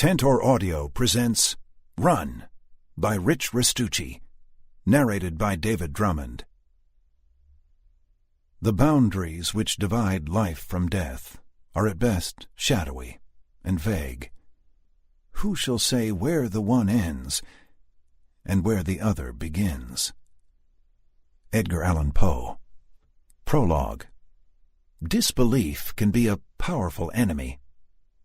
Tentor Audio presents Run by Rich Restucci, narrated by David Drummond. The boundaries which divide life from death are at best shadowy and vague. Who shall say where the one ends and where the other begins? Edgar Allan Poe. Prologue. Disbelief can be a powerful enemy.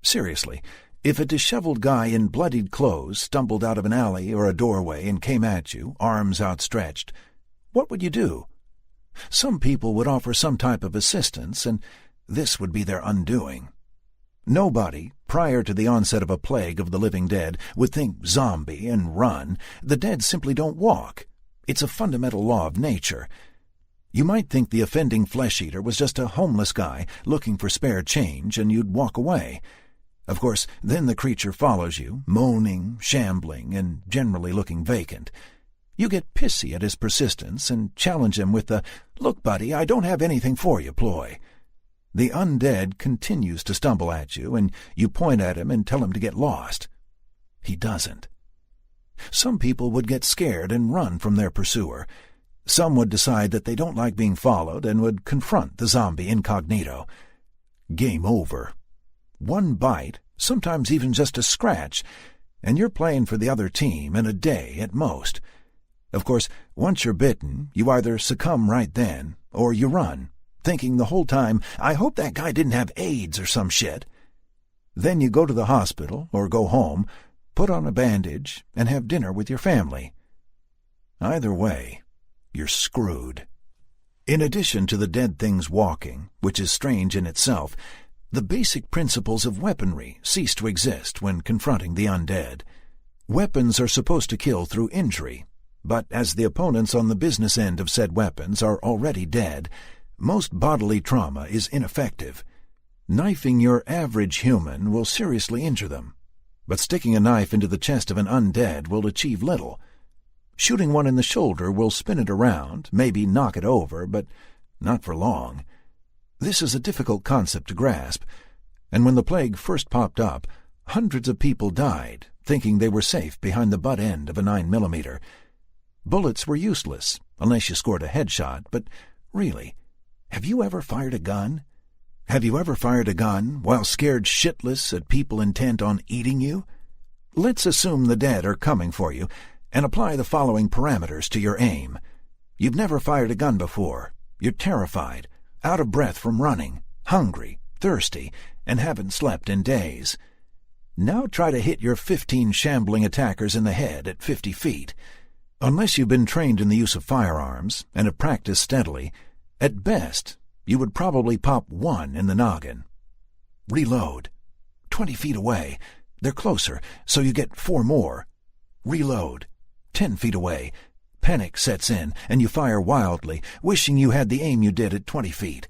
Seriously, if a disheveled guy in bloodied clothes stumbled out of an alley or a doorway and came at you, arms outstretched, what would you do? Some people would offer some type of assistance, and this would be their undoing. Nobody, prior to the onset of a plague of the living dead, would think zombie and run. The dead simply don't walk. It's a fundamental law of nature. You might think the offending flesh-eater was just a homeless guy looking for spare change, and you'd walk away. Of course, then the creature follows you, moaning, shambling, and generally looking vacant. You get pissy at his persistence and challenge him with the, "Look, buddy, I don't have anything for you" ploy. The undead continues to stumble at you, and you point at him and tell him to get lost. He doesn't. Some people would get scared and run from their pursuer. Some would decide that they don't like being followed and would confront the zombie incognito. Game over. One bite, sometimes even just a scratch, and you're playing for the other team in a day at most. Of course, once you're bitten, you either succumb right then, or you run, thinking the whole time, "I hope that guy didn't have AIDS or some shit." Then you go to the hospital or go home, put on a bandage, and have dinner with your family. Either way, you're screwed. In addition to the dead things walking, which is strange in itself, the basic principles of weaponry cease to exist when confronting the undead. Weapons are supposed to kill through injury, but as the opponents on the business end of said weapons are already dead, most bodily trauma is ineffective. Knifing your average human will seriously injure them, but sticking a knife into the chest of an undead will achieve little. Shooting one in the shoulder will spin it around, maybe knock it over, but not for long. This is a difficult concept to grasp, and when the plague first popped up, hundreds of people died, thinking they were safe behind the butt end of a 9mm. Bullets were useless, unless you scored a headshot, but really, have you ever fired a gun? Have you ever fired a gun while scared shitless at people intent on eating you? Let's assume the dead are coming for you, and apply the following parameters to your aim. You've never fired a gun before. You're terrified, out of breath from running, hungry, thirsty, and haven't slept in days. Now try to hit your 15 shambling attackers in the head at 50 feet. Unless you've been trained in the use of firearms and have practiced steadily, at best, you would probably pop one in the noggin. Reload. 20 feet away. They're closer, so you get 4 more. Reload. 10 feet away. Panic sets in, and you fire wildly, wishing you had the aim you did at 20 feet.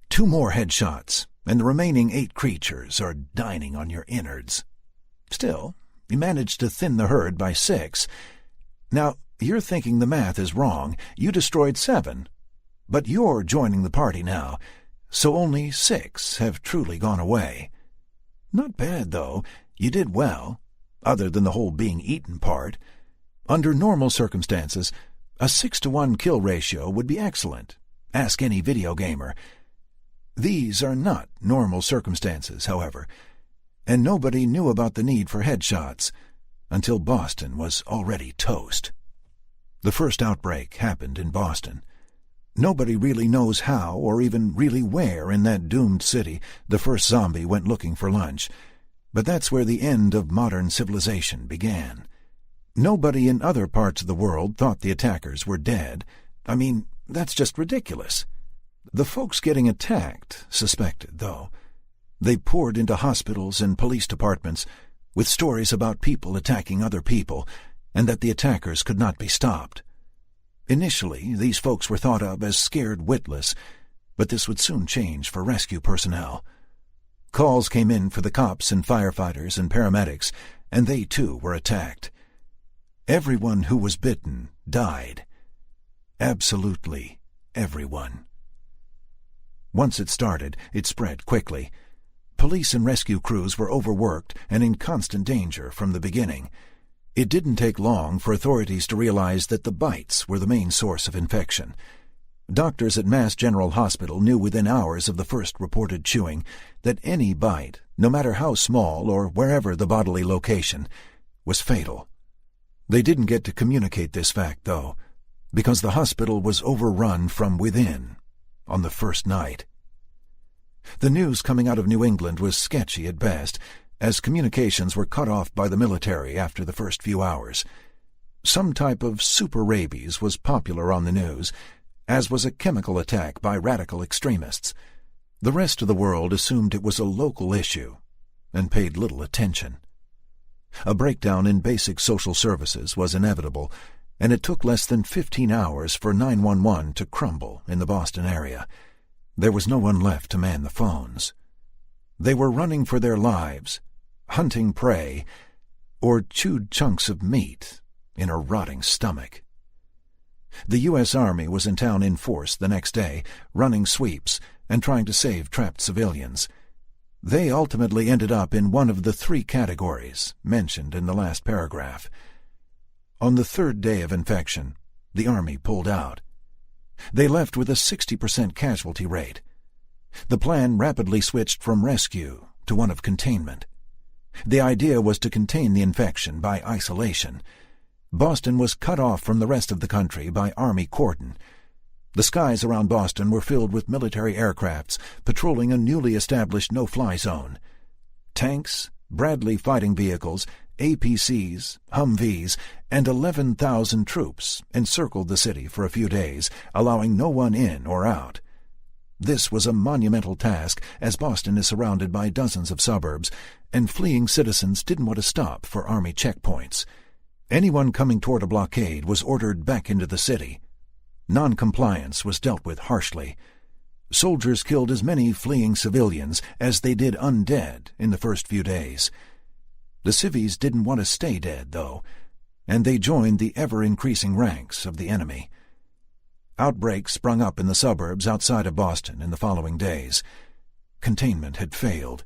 2 more headshots, and the remaining 8 creatures are dining on your innards. Still, you manage to thin the herd by 6. Now, you're thinking the math is wrong. You destroyed 7. But you're joining the party now, so only 6 have truly gone away. Not bad, though. You did well, other than the whole being eaten part. Under normal circumstances, a 6-to-1 kill ratio would be excellent. Ask any video gamer. These are not normal circumstances, however, and nobody knew about the need for headshots until Boston was already toast. The first outbreak happened in Boston. Nobody really knows how or even really where in that doomed city the first zombie went looking for lunch, but that's where the end of modern civilization began. Nobody in other parts of the world thought the attackers were dead. I mean, that's just ridiculous. The folks getting attacked suspected, though. They poured into hospitals and police departments with stories about people attacking other people, and that the attackers could not be stopped. Initially, these folks were thought of as scared witless, but this would soon change for rescue personnel. Calls came in for the cops and firefighters and paramedics, and they too were attacked. Everyone who was bitten died. Absolutely everyone. Once it started, it spread quickly. Police and rescue crews were overworked and in constant danger from the beginning. It didn't take long for authorities to realize that the bites were the main source of infection. Doctors at Mass General Hospital knew within hours of the first reported chewing that any bite, no matter how small or wherever the bodily location, was fatal. They didn't get to communicate this fact, though, because the hospital was overrun from within on the first night. The news coming out of New England was sketchy at best, as communications were cut off by the military after the first few hours. Some type of super rabies was popular on the news, as was a chemical attack by radical extremists. The rest of the world assumed it was a local issue and paid little attention. A breakdown in basic social services was inevitable, and it took less than 15 hours for 911 to crumble in the Boston area. There was no one left to man the phones. They were running for their lives, hunting prey, or chewed chunks of meat in a rotting stomach. The U.S. Army was in town in force the next day, running sweeps and trying to save trapped civilians. They ultimately ended up in one of the 3 categories mentioned in the last paragraph. On the 3rd day of infection, the Army pulled out. They left with a 60% casualty rate. The plan rapidly switched from rescue to one of containment. The idea was to contain the infection by isolation. Boston was cut off from the rest of the country by Army cordon. The skies around Boston were filled with military aircrafts patrolling a newly established no-fly zone. Tanks, Bradley fighting vehicles, APCs, Humvees, and 11,000 troops encircled the city for a few days, allowing no one in or out. This was a monumental task, as Boston is surrounded by dozens of suburbs, and fleeing citizens didn't want to stop for Army checkpoints. Anyone coming toward a blockade was ordered back into the city. Non-compliance was dealt with harshly. Soldiers killed as many fleeing civilians as they did undead in the first few days. The civvies didn't want to stay dead, though, and they joined the ever-increasing ranks of the enemy. Outbreaks sprung up in the suburbs outside of Boston in the following days. Containment had failed,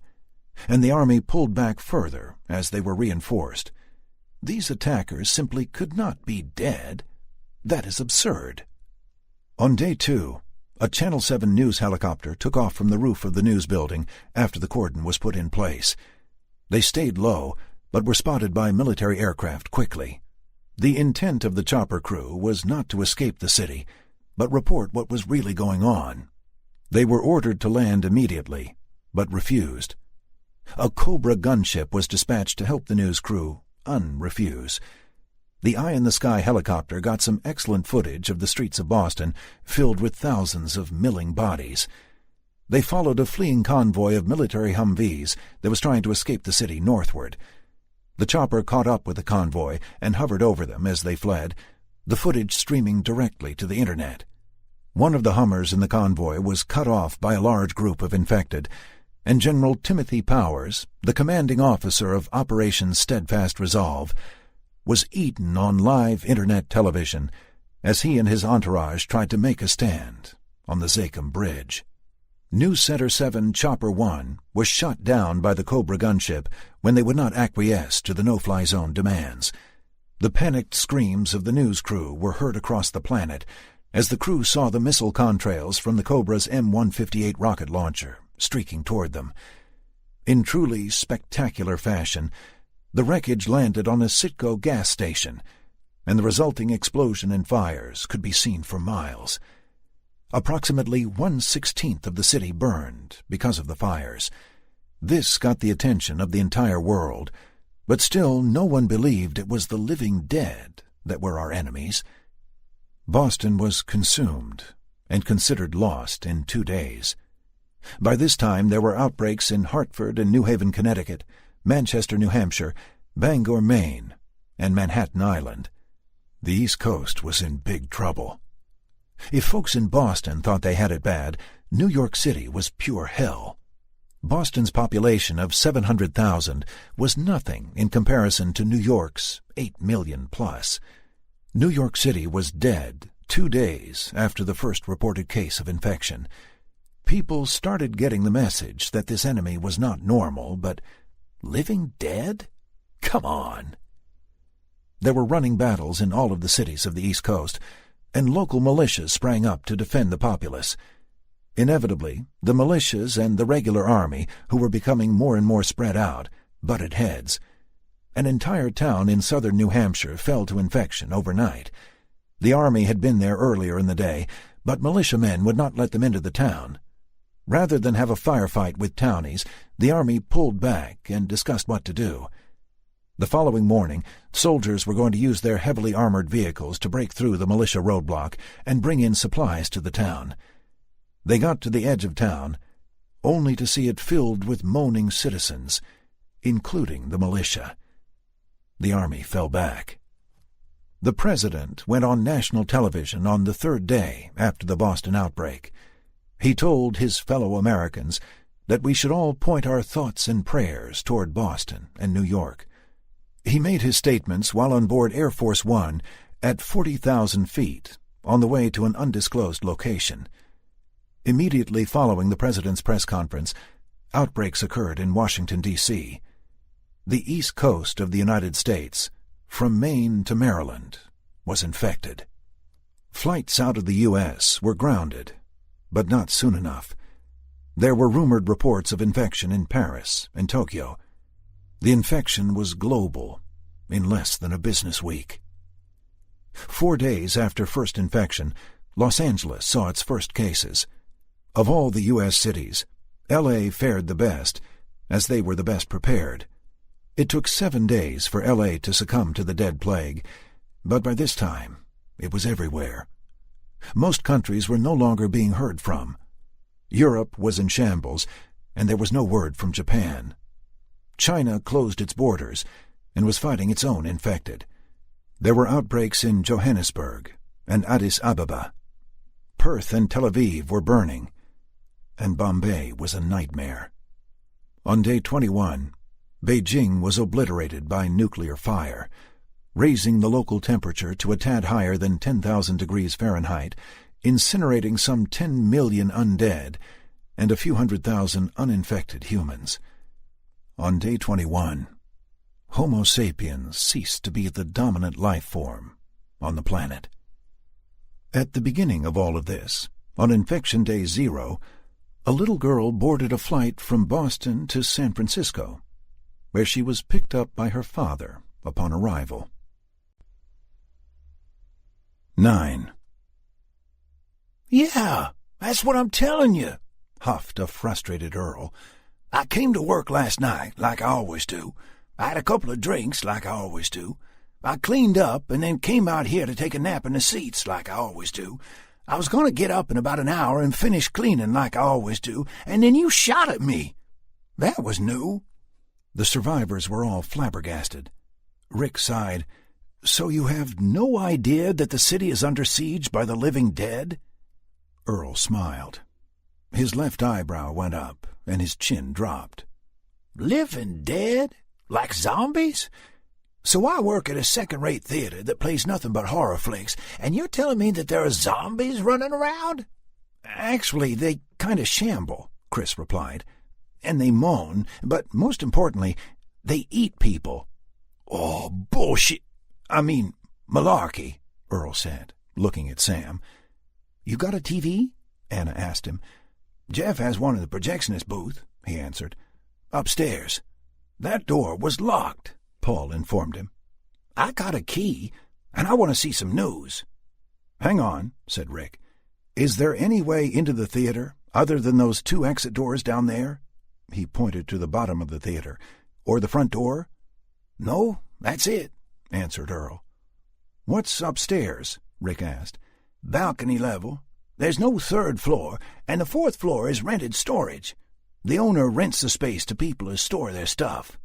and the Army pulled back further as they were reinforced. These attackers simply could not be dead. That is absurd. On day 2, a Channel 7 news helicopter took off from the roof of the news building after the cordon was put in place. They stayed low, but were spotted by military aircraft quickly. The intent of the chopper crew was not to escape the city, but report what was really going on. They were ordered to land immediately, but refused. A Cobra gunship was dispatched to help the news crew unrefuse. The eye-in-the-sky helicopter got some excellent footage of the streets of Boston, filled with thousands of milling bodies. They followed a fleeing convoy of military Humvees that was trying to escape the city northward. The chopper caught up with the convoy and hovered over them as they fled, the footage streaming directly to the internet. One of the Hummers in the convoy was cut off by a large group of infected, and General Timothy Powers, the commanding officer of Operation Steadfast Resolve, was eaten on live internet television as he and his entourage tried to make a stand on the Zachem Bridge. News Center 7 Chopper 1 was shot down by the Cobra gunship when they would not acquiesce to the no-fly zone demands. The panicked screams of the news crew were heard across the planet as the crew saw the missile contrails from the Cobra's M158 rocket launcher streaking toward them. In truly spectacular fashion, the wreckage landed on a Citgo gas station, and the resulting explosion and fires could be seen for miles. Approximately 1/16 of the city burned because of the fires. This got the attention of the entire world, but still no one believed it was the living dead that were our enemies. Boston was consumed and considered lost in 2 days. By this time there were outbreaks in Hartford and New Haven, Connecticut, Manchester, New Hampshire, Bangor, Maine, and Manhattan Island. The East Coast was in big trouble. If folks in Boston thought they had it bad, New York City was pure hell. Boston's population of 700,000 was nothing in comparison to New York's 8 million plus. New York City was dead 2 days after the first reported case of infection. People started getting the message that this enemy was not normal, but living dead? Come on! There were running battles in all of the cities of the East Coast, and local militias sprang up to defend the populace. Inevitably, the militias and the regular army, who were becoming more and more spread out, butted heads. An entire town in southern New Hampshire fell to infection overnight. The army had been there earlier in the day, but militiamen would not let them into the town. Rather than have a firefight with townies, the army pulled back and discussed what to do. The following morning, soldiers were going to use their heavily armored vehicles to break through the militia roadblock and bring in supplies to the town. They got to the edge of town, only to see it filled with moaning citizens, including the militia. The army fell back. The president went on national television on the third day after the Boston outbreak. He told his fellow Americans that we should all point our thoughts and prayers toward Boston and New York. He made his statements while on board Air Force One at 40,000 feet, on the way to an undisclosed location. Immediately following the president's press conference, outbreaks occurred in Washington, D.C. The east coast of the United States, from Maine to Maryland, was infected. Flights out of the U.S. were grounded, but not soon enough. There were rumored reports of infection in Paris and Tokyo. The infection was global in less than a business week. 4 days after first infection, Los Angeles saw its first cases. Of all the U.S. cities, L.A. fared the best, as they were the best prepared. It took 7 days for L.A. to succumb to the dead plague, but by this time it was everywhere. Most countries were no longer being heard from. Europe was in shambles, and there was no word from Japan. China closed its borders and was fighting its own infected. There were outbreaks in Johannesburg and Addis Ababa. Perth and Tel Aviv were burning, and Bombay was a nightmare. On day 21, Beijing was obliterated by nuclear fire, raising the local temperature to a tad higher than 10,000 degrees Fahrenheit, incinerating some 10 million undead and a few 100,000 uninfected humans. On day 21, Homo sapiens ceased to be the dominant life form on the planet. At the beginning of all of this, on infection day 0, a little girl boarded a flight from Boston to San Francisco, where she was picked up by her father upon arrival. 9. "Yeah, that's what I'm telling you," huffed a frustrated Earl. "I came to work last night, like I always do. I had a couple of drinks, like I always do. I cleaned up and then came out here to take a nap in the seats, like I always do. I was going to get up in about an hour and finish cleaning, like I always do, and then you shot at me. That was new." The survivors were all flabbergasted. Rick sighed. "So you have no idea that the city is under siege by the living dead?" Earl smiled. His left eyebrow went up, and his chin dropped. "Living dead? Like zombies? So I work at a second-rate theater that plays nothing but horror flicks, and you're telling me that there are zombies running around?" "Actually, they kind of shamble," Chris replied. "And they moan, but most importantly, they eat people." "Oh, bullshit. Malarkey," Earl said, looking at Sam. "You got a TV?" Anna asked him. "Jeff has one in the projectionist booth," he answered. "Upstairs. That door was locked," Paul informed him. "I got a key, and I want to see some news." "Hang on," said Rick. "Is there any way into the theater other than those 2 exit doors down there?" He pointed to the bottom of the theater. "Or the front door?" "No, that's it," answered Earl. "What's upstairs?" Rick asked. "Balcony level. There's no 3rd floor, and the 4th floor is rented storage. The owner rents the space to people to store their stuff."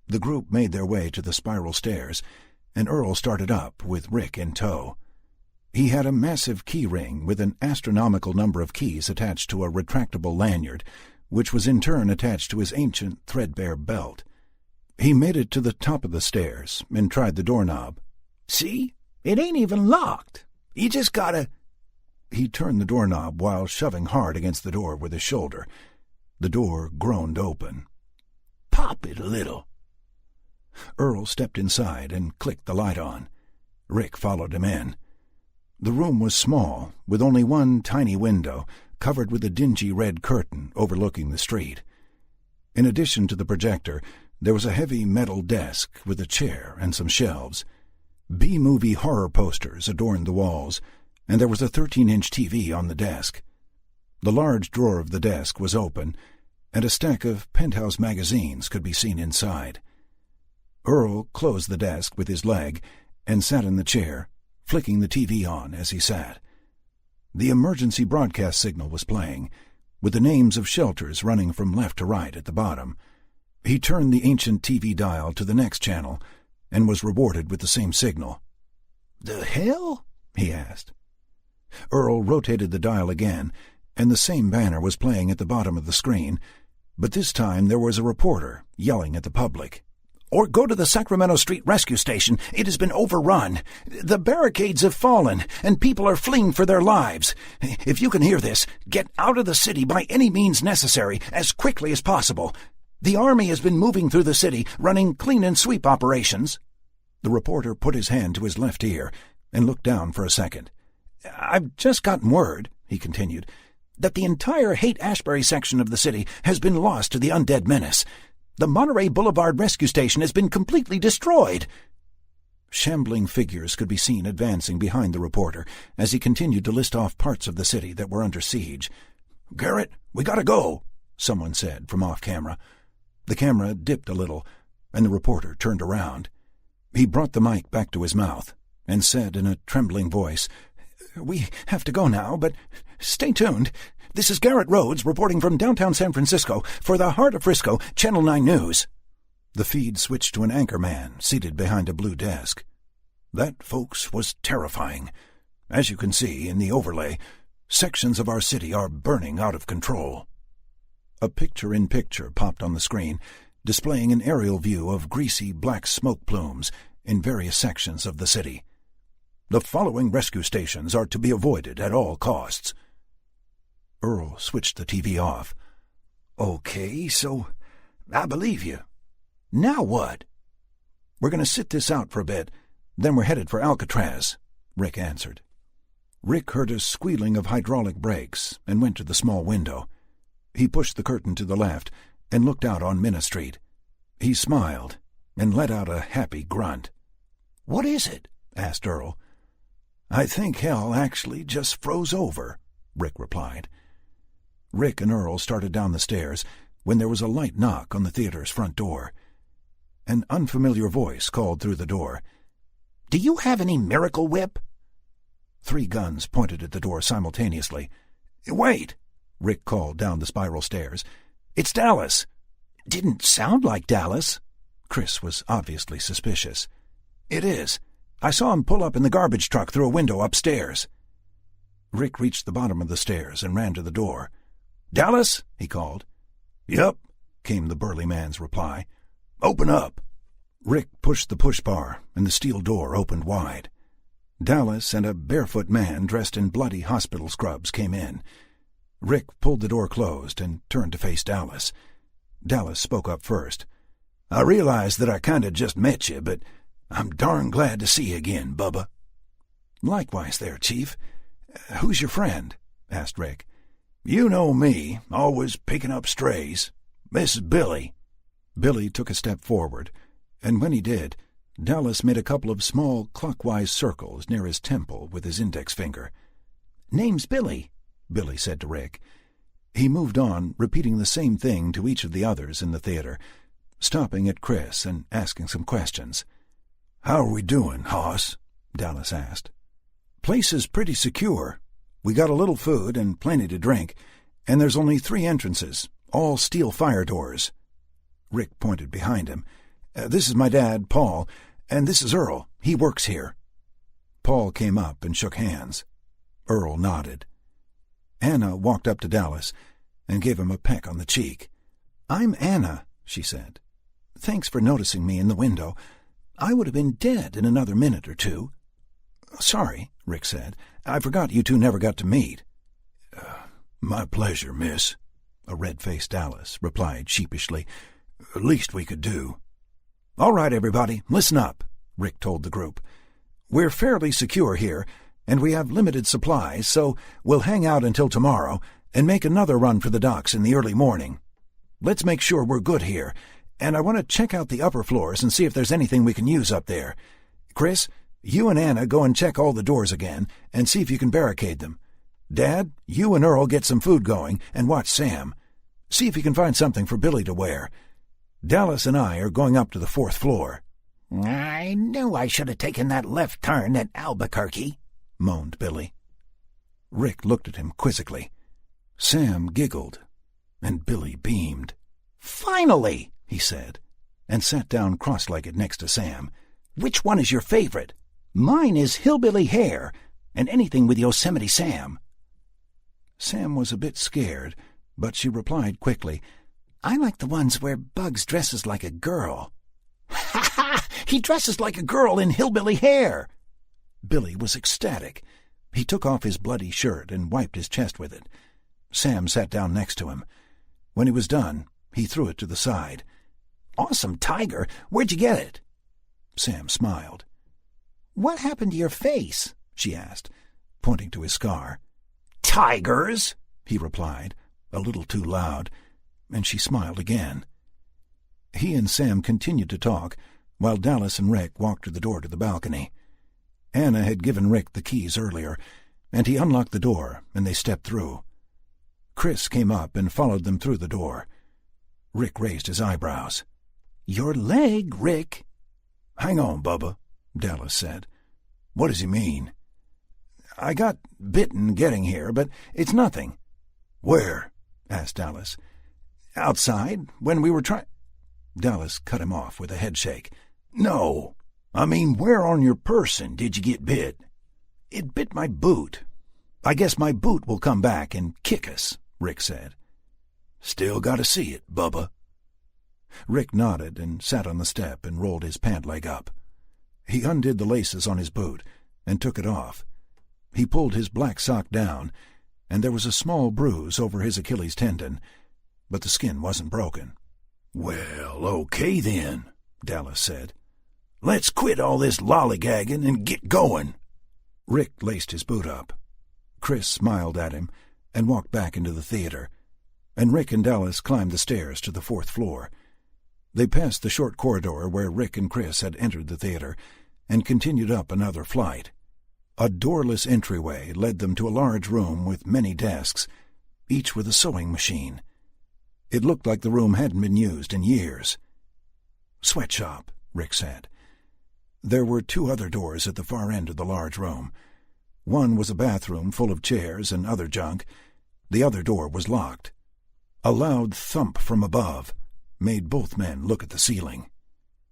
The group made their way to the spiral stairs, and Earl started up with Rick in tow. He had a massive key ring with an astronomical number of keys attached to a retractable lanyard, which was in turn attached to his ancient, threadbare belt. He made it to the top of the stairs and tried the doorknob. "See? It ain't even locked. You just gotta—" He turned the doorknob while shoving hard against the door with his shoulder. The door groaned open. "Pop it a little." Earl stepped inside and clicked the light on. Rick followed him in. The room was small, with only one tiny window, covered with a dingy red curtain overlooking the street. In addition to the projector, there was a heavy metal desk with a chair and some shelves. B-movie horror posters adorned the walls, and there was a 13-inch TV on the desk. The large drawer of the desk was open, and a stack of Penthouse magazines could be seen inside. Earl closed the desk with his leg and sat in the chair, flicking the TV on as he sat. The emergency broadcast signal was playing, with the names of shelters running from left to right at the bottom. He turned the ancient TV dial to the next channel and was rewarded with the same signal. "The hell?" he asked. Earl rotated the dial again, and the same banner was playing at the bottom of the screen, but this time there was a reporter yelling at the public. "Or go to the Sacramento Street Rescue Station. It has been overrun. The barricades have fallen, and people are fleeing for their lives. If you can hear this, get out of the city by any means necessary, as quickly as possible. The army has been moving through the city, running clean-and-sweep operations." The reporter put his hand to his left ear and looked down for a second. "I've just gotten word," he continued, "that the entire Haight-Ashbury section of the city has been lost to the undead menace. The Monterey Boulevard Rescue Station has been completely destroyed." Shambling figures could be seen advancing behind the reporter as he continued to list off parts of the city that were under siege. "Garrett, we gotta go," someone said from off-camera. The camera dipped a little, and the reporter turned around. He brought the mic back to his mouth and said in a trembling voice, "We have to go now, but stay tuned. This is Garrett Rhodes reporting from downtown San Francisco for the Heart of Frisco, Channel 9 News." The feed switched to an anchor man seated behind a blue desk. "That, folks, was terrifying. As you can see in the overlay, sections of our city are burning out of control." A picture-in-picture popped on the screen, displaying an aerial view of greasy black smoke plumes in various sections of the city. "The following rescue stations are to be avoided at all costs." Earl switched the TV off. "Okay, so I believe you. Now what?" "We're going to sit this out for a bit, then we're headed for Alcatraz," Rick answered. Rick heard a squealing of hydraulic brakes and went to the small window. He pushed the curtain to the left and looked out on Minna Street. He smiled and let out a happy grunt. "What is it?" asked Earl. "I think hell actually just froze over," Rick replied. Rick and Earl started down the stairs when there was a light knock on the theater's front door. An unfamiliar voice called through the door. "Do you have any Miracle Whip?" 3 guns pointed at the door simultaneously. "Wait," Rick called down the spiral stairs. "It's Dallas." "Didn't sound like Dallas." Chris was obviously suspicious. "It is. I saw him pull up in the garbage truck through a window upstairs." Rick reached the bottom of the stairs and ran to the door. "Dallas?" he called. "Yup," came the burly man's reply. "Open up." Rick pushed the push bar, and the steel door opened wide. Dallas and a barefoot man dressed in bloody hospital scrubs came in. Rick pulled the door closed and turned to face Dallas. Dallas spoke up first. "I realize that I kinda just met you, but I'm darn glad to see you again, Bubba." "Likewise there, Chief. Who's your friend?" asked Rick. "You know me, always picking up strays. This is Billy." Billy took a step forward, and when he did, Dallas made a couple of small clockwise circles near his temple with his index finger. "Name's Billy," Billy said to Rick. He moved on, repeating the same thing to each of the others in the theater, stopping at Chris and asking some questions. "How are we doing, Hoss?" Dallas asked. "Place is pretty secure. We got a little food and plenty to drink, and there's only 3 entrances, all steel fire doors." Rick pointed behind him. "This is my dad, Paul, and this is Earl. He works here." Paul came up and shook hands. Earl nodded. Anna walked up to Dallas and gave him a peck on the cheek. "I'm Anna," she said. "Thanks for noticing me in the window. I would have been dead in another minute or 2. "Sorry," Rick said. "I forgot you two never got to meet." My pleasure, miss," a red-faced Dallas replied sheepishly. "Least we could do." "All right, everybody, listen up," Rick told the group. "We're fairly secure here, and we have limited supplies, so we'll hang out until tomorrow and make another run for the docks in the early morning. Let's make sure we're good here, and I want to check out the upper floors and see if there's anything we can use up there. Chris, you and Anna go and check all the doors again and see if you can barricade them. Dad, you and Earl get some food going and watch Sam. See if you can find something for Billy to wear. Dallas and I are going up to the 4th floor." "I knew I should have taken that left turn at Albuquerque," moaned Billy. Rick looked at him quizzically. Sam giggled, and Billy beamed. "Finally," he said, and sat down cross-legged next to Sam. "Which one is your favorite? Mine is Hillbilly Hare, and anything with Yosemite Sam." Sam was a bit scared, but she replied quickly, "I like the ones where Bugs dresses like a girl." "Ha ha! He dresses like a girl in Hillbilly Hare!" Billy was ecstatic. He took off his bloody shirt and wiped his chest with it. Sam sat down next to him. When he was done, he threw it to the side. "Awesome tiger! Where'd you get it?" Sam smiled. "What happened to your face?" she asked, pointing to his scar. "Tigers!" he replied, a little too loud, and she smiled again. He and Sam continued to talk, while Dallas and Rick walked to the door to the balcony. Anna had given Rick the keys earlier, and he unlocked the door, and they stepped through. Chris came up and followed them through the door. Rick raised his eyebrows. "Your leg, Rick." "Hang on, Bubba," Dallas said. "What does he mean?" "I got bitten getting here, but it's nothing." "Where?" asked Dallas. "Outside, when we were trying—" Dallas cut him off with a headshake. "No. I mean, where on your person did you get bit?" "It bit my boot. I guess my boot will come back and kick us," Rick said. "Still got to see it, Bubba." Rick nodded and sat on the step and rolled his pant leg up. He undid the laces on his boot and took it off. He pulled his black sock down, and there was a small bruise over his Achilles tendon, but the skin wasn't broken. "Well, okay then," Dallas said. "Let's quit all this lollygagging and get going." Rick laced his boot up. Chris smiled at him and walked back into the theater, and Rick and Dallas climbed the stairs to the 4th floor. They passed the short corridor where Rick and Chris had entered the theater and continued up another flight. A doorless entryway led them to a large room with many desks, each with a sewing machine. It looked like the room hadn't been used in years. "Sweatshop," Rick said. There were 2 other doors at the far end of the large room. One was a bathroom full of chairs and other junk. The other door was locked. A loud thump from above made both men look at the ceiling.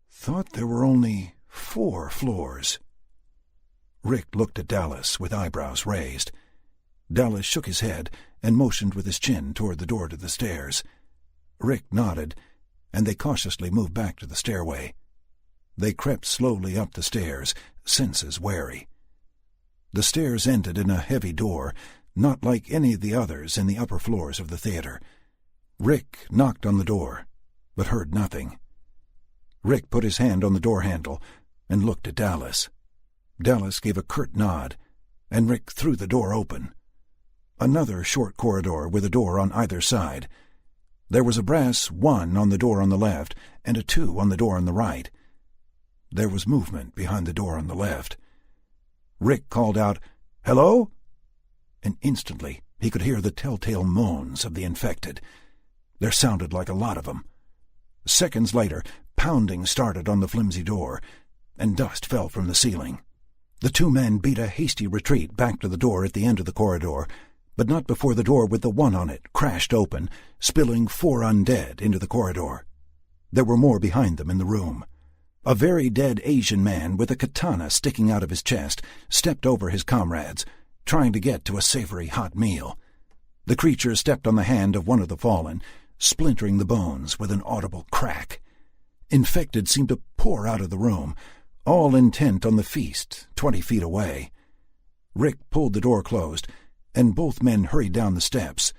"Thought there were only 4 floors." Rick looked at Dallas with eyebrows raised. Dallas shook his head and motioned with his chin toward the door to the stairs. Rick nodded, and they cautiously moved back to the stairway. They crept slowly up the stairs, senses wary. The stairs ended in a heavy door, not like any of the others in the upper floors of the theater. Rick knocked on the door, but heard nothing. Rick put his hand on the door handle and looked at Dallas. Dallas gave a curt nod, and Rick threw the door open. Another short corridor with a door on either side. There was a brass 1 on the door on the left and a 2 on the door on the right. There was movement behind the door on the left. Rick called out, "Hello?" And instantly he could hear the telltale moans of the infected. There sounded like a lot of them. Seconds later, pounding started on the flimsy door, and dust fell from the ceiling. The 2 men beat a hasty retreat back to the door at the end of the corridor, but not before the door with the 1 on it crashed open, spilling 4 undead into the corridor. There were more behind them in the room. A very dead Asian man with a katana sticking out of his chest stepped over his comrades, trying to get to a savory hot meal. The creature stepped on the hand of one of the fallen, splintering the bones with an audible crack. Infected seemed to pour out of the room, all intent on the feast 20 feet away. Rick pulled the door closed, and both men hurried down the steps.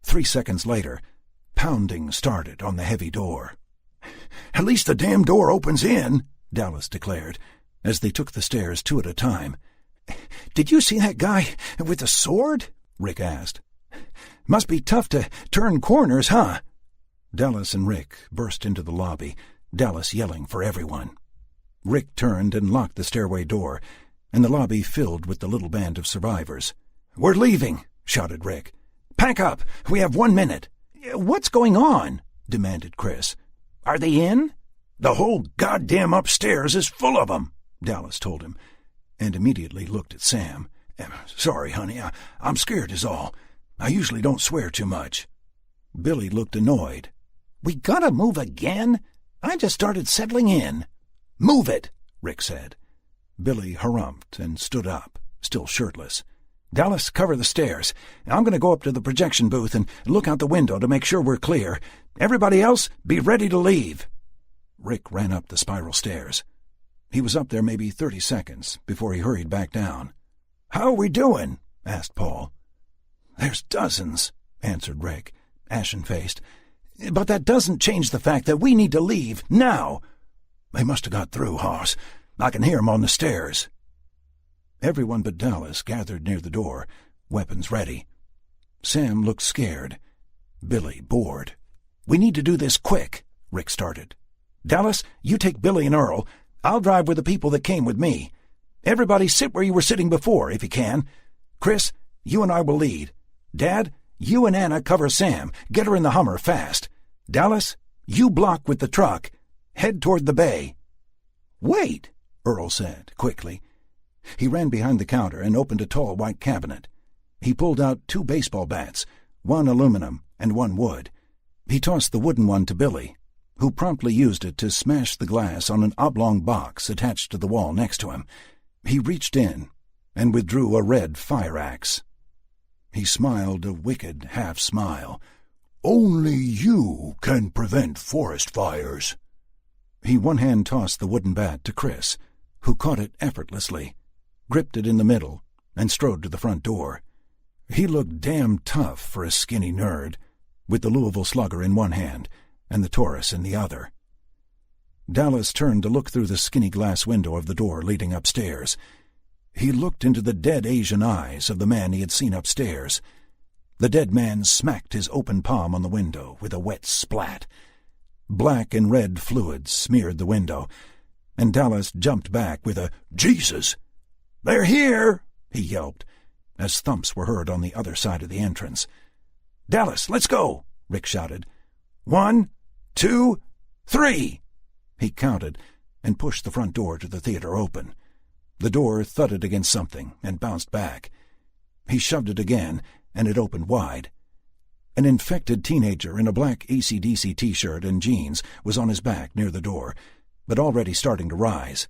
3 seconds later, pounding started on the heavy door. "At least the damn door opens in," Dallas declared, as they took the stairs 2 at a time. "Did you see that guy with the sword?" Rick asked. "Must be tough to turn corners, huh?" Dallas and Rick burst into the lobby, Dallas yelling for everyone. Rick turned and locked the stairway door, and the lobby filled with the little band of survivors. "We're leaving," shouted Rick. "Pack up. We have 1 minute." "What's going on?" demanded Chris. "Are they in?" "The whole goddamn upstairs is full of 'em," Dallas told him, and immediately looked at Sam. "Sorry, honey, I'm scared is all. I usually don't swear too much." Billy looked annoyed. "We gotta move again? I just started settling in." "Move it," Rick said. Billy harumphed and stood up, still shirtless. "Dallas, cover the stairs. I'm going to go up to the projection booth and look out the window to make sure we're clear. Everybody else, be ready to leave." Rick ran up the spiral stairs. He was up there maybe 30 seconds before he hurried back down. "How are we doing?" asked Paul. "There's dozens," answered Rick, ashen-faced. "But that doesn't change the fact that we need to leave now. They must have got through, Hoss. I can hear 'em on the stairs." Everyone but Dallas gathered near the door, weapons ready. Sam looked scared. Billy bored. "We need to do this quick," Rick started. "Dallas, you take Billy and Earl. I'll drive with the people that came with me. Everybody sit where you were sitting before, if you can. Chris, you and I will lead. Dad, you and Anna cover Sam. Get her in the Hummer fast. Dallas, you block with the truck. Head toward the bay." "Wait," Earl said, quickly. He ran behind the counter and opened a tall white cabinet. He pulled out 2 baseball bats, 1 aluminum and 1 wood. He tossed the wooden one to Billy, who promptly used it to smash the glass on an oblong box attached to the wall next to him. He reached in and withdrew a red fire axe. He smiled a wicked half-smile. "Only you can prevent forest fires." He one-hand tossed the wooden bat to Chris, who caught it effortlessly, gripped it in the middle, and strode to the front door. He looked damn tough for a skinny nerd, with the Louisville Slugger in one hand and the Taurus in the other. Dallas turned to look through the skinny glass window of the door leading upstairs. He looked into the dead Asian eyes of the man he had seen upstairs. The dead man smacked his open palm on the window with a wet splat. Black and red fluid smeared the window, and Dallas jumped back with a "Jesus!" "They're here!" he yelped, as thumps were heard on the other side of the entrance. "Dallas, let's go!" Rick shouted. 1, 2, 3! He counted and pushed the front door to the theater open. The door thudded against something and bounced back. He shoved it again, and it opened wide. An infected teenager in a black AC/DC t-shirt and jeans was on his back near the door, but already starting to rise.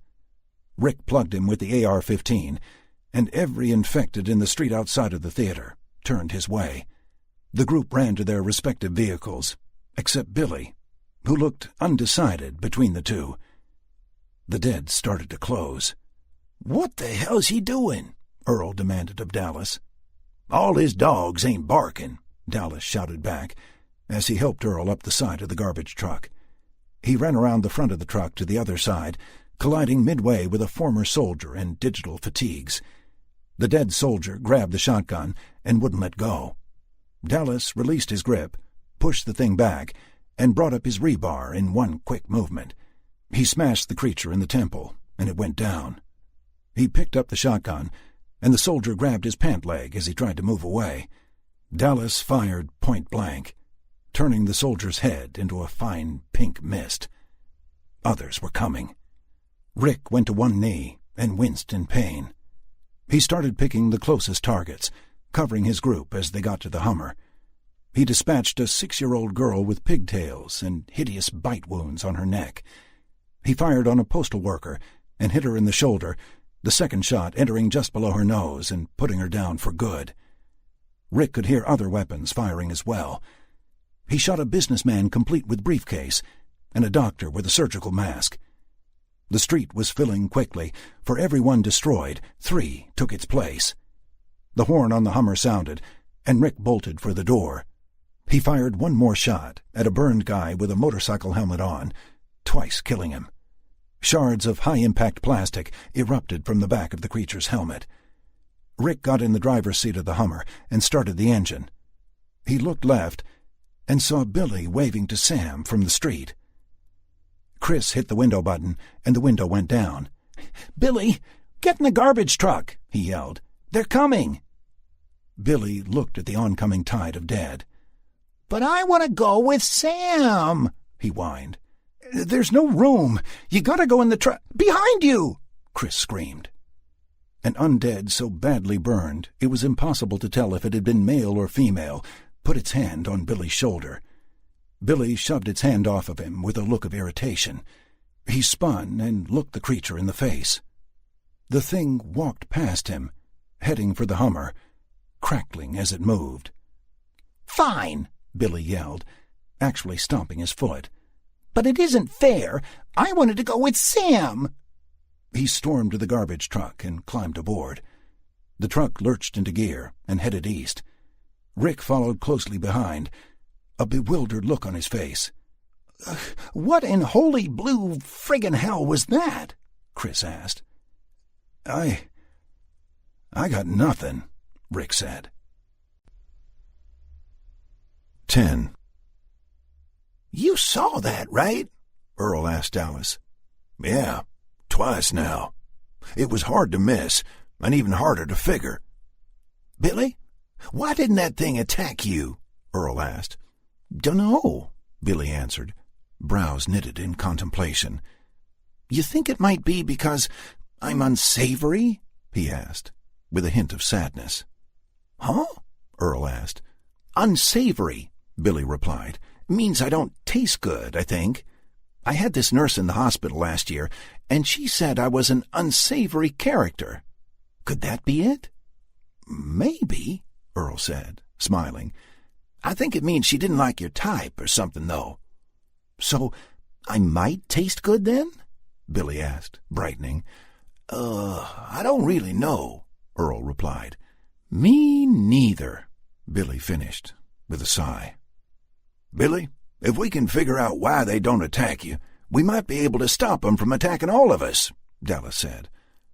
Rick plugged him with the AR-15, and every infected in the street outside of the theater turned his way. The group ran to their respective vehicles, except Billy, who looked undecided between the two. The dead started to close. "What the hell's he doing?" Earl demanded of Dallas. "All his dogs ain't barking," Dallas shouted back, as he helped Earl up the side of the garbage truck. He ran around the front of the truck to the other side, colliding midway with a former soldier in digital fatigues. The dead soldier grabbed the shotgun and wouldn't let go. Dallas released his grip, pushed the thing back, and brought up his rebar in one quick movement. He smashed the creature in the temple, and it went down. He picked up the shotgun, and the soldier grabbed his pant leg as he tried to move away. Dallas fired point blank, turning the soldier's head into a fine pink mist. Others were coming. Rick went to one knee and winced in pain. He started picking the closest targets, covering his group as they got to the Hummer. He dispatched a 6-year-old girl with pigtails and hideous bite wounds on her neck. He fired on a postal worker and hit her in the shoulder, the second shot entering just below her nose and putting her down for good. Rick could hear other weapons firing as well. He shot a businessman complete with briefcase and a doctor with a surgical mask. The street was filling quickly. For every one destroyed, 3 took its place. The horn on the Hummer sounded, and Rick bolted for the door. He fired one more shot at a burned guy with a motorcycle helmet on, twice killing him. Shards of high-impact plastic erupted from the back of the creature's helmet. Rick got in the driver's seat of the Hummer and started the engine. He looked left and saw Billy waving to Sam from the street. Chris hit the window button, and the window went down. "Billy, get in the garbage truck," he yelled. "They're coming." Billy looked at the oncoming tide of dead. "But I want to go with Sam," he whined. "There's no room. You gotta go in the truck." "Behind you!" Chris screamed. An undead so badly burned it was impossible to tell if it had been male or female put its hand on Billy's shoulder. Billy shoved its hand off of him with a look of irritation. He spun and looked the creature in the face. The thing walked past him, heading for the Hummer, crackling as it moved. "Fine," Billy yelled, actually stomping his foot. "But it isn't fair. I wanted to go with Sam." He stormed to the garbage truck and climbed aboard. The truck lurched into gear and headed east. Rick followed closely behind, a bewildered look on his face. "What in holy blue friggin' hell was that?" Chris asked. I got nothing," Rick said. 10. "You saw that, right?" Earl asked Dallas. "Yeah, twice now. It was hard to miss, and even harder to figure." "Billy, why didn't that thing attack you?" Earl asked. "Dunno," Billy answered, brows knitted in contemplation. "You think it might be because I'm unsavory?" he asked, with a hint of sadness. "Huh?" Earl asked. "Unsavory," Billy replied, "means I don't taste good, I think. I had this nurse in the hospital last year, and she said I was an unsavory character. Could that be it?" "Maybe," Earl said, smiling. "I think it means she didn't like your type or something, though." "So I might taste good, then?" Billy asked, brightening. I don't really know," Earl replied. "Me neither," Billy finished, with a sigh. "Billy, if we can figure out why they don't attack you, we might be able to stop them from attacking all of us," Dallas said.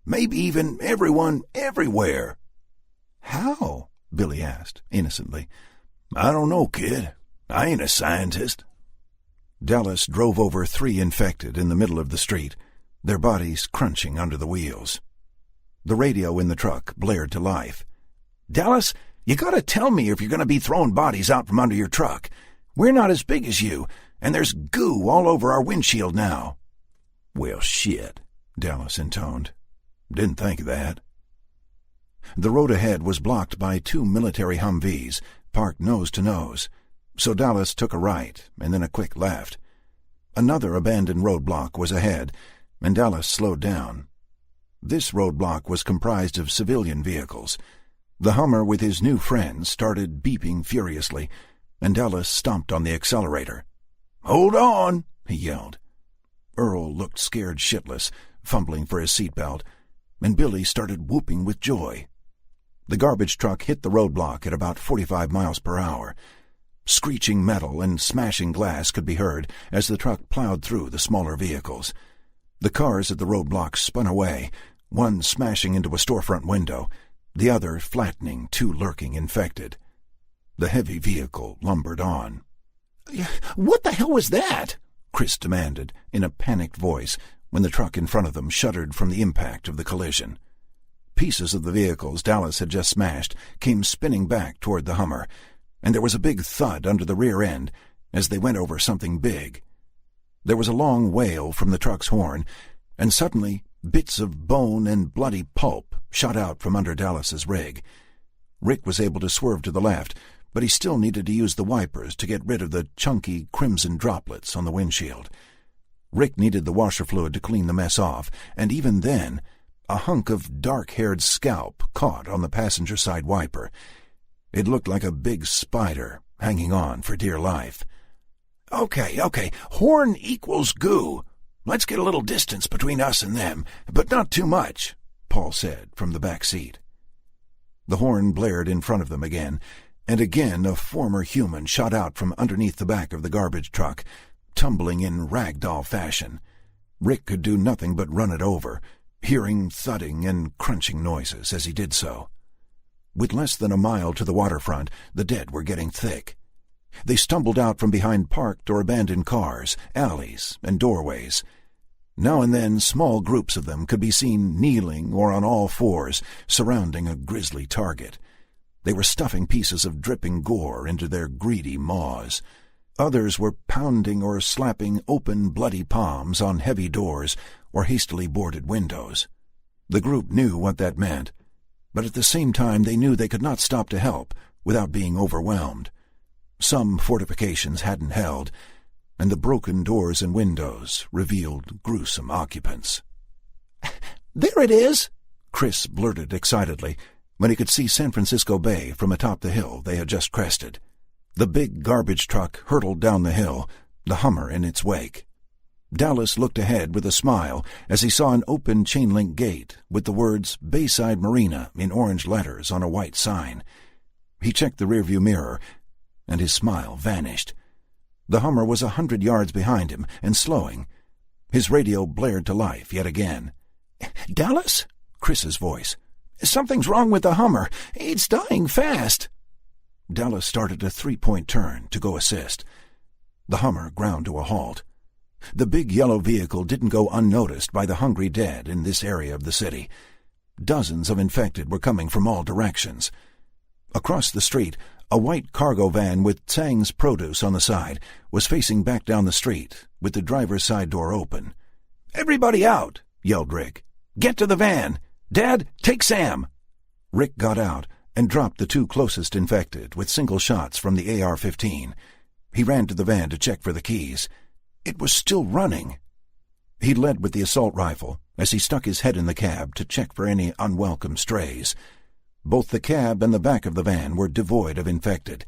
"Maybe even everyone everywhere." "How?" Billy asked, innocently. "I don't know, kid. I ain't a scientist." Dallas drove over 3 infected in the middle of the street, their bodies crunching under the wheels. The radio in the truck blared to life. "Dallas, you gotta tell me if you're gonna be throwing bodies out from under your truck. We're not as big as you, and there's goo all over our windshield now." "Well, shit," Dallas intoned. "Didn't think of that." The road ahead was blocked by 2 military Humvees, parked nose to nose, so Dallas took a right and then a quick left. Another abandoned roadblock was ahead, and Dallas slowed down. This roadblock was comprised of civilian vehicles. The Hummer with his new friends started beeping furiously, and Dallas stomped on the accelerator. "Hold on," he yelled. Earl looked scared shitless, fumbling for his seatbelt, and Billy started whooping with joy. The garbage truck hit the roadblock at about 45 miles per hour. Screeching metal and smashing glass could be heard as the truck plowed through the smaller vehicles. The cars at the roadblock spun away, one smashing into a storefront window, the other flattening 2 lurking infected. The heavy vehicle lumbered on. "What the hell was that?" Chris demanded, in a panicked voice, when the truck in front of them shuddered from the impact of the collision. Pieces of the vehicles Dallas had just smashed came spinning back toward the Hummer, and there was a big thud under the rear end as they went over something big. There was a long wail from the truck's horn, and suddenly bits of bone and bloody pulp shot out from under Dallas's rig. Rick was able to swerve to the left, but he still needed to use the wipers to get rid of the chunky crimson droplets on the windshield. Rick needed the washer fluid to clean the mess off, and even then, a hunk of dark-haired scalp caught on the passenger side wiper. It looked like a big spider hanging on for dear life. Okay, horn equals goo," Let's get a little distance between us and them, but not too much," Paul said from the back seat. The horn blared in front of them again, and again a former human shot out from underneath the back of the garbage truck, tumbling in ragdoll fashion. Rick could do nothing but run it over, hearing thudding and crunching noises as he did so. With less than a mile to the waterfront, the dead were getting thick. They stumbled out from behind parked or abandoned cars, alleys, and doorways. Now and then small groups of them could be seen kneeling or on all fours, surrounding a grisly target. They were stuffing pieces of dripping gore into their greedy maws. Others were pounding or slapping open, bloody palms on heavy doors or hastily boarded windows. The group knew what that meant, but at the same time they knew they could not stop to help without being overwhelmed. Some fortifications hadn't held, and the broken doors and windows revealed gruesome occupants. "There it is!" Chris blurted excitedly when he could see San Francisco Bay from atop the hill they had just crested. The big garbage truck hurtled down the hill, the Hummer in its wake. Dallas looked ahead with a smile as he saw an open chain-link gate with the words Bayside Marina in orange letters on a white sign. He checked the rearview mirror, and his smile vanished. The Hummer was 100 yards behind him and slowing. His radio blared to life yet again. "Dallas?" Chris's voice. "Something's wrong with the Hummer. It's dying fast." Dallas started a 3-point turn to go assist. The Hummer ground to a halt. The big yellow vehicle didn't go unnoticed by the hungry dead in this area of the city. Dozens of infected were coming from all directions. Across the street, a white cargo van with Tsang's produce on the side was facing back down the street, with the driver's side door open. "Everybody out!" yelled Rick. "Get to the van! Dad, take Sam!" Rick got out and dropped the 2 closest infected with single shots from the AR-15. He ran to the van to check for the keys. It was still running. He led with the assault rifle as he stuck his head in the cab to check for any unwelcome strays. Both the cab and the back of the van were devoid of infected.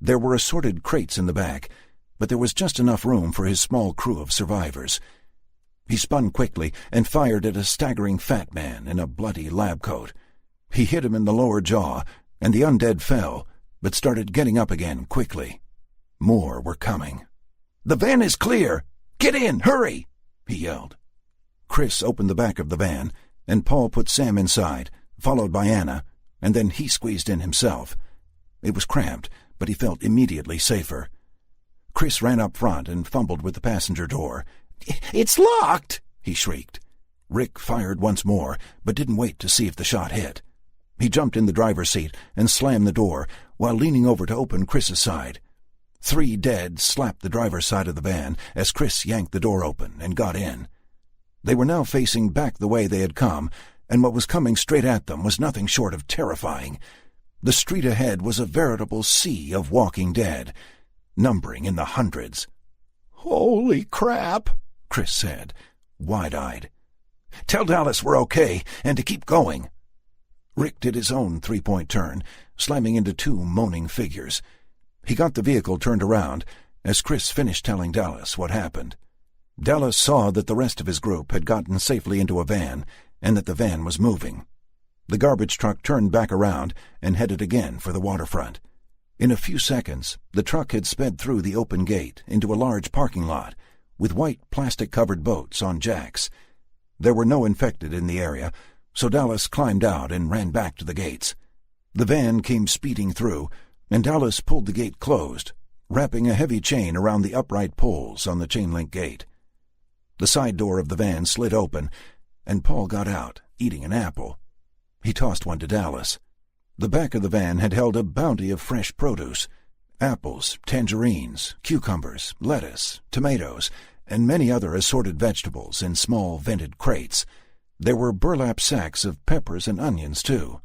There were assorted crates in the back, but there was just enough room for his small crew of survivors. He spun quickly and fired at a staggering fat man in a bloody lab coat. He hit him in the lower jaw, and the undead fell, but started getting up again quickly. More were coming. "The van is clear! Get in, hurry!" he yelled. Chris opened the back of the van, and Paul put Sam inside, followed by Anna, and then he squeezed in himself. It was cramped, but he felt immediately safer. Chris ran up front and fumbled with the passenger door. "It's locked!" he shrieked. Rick fired once more, but didn't wait to see if the shot hit. He jumped in the driver's seat and slammed the door while leaning over to open Chris's side. 3 dead slapped the driver's side of the van as Chris yanked the door open and got in. They were now facing back the way they had come, and what was coming straight at them was nothing short of terrifying. The street ahead was a veritable sea of walking dead, numbering in the hundreds. "Holy crap," Chris said, wide-eyed. "Tell Dallas we're okay and to keep going." Rick did his own 3-point turn, slamming into 2 moaning figures. He got the vehicle turned around as Chris finished telling Dallas what happened. Dallas saw that the rest of his group had gotten safely into a van and that the van was moving. The garbage truck turned back around and headed again for the waterfront. In a few seconds, the truck had sped through the open gate into a large parking lot with white plastic-covered boats on jacks. There were no infected in the area, so Dallas climbed out and ran back to the gates. The van came speeding through, and Dallas pulled the gate closed, wrapping a heavy chain around the upright poles on the chain-link gate. The side door of the van slid open, and Paul got out, eating an apple. He tossed one to Dallas. The back of the van had held a bounty of fresh produce: apples, tangerines, cucumbers, lettuce, tomatoes, and many other assorted vegetables in small vented crates. There were burlap sacks of peppers and onions, too.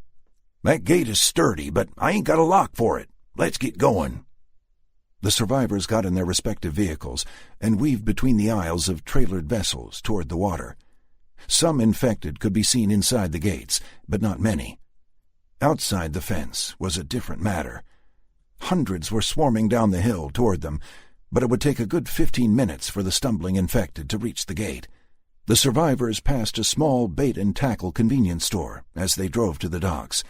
"That gate is sturdy, but I ain't got a lock for it. Let's get going." The survivors got in their respective vehicles and weaved between the aisles of trailered vessels toward the water. Some infected could be seen inside the gates, but not many. Outside the fence was a different matter. Hundreds were swarming down the hill toward them, but it would take a good 15 minutes for the stumbling infected to reach the gate. The survivors passed a small bait-and-tackle convenience store as they drove to the docks.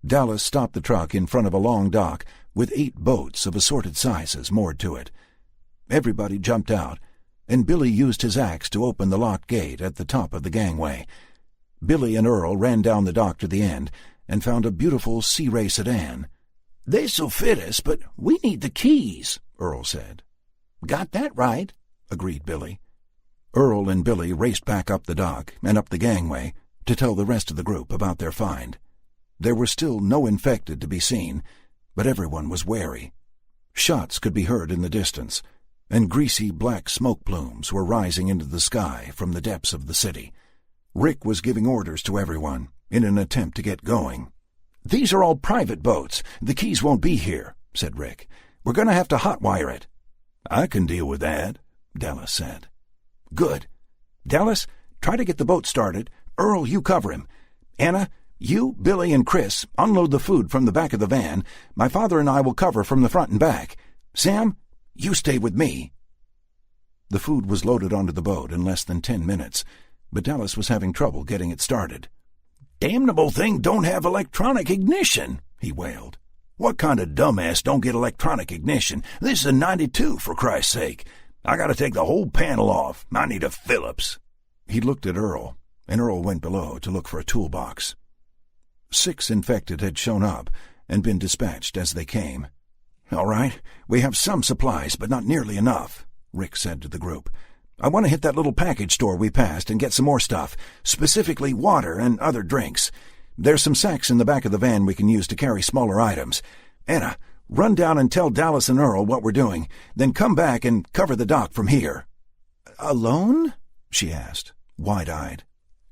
Dallas stopped the truck in front of a long dock with 8 boats of assorted sizes moored to it. Everybody jumped out, and Billy used his axe to open the locked gate at the top of the gangway. Billy and Earl ran down the dock to the end and found a beautiful Sea Ray sedan. "This'll fit us, but we need the keys," Earl said. "Got that right," agreed Billy. Earl and Billy raced back up the dock and up the gangway to tell the rest of the group about their find. There were still no infected to be seen, but everyone was wary. Shots could be heard in the distance, and greasy black smoke plumes were rising into the sky from the depths of the city. Rick was giving orders to everyone in an attempt to get going. "These are all private boats. The keys won't be here," said Rick. "We're going to have to hotwire it." "I can deal with that," Dallas said. "Good. Dallas, try to get the boat started. Earl, you cover him. Anna, you, Billy, and Chris unload the food from the back of the van. My father and I will cover from the front and back. Sam, you stay with me." The food was loaded onto the boat in less than 10 minutes, but Dallas was having trouble getting it started. "Damnable thing don't have electronic ignition," he wailed. "What kind of dumbass don't get electronic ignition? This is a 92, for Christ's sake. I gotta take the whole panel off. I need a Phillips." He looked at Earl, and Earl went below to look for a toolbox. 6 infected had shown up and been dispatched as they came. "All right, we have some supplies, but not nearly enough," Rick said to the group. "I want to hit that little package store we passed and get some more stuff, specifically water and other drinks. There's some sacks in the back of the van we can use to carry smaller items. Anna, run down and tell Dallas and Earl what we're doing, then come back and cover the dock from here." "Alone?" she asked, wide-eyed.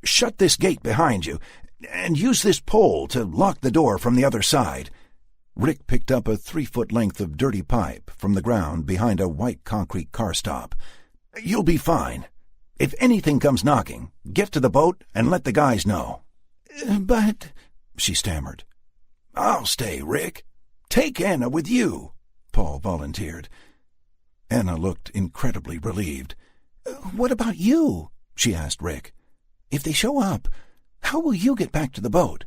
"Shut this gate behind you, and use this pole to lock the door from the other side." Rick picked up a 3-foot length of dirty pipe from the ground behind a white concrete car stop. "You'll be fine. If anything comes knocking, get to the boat and let the guys know." "But—" she stammered. "I'll stay, Rick. Take Anna with you," Paul volunteered. Anna looked incredibly relieved. "What about you?" she asked Rick. "If they show up, how will you get back to the boat?"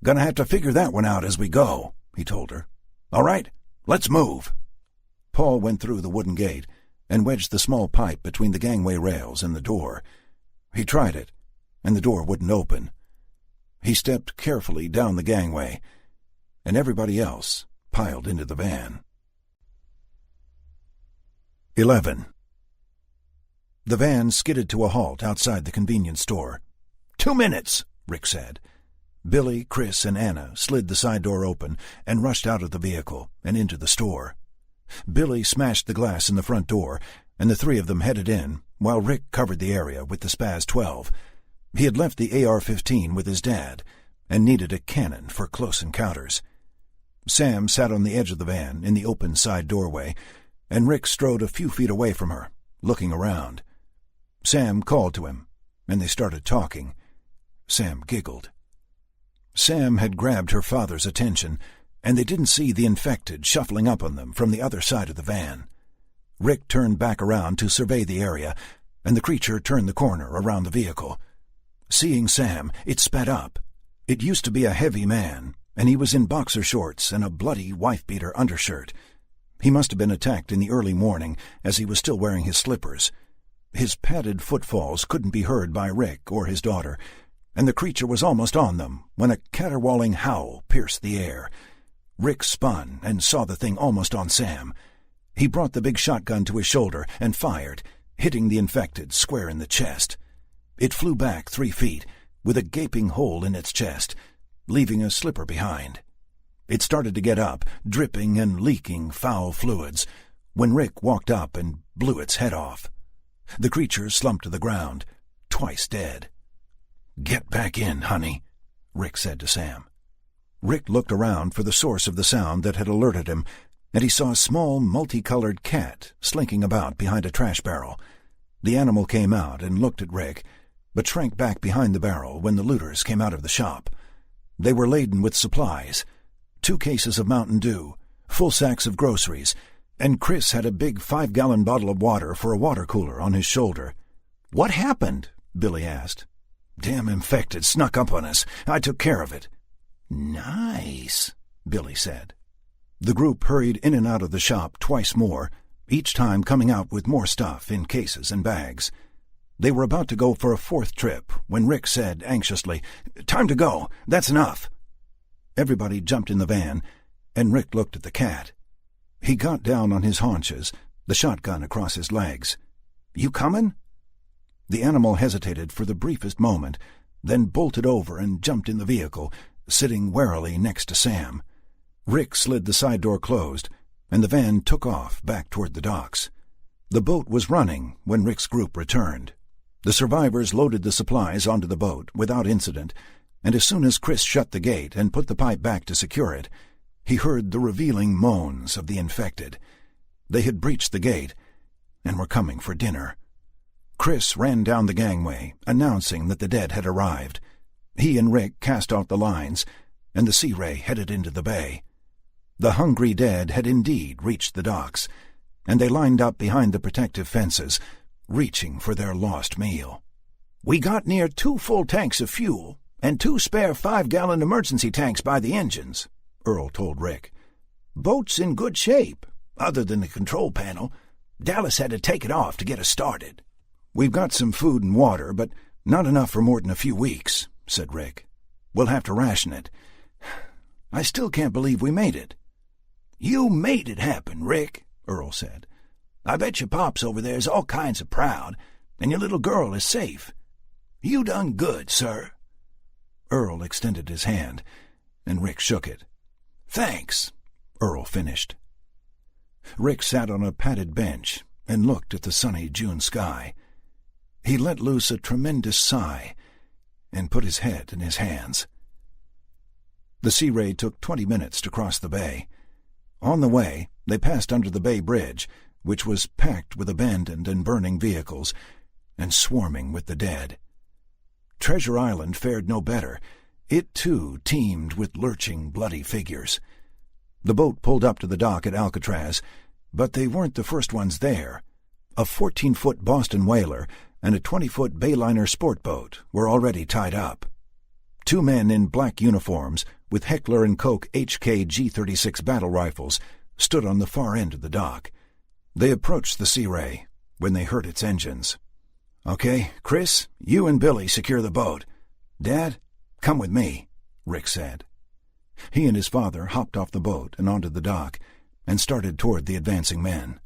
"Gonna have to figure that one out as we go," he told her. "All right, let's move." Paul went through the wooden gate and wedged the small pipe between the gangway rails and the door. He tried it, and the door wouldn't open. He stepped carefully down the gangway, and everybody else piled into the van. 11. The van skidded to a halt outside the convenience store. 2 minutes, Rick said. Billy, Chris, and Anna slid the side door open and rushed out of the vehicle and into the store. Billy smashed the glass in the front door, and the 3 of them headed in, while Rick covered the area with the Spaz 12. He had left the AR-15 with his dad and needed a cannon for close encounters. Sam sat on the edge of the van in the open side doorway, and Rick strode a few feet away from her, looking around. Sam called to him, and they started talking. Sam giggled. Sam had grabbed her father's attention, and they didn't see the infected shuffling up on them from the other side of the van. Rick turned back around to survey the area, and the creature turned the corner around the vehicle. Seeing Sam, it sped up. It used to be a heavy man, and he was in boxer shorts and a bloody wife-beater undershirt. He must have been attacked in the early morning, as he was still wearing his slippers. His padded footfalls couldn't be heard by Rick or his daughter, and the creature was almost on them when a caterwauling howl pierced the air. Rick spun and saw the thing almost on Sam. He brought the big shotgun to his shoulder and fired, hitting the infected square in the chest. It flew back 3 feet, with a gaping hole in its chest, leaving a slipper behind. It started to get up, dripping and leaking foul fluids, when Rick walked up and blew its head off. The creature slumped to the ground, twice dead. "Get back in, honey," Rick said to Sam. Rick looked around for the source of the sound that had alerted him, and he saw a small, multicolored cat slinking about behind a trash barrel. The animal came out and looked at Rick, but shrank back behind the barrel when the looters came out of the shop. They were laden with supplies: 2 cases of Mountain Dew, full sacks of groceries, and Chris had a big 5-gallon bottle of water for a water cooler on his shoulder. "What happened?" Billy asked. "Damn infected snuck up on us. I took care of it." "Nice," Billy said. The group hurried in and out of the shop twice more, each time coming out with more stuff in cases and bags. They were about to go for a 4th trip when Rick said anxiously, "Time to go. That's enough." Everybody jumped in the van, and Rick looked at the cat. He got down on his haunches, the shotgun across his legs. "You comin'?" The animal hesitated for the briefest moment, then bolted over and jumped in the vehicle, sitting warily next to Sam. Rick slid the side door closed, and the van took off back toward the docks. The boat was running when Rick's group returned. The survivors loaded the supplies onto the boat without incident, and as soon as Chris shut the gate and put the pipe back to secure it, he heard the revealing moans of the infected. They had breached the gate and were coming for dinner. Chris ran down the gangway, announcing that the dead had arrived. He and Rick cast out the lines, and the Sea Ray headed into the bay. The hungry dead had indeed reached the docks, and they lined up behind the protective fences, reaching for their lost meal. "We got near 2 full tanks of fuel and 2 spare 5-gallon emergency tanks by the engines," Earl told Rick. "Boat's in good shape, other than the control panel. Dallas had to take it off to get us started." "We've got some food and water, but not enough for more than a few weeks," said Rick. "We'll have to ration it. I still can't believe we made it." "You made it happen, Rick," Earl said. "I bet your pops over there's all kinds of proud, and your little girl is safe. You done good, sir." Earl extended his hand, and Rick shook it. "Thanks," Earl finished. Rick sat on a padded bench and looked at the sunny June sky. He let loose a tremendous sigh and put his head in his hands. The Sea Ray took 20 minutes to cross the bay. On the way, they passed under the Bay Bridge, which was packed with abandoned and burning vehicles and swarming with the dead. Treasure Island fared no better. It, too, teemed with lurching, bloody figures. The boat pulled up to the dock at Alcatraz, but they weren't the first ones there. A 14-foot Boston whaler and a 20-foot Bayliner sport boat were already tied up. 2 men in black uniforms with Heckler & Koch HK G36 battle rifles stood on the far end of the dock. They approached the Sea Ray when they heard its engines. "Okay, Chris, you and Billy secure the boat. Dad, come with me," Rick said. He and his father hopped off the boat and onto the dock and started toward the advancing men.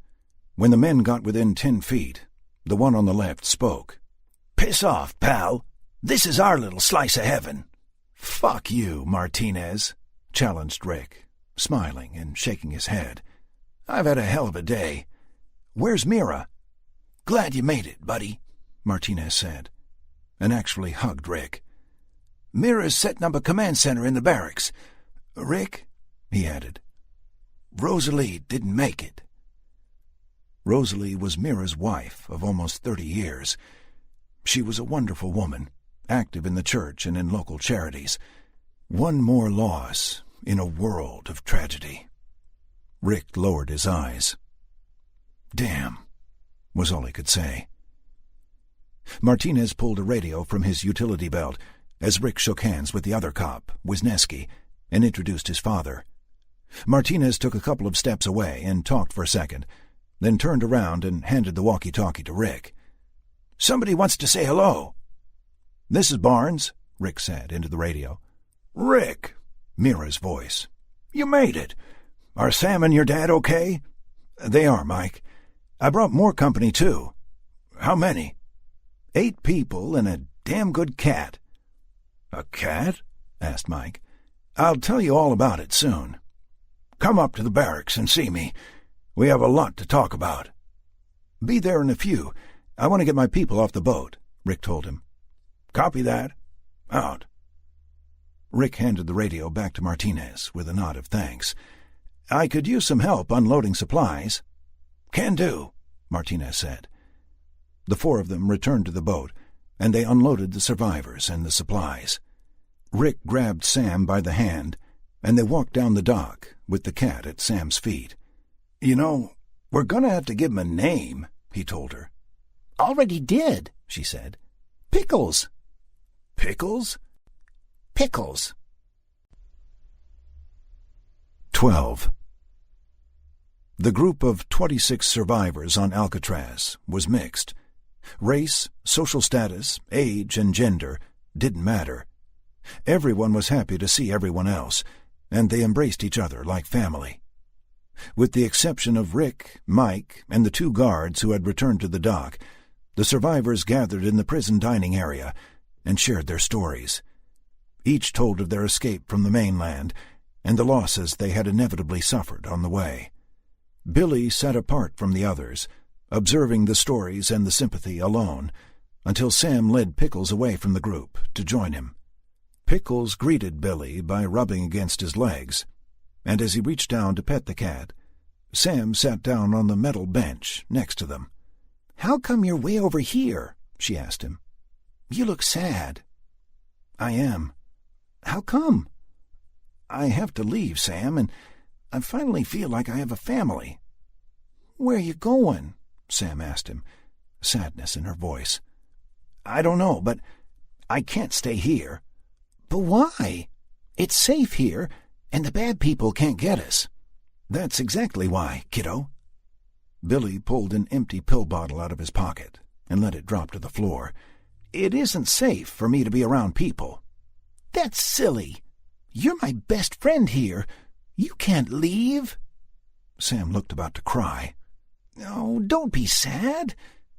When the men got within 10 feet, the one on the left spoke. "Piss off, pal. This is our little slice of heaven." "Fuck you, Martinez," challenged Rick, smiling and shaking his head. "I've had a hell of a day. Where's Mira?" "Glad you made it, buddy," Martinez said, and actually hugged Rick. "Mira's setting up a command center in the barracks. Rick," he added, "Rosalie didn't make it." Rosalie was Mira's wife of almost 30 years. She was a wonderful woman, active in the church and in local charities. One more loss in a world of tragedy. Rick lowered his eyes. "Damn," was all he could say. Martinez pulled a radio from his utility belt as Rick shook hands with the other cop, Wisniewski, and introduced his father. Martinez took a couple of steps away and talked for a second, then turned around and handed the walkie-talkie to Rick. "Somebody wants to say hello." "This is Barnes," Rick said into the radio. "Rick," Mira's voice. "You made it. Are Sam and your dad okay?" "They are, Mike. I brought more company, too." "How many?" 8 people and a damn good cat." "A cat?" asked Mike. "I'll tell you all about it soon." "Come up to the barracks and see me. We have a lot to talk about." "Be there in a few. I want to get my people off the boat," Rick told him. "Copy that. Out." Rick handed the radio back to Martinez with a nod of thanks. "I could use some help unloading supplies." "Can do," Martinez said. The 4 of them returned to the boat, and they unloaded the survivors and the supplies. Rick grabbed Sam by the hand, and they walked down the dock with the cat at Sam's feet. "You know, "We're going to have to give him a name," he told her. "Already did," she said. "Pickles." "Pickles?" "Pickles." 12. The group of 26 survivors on Alcatraz was mixed. Race, social status, age, and gender didn't matter. Everyone was happy to see everyone else, and they embraced each other like family. With the exception of Rick, Mike, and the 2 guards who had returned to the dock, the survivors gathered in the prison dining area and shared their stories. Each told of their escape from the mainland and the losses they had inevitably suffered on the way. Billy sat apart from the others, observing the stories and the sympathy alone, until Sam led Pickles away from the group to join him. Pickles greeted Billy by rubbing against his legs, and as he reached down to pet the cat, Sam sat down on the metal bench next to them. "How come you're way over here?" she asked him. "You look sad." "I am." "How come?" "I have to leave, Sam, and I finally feel like I have a family." "Where are you going?" Sam asked him, sadness in her voice. "I don't know, but I can't stay here." "But why? It's safe here, and the bad people can't get us." "That's exactly why, kiddo." Billy pulled an empty pill bottle out of his pocket and let it drop to the floor. "It isn't safe for me to be around people." "That's silly. You're my best friend here. You can't leave." Sam looked about to cry. "Oh, don't be sad.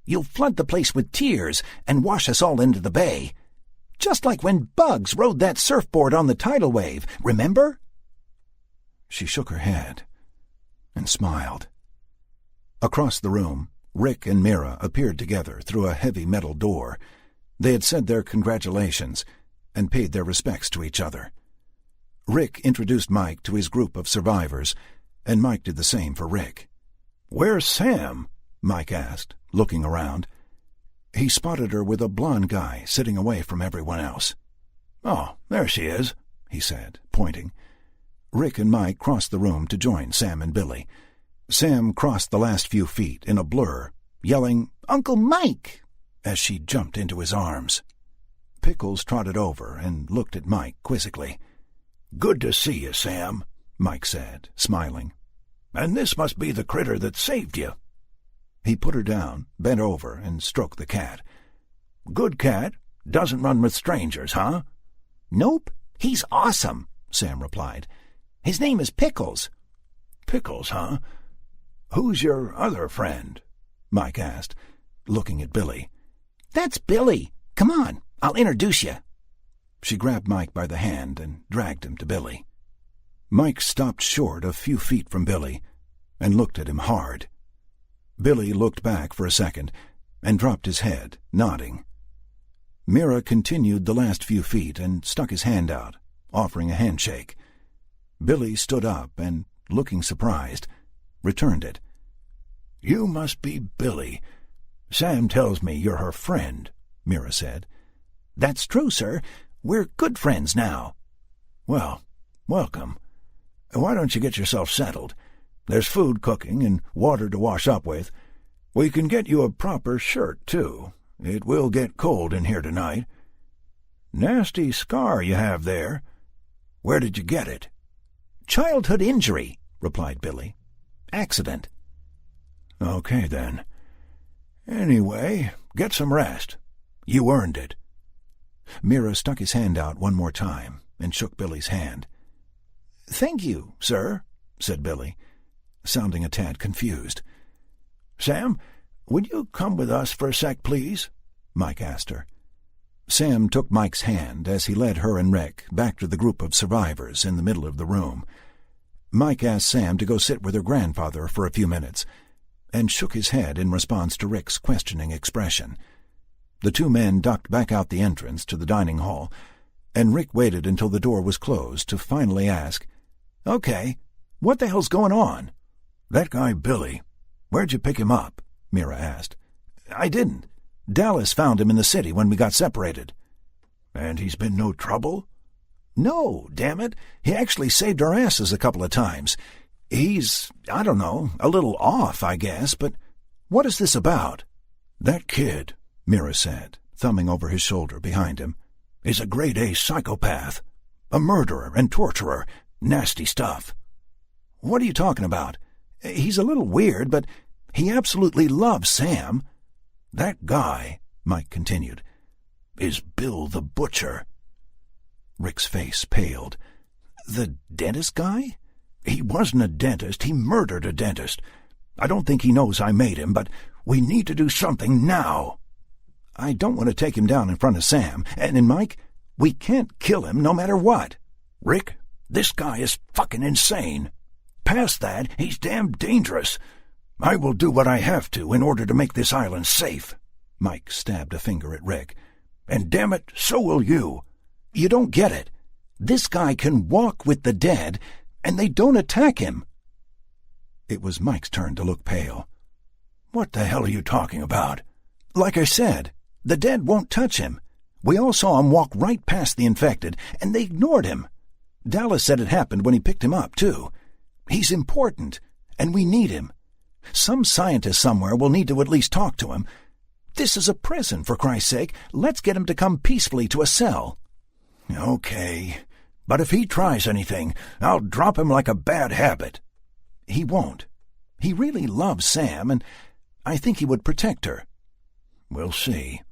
You'll flood the place with tears and wash us all into the bay. Just like when Bugs rode that surfboard on the tidal wave, remember?" She shook her head and smiled. Across the room, Rick and Mira appeared together through a heavy metal door. They had said their congratulations and paid their respects to each other. Rick introduced Mike to his group of survivors, and Mike did the same for Rick. "Where's Sam?" Mike asked, looking around. He spotted her with a blond guy sitting away from everyone else. "Oh, there she is," he said, pointing. Rick and Mike crossed the room to join Sam and Billy. Sam crossed the last few feet in a blur, yelling, "Uncle Mike!" as she jumped into his arms. Pickles trotted over and looked at Mike quizzically. "Good to see you, Sam," Mike said, smiling. "And this must be the critter that saved you." He put her down, bent over, and stroked the cat. "Good cat. Doesn't run with strangers, huh?" "Nope. He's awesome," Sam replied. "His name is Pickles." "Pickles, huh? Who's your other friend?" Mike asked, looking at Billy. "That's Billy. Come on, I'll introduce you." She grabbed Mike by the hand and dragged him to Billy. Mike stopped short a few feet from Billy and looked at him hard. Billy looked back for a second and dropped his head, nodding. Mira continued the last few feet and stuck his hand out, offering a handshake. Billy stood up and, looking surprised, returned it. "You must be Billy. Sam tells me you're her friend," Mira said. "That's true, sir. We're good friends now." "Well, welcome. Why don't you get yourself settled? There's food cooking and water to wash up with. We can get you a proper shirt, too. It will get cold in here tonight. Nasty scar you have there. Where did you get it?" "Childhood injury," replied Billy. "Accident." "Okay, then. Anyway, get some rest. You earned it." Mira stuck his hand out one more time and shook Billy's hand. "Thank you, sir," said Billy, sounding a tad confused. "Sam, would you come with us for a sec, please?" Mike asked her. Sam took Mike's hand as he led her and Rick back to the group of survivors in the middle of the room. Mike asked Sam to go sit with her grandfather for a few minutes, and shook his head in response to Rick's questioning expression. The 2 men ducked back out the entrance to the dining hall, and Rick waited until the door was closed to finally ask, "Okay, what the hell's going on?" "That guy Billy, where'd you pick him up?" Mira asked. "I didn't. Dallas found him in the city when we got separated." "And he's been no trouble?" "No, damn it. He actually saved our asses a couple of times. He's, I don't know, a little off, I guess, but what is this about?" "That kid," Mira said, thumbing over his shoulder behind him, "is a grade-A psychopath. A murderer and torturer. Nasty stuff." "What are you talking about? He's a little weird, but he absolutely loves Sam." "That guy," Mike continued, "is Bill the Butcher." Rick's face paled. "The dentist guy?" "He wasn't a dentist. He murdered a dentist. I don't think he knows I made him, but we need to do something now." "I don't want to take him down in front of Sam. And Mike, we can't kill him no matter what." "Rick, this guy is fucking insane. Past that, he's damn dangerous. I will do what I have to in order to make this island safe." Mike stabbed a finger at Rick. "And damn it, so will you." "You don't get it. This guy can walk with the dead, and they don't attack him." It was Mike's turn to look pale. "What the hell are you talking about?" "Like I said, the dead won't touch him. We all saw him walk right past the infected, and they ignored him. Dallas said it happened when he picked him up, too. He's important, and we need him. Some scientist somewhere will need to at least talk to him. This is a prison, for Christ's sake. Let's get him to come peacefully to a cell." "Okay, but if he tries anything, I'll drop him like a bad habit." "He won't. He really loves Sam, and I think he would protect her." "We'll see.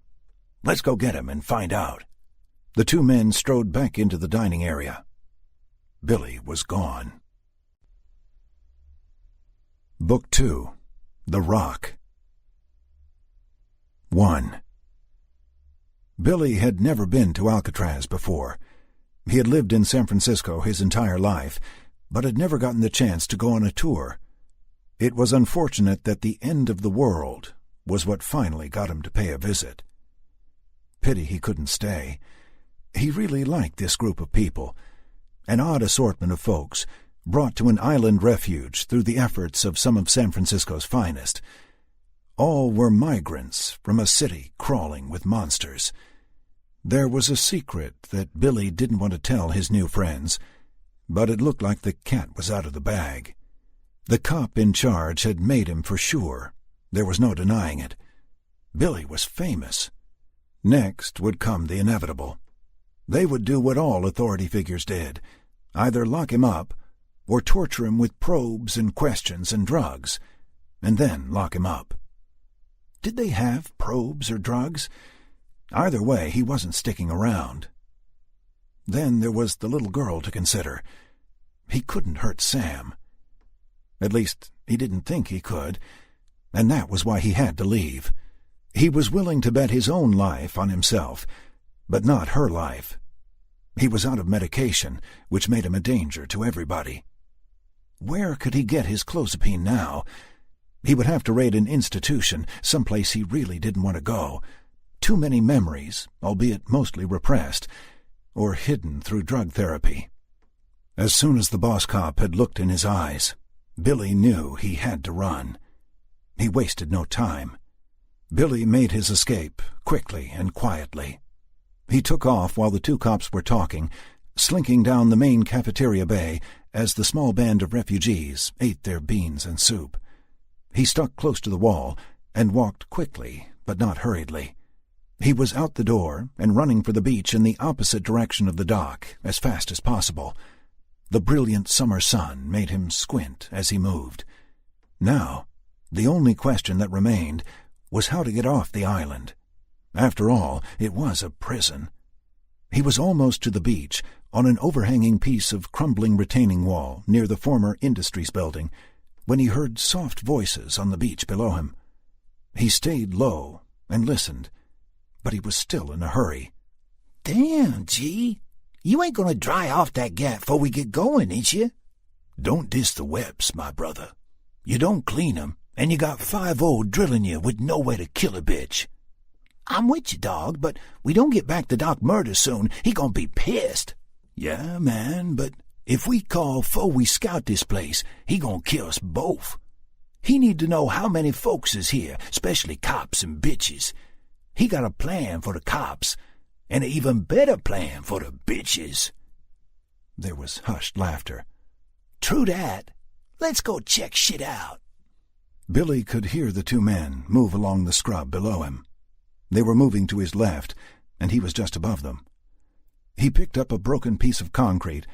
Let's go get him and find out." The two men strode back into the dining area. Billy was gone. Book 2. The Rock. 1. Billy had never been to Alcatraz before. He had lived in San Francisco his entire life, but had never gotten the chance to go on a tour. It was unfortunate that the end of the world was what finally got him to pay a visit. Pity he couldn't stay. He really liked this group of people, an odd assortment of folks, brought to an island refuge through the efforts of some of San Francisco's finest. All were migrants from a city crawling with monsters. There was a secret that Billy didn't want to tell his new friends, but it looked like the cat was out of the bag. The cop in charge had made him for sure. There was no denying it. Billy was famous. Next would come the inevitable. They would do what all authority figures did, either lock him up or torture him with probes and questions and drugs, and then lock him up. Did they have probes or drugs? Either way, he wasn't sticking around. Then there was the little girl to consider. He couldn't hurt Sam. At least, he didn't think he could, and that was why he had to leave. He was willing to bet his own life on himself, but not her life. He was out of medication, which made him a danger to everybody. Where could he get his clozapine now? He would have to raid an institution, someplace he really didn't want to go. Too many memories, albeit mostly repressed, or hidden through drug therapy. As soon as the boss cop had looked in his eyes, Billy knew he had to run. He wasted no time. Billy made his escape quickly and quietly. He took off while the two cops were talking, slinking down the main cafeteria bay as the small band of refugees ate their beans and soup. He stuck close to the wall and walked quickly, but not hurriedly. He was out the door and running for the beach in the opposite direction of the dock as fast as possible. The brilliant summer sun made him squint as he moved. Now, the only question that remained was how to get off the island. After all, it was a prison. He was almost to the beach, on an overhanging piece of crumbling retaining wall near the former Industries building, when he heard soft voices on the beach below him. He stayed low and listened, but he was still in a hurry. "Damn, G. You ain't gonna dry off that gap before we get going, ain't you?" "Don't diss the webs, my brother. You don't clean 'em, and you got 5-0 drilling you with no way to kill a bitch." "I'm with you, dog, but we don't get back to Doc Murder soon. He gonna be pissed." "Yeah, man, but if we call 'fore we scout this place, he gonna kill us both. He need to know how many folks is here, especially cops and bitches. He got a plan for the cops, and an even better plan for the bitches." There was hushed laughter. "True that. Let's go check shit out. Billy could hear the two men move along the scrub below him. They were moving to his left, and he was just above them. He picked up a broken piece of concrete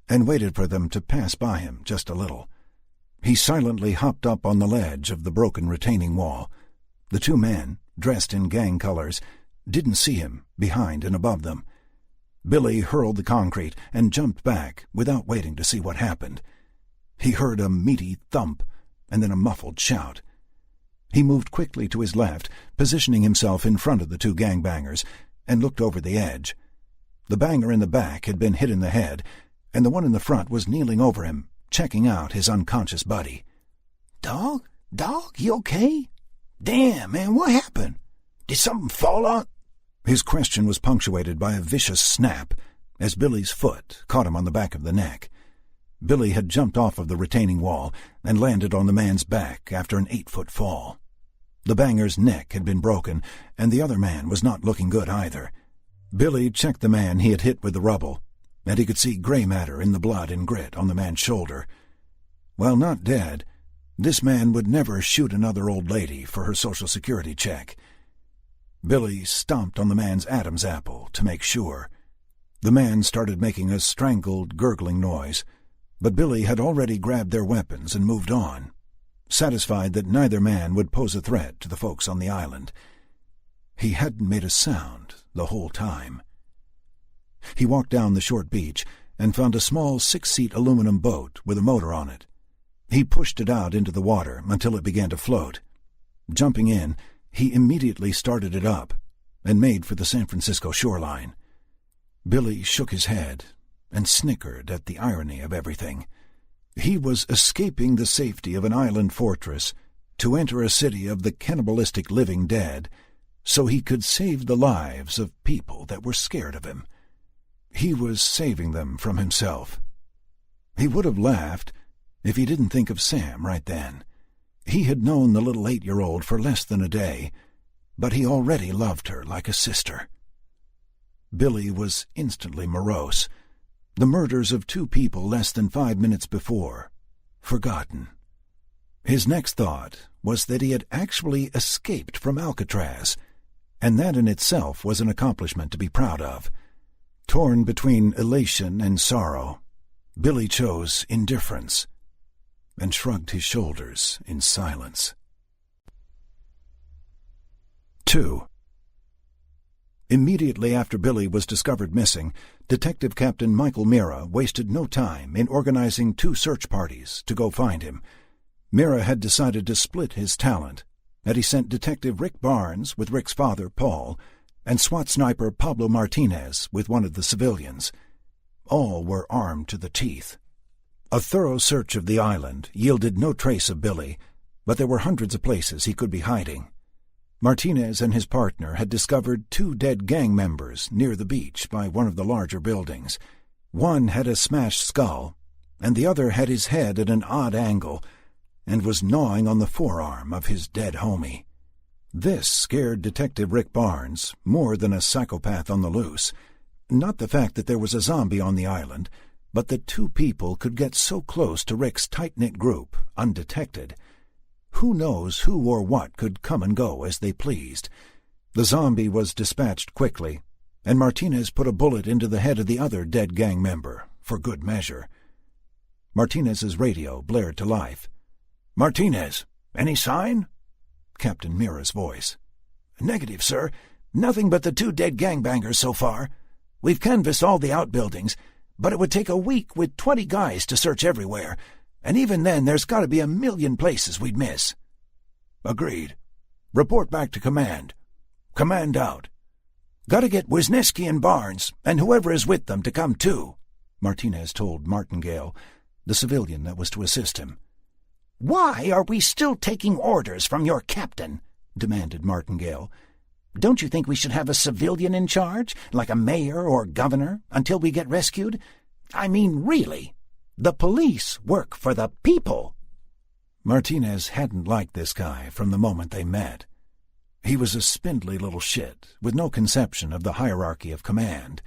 and waited for them to pass by him just a little. He silently hopped up on the ledge of the broken retaining wall. The two men, dressed in gang colors, didn't see him behind and above them. Billy hurled the concrete and jumped back without waiting to see what happened. He heard a meaty thump and then a muffled shout. He moved quickly to his left, positioning himself in front of the two gangbangers, and looked over the edge. The banger in the back had been hit in the head, and the one in the front was kneeling over him, checking out his unconscious buddy. Dog, you okay? Damn, man, what happened? Did something fall on? His question was punctuated by a vicious snap as Billy's foot caught him on the back of the neck. Billy had jumped off of the retaining wall and landed on the man's back after an 8-foot fall. The banger's neck had been broken, and the other man was not looking good either. Billy checked the man he had hit with the rubble, and he could see gray matter in the blood and grit on the man's shoulder. While not dead, this man would never shoot another old lady for her Social Security check. Billy stomped on the man's Adam's apple to make sure. The man started making a strangled, gurgling noise, but Billy had already grabbed their weapons and moved on, satisfied that neither man would pose a threat to the folks on the island. He hadn't made a sound the whole time. He walked down the short beach and found a small 6-seat aluminum boat with a motor on it. He pushed it out into the water until it began to float. Jumping in, he immediately started it up and made for the San Francisco shoreline. Billy shook his head and snickered at the irony of everything. He was escaping the safety of an island fortress to enter a city of the cannibalistic living dead so he could save the lives of people that were scared of him. He was saving them from himself. He would have laughed if he didn't think of Sam right then. He had known the little 8-year-old for less than a day, but he already loved her like a sister. Billy was instantly morose. The murders of 2 people less than 5 minutes before, forgotten. His next thought was that he had actually escaped from Alcatraz, and that in itself was an accomplishment to be proud of. Torn between elation and sorrow, Billy chose indifference and shrugged his shoulders in silence. 2. Immediately after Billy was discovered missing, Detective Captain Michael Mira wasted no time in organizing 2 search parties to go find him. Mira had decided to split his talent, and he sent Detective Rick Barnes with Rick's father, Paul, and SWAT sniper Pablo Martinez with one of the civilians. All were armed to the teeth. A thorough search of the island yielded no trace of Billy, but there were hundreds of places he could be hiding. Martinez and his partner had discovered 2 dead gang members near the beach by one of the larger buildings. One had a smashed skull, and the other had his head at an odd angle and was gnawing on the forearm of his dead homie. This scared Detective Rick Barnes more than a psychopath on the loose. Not the fact that there was a zombie on the island, but that 2 people could get so close to Rick's tight-knit group, undetected. Who knows who or what could come and go as they pleased. The zombie was dispatched quickly, and Martinez put a bullet into the head of the other dead gang member, for good measure. Martinez's radio blared to life. "Martinez, any sign?" Captain Mira's voice. "Negative, sir. Nothing but the 2 dead gangbangers so far. We've canvassed all the outbuildings, but it would take a week with 20 guys to search everywhere, and even then there's got to be a million places we'd miss." "Agreed. Report back to command. Command out." "Got to get Wisniewski and Barnes, and whoever is with them, to come too," Martinez told Martingale, the civilian that was to assist him. "Why are we still taking orders from your captain?" demanded Martingale. "Don't you think we should have a civilian in charge, like a mayor or governor, until we get rescued? I mean, really. The police work for the people." Martinez hadn't liked this guy from the moment they met. He was a spindly little shit with no conception of the hierarchy of command,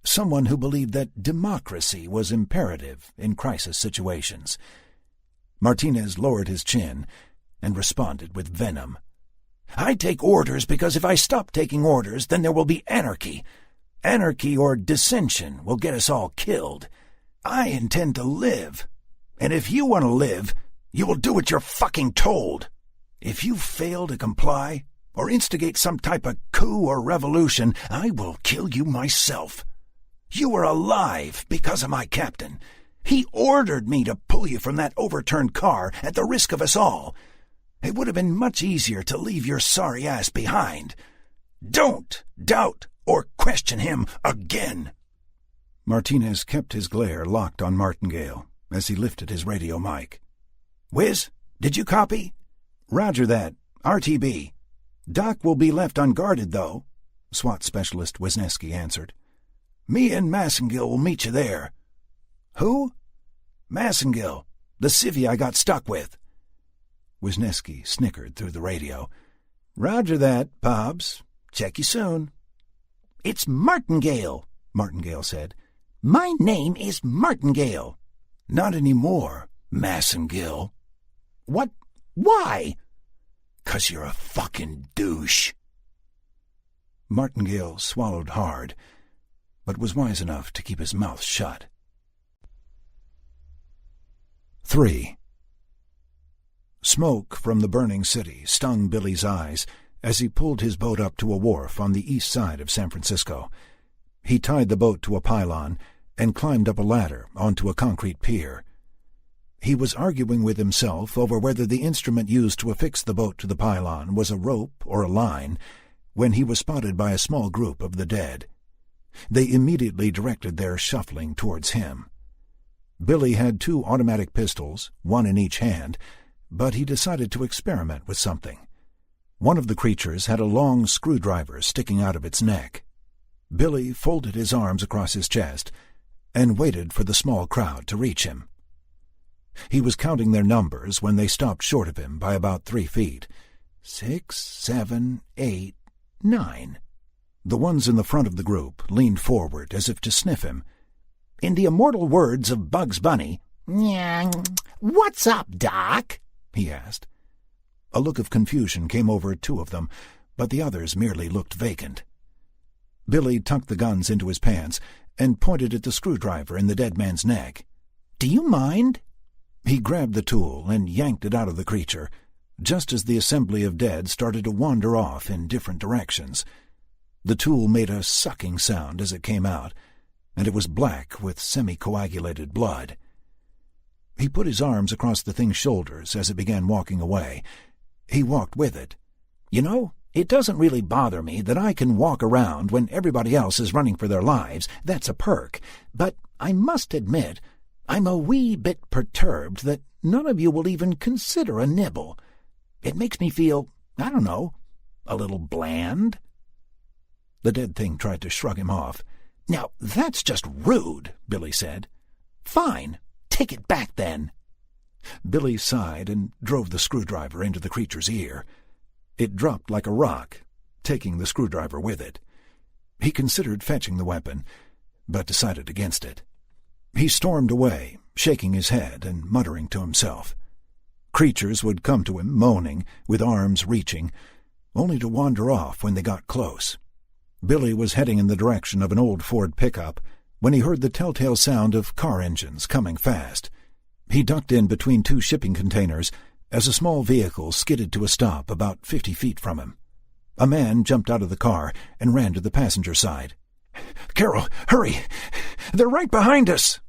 someone who believed that democracy was imperative in crisis situations. Martinez lowered his chin and responded with venom. "I take orders because if I stop taking orders, then there will be anarchy. Anarchy or dissension will get us all killed. I intend to live. And if you want to live, you will do what you're fucking told. If you fail to comply or instigate some type of coup or revolution, I will kill you myself. You are alive because of my captain. He ordered me to pull you from that overturned car at the risk of us all. It would have been much easier to leave your sorry ass behind. Don't doubt or question him again." Martinez kept his glare locked on Martingale as he lifted his radio mic. "Wiz, did you copy?" "Roger that. RTB. Doc will be left unguarded, though," SWAT Specialist Wisniewski answered. "Me and Massengill will meet you there." "Who?" "Massengill, the civvy I got stuck with." Wisniewski snickered through the radio. "Roger that, Pobbs. Check you soon." "It's Martingale," Martingale said. "My name is Martingale." "Not anymore, Massengill." "What? Why?" "'Cause you're a fucking douche." Martingale swallowed hard, but was wise enough to keep his mouth shut. 3. Smoke from the burning city stung Billy's eyes as he pulled his boat up to a wharf on the east side of San Francisco. He tied the boat to a pylon and climbed up a ladder onto a concrete pier. He was arguing with himself over whether the instrument used to affix the boat to the pylon was a rope or a line when he was spotted by a small group of the dead. They immediately directed their shuffling towards him. Billy had 2 automatic pistols, one in each hand, but he decided to experiment with something. One of the creatures had a long screwdriver sticking out of its neck. Billy folded his arms across his chest and waited for the small crowd to reach him. He was counting their numbers when they stopped short of him by about 3 feet. 6, 7, 8, 9. The ones in the front of the group leaned forward as if to sniff him. In the immortal words of Bugs Bunny, "What's up, Doc?" he asked. A look of confusion came over 2 of them, but the others merely looked vacant. Billy tucked the guns into his pants and pointed at the screwdriver in the dead man's neck. "Do you mind?" He grabbed the tool and yanked it out of the creature, just as the assembly of dead started to wander off in different directions. The tool made a sucking sound as it came out, and it was black with semi-coagulated blood. He put his arms across the thing's shoulders as it began walking away. He walked with it. "You know, it doesn't really bother me that I can walk around when everybody else is running for their lives. That's a perk. But I must admit, I'm a wee bit perturbed that none of you will even consider a nibble. It makes me feel, I don't know, a little bland." The dead thing tried to shrug him off. "Now, that's just rude," Billy said. "Fine, take it back then." Billy sighed and drove the screwdriver into the creature's ear. It dropped like a rock, taking the screwdriver with it. He considered fetching the weapon, but decided against it. He stormed away, shaking his head and muttering to himself. Creatures would come to him, moaning, with arms reaching, only to wander off when they got close. Billy was heading in the direction of an old Ford pickup when he heard the telltale sound of car engines coming fast. He ducked in between 2 shipping containers as a small vehicle skidded to a stop about 50 feet from him. A man jumped out of the car and ran to the passenger side. "Carol, hurry! They're right behind us!"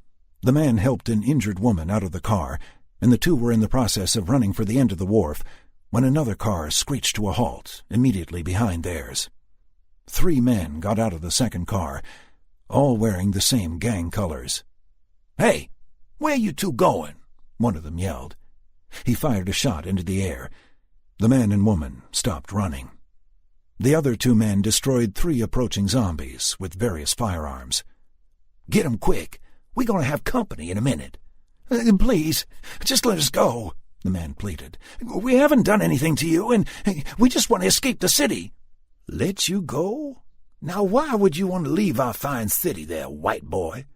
The man helped an injured woman out of the car, and the 2 were in the process of running for the end of the wharf when another car screeched to a halt immediately behind theirs. 3 men got out of the second car, all wearing the same gang colors. "Hey, where you 2 going?" one of them yelled. He fired a shot into the air. The man and woman stopped running. The other 2 men destroyed 3 approaching zombies with various firearms. "Get 'em quick. We're going to have company in a minute." "Please, just let us go," the man pleaded. "We haven't done anything to you, and we just want to escape the city." "Let you go? Now why would you want to leave our fine city there, white boy?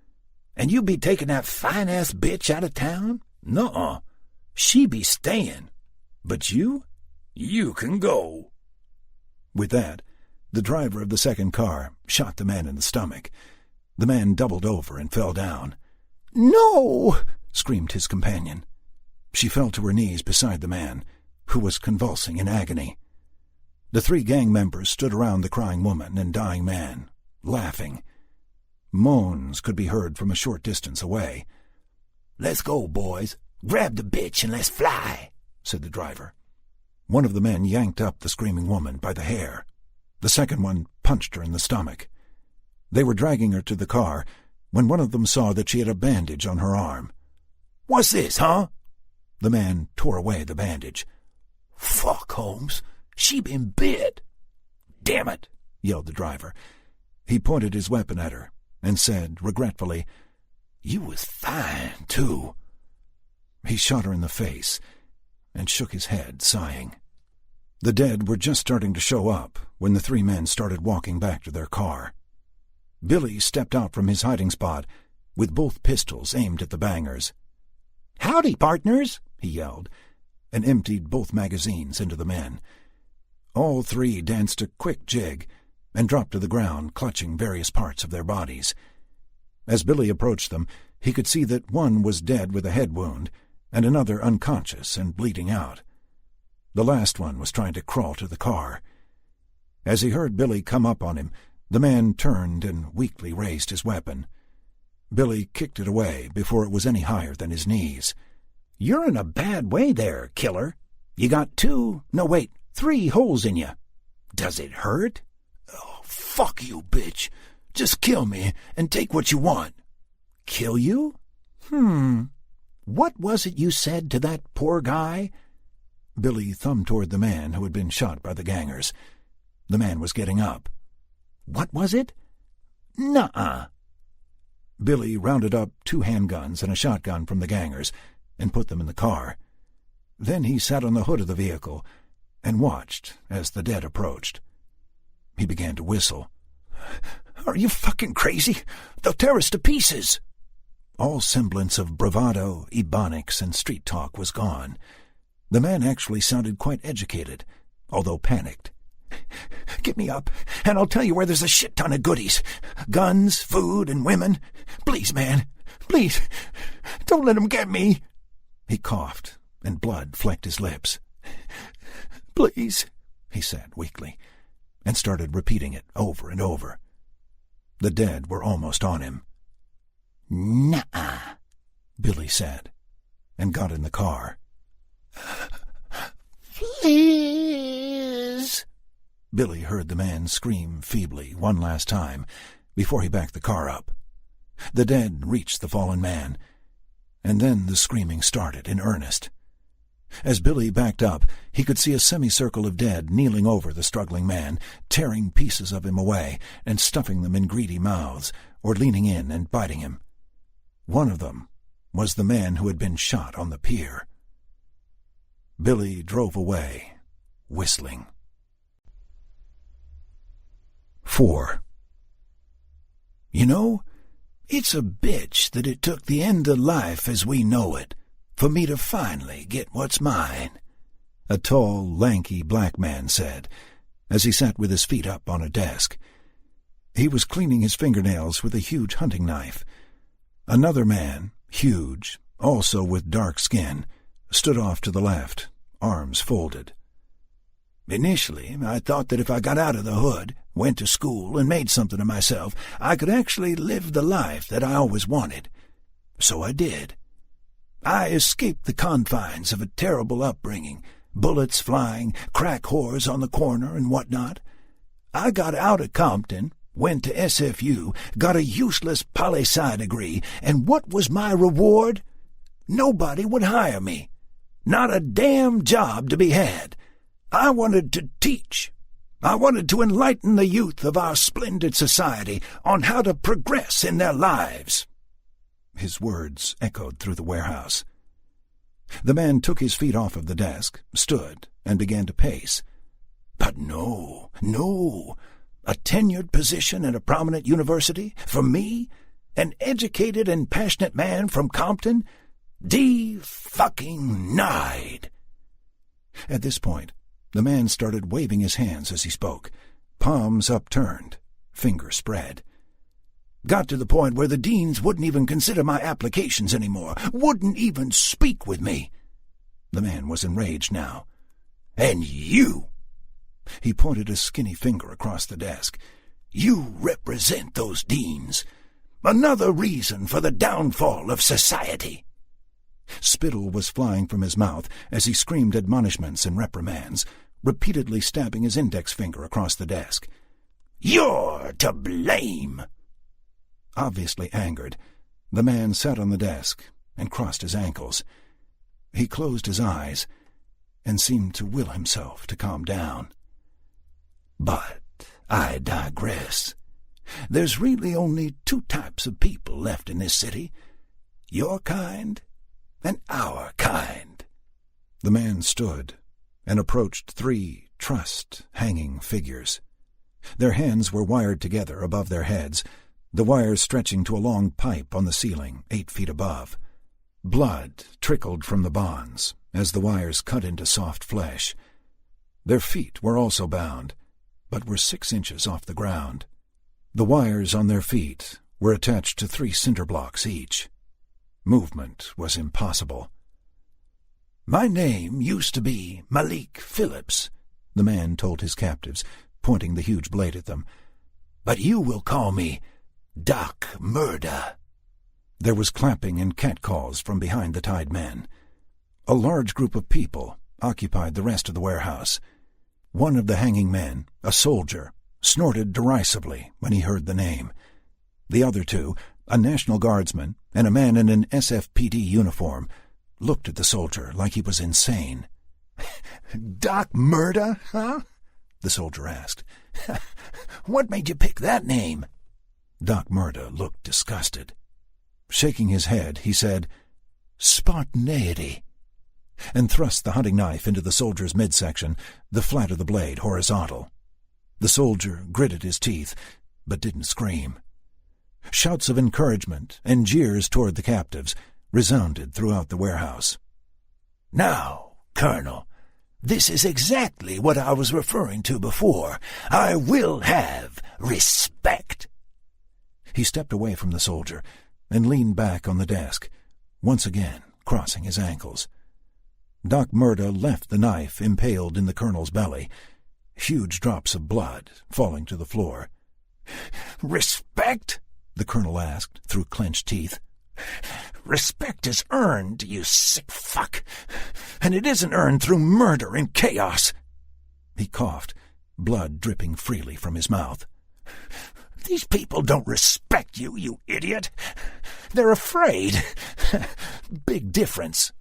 And you be taking that fine-ass bitch out of town? Nuh-uh. She be staying. But you can go." With that, the driver of the second car shot the man in the stomach. The man doubled over and fell down. "No!" screamed his companion. She fell to her knees beside the man, who was convulsing in agony. The 3 gang members stood around the crying woman and dying man, laughing. Moans could be heard from a short distance away. "Let's go, boys. Grab the bitch and let's fly," said the driver. One of the men yanked up the screaming woman by the hair. The second one punched her in the stomach. They were dragging her to the car when one of them saw that she had a bandage on her arm. "What's this, huh?" The man tore away the bandage. "Fuck, Holmes. She been bit." "Damn it," yelled the driver. He pointed his weapon at her and said regretfully, "You was fine, too." He shot her in the face and shook his head, sighing. The dead were just starting to show up when the 3 men started walking back to their car. Billy stepped out from his hiding spot with both pistols aimed at the bangers. "Howdy, partners," he yelled, and emptied both magazines into the men. All 3 danced a quick jig and dropped to the ground, clutching various parts of their bodies. As Billy approached them, he could see that one was dead with a head wound and another unconscious and bleeding out. The last one was trying to crawl to the car. As he heard Billy come up on him, the man turned and weakly raised his weapon. Billy kicked it away before it was any higher than his knees. "You're in a bad way there, killer. You got 3 holes in you. Does it hurt?" "Oh, fuck you, bitch. Just kill me and take what you want." "Kill you? What was it you said to that poor guy?" Billy thumbed toward the man who had been shot by the gangers. The man was getting up. "What was it?" "Nuh-uh." Billy rounded up 2 handguns and a shotgun from the gangers and put them in the car. Then he sat on the hood of the vehicle and watched as the dead approached. He began to whistle. "Are you fucking crazy? They'll tear us to pieces." All semblance of bravado, ebonics, and street talk was gone. The man actually sounded quite educated, although panicked. "Get me up, and I'll tell you where there's a shit ton of goodies. Guns, food, and women. Please, man. Please. Don't let 'em get me." He coughed, and blood flecked his lips. "Please," he said weakly, and started repeating it over and over. The dead were almost on him. "Nuh-uh," Billy said, and got in the car. "Please." Billy heard the man scream feebly one last time before he backed the car up. The dead reached the fallen man, and then the screaming started in earnest. As Billy backed up, he could see a semicircle of dead kneeling over the struggling man, tearing pieces of him away and stuffing them in greedy mouths, or leaning in and biting him. One of them was the man who had been shot on the pier. Billy drove away, whistling. 4. You know, it's a bitch that it took the end of life as we know it for me to finally get what's mine, a tall, lanky black man said, as he sat with his feet up on a desk. He was cleaning his fingernails with a huge hunting knife. Another man, huge, also with dark skin, stood off to the left, arms folded. "Initially, I thought that if I got out of the hood, went to school, and made something of myself, I could actually live the life that I always wanted. So I did. I escaped the confines of a terrible upbringing, bullets flying, crack whores on the corner, and whatnot. I got out of Compton, went to SFU, got a useless poli-sci degree, and what was my reward? Nobody would hire me. Not a damn job to be had. I wanted to teach. I wanted to enlighten the youth of our splendid society on how to progress in their lives." His words echoed through the warehouse. The man took his feet off of the desk, stood, and began to pace. "But no. A tenured position at a prominent university? For me? An educated and passionate man from Compton? De-fucking-nied. At this point, the man started waving his hands as he spoke, palms upturned, fingers spread. Got to the point where the deans wouldn't even consider my applications anymore, wouldn't even speak with me. The man was enraged now. And you, he pointed a skinny finger across the desk, you represent those deans. Another reason for the downfall of society. Spittle was flying from his mouth as he screamed admonishments and reprimands, repeatedly stabbing his index finger across the desk. You're to blame. Obviously angered, the man sat on the desk and crossed his ankles. He closed his eyes and seemed to will himself to calm down. But I digress. There's really only two types of people left in this city. Your kind and our kind. The man stood and approached 3 trussed, hanging figures. Their hands were wired together above their heads, the wires stretching to a long pipe on the ceiling 8 feet above. Blood trickled from the bonds as the wires cut into soft flesh. Their feet were also bound, but were 6 inches off the ground. The wires on their feet were attached to 3 cinder blocks each. Movement was impossible. My name used to be Malik Phillips, the man told his captives, pointing the huge blade at them. But you will call me Doc Murder. There was clapping and catcalls from behind the tied men. A large group of people occupied the rest of the warehouse. One of the hanging men, a soldier, snorted derisively when he heard the name. The other 2, a National Guardsman and a man in an SFPD uniform, looked at the soldier like he was insane. Doc Murder, huh? The soldier asked. What made you pick that name? Doc Murder looked disgusted. Shaking his head, he said, "Spontaneity," and thrust the hunting knife into the soldier's midsection, the flat of the blade horizontal. The soldier gritted his teeth, but didn't scream. Shouts of encouragement and jeers toward the captives resounded throughout the warehouse. Now, Colonel, this is exactly what I was referring to before. I will have respect. He stepped away from the soldier and leaned back on the desk, once again crossing his ankles. Doc Murder left the knife impaled in the colonel's belly, huge drops of blood falling to the floor. "Respect?" the colonel asked through clenched teeth. "Respect is earned, you sick fuck, and it isn't earned through murder and chaos." He coughed, blood dripping freely from his mouth. "These people don't respect you, you idiot. They're afraid. Big difference."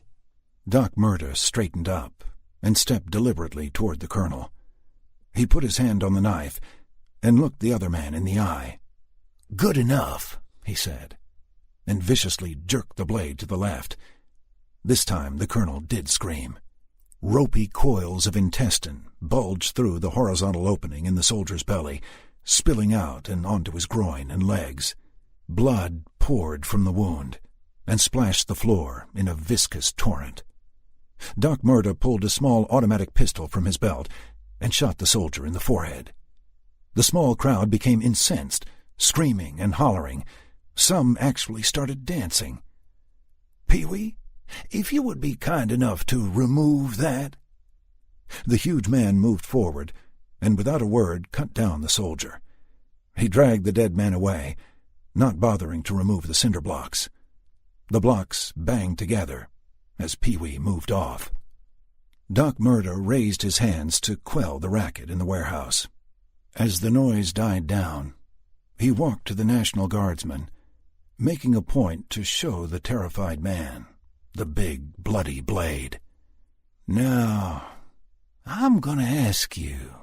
Doc Murder straightened up and stepped deliberately toward the colonel. He put his hand on the knife and looked the other man in the eye. "Good enough," he said, and viciously jerked the blade to the left. This time the colonel did scream. Ropey coils of intestine bulged through the horizontal opening in the soldier's belly, spilling out and onto his groin and legs. Blood poured from the wound and splashed the floor in a viscous torrent. Doc Murder pulled a small automatic pistol from his belt and shot the soldier in the forehead. The small crowd became incensed, screaming and hollering. Some actually started dancing. "Pee-wee, if you would be kind enough to remove that." The huge man moved forward and without a word cut down the soldier. He dragged the dead man away, not bothering to remove the cinder blocks. The blocks banged together as Pee-wee moved off. Doc Murder raised his hands to quell the racket in the warehouse. As the noise died down, he walked to the National Guardsman, making a point to show the terrified man the big, bloody blade. "Now, I'm going to ask you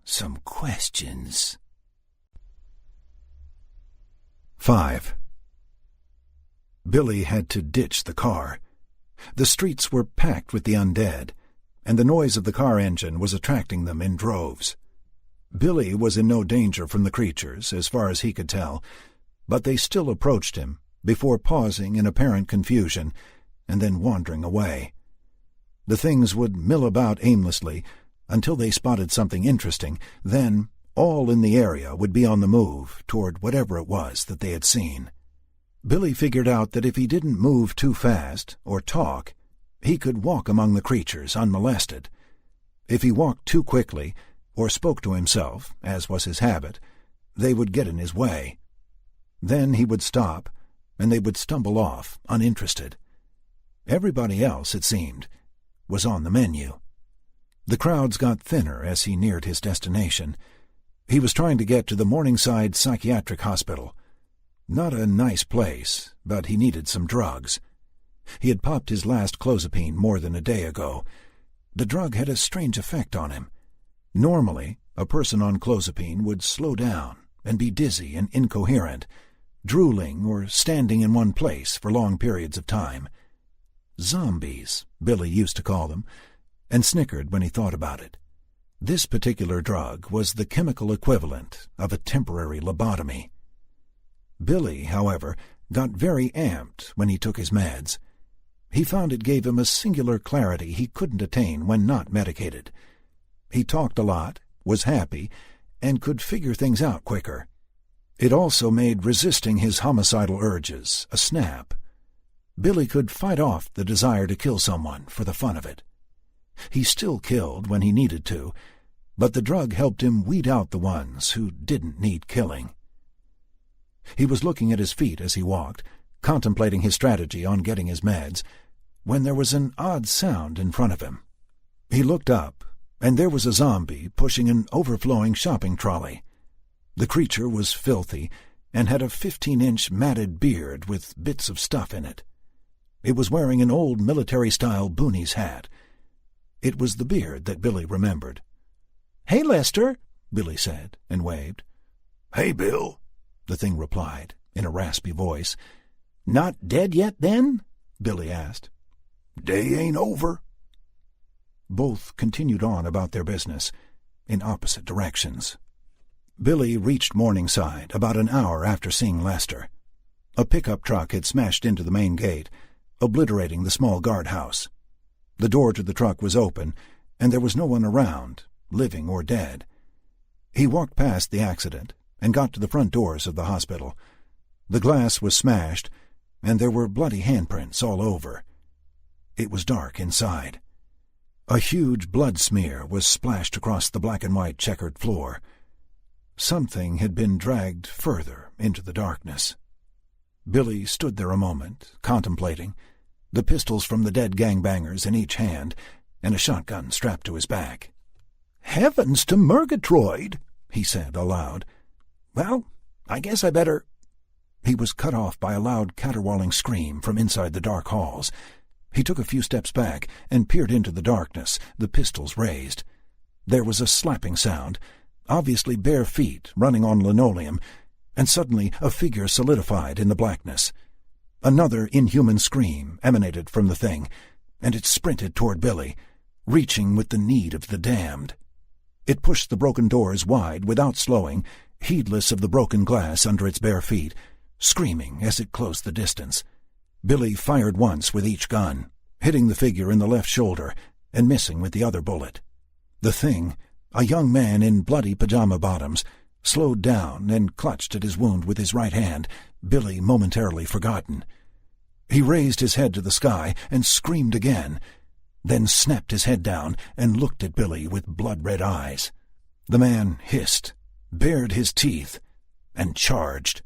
some questions." 5. Billy had to ditch the car. The streets were packed with the undead, and the noise of the car engine was attracting them in droves. Billy was in no danger from the creatures, as far as he could tell, but they still approached him, before pausing in apparent confusion and then wandering away. The things would mill about aimlessly until they spotted something interesting. Then all in the area would be on the move toward whatever it was that they had seen. Billy figured out that if he didn't move too fast or talk, he could walk among the creatures unmolested. If he walked too quickly or spoke to himself, as was his habit, they would get in his way. Then he would stop, and they would stumble off, uninterested. Everybody else, it seemed, was on the menu. The crowds got thinner as he neared his destination. He was trying to get to the Morningside Psychiatric Hospital. Not a nice place, but he needed some drugs. He had popped his last clozapine more than a day ago. The drug had a strange effect on him. Normally, a person on clozapine would slow down and be dizzy and incoherent, drooling or standing in one place for long periods of time. Zombies, Billy used to call them, and snickered when he thought about it. This particular drug was the chemical equivalent of a temporary lobotomy. Billy, however, got very amped when he took his meds. He found it gave him a singular clarity he couldn't attain when not medicated. He talked a lot, was happy, and could figure things out quicker. It also made resisting his homicidal urges a snap. Billy could fight off the desire to kill someone for the fun of it. He still killed when he needed to, but the drug helped him weed out the ones who didn't need killing. He was looking at his feet as he walked, contemplating his strategy on getting his meds, when there was an odd sound in front of him. He looked up, and there was a zombie pushing an overflowing shopping trolley. The creature was filthy and had a 15-inch matted beard with bits of stuff in it. It was wearing an old military-style Boonies hat. It was the beard that Billy remembered. "Hey, Lester," Billy said, and waved. "Hey, Bill," the thing replied, in a raspy voice. "Not dead yet, then?" Billy asked. "Day ain't over." Both continued on about their business, in opposite directions. Billy reached Morningside about an hour after seeing Lester. A pickup truck had smashed into the main gate, obliterating the small guardhouse. The door to the truck was open, and there was no one around, living or dead. He walked past the accident and got to the front doors of the hospital. The glass was smashed, and there were bloody handprints all over. It was dark inside. A huge blood smear was splashed across the black-and-white checkered floor. Something had been dragged further into the darkness. Billy stood there a moment, contemplating, the pistols from the dead gangbangers in each hand, and a shotgun strapped to his back. "Heavens to Murgatroyd," he said aloud. "Well, I guess I better—" He was cut off by a loud, caterwauling scream from inside the dark halls. He took a few steps back and peered into the darkness, the pistols raised. There was a slapping sound, obviously bare feet running on linoleum, and suddenly a figure solidified in the blackness. Another inhuman scream emanated from the thing, and it sprinted toward Billy, reaching with the need of the damned. It pushed the broken doors wide without slowing, heedless of the broken glass under its bare feet, screaming as it closed the distance. Billy fired once with each gun, hitting the figure in the left shoulder and missing with the other bullet. The thing, a young man in bloody pajama bottoms, slowed down and clutched at his wound with his right hand, Billy momentarily forgotten. He raised his head to the sky and screamed again, then snapped his head down and looked at Billy with blood-red eyes. The man hissed, bared his teeth, and charged.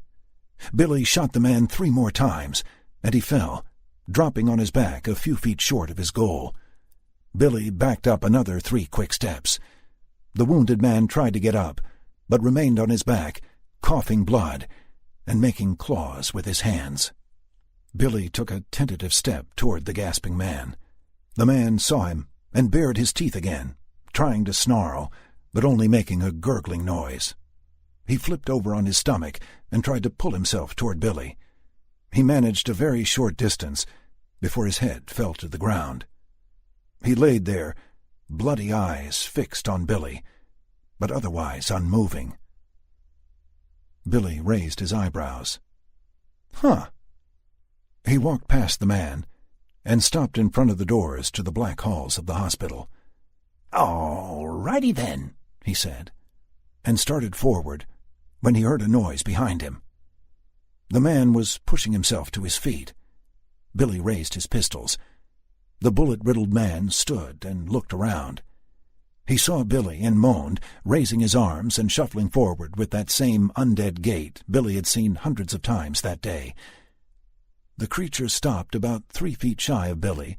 Billy shot the man 3 more times, and he fell, dropping on his back a few feet short of his goal. Billy backed up another 3 quick steps. The wounded man tried to get up, but remained on his back, coughing blood, and making claws with his hands. Billy took a tentative step toward the gasping man. The man saw him and bared his teeth again, trying to snarl, but only making a gurgling noise. He flipped over on his stomach and tried to pull himself toward Billy. He managed a very short distance before his head fell to the ground. He laid there, bloody eyes fixed on Billy, but otherwise unmoving. Billy raised his eyebrows. "Huh." He walked past the man, and stopped in front of the doors to the black halls of the hospital. "All righty then," he said, and started forward when he heard a noise behind him. The man was pushing himself to his feet. Billy raised his pistols. The bullet-riddled man stood and looked around. He saw Billy and moaned, raising his arms and shuffling forward with that same undead gait Billy had seen hundreds of times that day. The creature stopped about 3 feet shy of Billy,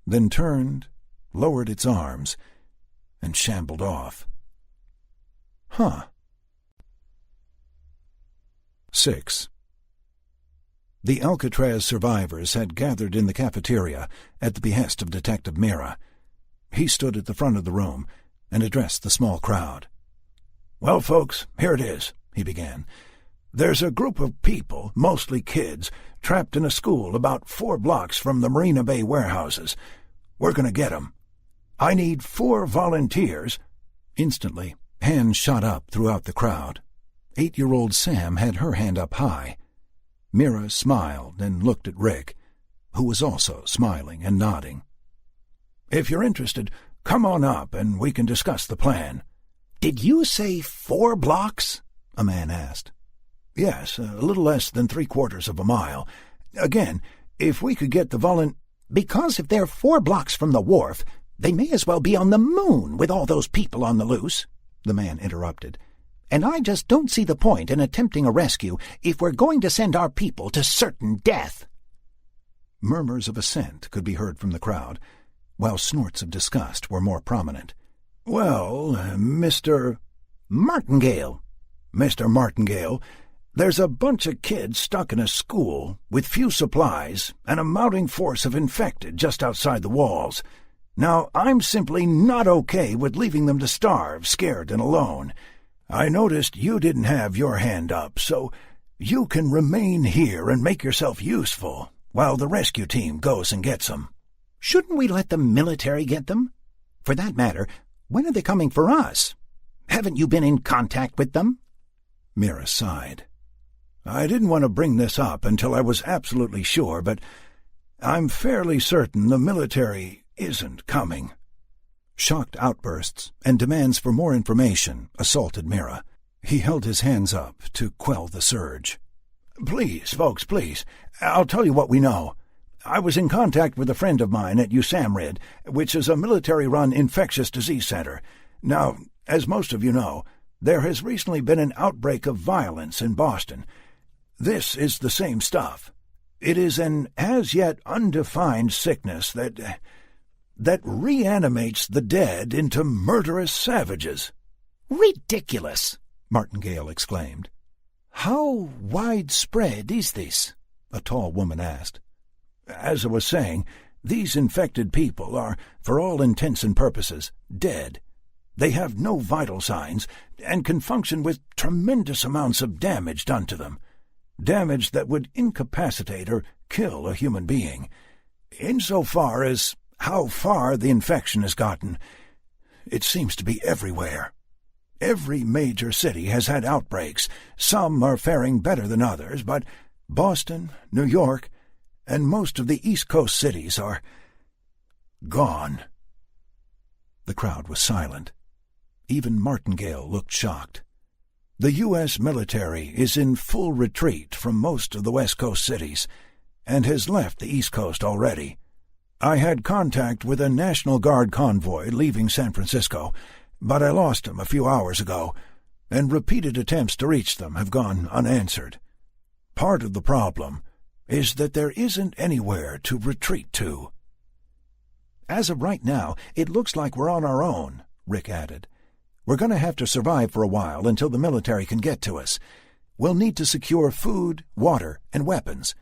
then turned, lowered its arms, and shambled off. 6. The Alcatraz survivors had gathered in the cafeteria at the behest of Detective Mira. He stood at the front of the room and addressed the small crowd. "Well, folks, here it is," he began. "There's a group of people, mostly kids, trapped in a school about 4 blocks from the Marina Bay warehouses. We're going to get 'em. I need 4 volunteers." Instantly, hands shot up throughout the crowd. 8-year-old Sam had her hand up high. Mira smiled and looked at Rick, who was also smiling and nodding. "If you're interested, come on up and we can discuss the plan." "Did you say 4 blocks?" a man asked. "Yes, a little less than 3/4 of a mile. Again, if we could get the Because if they're 4 blocks from the wharf, they may as well be on the moon with all those people on the loose," the man interrupted. "And I just don't see the point in attempting a rescue if we're going to send our people to certain death." Murmurs of assent could be heard from the crowd, while snorts of disgust were more prominent. "Well, Mr. Martingale." "Mr. Martingale, there's a bunch of kids stuck in a school with few supplies and a mounting force of infected just outside the walls. Now, I'm simply not okay with leaving them to starve, scared and alone. I noticed you didn't have your hand up, so you can remain here and make yourself useful while the rescue team goes and gets them." "Shouldn't we let the military get them? For that matter, when are they coming for us? Haven't you been in contact with them?" Mira sighed. "I didn't want to bring this up until I was absolutely sure, but I'm fairly certain the military isn't coming." Shocked outbursts and demands for more information assaulted Mira. He held his hands up to quell the surge. "Please, folks, please. I'll tell you what we know. I was in contact with a friend of mine at USAMRIID, which is a military-run infectious disease center. Now, as most of you know, there has recently been an outbreak of violence in Boston. This is the same stuff. It is an as-yet undefined sickness that reanimates the dead into murderous savages." "Ridiculous!" Martingale exclaimed. "How widespread is this?" a tall woman asked. "As I was saying, these infected people are, for all intents and purposes, dead. They have no vital signs and can function with tremendous amounts of damage done to them. Damage that would incapacitate or kill a human being. Insofar as how far the infection has gotten, it seems to be everywhere. Every major city has had outbreaks. Some are faring better than others, but Boston, New York, and most of the East Coast cities are gone." The crowd was silent. Even Martingale looked shocked. "The U.S. military is in full retreat from most of the West Coast cities and has left the East Coast already. I had contact with a National Guard convoy leaving San Francisco, but I lost them a few hours ago, and repeated attempts to reach them have gone unanswered. Part of the problem is that there isn't anywhere to retreat to." "As of right now, it looks like we're on our own," Rick added. "We're going to have to survive for a while until the military can get to us. We'll need to secure food, water, and weapons.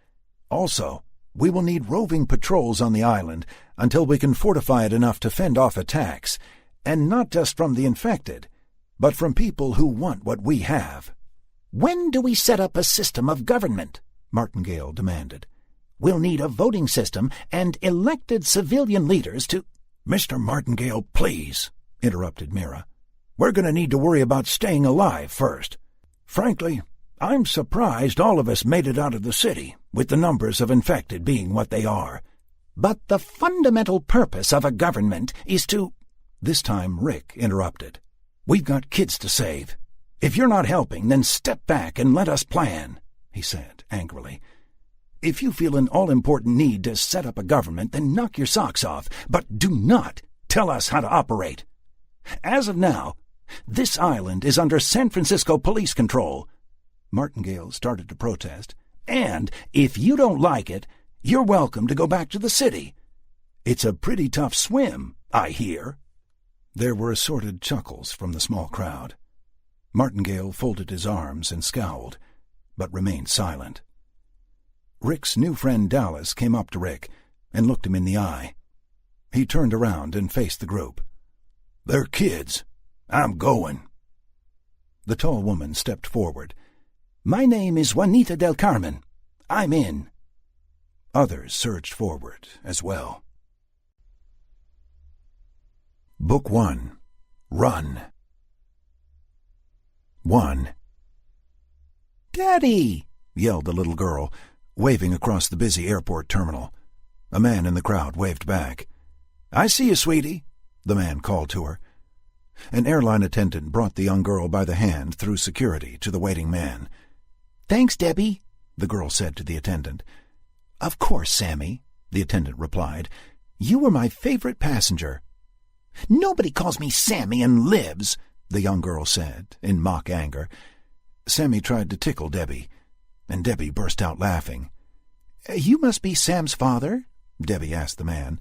Also, we will need roving patrols on the island until we can fortify it enough to fend off attacks, and not just from the infected, but from people who want what we have." "When do we set up a system of government?" Martingale demanded. "We'll need a voting system and elected civilian leaders to—" "Mr. Martingale, please," interrupted Mira. "We're going to need to worry about staying alive first. Frankly, I'm surprised all of us made it out of the city, with the numbers of infected being what they are." But the fundamental purpose of a government is to—" This time Rick interrupted. "We've got kids to save. If you're not helping, then step back and let us plan," he said angrily. "If you feel an all-important need to set up a government, then knock your socks off, but do not tell us how to operate. As of now, this island is under San Francisco police control." Martingale started to protest. "And if you don't like it, you're welcome to go back to the city. It's a pretty tough swim, I hear." There were assorted chuckles from the small crowd. Martingale folded his arms and scowled, but remained silent. Rick's new friend Dallas came up to Rick and looked him in the eye. He turned around and faced the group. "They're kids. I'm going." The tall woman stepped forward. "My name is Juanita del Carmen. I'm in." Others surged forward as well. Book 1. Run. 1. "Daddy!" yelled the little girl, waving across the busy airport terminal. A man in the crowd waved back. "I see you, sweetie," the man called to her. An airline attendant brought the young girl by the hand through security to the waiting man. "Thanks, Debbie," the girl said to the attendant. "Of course, Sammy," the attendant replied. "You were my favorite passenger." "Nobody calls me Sammy and lives," the young girl said, in mock anger. Sammy tried to tickle Debbie, and Debbie burst out laughing. "You must be Sam's father?" Debbie asked the man.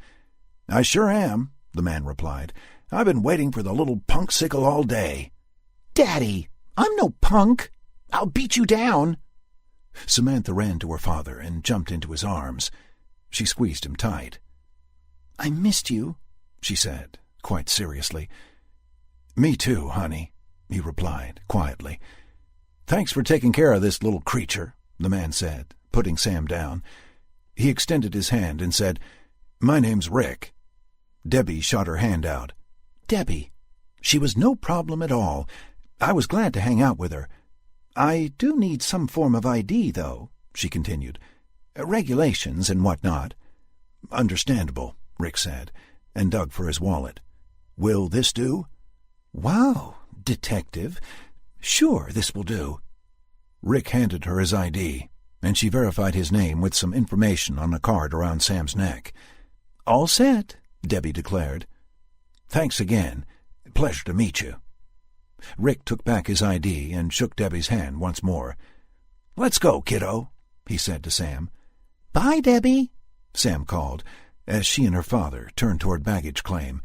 "I sure am," the man replied. "I've been waiting for the little punk-sickle all day." "Daddy, I'm no punk. I'll beat you down." Samantha ran to her father and jumped into his arms. She squeezed him tight. "I missed you," she said, quite seriously. "Me too, honey," he replied quietly. "Thanks for taking care of this little creature," the man said, putting Sam down. He extended his hand and said, "My name's Rick." Debbie shot her hand out. "Debbie, she was no problem at all. I was glad to hang out with her. I do need some form of ID, though," she continued. "Regulations and whatnot." "Understandable," Rick said, and dug for his wallet. "Will this do?" "Wow, detective. Sure, this will do." Rick handed her his ID, and she verified his name with some information on a card around Sam's neck. "All set," Debbie declared. "Thanks again. Pleasure to meet you." Rick took back his ID and shook Debbie's hand once more. "Let's go, kiddo," he said to Sam. "Bye, Debbie," Sam called, as she and her father turned toward baggage claim.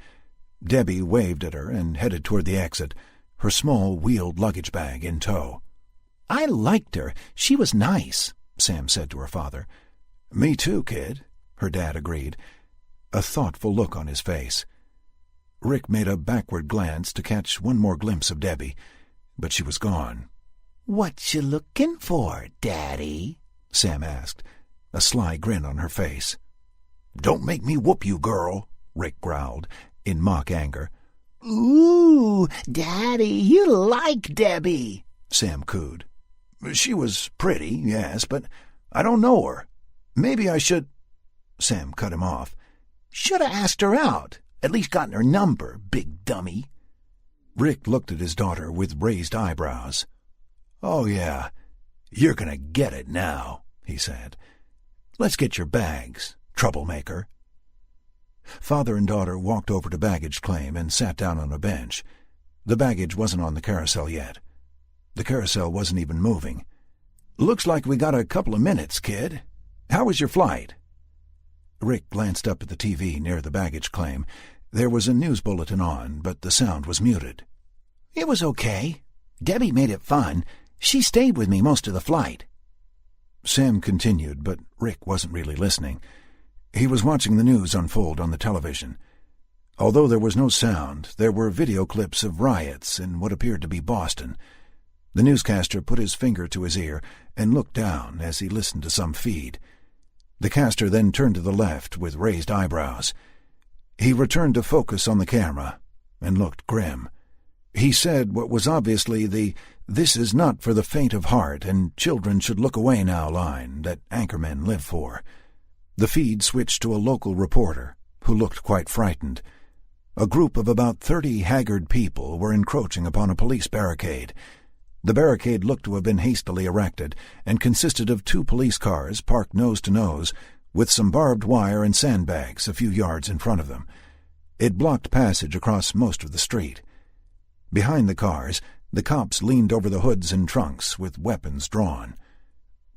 Debbie waved at her and headed toward the exit, her small wheeled luggage bag in tow. "I liked her. She was nice," Sam said to her father. "Me too, kid," her dad agreed, a thoughtful look on his face. Rick made a backward glance to catch one more glimpse of Debbie, but she was gone. "What you looking for, Daddy?" Sam asked, a sly grin on her face. "Don't make me whoop you, girl," Rick growled, in mock anger. "Ooh, Daddy, you like Debbie," Sam cooed. "She was pretty, yes, but I don't know her. Maybe I should—" Sam cut him off. "Should have asked her out. At least gotten her number, big dummy." Rick looked at his daughter with raised eyebrows. "Oh, yeah, you're going to get it now," he said. "Let's get your bags, troublemaker." Father and daughter walked over to baggage claim and sat down on a bench. The baggage wasn't on the carousel yet. The carousel wasn't even moving. "Looks like we got a couple of minutes, kid. How was your flight?" Rick glanced up at the TV near the baggage claim. There was a news bulletin on, but the sound was muted. "It was okay. Debbie made it fun. She stayed with me most of the flight." Sam continued, but Rick wasn't really listening. He was watching the news unfold on the television. Although there was no sound, there were video clips of riots in what appeared to be Boston. The newscaster put his finger to his ear and looked down as he listened to some feed. The caster then turned to the left with raised eyebrows. He returned to focus on the camera and looked grim. He said what was obviously the "this is not for the faint of heart and children should look away now" line that anchormen live for. The feed switched to a local reporter, who looked quite frightened. A group of about 30 haggard people were encroaching upon a police barricade. The barricade looked to have been hastily erected, and consisted of 2 police cars parked nose to nose, with some barbed wire and sandbags a few yards in front of them. It blocked passage across most of the street. Behind the cars, the cops leaned over the hoods and trunks with weapons drawn.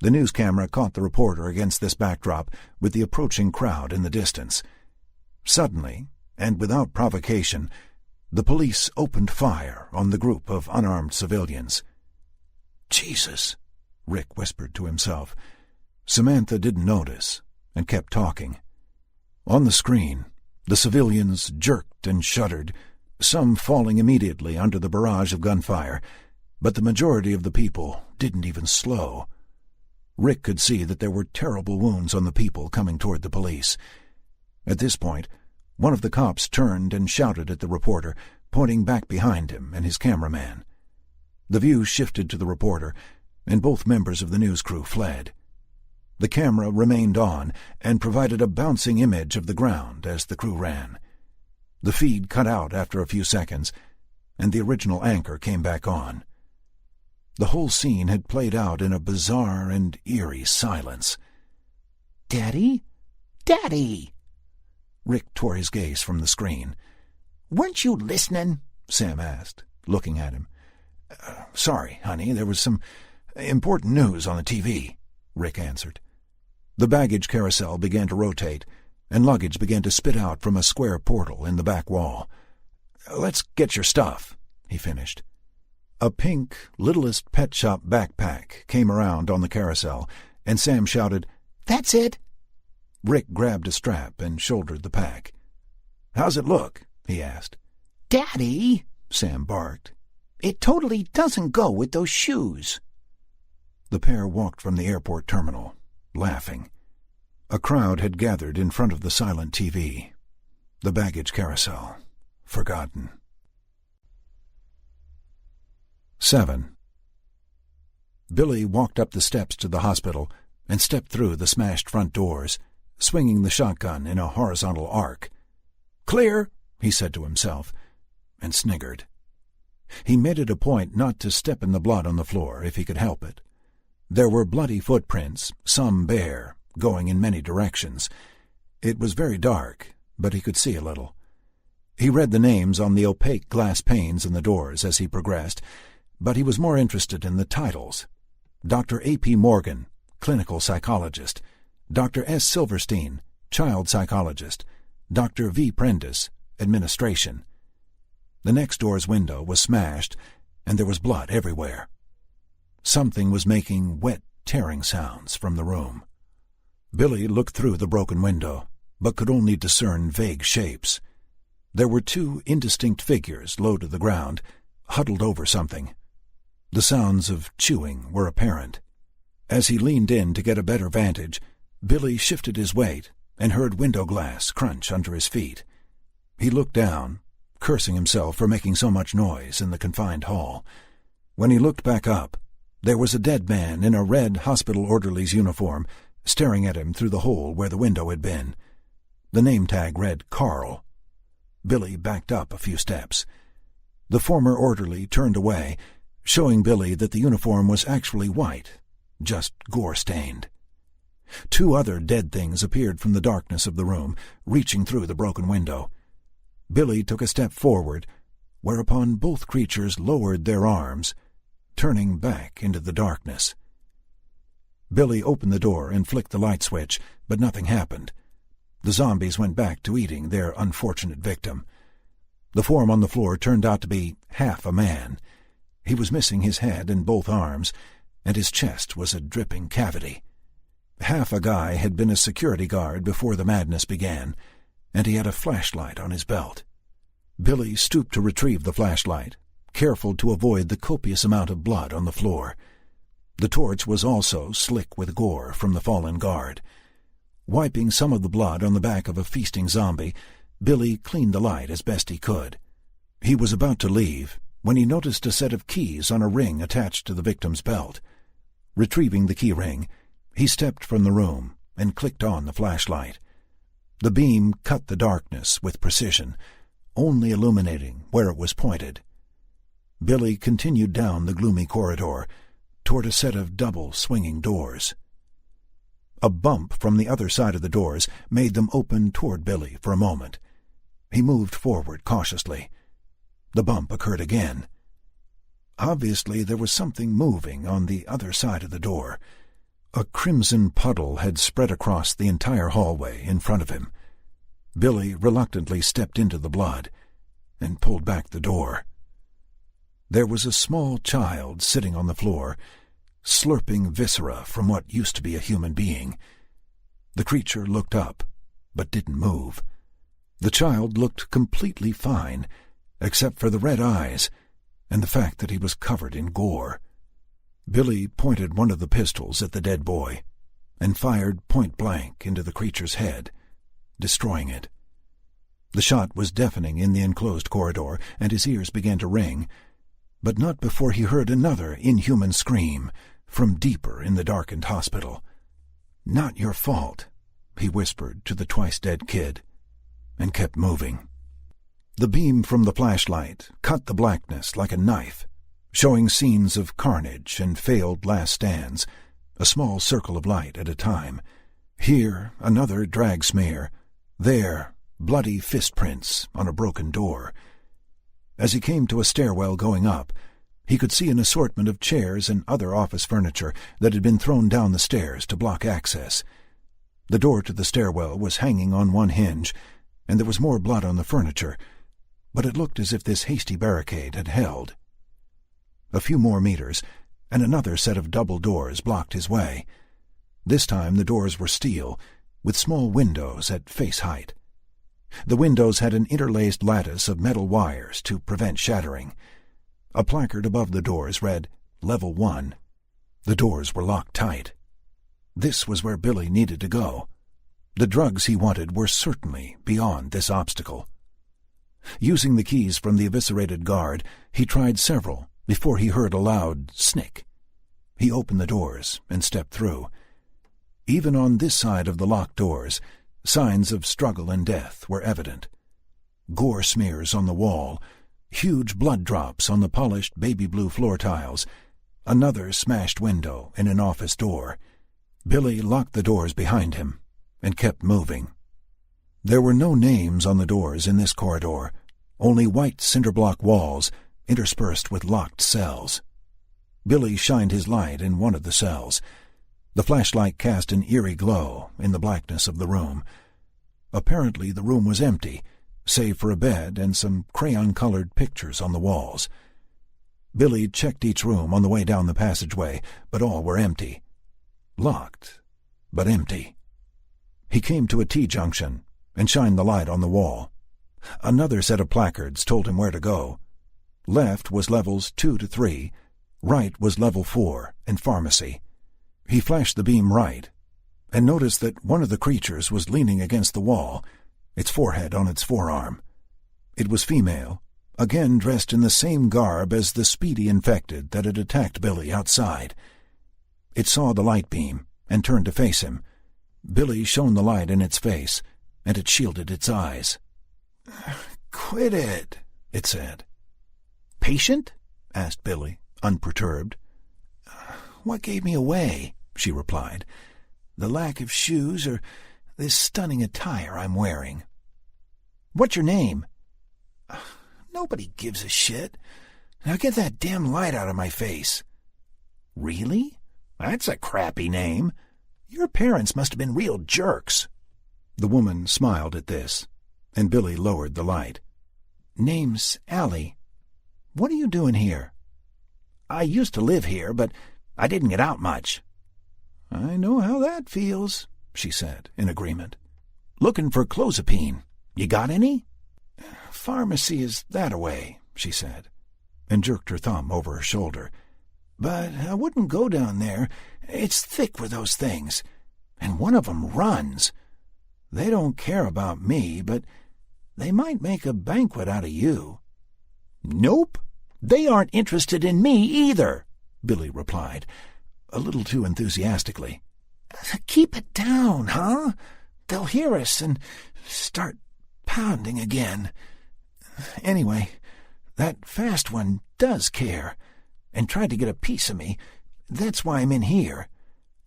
The news camera caught the reporter against this backdrop with the approaching crowd in the distance. Suddenly, and without provocation, the police opened fire on the group of unarmed civilians. "Jesus," Rick whispered to himself. Samantha didn't notice and kept talking. On the screen, the civilians jerked and shuddered, some falling immediately under the barrage of gunfire, but the majority of the people didn't even slow. Rick could see that there were terrible wounds on the people coming toward the police. At this point, one of the cops turned and shouted at the reporter, pointing back behind him and his cameraman. The view shifted to the reporter, and both members of the news crew fled. The camera remained on and provided a bouncing image of the ground as the crew ran. The feed cut out after a few seconds, and the original anchor came back on. The whole scene had played out in a bizarre and eerie silence. "Daddy? Daddy!" Rick tore his gaze from the screen. "Weren't you listening?" Sam asked, looking at him. Sorry, honey, there was some important news on the TV," Rick answered. The baggage carousel began to rotate, and luggage began to spit out from a square portal in the back wall. "Let's get your stuff," he finished. A pink, Littlest Pet Shop backpack came around on the carousel, and Sam shouted, "That's it!" Rick grabbed a strap and shouldered the pack. "How's it look?" he asked. "Daddy," Sam barked. "it totally doesn't go with those shoes." The pair walked from the airport terminal, laughing. A crowd had gathered in front of the silent TV. The baggage carousel, forgotten. 7. Billy walked up the steps to the hospital and stepped through the smashed front doors, swinging the shotgun in a horizontal arc. "Clear," he said to himself, and sniggered. He made it a point not to step in the blood on the floor if he could help it. There were bloody footprints, some bare, going in many directions. It was very dark, but he could see a little. He read the names on the opaque glass panes in the doors as he progressed, but he was more interested in the titles. Dr. A.P. Morgan, clinical psychologist. Dr. S. Silverstein, child psychologist. Dr. V. Prentice, administration. The next door's window was smashed, and there was blood everywhere. Something was making wet, tearing sounds from the room. Billy looked through the broken window, but could only discern vague shapes. There were 2 indistinct figures low to the ground, huddled over something. The sounds of chewing were apparent. As he leaned in to get a better vantage, Billy shifted his weight and heard window glass crunch under his feet. He looked down, cursing himself for making so much noise in the confined hall. When he looked back up, there was a dead man in a red hospital orderly's uniform staring at him through the hole where the window had been. The name tag read Carl. Billy backed up a few steps. The former orderly turned away, showing Billy that the uniform was actually white, just gore-stained. 2 other dead things appeared from the darkness of the room, reaching through the broken window. Billy took a step forward, whereupon both creatures lowered their arms, turning back into the darkness. Billy opened the door and flicked the light switch, but nothing happened. The zombies went back to eating their unfortunate victim. The form on the floor turned out to be half a man. He was missing his head and both arms, and his chest was a dripping cavity. Half a guy had been a security guard before the madness began, and he had a flashlight on his belt. Billy stooped to retrieve the flashlight, careful to avoid the copious amount of blood on the floor. The torch was also slick with gore from the fallen guard. Wiping some of the blood on the back of a feasting zombie, Billy cleaned the light as best he could. He was about to leave when he noticed a set of keys on a ring attached to the victim's belt. Retrieving the key ring, he stepped from the room and clicked on the flashlight. The beam cut the darkness with precision, only illuminating where it was pointed. Billy continued down the gloomy corridor toward a set of double swinging doors. A bump from the other side of the doors made them open toward Billy for a moment. He moved forward cautiously. The bump occurred again. Obviously there was something moving on the other side of the door. A crimson puddle had spread across the entire hallway in front of him. Billy reluctantly stepped into the blood and pulled back the door. There was a small child sitting on the floor, slurping viscera from what used to be a human being. The creature looked up, but didn't move. The child looked completely fine, except for the red eyes and the fact that he was covered in gore. Billy pointed one of the pistols at the dead boy and fired point-blank into the creature's head, destroying it. The shot was deafening in the enclosed corridor, and his ears began to ring, but not before he heard another inhuman scream from deeper in the darkened hospital. "Not your fault," he whispered to the twice-dead kid, and kept moving. The beam from the flashlight cut the blackness like a knife, showing scenes of carnage and failed last stands, a small circle of light at a time. Here, another drag smear. There, bloody fist prints on a broken door. As he came to a stairwell going up, he could see an assortment of chairs and other office furniture that had been thrown down the stairs to block access. The door to the stairwell was hanging on one hinge, and there was more blood on the furniture, but it looked as if this hasty barricade had held. A few more meters, and another set of double doors blocked his way. This time the doors were steel, with small windows at face height. The windows had an interlaced lattice of metal wires to prevent shattering. A placard above the doors read, "Level 1." The doors were locked tight. This was where Billy needed to go. The drugs he wanted were certainly beyond this obstacle. Using the keys from the eviscerated guard, he tried several before he heard a loud snick. He opened the doors and stepped through. Even on this side of the locked doors, signs of struggle and death were evident. Gore smears on the wall, huge blood drops on the polished baby blue floor tiles, another smashed window in an office door. Billy locked the doors behind him and kept moving. There were no names on the doors in this corridor, only white cinder-block walls interspersed with locked cells. Billy shined his light in one of the cells. The flashlight cast an eerie glow in the blackness of the room. Apparently the room was empty, save for a bed and some crayon-colored pictures on the walls. Billy checked each room on the way down the passageway, but all were empty. Locked, but empty. He came to a T-junction and shined the light on the wall. Another set of placards told him where to go. Left was levels 2 to 3, right was level 4 and pharmacy. He flashed the beam right and noticed that one of the creatures was leaning against the wall, its forehead on its forearm. It was female, again dressed in the same garb as the speedy infected that had attacked Billy outside. It saw the light beam and turned to face him. Billy shone the light in its face, and it shielded its eyes. "Quit it," it said. "Patient?" asked Billy, unperturbed. "What gave me away?" she replied. "The lack of shoes or this stunning attire I'm wearing." "What's your name?" "Nobody gives a shit. Now get that damn light out of my face." "Really? That's a crappy name. Your parents must have been real jerks." The woman smiled at this, and Billy lowered the light. "Name's Allie. What are you doing here?" "I used to live here, but I didn't get out much." "I know how that feels," she said, in agreement. "Looking for clozapine. You got any?" "Pharmacy is that-a-way," she said, and jerked her thumb over her shoulder. "But I wouldn't go down there. It's thick with those things, and one of 'em runs. They don't care about me, but they might make a banquet out of you." "Nope. They aren't interested in me either," Billy replied, a little too enthusiastically. "Keep Keep it down, huh? They'll hear us and start pounding again. Anyway, that fast one does care, and tried to get a piece of me. That's why I'm in here.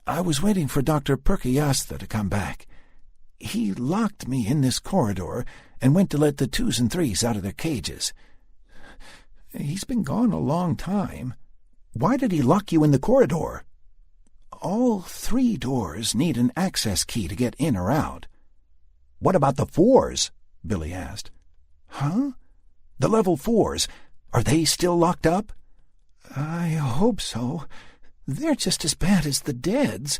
I was waiting for Dr. Perkayastha to come back. He locked me in this corridor and went to let the 2s and 3s out of their cages. He's been gone a long time. Why did he lock you in the corridor? All 3 doors need an access key to get in or out. What about the 4s? Billy asked. Huh? The level 4s, are they still locked up? I hope so. They're just as bad as the deads.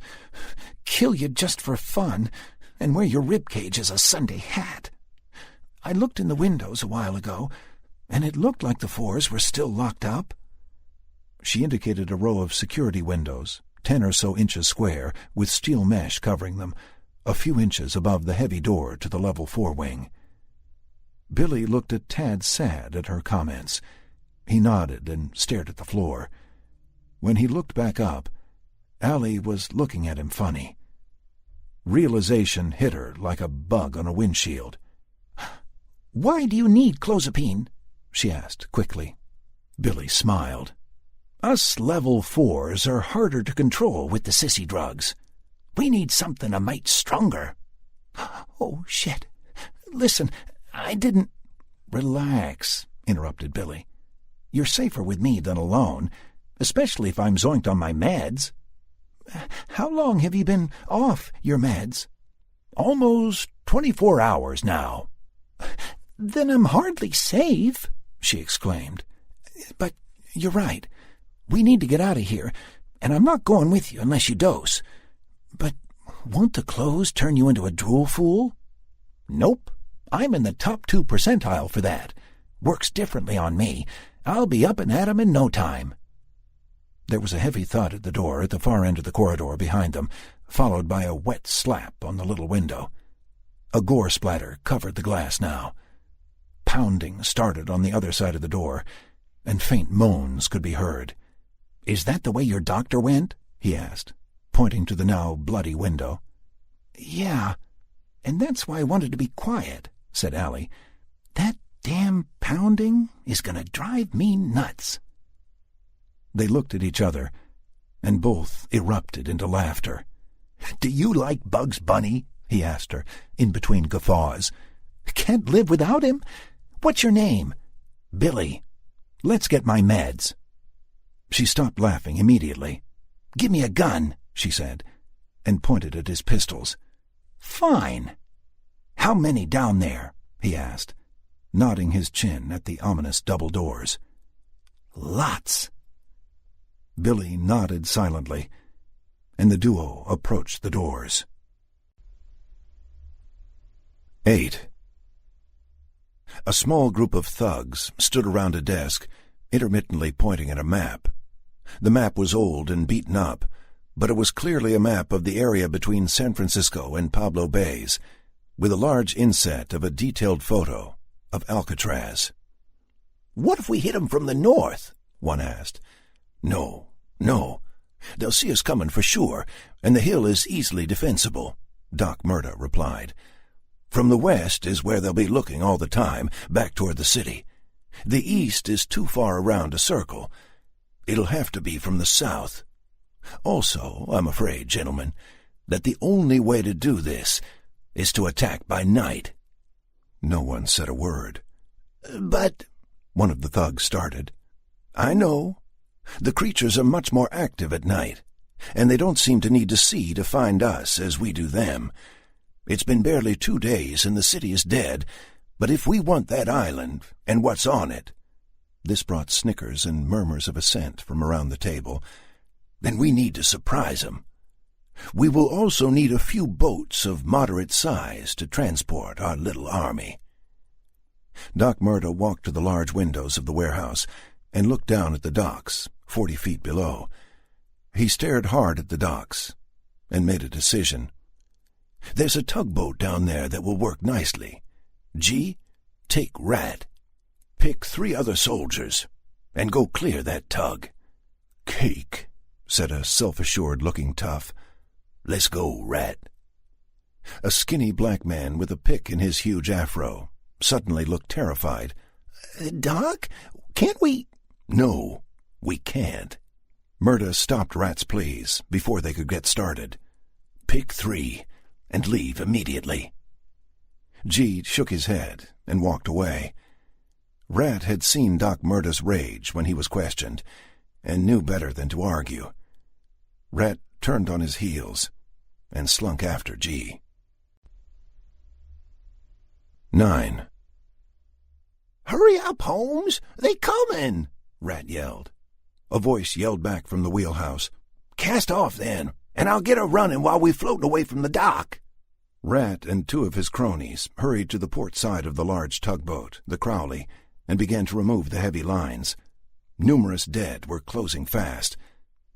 Kill you just for fun, and wear your ribcage as a Sunday hat. I looked in the windows a while ago, and it looked like the 4s were still locked up. She indicated a row of security windows, 10 or so inches square, with steel mesh covering them, a few inches above the heavy door to the level 4 wing. Billy looked a tad sad at her comments. He nodded and stared at the floor. When he looked back up, Allie was looking at him funny. Realization hit her like a bug on a windshield. "Why do you need clozapine?" she asked quickly. Billy smiled. "Us level 4s are harder to control with the sissy drugs. We need something a mite stronger." "Oh, shit. Listen, I didn't—" "Relax," interrupted Billy. "You're safer with me than alone, especially if I'm zoinked on my meds." "How long have you been off your meds?" "Almost 24 hours now." "Then I'm hardly safe," she exclaimed. "But you're right. We need to get out of here, and I'm not going with you unless you dose. But won't the clothes turn you into a drool fool?" "Nope. I'm in the top 2 percentile for that. Works differently on me. I'll be up and at 'em in no time." There was a heavy thud at the door at the far end of the corridor behind them, followed by a wet slap on the little window. A gore splatter covered the glass now. Pounding started on the other side of the door, and faint moans could be heard. "Is that the way your doctor went?" he asked, pointing to the now bloody window. "Yeah, and that's why I wanted to be quiet," said Allie. "That damn pounding is going to drive me nuts." They looked at each other, and both erupted into laughter. "Do you like Bugs Bunny?" he asked her, in between guffaws. "Can't live without him. What's your name?" "Billy. Let's get my meds." She stopped laughing immediately. "Give me a gun," she said, and pointed at his pistols. "Fine. How many down there?" he asked, nodding his chin at the ominous double doors. "Lots." Billy nodded silently, and the duo approached the doors. 8. A small group of thugs stood around a desk, intermittently pointing at a map. The map was old and beaten up, but it was clearly a map of the area between San Francisco and Pablo Bays, with a large inset of a detailed photo of Alcatraz. "What if we hit 'em from the north?" one asked. No. They'll see us coming for sure, and the hill is easily defensible," Doc Murda replied. "From the west is where they'll be looking all the time, back toward the city. The east is too far around to circle. It'll have to be from the south. Also, I'm afraid, gentlemen, that the only way to do this is to attack by night." No one said a word. "But—" one of the thugs started. "I know. The creatures are much more active at night, and they don't seem to need to see to find us as we do them. It's been barely 2 days and the city is dead, but if we want that island and what's on it," this brought snickers and murmurs of assent from around the table, "then we need to surprise 'em. We will also need a few boats of moderate size to transport our little army." Doc Murda walked to the large windows of the warehouse and looked down at the docks, 40 feet below. He stared hard at the docks and made a decision. "There's a tugboat down there that will work nicely. G, take Rat. Pick 3 other soldiers and go clear that tug." "Cake," said a self-assured-looking tough. Let's go, Rat. A skinny black man with a pick in his huge afro suddenly looked terrified. Doc, can't we— No, we can't. Murda stopped Rat's pleas before they could get started. Pick 3 and leave immediately. G shook his head and walked away. Rat had seen Doc Murda's rage when he was questioned and knew better than to argue. Rat turned on his heels and slunk after G. 9. Hurry up, Holmes! They comin'! Rat yelled. A voice yelled back from the wheelhouse. Cast off, then, and I'll get her running while we're floating away from the dock. Rat and 2 of his cronies hurried to the port side of the large tugboat, the Crowley, and began to remove the heavy lines. Numerous dead were closing fast.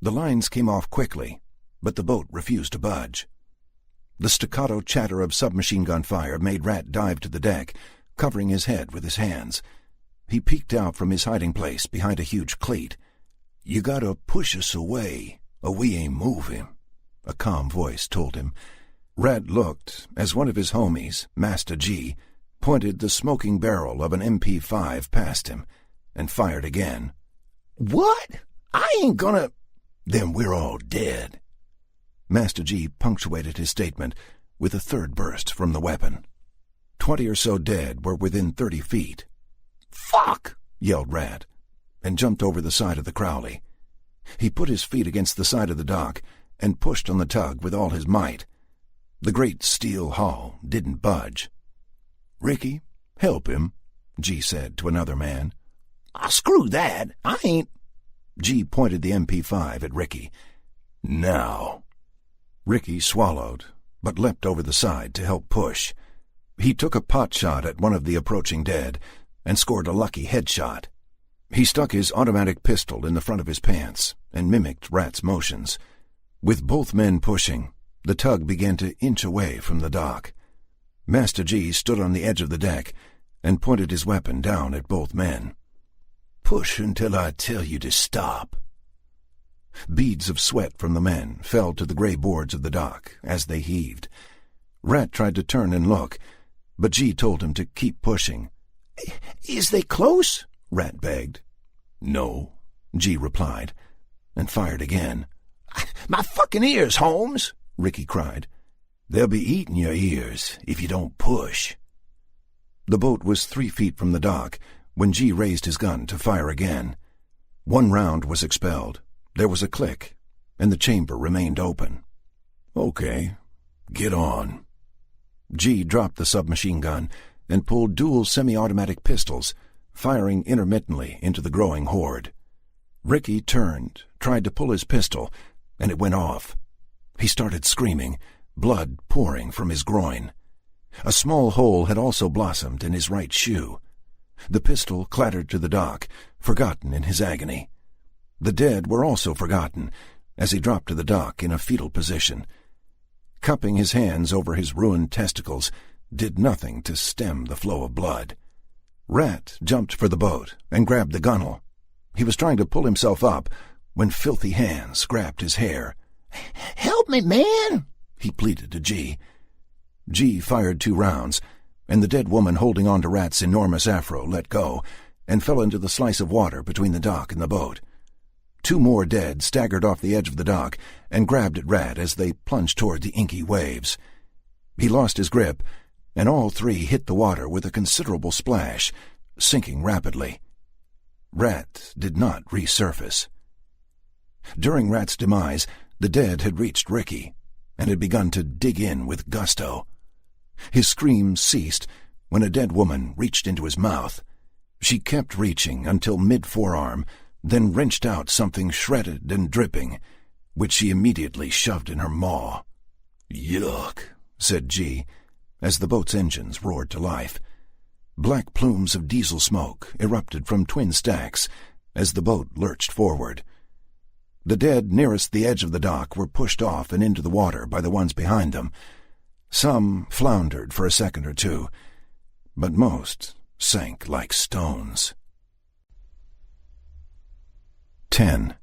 The lines came off quickly, but the boat refused to budge. The staccato chatter of submachine gun fire made Rat dive to the deck, covering his head with his hands. He peeked out from his hiding place behind a huge cleat. You gotta push us away, or we ain't moving, a calm voice told him. Rat looked as one of his homies, Master G, pointed the smoking barrel of an MP5 past him and fired again. What? I ain't gonna— Then we're all dead. Master G punctuated his statement with a third burst from the weapon. 20 or so dead were within 30 feet. Fuck! Yelled Rat, and jumped over the side of the Crowley. He put his feet against the side of the dock and pushed on the tug with all his might. The great steel hull didn't budge. Ricky, help him, G said to another man. Screw that. I ain't— G pointed the MP5 at Ricky. Now. Ricky swallowed, but leapt over the side to help push. He took a pot shot at one of the approaching dead and scored a lucky headshot. He stuck his automatic pistol in the front of his pants and mimicked Rat's motions. With both men pushing, the tug began to inch away from the dock. Master G stood on the edge of the deck and pointed his weapon down at both men. Push until I tell you to stop. Beads of sweat from the men fell to the gray boards of the dock as they heaved. Rat tried to turn and look, but G told him to keep pushing. Is they close? Rat begged. No, G replied, and fired again. My fucking ears, Holmes, Ricky cried. They'll be eating your ears if you don't push. The boat was 3 feet from the dock when G raised his gun to fire again. 1 round was expelled. There was a click, and the chamber remained open. Okay, get on. G dropped the submachine gun and pulled dual semi-automatic pistols, firing intermittently into the growing horde. Ricky turned, tried to pull his pistol, and it went off. He started screaming, blood pouring from his groin. A small hole had also blossomed in his right shoe. The pistol clattered to the dock, forgotten in his agony. The dead were also forgotten, as he dropped to the dock in a fetal position. Cupping his hands over his ruined testicles did nothing to stem the flow of blood. Rat jumped for the boat and grabbed the gunwale. He was trying to pull himself up when filthy hands grabbed his hair. Help me, man, he pleaded to G. G fired 2 rounds, and the dead woman holding on to Rat's enormous afro let go and fell into the slice of water between the dock and the boat. 2 more dead staggered off the edge of the dock and grabbed at Rat as they plunged toward the inky waves. He lost his grip, and all 3 hit the water with a considerable splash, sinking rapidly. Rat did not resurface. During Rat's demise, the dead had reached Ricky and had begun to dig in with gusto. His screams ceased when a dead woman reached into his mouth. She kept reaching until mid-forearm, then wrenched out something shredded and dripping, which she immediately shoved in her maw. Yuck, said G, as the boat's engines roared to life. Black plumes of diesel smoke erupted from twin stacks as the boat lurched forward. The dead nearest the edge of the dock were pushed off and into the water by the ones behind them. Some floundered for a second or 2, but most sank like stones. 10.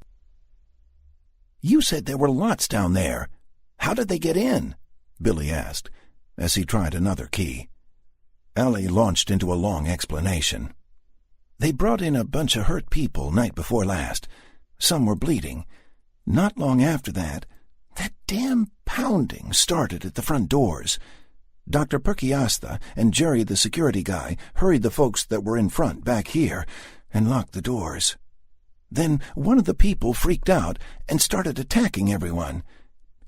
You said there were lots down there. How did they get in?" Billy asked, as he tried another key. Allie launched into a long explanation. "They brought in a bunch of hurt people night before last. Some were bleeding. Not long after that damn pounding started at the front doors. Dr. Perkiasta and Jerry the security guy hurried the folks that were in front back here and locked the doors. Then one of the people freaked out and started attacking everyone.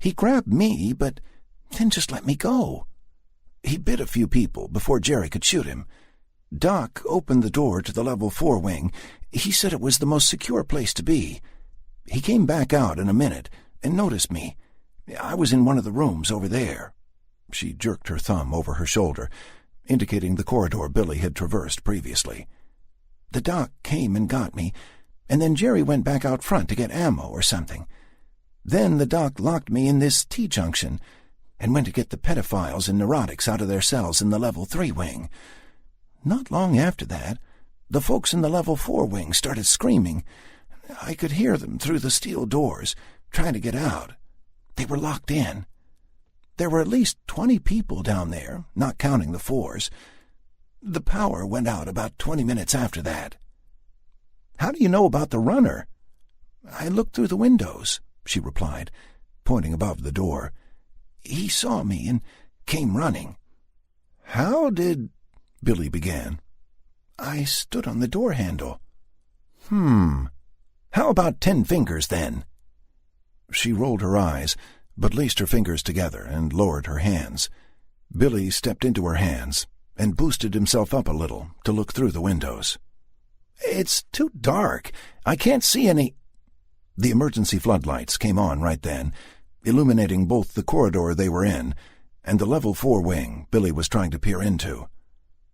He grabbed me, but then just let me go. He bit a few people before Jerry could shoot him. Doc opened the door to the level 4 wing. He said it was the most secure place to be. He came back out in a minute and noticed me. I was in one of the rooms over there." She jerked her thumb over her shoulder, indicating the corridor Billy had traversed previously. "The doc came and got me, and then Jerry went back out front to get ammo or something. Then the doc locked me in this T-junction and went to get the pedophiles and neurotics out of their cells in the level 3 wing. Not long after that, the folks in the level 4 wing started screaming. I could hear them through the steel doors, trying to get out. They were locked in. There were at least 20 people down there, not counting the 4s. The power went out about 20 minutes after that." "How do you know about the runner?" "I looked through the windows," she replied, pointing above the door. "He saw me and came running." "How did—" Billy began. "I stood on the door handle." How about 10 fingers, then?" She rolled her eyes, but laced her fingers together and lowered her hands. Billy stepped into her hands and boosted himself up a little to look through the windows. "It's too dark. I can't see any—" The emergency floodlights came on right then, illuminating both the corridor they were in and the level 4 wing Billy was trying to peer into.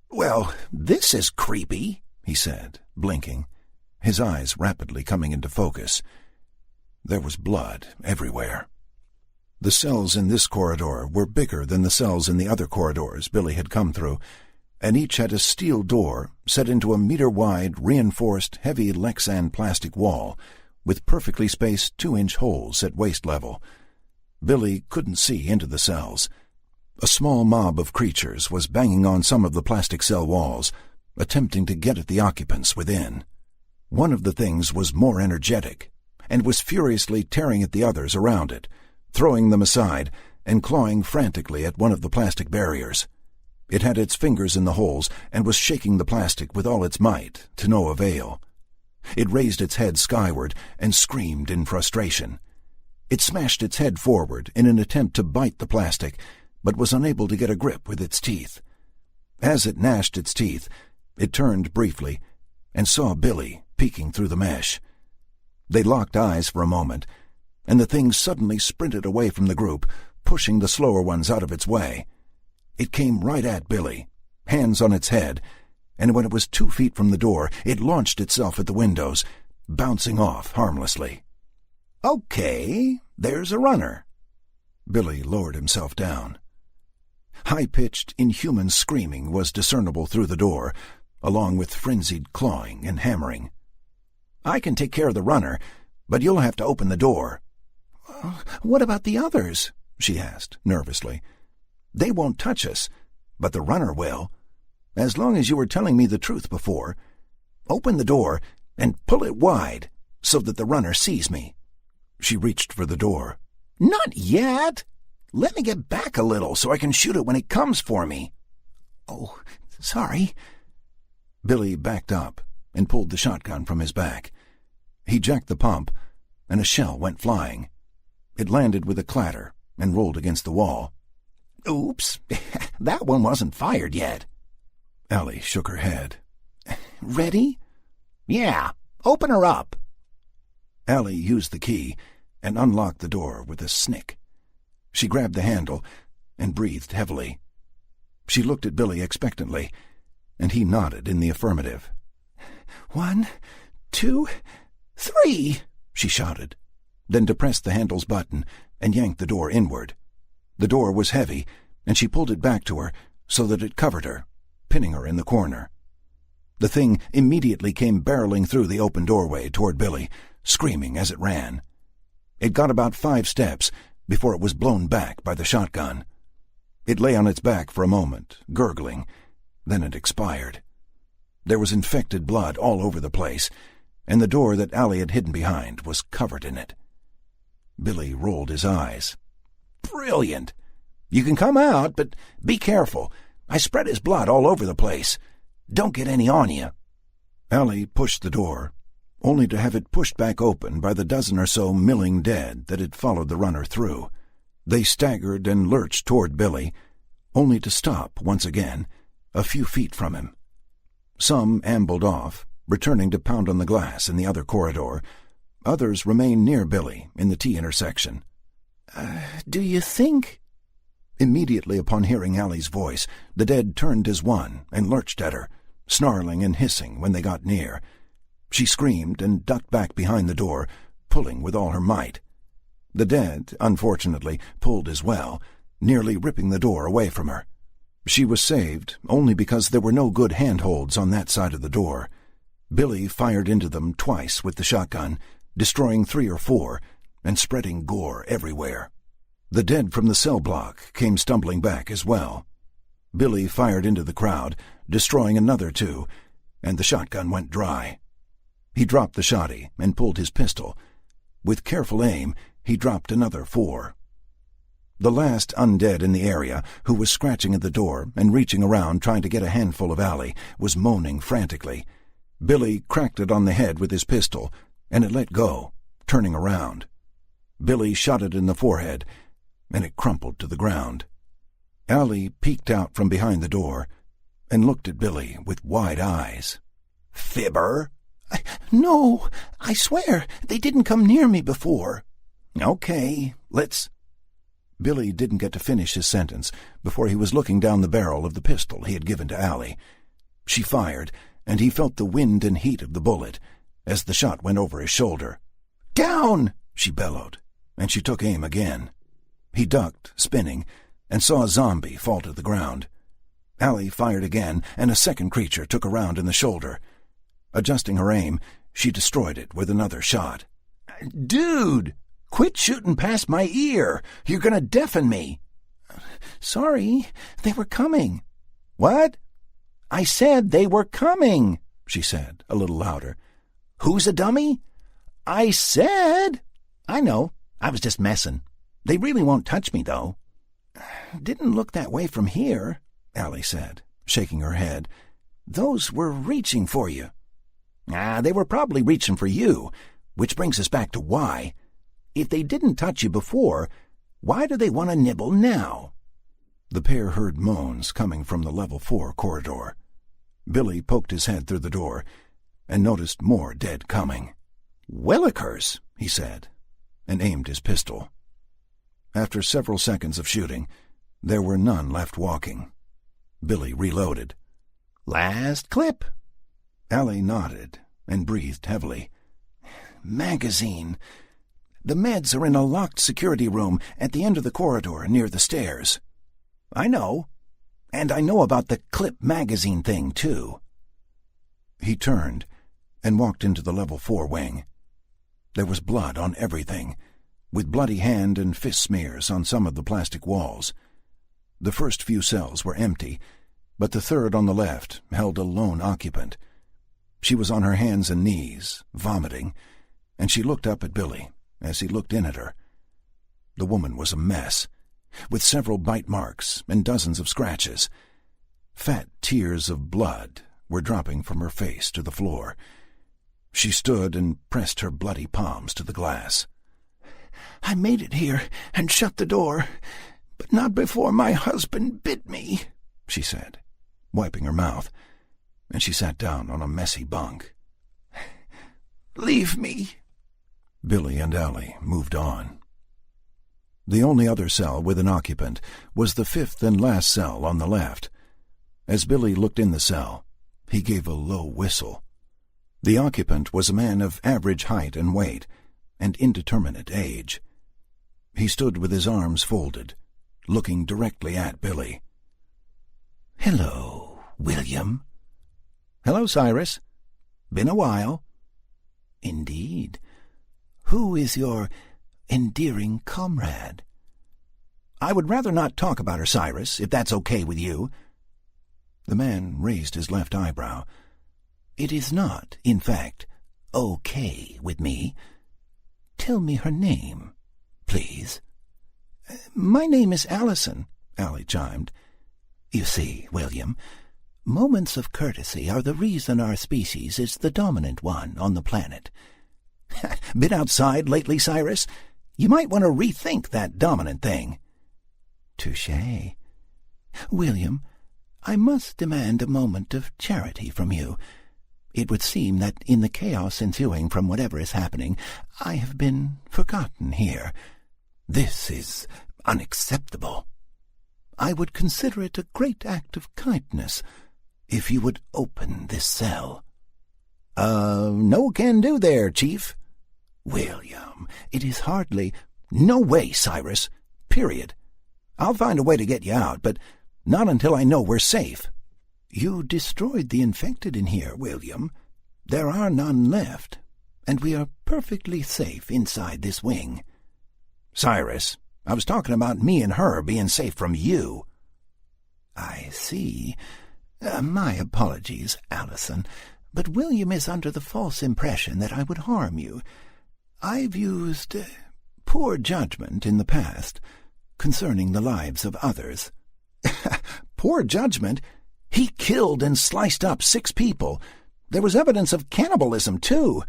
"Well, this is creepy," he said, blinking, his eyes rapidly coming into focus. There was blood everywhere. The cells in this corridor were bigger than the cells in the other corridors Billy had come through, and each had a steel door set into a meter-wide, reinforced, heavy Lexan plastic wall with perfectly spaced 2-inch holes at waist level. Billy couldn't see into the cells. A small mob of creatures was banging on some of the plastic cell walls, attempting to get at the occupants within. One of the things was more energetic, and was furiously tearing at the others around it, throwing them aside and clawing frantically at one of the plastic barriers. It had its fingers in the holes and was shaking the plastic with all its might, to no avail. It raised its head skyward and screamed in frustration. It smashed its head forward in an attempt to bite the plastic, but was unable to get a grip with its teeth. As it gnashed its teeth, it turned briefly and saw Billy peeking through the mesh. They locked eyes for a moment, and the thing suddenly sprinted away from the group, pushing the slower ones out of its way. It came right at Billy, hands on its head, and when it was 2 feet from the door, it launched itself at the windows, bouncing off harmlessly. "Okay, there's a runner." Billy lowered himself down. High-pitched, inhuman screaming was discernible through the door, along with frenzied clawing and hammering. "I can take care of the runner, but you'll have to open the door." "What about the others?" she asked, nervously. "They won't touch us, but the runner will. As long as you were telling me the truth before. Open the door and pull it wide so that the runner sees me." She reached for the door. "Not yet. Let me get back a little so I can shoot it when it comes for me." "Oh, sorry." Billy backed up and pulled the shotgun from his back. He jacked the pump, and a shell went flying. It landed with a clatter and rolled against the wall. "Oops, that one wasn't fired yet." Allie shook her head. "Ready?" "Yeah, open her up." Allie used the key and unlocked the door with a snick. She grabbed the handle and breathed heavily. She looked at Billy expectantly, and he nodded in the affirmative. "1, 2, 3, she shouted, then depressed the handle's button and yanked the door inward. The door was heavy, and she pulled it back to her so that it covered her, pinning her in the corner. The thing immediately came barreling through the open doorway toward Billy, screaming as it ran. It got about 5 steps before it was blown back by the shotgun. It lay on its back for a moment, gurgling. Then it expired. There was infected blood all over the place, and the door that Allie had hidden behind was covered in it. Billy rolled his eyes. "Brilliant! You can come out, but be careful. I spread his blood all over the place. Don't get any on you." Allie pushed the door, only to have it pushed back open by the dozen or so milling dead that had followed the runner through. They staggered and lurched toward Billy, only to stop once again, a few feet from him. Some ambled off, returning to pound on the glass in the other corridor. Others remained near Billy in the T intersection. "Do you think—" Immediately upon hearing Allie's voice, the dead turned as one and lurched at her, snarling and hissing when they got near. She screamed and ducked back behind the door, pulling with all her might. The dead, unfortunately, pulled as well, nearly ripping the door away from her. She was saved only because there were no good handholds on that side of the door. Billy fired into them twice with the shotgun, destroying 3 or 4, and spreading gore everywhere. The dead from the cell block came stumbling back as well. Billy fired into the crowd, destroying another 2, and the shotgun went dry. He dropped the shotty and pulled his pistol. With careful aim, he dropped another 4. The last undead in the area, who was scratching at the door and reaching around trying to get a handful of Allie, was moaning frantically. Billy cracked it on the head with his pistol, and it let go, turning around. Billy shot it in the forehead, and it crumpled to the ground. Allie peeked out from behind the door and looked at Billy with wide eyes. "Fibber?" No, I swear, they didn't come near me before." "Okay, let's—" Billy didn't get to finish his sentence before he was looking down the barrel of the pistol he had given to Allie. She fired, and he felt the wind and heat of the bullet as the shot went over his shoulder. "Down!" she bellowed, and she took aim again. He ducked, spinning, and saw a zombie fall to the ground. Allie fired again, and a second creature took a round in the shoulder. Adjusting her aim, she destroyed it with another shot. "Dude! Quit shooting past my ear! You're going to deafen me!" "Sorry, they were coming." "What?" "I said they were coming," she said, a little louder. "Who's a dummy?" "I said—" "I know. I was just messing. They really won't touch me, though." "Didn't look that way from here," Allie said, shaking her head. "Those were reaching for you." They were probably reaching for you, which brings us back to why. If they didn't touch you before, why do they want to nibble now?" The pair heard moans coming from the level 4 corridor. Billy poked his head through the door and noticed more dead coming. "Willikers," he said, and aimed his pistol. After several seconds of shooting, there were none left walking. Billy reloaded. "Last clip." Allie nodded and breathed heavily. "Magazine. The meds are in a locked security room at the end of the corridor near the stairs." "I know. And I know about the clip magazine thing, too." He turned and walked into the level 4 wing. There was blood on everything, with bloody hand and fist smears on some of the plastic walls. The first few cells were empty, but the third on the left held a lone occupant. She was on her hands and knees, vomiting, and she looked up at Billy as he looked in at her. The woman was a mess, with several bite marks and dozens of scratches. Fat tears of blood were dropping from her face to the floor. She stood and pressed her bloody palms to the glass. "I made it here and shut the door, but not before my husband bit me," she said, wiping her mouth, and she sat down on a messy bunk. "Leave me." Billy and Allie moved on. The only other cell with an occupant was the 5th and last cell on the left. As Billy looked in the cell, he gave a low whistle. The occupant was a man of average height and weight, and indeterminate age. He stood with his arms folded, looking directly at Billy. "Hello, William." "Hello, Cyrus. Been a while." "Indeed. Who is your endearing comrade?" I would rather not talk about her, Cyrus, if that's okay with you." The man raised his left eyebrow. "It is not, in fact, okay with me. Tell me her name, please." "My name is Allison," Allie chimed. "You see, William, moments of courtesy are the reason our species is the dominant one on the planet. Been outside lately, Cyrus? You might want to rethink that dominant thing." "Touché. William, I must demand a moment of charity from you. It would seem that in the chaos ensuing from whatever is happening, I have been forgotten here. This is unacceptable. I would consider it a great act of kindness if you would open this cell." No can do there, Chief." "William, it is hardly—" "No way, Cyrus. Period. I'll find a way to get you out, but not until I know we're safe." "You destroyed the infected in here, William. There are none left, and we are perfectly safe inside this wing." "Cyrus, I was talking about me and her being safe from you." "I see. My apologies, Allison, but William is under the false impression that I would harm you. I've used poor judgment in the past concerning the lives of others." "Poor judgment? He killed and sliced up 6 people. There was evidence of cannibalism, too.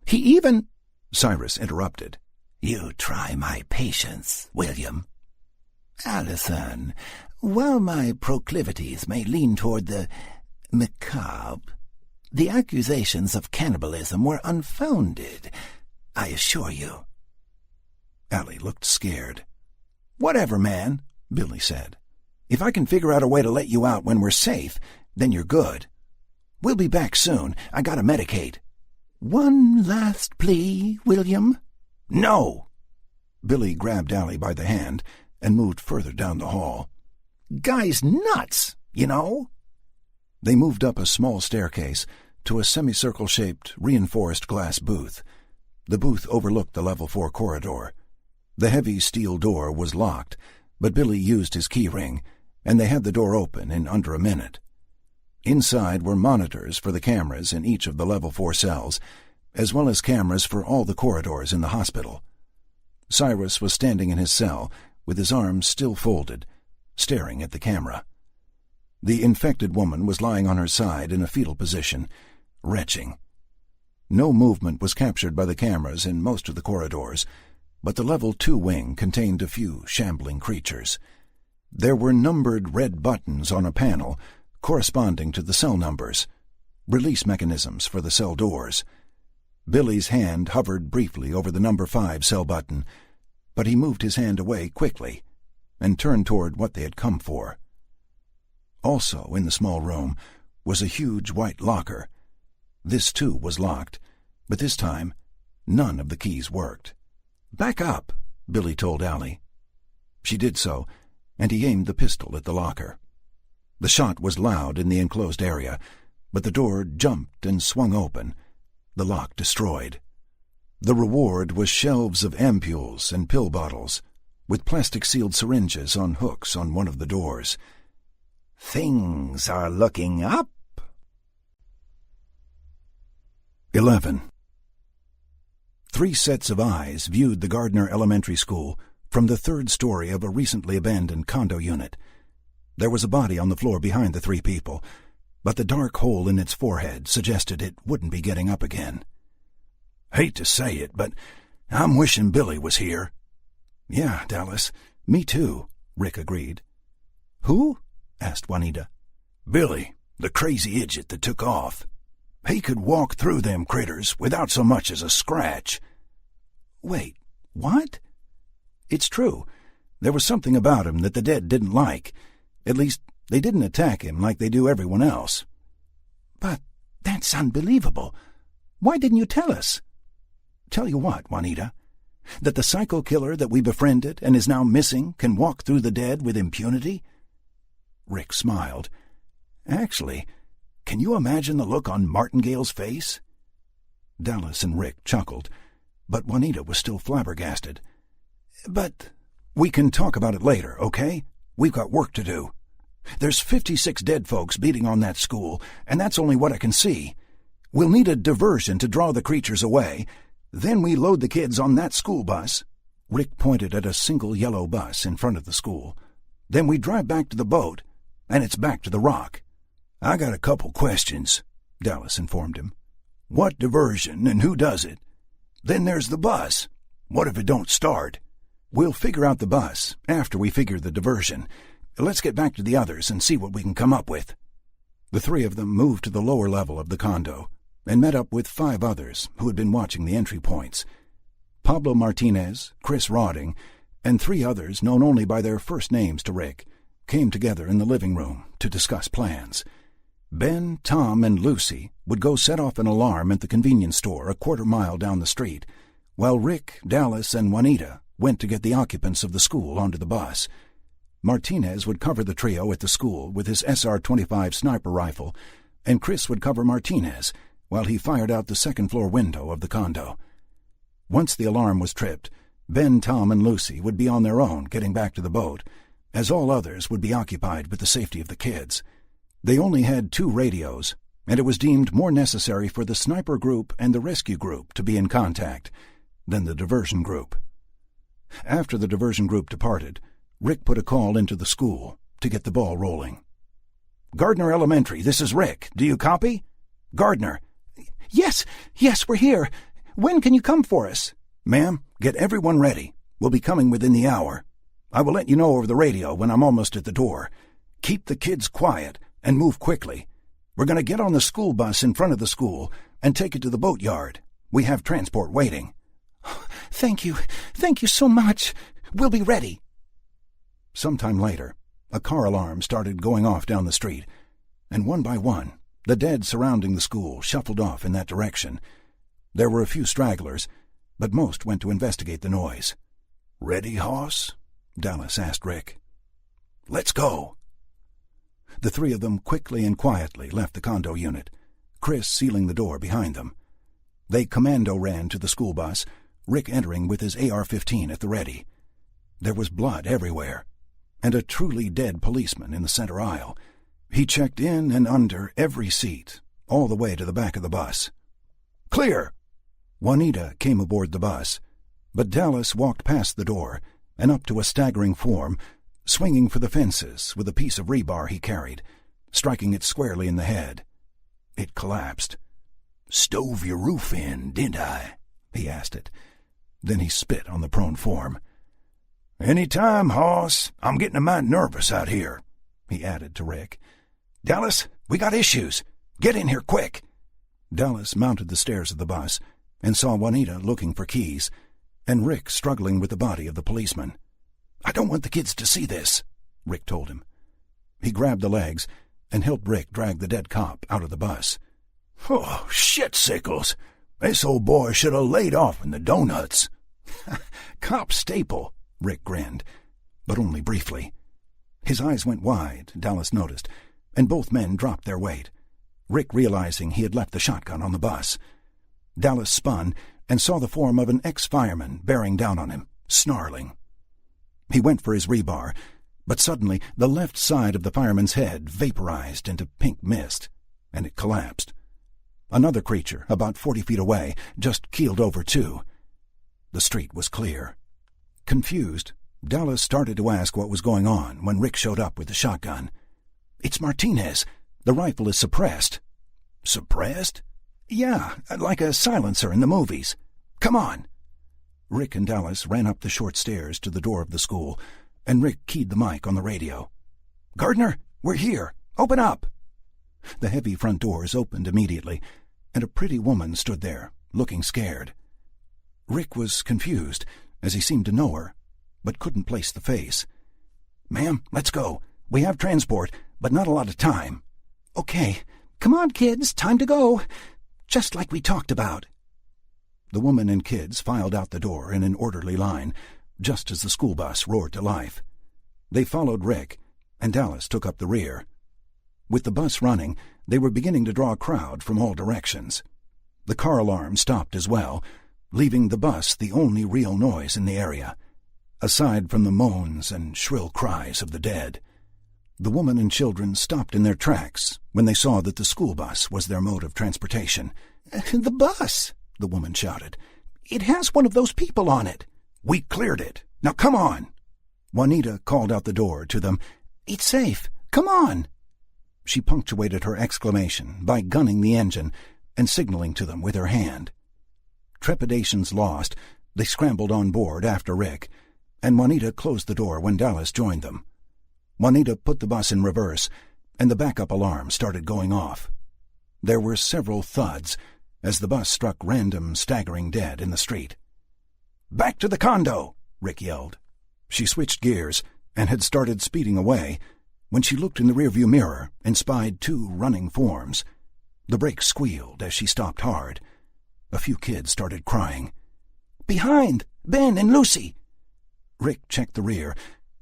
He even—" Cyrus interrupted. "You try my patience, William. Allison, while my proclivities may lean toward the macabre, the accusations of cannibalism were unfounded, I assure you." Allie looked scared. "Whatever, man," Billy said. "If I can figure out a way to let you out when we're safe, then you're good. We'll be back soon. I gotta medicate." "One last plea, William?" "No!" Billy grabbed Allie by the hand and moved further down the hall. "Guy's nuts, you know." They moved up a small staircase to a semicircle-shaped, reinforced glass booth. The booth overlooked the level 4 corridor. The heavy steel door was locked, but Billy used his key ring, and they had the door open in under a minute. Inside were monitors for the cameras in each of the level 4 cells, as well as cameras for all the corridors in the hospital. Cyrus was standing in his cell, with his arms still folded, staring at the camera. The infected woman was lying on her side in a fetal position, retching. No movement was captured by the cameras in most of the corridors, but the level 2 wing contained a few shambling creatures. There were numbered red buttons on a panel corresponding to the cell numbers, release mechanisms for the cell doors. Billy's hand hovered briefly over the number 5 cell button, but he moved his hand away quickly and turned toward what they had come for. Also in the small room was a huge white locker. This too was locked, but this time none of the keys worked. "Back up," Billy told Allie. She did so, and he aimed the pistol at the locker. The shot was loud in the enclosed area, but the door jumped and swung open, the lock destroyed. The reward was shelves of ampules and pill bottles, with plastic-sealed syringes on hooks on one of the doors. "Things are looking up." 11. 3 sets of eyes viewed the Gardner Elementary School from the 3rd story of a recently abandoned condo unit. There was a body on the floor behind the 3 people, but the dark hole in its forehead suggested it wouldn't be getting up again. "Hate to say it, but I'm wishing Billy was here." "Yeah, Dallas, me too," Rick agreed. "Who?" asked Juanita. "Billy, the crazy idiot that took off. He could walk through them critters without so much as a scratch." "Wait, what?" "It's true. There was something about him that the dead didn't like. At least, they didn't attack him like they do everyone else." "But that's unbelievable. Why didn't you tell us?" "Tell you what, Juanita? That the psycho killer that we befriended and is now missing can walk through the dead with impunity?" Rick smiled. "Actually, can you imagine the look on Martingale's face?" Dallas and Rick chuckled, but Juanita was still flabbergasted. "But We can talk about it later, okay? We've got work to do. There's 56 dead folks beating on that school, and that's only what I can see. We'll need a diversion to draw the creatures away. Then we load the kids on that school bus." Rick pointed at a single yellow bus in front of the school. "Then we drive back to the boat, and it's back to the rock." "I got a couple questions," Dallas informed him. "What diversion and who does it? Then there's the bus. What if it don't start?" "We'll figure out the bus after we figure the diversion. Let's get back to the others and see what we can come up with." The three of them moved to the lower level of the condo and met up with 5 others who had been watching the entry points. Pablo Martinez, Chris Rodding, and 3 others known only by their first names to Rick came together in the living room to discuss plans. Ben, Tom, and Lucy would go set off an alarm at the convenience store a quarter-mile down the street, while Rick, Dallas, and Juanita went to get the occupants of the school onto the bus. Martinez would cover the trio at the school with his SR-25 sniper rifle, and Chris would cover Martinez while he fired out the second-floor window of the condo. Once the alarm was tripped, Ben, Tom, and Lucy would be on their own getting back to the boat, as all others would be occupied with the safety of the kids. They only had 2 radios, and it was deemed more necessary for the sniper group and the rescue group to be in contact than the diversion group. After the diversion group departed, Rick put a call into the school to get the ball rolling. "Gardner Elementary, this is Rick. Do you copy?" "Gardner." Yes, we're here. When can you come for us?" "Ma'am, get everyone ready. We'll be coming within the hour. I will let you know over the radio when I'm almost at the door. Keep the kids quiet and move quickly. We're going to get on the school bus in front of the school and take it to the boatyard. We have transport waiting." Thank you so much. We'll be ready." Sometime later, a car alarm started going off down the street, and one by one, the dead surrounding the school shuffled off in that direction. There were a few stragglers, but most went to investigate the noise. "Ready, Hoss?" Dallas asked Rick. "Let's go." The 3 of them quickly and quietly left the condo unit, Chris sealing the door behind them. They commando ran to the school bus, Rick entering with his AR-15 at the ready. There was blood everywhere, and a truly dead policeman in the center aisle. He checked in and under every seat, all the way to the back of the bus. "Clear!" Juanita came aboard the bus, but Dallas walked past the door and up to a staggering form, swinging for the fences with a piece of rebar he carried, striking it squarely in the head. It collapsed. "Stove your roof in, didn't I?" he asked it. Then he spit on the prone form. "Any time, Hoss. I'm getting a mite nervous out here," he added to Rick. "Dallas, we got issues. Get in here quick." Dallas mounted the stairs of the bus and saw Juanita looking for keys, and Rick struggling with the body of the policeman. "I don't want the kids to see this," Rick told him. He grabbed the legs and helped Rick drag the dead cop out of the bus. "Oh, shit, Sickles. This old boy should have laid off in the donuts." "Cop staple," Rick grinned, but only briefly. His eyes went wide, Dallas noticed, and both men dropped their weight, Rick realizing he had left the shotgun on the bus. Dallas spun and saw the form of an ex-fireman bearing down on him, snarling. He went for his rebar, but suddenly the left side of the fireman's head vaporized into pink mist, and it collapsed. Another creature, about 40 feet away, just keeled over too. The street was clear. Confused, Dallas started to ask what was going on when Rick showed up with the shotgun. "It's Martinez. The rifle is suppressed." "Suppressed?" "Yeah, like a silencer in the movies. Come on." Rick and Dallas ran up the short stairs to the door of the school, and Rick keyed the mic on the radio. "Gardner, we're here. Open up." The heavy front doors opened immediately, and a pretty woman stood there, looking scared. Rick was confused, as he seemed to know her, but couldn't place the face. "Ma'am, let's go. We have transport, but not a lot of time." "Okay. Come on, kids. Time to go. Just like we talked about." The woman and kids filed out the door in an orderly line, just as the school bus roared to life. They followed Rick, and Dallas took up the rear. With the bus running, they were beginning to draw a crowd from all directions. The car alarm stopped as well, leaving the bus the only real noise in the area. aside from the moans and shrill cries of the dead. The woman and children stopped in their tracks when they saw that the school bus was their mode of transportation. "The bus!" the woman shouted. "It has one of those people on it." "We cleared it. Now come on." Juanita called out the door to them. "It's safe. Come on." She punctuated her exclamation by gunning the engine and signaling to them with her hand. Trepidations lost, they scrambled on board after Rick, and Juanita closed the door when Dallas joined them. Juanita put the bus in reverse, and the backup alarm started going off. There were several thuds as the bus struck random, staggering dead in the street. "Back to the condo!" Rick yelled. She switched gears and had started speeding away when she looked in the rearview mirror and spied two running forms. The brakes squealed as she stopped hard. A few kids started crying. "Behind! Ben and Lucy!" Rick checked the rear,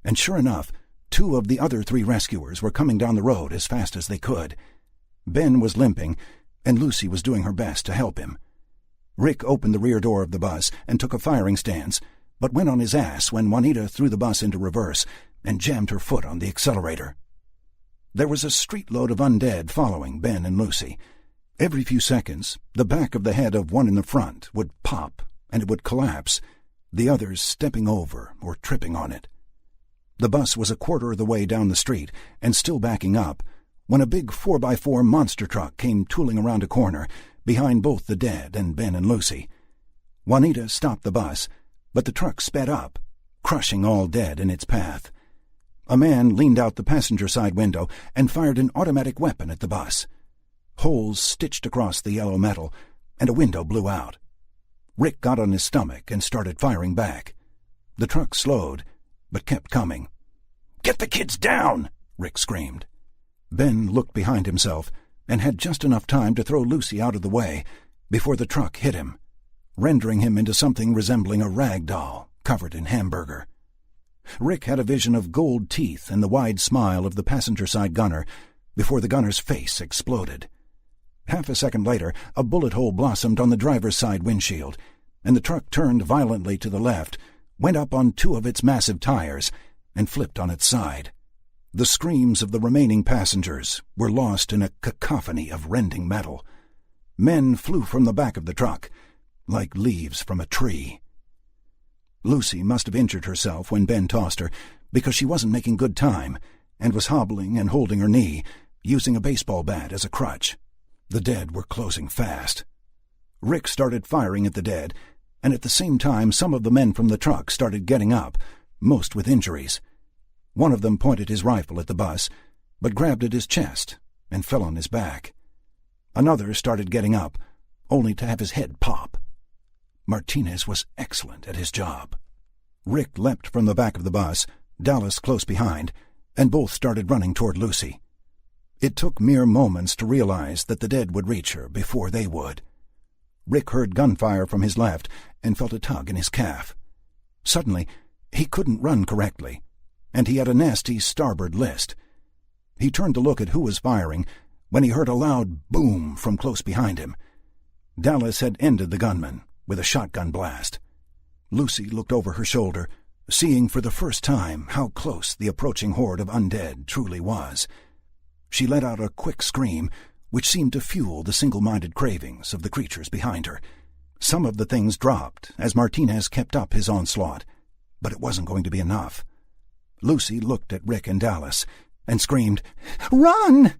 and sure enough, two of the other three rescuers were coming down the road as fast as they could. Ben was limping, and Lucy was doing her best to help him. Rick opened the rear door of the bus and took a firing stance, but went on his ass when Juanita threw the bus into reverse and jammed her foot on the accelerator. There was a streetload of undead following Ben and Lucy. Every few seconds, the back of the head of one in the front would pop, and it would collapse, the others stepping over or tripping on it. The bus was a quarter of the way down the street and still backing up when a big 4x4 monster truck came tooling around a corner behind both the dead and Ben and Lucy. Juanita stopped the bus, but the truck sped up, crushing all dead in its path. A man leaned out the passenger side window and fired an automatic weapon at the bus. Holes stitched across the yellow metal, and a window blew out. Rick got on his stomach and started firing back. The truck slowed, but kept coming. "Get the kids down!" Rick screamed. Ben looked behind himself and had just enough time to throw Lucy out of the way before the truck hit him, rendering him into something resembling a rag doll covered in hamburger. Rick had a vision of gold teeth and the wide smile of the passenger-side gunner before the gunner's face exploded. Half a second later, a bullet hole blossomed on the driver's side windshield, and the truck turned violently to the left, went up on two of its massive tires, and flipped on its side. The screams of the remaining passengers were lost in a cacophony of rending metal. Men flew from the back of the truck, like leaves from a tree. Lucy must have injured herself when Ben tossed her, because she wasn't making good time, and was hobbling and holding her knee, using a baseball bat as a crutch. The dead were closing fast. Rick started firing at the dead, and at the same time some of the men from the truck started getting up, most with injuries. One of them pointed his rifle at the bus, but grabbed at his chest and fell on his back. Another started getting up, only to have his head pop. Martinez was excellent at his job. Rick leapt from the back of the bus, Dallas close behind, and both started running toward Lucy. It took mere moments to realize that the dead would reach her before they would. Rick heard gunfire from his left and felt a tug in his calf. Suddenly, he couldn't run correctly, and he had a nasty starboard list. He turned to look at who was firing when he heard a loud boom from close behind him. Dallas had ended the gunman with a shotgun blast. Lucy looked over her shoulder, seeing for the first time how close the approaching horde of undead truly was. She let out a quick scream, which seemed to fuel the single-minded cravings of the creatures behind her. Some of the things dropped as Martinez kept up his onslaught, but it wasn't going to be enough. Lucy looked at Rick and Dallas and screamed, "Run!"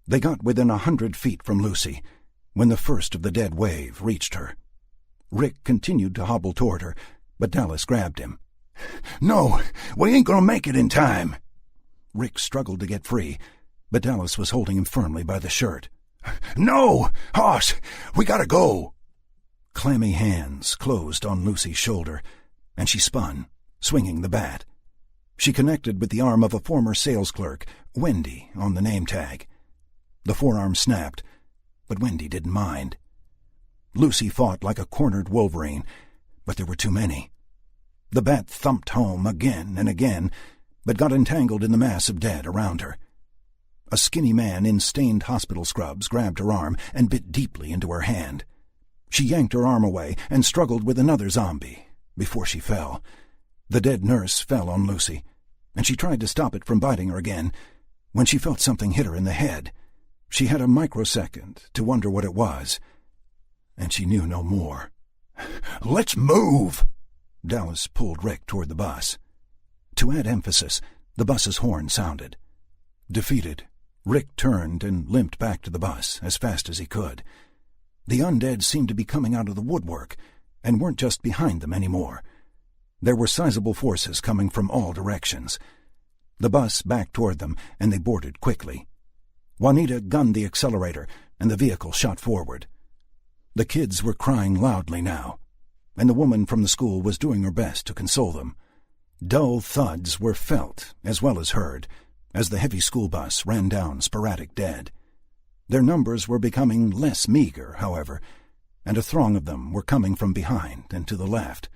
They got within 100 feet from Lucy when the first of the dead wave reached her. Rick continued to hobble toward her, but Dallas grabbed him. "No, we ain't gonna make it in time." Rick struggled to get free, but Dallas was holding him firmly by the shirt. "No, Hoss, we gotta go." Clammy hands closed on Lucy's shoulder, and she spun, swinging the bat. She connected with the arm of a former sales clerk, Wendy, on the name tag. The forearm snapped, but Wendy didn't mind. Lucy fought like a cornered wolverine, but there were too many. The bat thumped home again and again, but got entangled in the mass of dead around her. A skinny man in stained hospital scrubs grabbed her arm and bit deeply into her hand. She yanked her arm away and struggled with another zombie before she fell. The dead nurse fell on Lucy, and she tried to stop it from biting her again when she felt something hit her in the head. She had a microsecond to wonder what it was, and she knew no more. "Let's move!" Dallas pulled Rick toward the bus. To add emphasis, the bus's horn sounded. Defeated, Rick turned and limped back to the bus as fast as he could. The undead seemed to be coming out of the woodwork and weren't just behind them anymore. There were sizable forces coming from all directions. The bus backed toward them, and they boarded quickly. Juanita gunned the accelerator, and the vehicle shot forward. The kids were crying loudly now, and the woman from the school was doing her best to console them. Dull thuds were felt as well as heard as the heavy school bus ran down sporadic dead. Their numbers were becoming less meager, however, and a throng of them were coming from behind and to the left.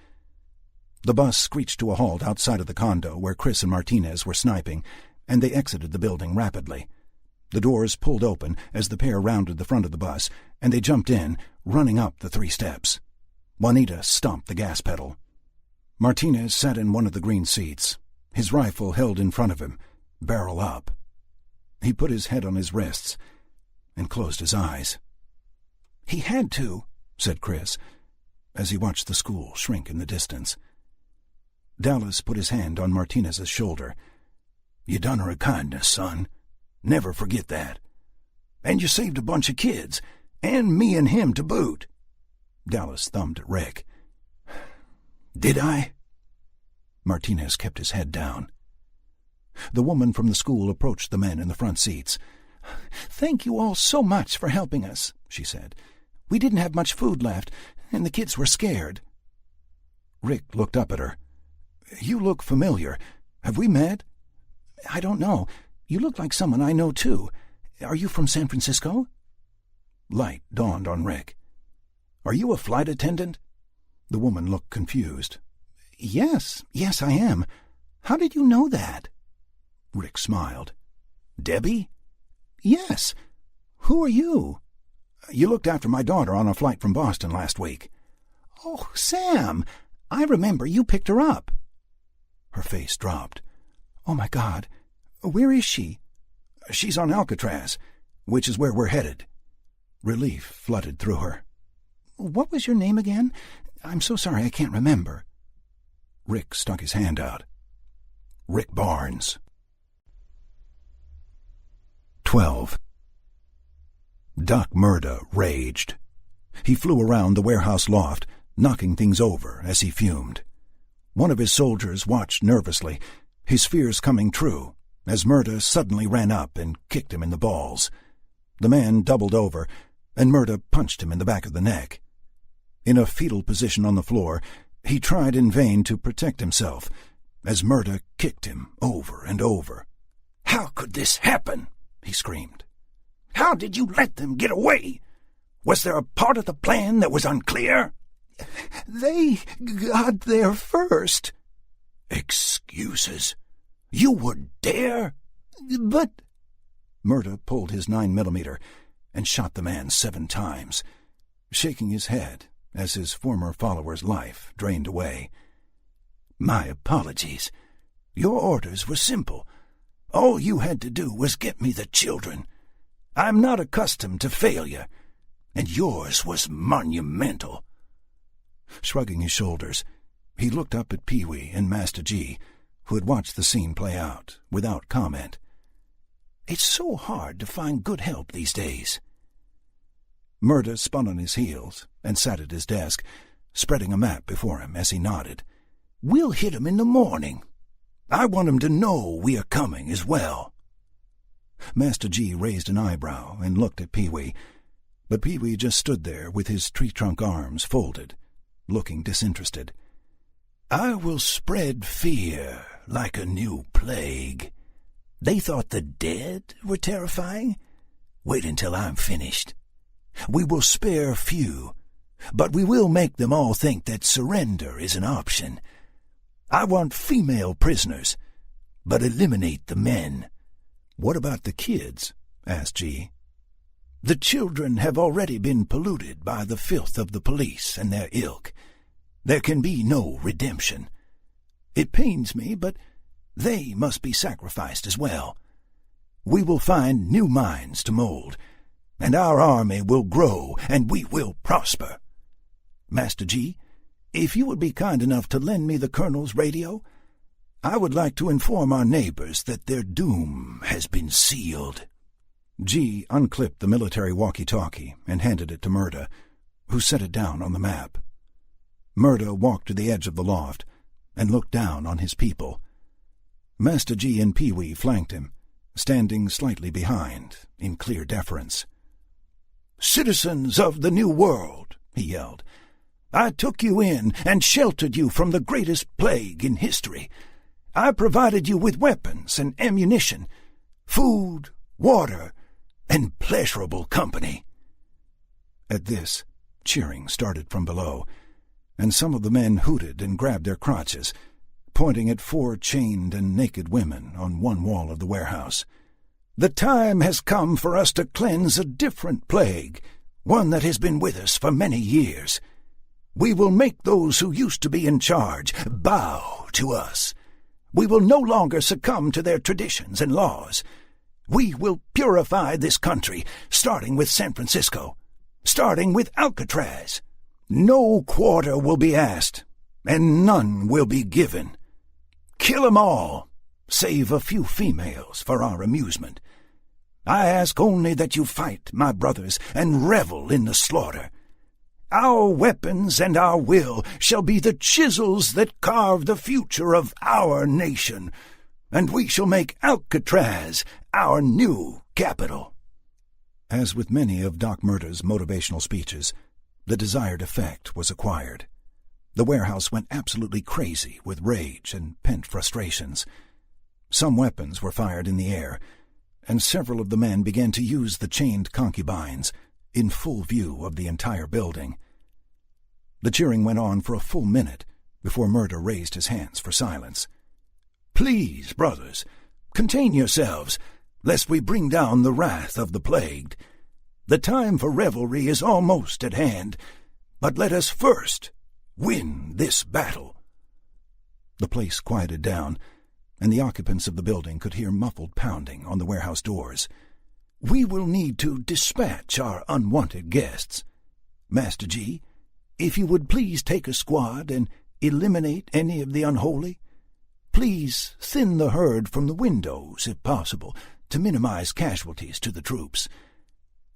The bus screeched to a halt outside of the condo where Chris and Martinez were sniping, and they exited the building rapidly. The doors pulled open as the pair rounded the front of the bus, and they jumped in, running up the 3 steps. Juanita stomped the gas pedal. Martinez sat in one of the green seats, his rifle held in front of him, barrel up. He put his head on his wrists and closed his eyes. "He had to," said Chris, as he watched the school shrink in the distance. Dallas put his hand on Martinez's shoulder. "You done her a kindness, son. Never forget that. And you saved a bunch of kids, and me and him to boot." Dallas thumbed at Rick. "Did I?" Martinez kept his head down. The woman from the school approached the men in the front seats. "Thank you all so much for helping us," she said. "We didn't have much food left, and the kids were scared." Rick looked up at her. "You look familiar. Have we met?" "I don't know. You look like someone I know, too. Are you from San Francisco?" Light dawned on Rick. "Are you a flight attendant?" The woman looked confused. Yes, I am. How did you know that?" Rick smiled. "Debbie?" "Yes. Who are you?" "You looked after my daughter on a flight from Boston last week." "Oh, Sam! I remember you picked her up." Her face dropped. "Oh, my God. Where is she?" "She's on Alcatraz, which is where we're headed." Relief flooded through her. "What was your name again? I'm so sorry I can't remember." Rick stuck his hand out. "Rick Barnes." 12. Doc Murda raged. He flew around the warehouse loft, knocking things over as he fumed. One of his soldiers watched nervously, his fears coming true, as Murda suddenly ran up and kicked him in the balls. The man doubled over, and Murda punched him in the back of the neck. In a fetal position on the floor, he tried in vain to protect himself, as Murda kicked him over and over. "How could this happen?" he screamed. "How did you let them get away? Was there a part of the plan that was unclear?" "They got there first." "Excuses? You would dare?" "But—" Murda pulled his 9mm and shot the man 7 times, shaking his head as his former follower's life drained away. "My apologies. Your orders were simple. All you had to do was get me the children. I'm not accustomed to failure, and yours was monumental." Shrugging his shoulders, he looked up at Pee-wee and Master G, who had watched the scene play out without comment. "It's so hard to find good help these days." Murda spun on his heels and sat at his desk, spreading a map before him as he nodded. "We'll hit 'em in the morning. I want 'em to know we are coming as well." Master G raised an eyebrow and looked at Pee-wee, but Pee-wee just stood there with his tree-trunk arms folded, looking disinterested. "I will spread fear like a new plague. They thought the dead were terrifying? Wait until I'm finished. We will spare few, but we will make them all think that surrender is an option. I want female prisoners, but eliminate the men." "What about the kids?" asked G. "The children have already been polluted by the filth of the police and their ilk. There can be no redemption. It pains me, but they must be sacrificed as well. We will find new minds to mold, and our army will grow, and we will prosper. Master G, if you would be kind enough to lend me the Colonel's radio, I would like to inform our neighbors that their doom has been sealed." G unclipped the military walkie-talkie and handed it to Murda, who set it down on the map. Murda walked to the edge of the loft and looked down on his people. Master G and Pee-wee flanked him, standing slightly behind, in clear deference. "Citizens of the New World," he yelled, "I took you in and sheltered you from the greatest plague in history. I provided you with weapons and ammunition, food, water, and pleasurable company." At this, cheering started from below, and some of the men hooted and grabbed their crotches, pointing at 4 chained and naked women on one wall of the warehouse. "The time has come for us to cleanse a different plague, one that has been with us for many years. We will make those who used to be in charge bow to us. We will no longer succumb to their traditions and laws. We will purify this country, starting with San Francisco, starting with Alcatraz. No quarter will be asked, and none will be given. Kill 'em all, save a few females for our amusement. I ask only that you fight, my brothers, and revel in the slaughter. Our weapons and our will shall be the chisels that carve the future of our nation, and we shall make Alcatraz our new capital." As with many of Doc Murda's motivational speeches, the desired effect was acquired. The warehouse went absolutely crazy with rage and pent frustrations. Some weapons were fired in the air, and several of the men began to use the chained concubines in full view of the entire building. The cheering went on for a full minute before Murda raised his hands for silence. "Please, brothers, contain yourselves, lest we bring down the wrath of the plagued. The time for revelry is almost at hand, but let us first win this battle." The place quieted down, and the occupants of the building could hear muffled pounding on the warehouse doors. "We will need to dispatch our unwanted guests. Master G, if you would please take a squad and eliminate any of the unholy. Please thin the herd from the windows, if possible, to minimize casualties to the troops.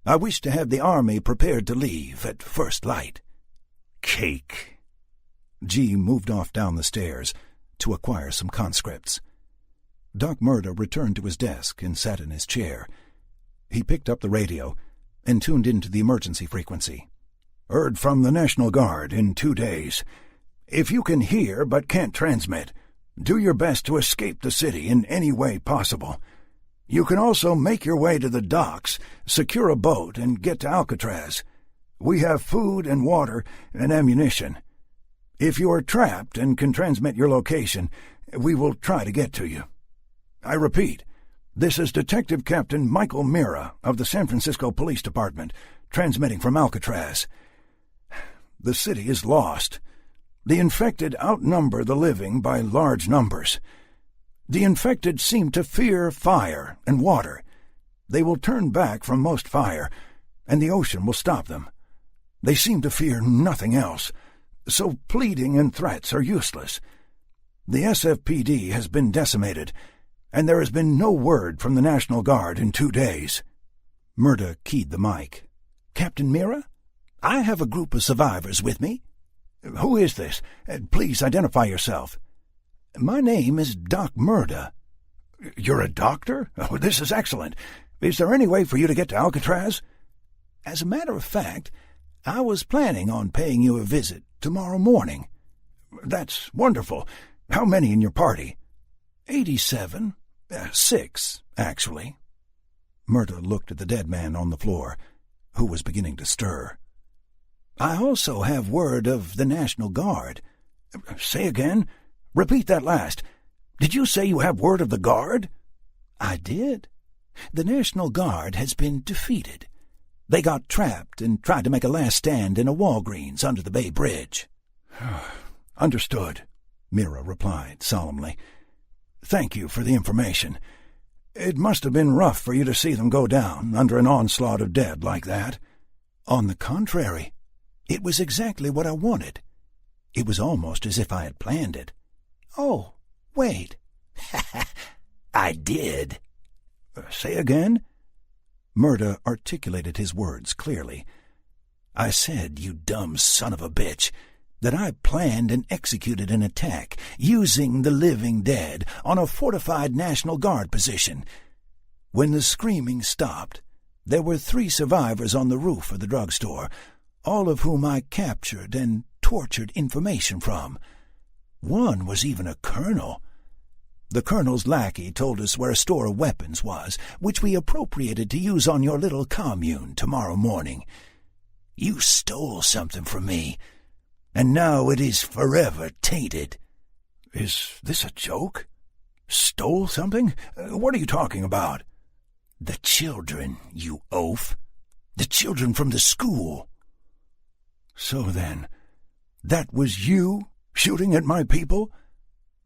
I wish to have the army prepared to leave at first light." "Cake." G moved off down the stairs to acquire some conscripts. Doc Murda returned to his desk and sat in his chair. He picked up the radio and tuned into the emergency frequency. "Heard from the National Guard in 2 days. If you can hear but can't transmit, do your best to escape the city in any way possible. You can also make your way to the docks, secure a boat, and get to Alcatraz. We have food and water and ammunition. If you are trapped and can transmit your location, we will try to get to you. I repeat, this is Detective Captain Michael Mira of the San Francisco Police Department, transmitting from Alcatraz. The city is lost. The infected outnumber the living by large numbers. The infected seem to fear fire and water. They will turn back from most fire, and the ocean will stop them. They seem to fear nothing else, so pleading and threats are useless. The SFPD has been decimated, and there has been no word from the National Guard in 2 days." Murda keyed the mic. "Captain Mira, I have a group of survivors with me. Who is this? Please identify yourself." "My name is Doc Murda." "You're a doctor? Oh, this is excellent. Is there any way for you to get to Alcatraz?" "As a matter of fact, I was planning on paying you a visit tomorrow morning." "That's wonderful. How many in your party?" 87. 6, actually." Murda looked at the dead man on the floor, who was beginning to stir. "I also have word of the National Guard." "Say again? Repeat that last. Did you say you have word of the Guard?" "I did. The National Guard has been defeated. They got trapped and tried to make a last stand in a Walgreens under the Bay Bridge." "Understood." Mira replied solemnly. "Thank you for the information. It must have been rough for you to see them go down under an onslaught of dead like that." "On the contrary, it was exactly what I wanted. It was almost as if I had planned it." "Oh, wait." "I did." "Say again?" Murda articulated his words clearly. "I said, you dumb son of a bitch, that I planned and executed an attack using the living dead on a fortified National Guard position. When the screaming stopped, there were 3 survivors on the roof of the drugstore, all of whom I captured and tortured information from. One was even a colonel. The colonel's lackey told us where a store of weapons was, which we appropriated to use on your little commune tomorrow morning. You stole something from me, and now it is forever tainted." "Is this a joke? Stole something? What are you talking about?" "The children, you oaf. The children from the school." "So then, that was you shooting at my people?"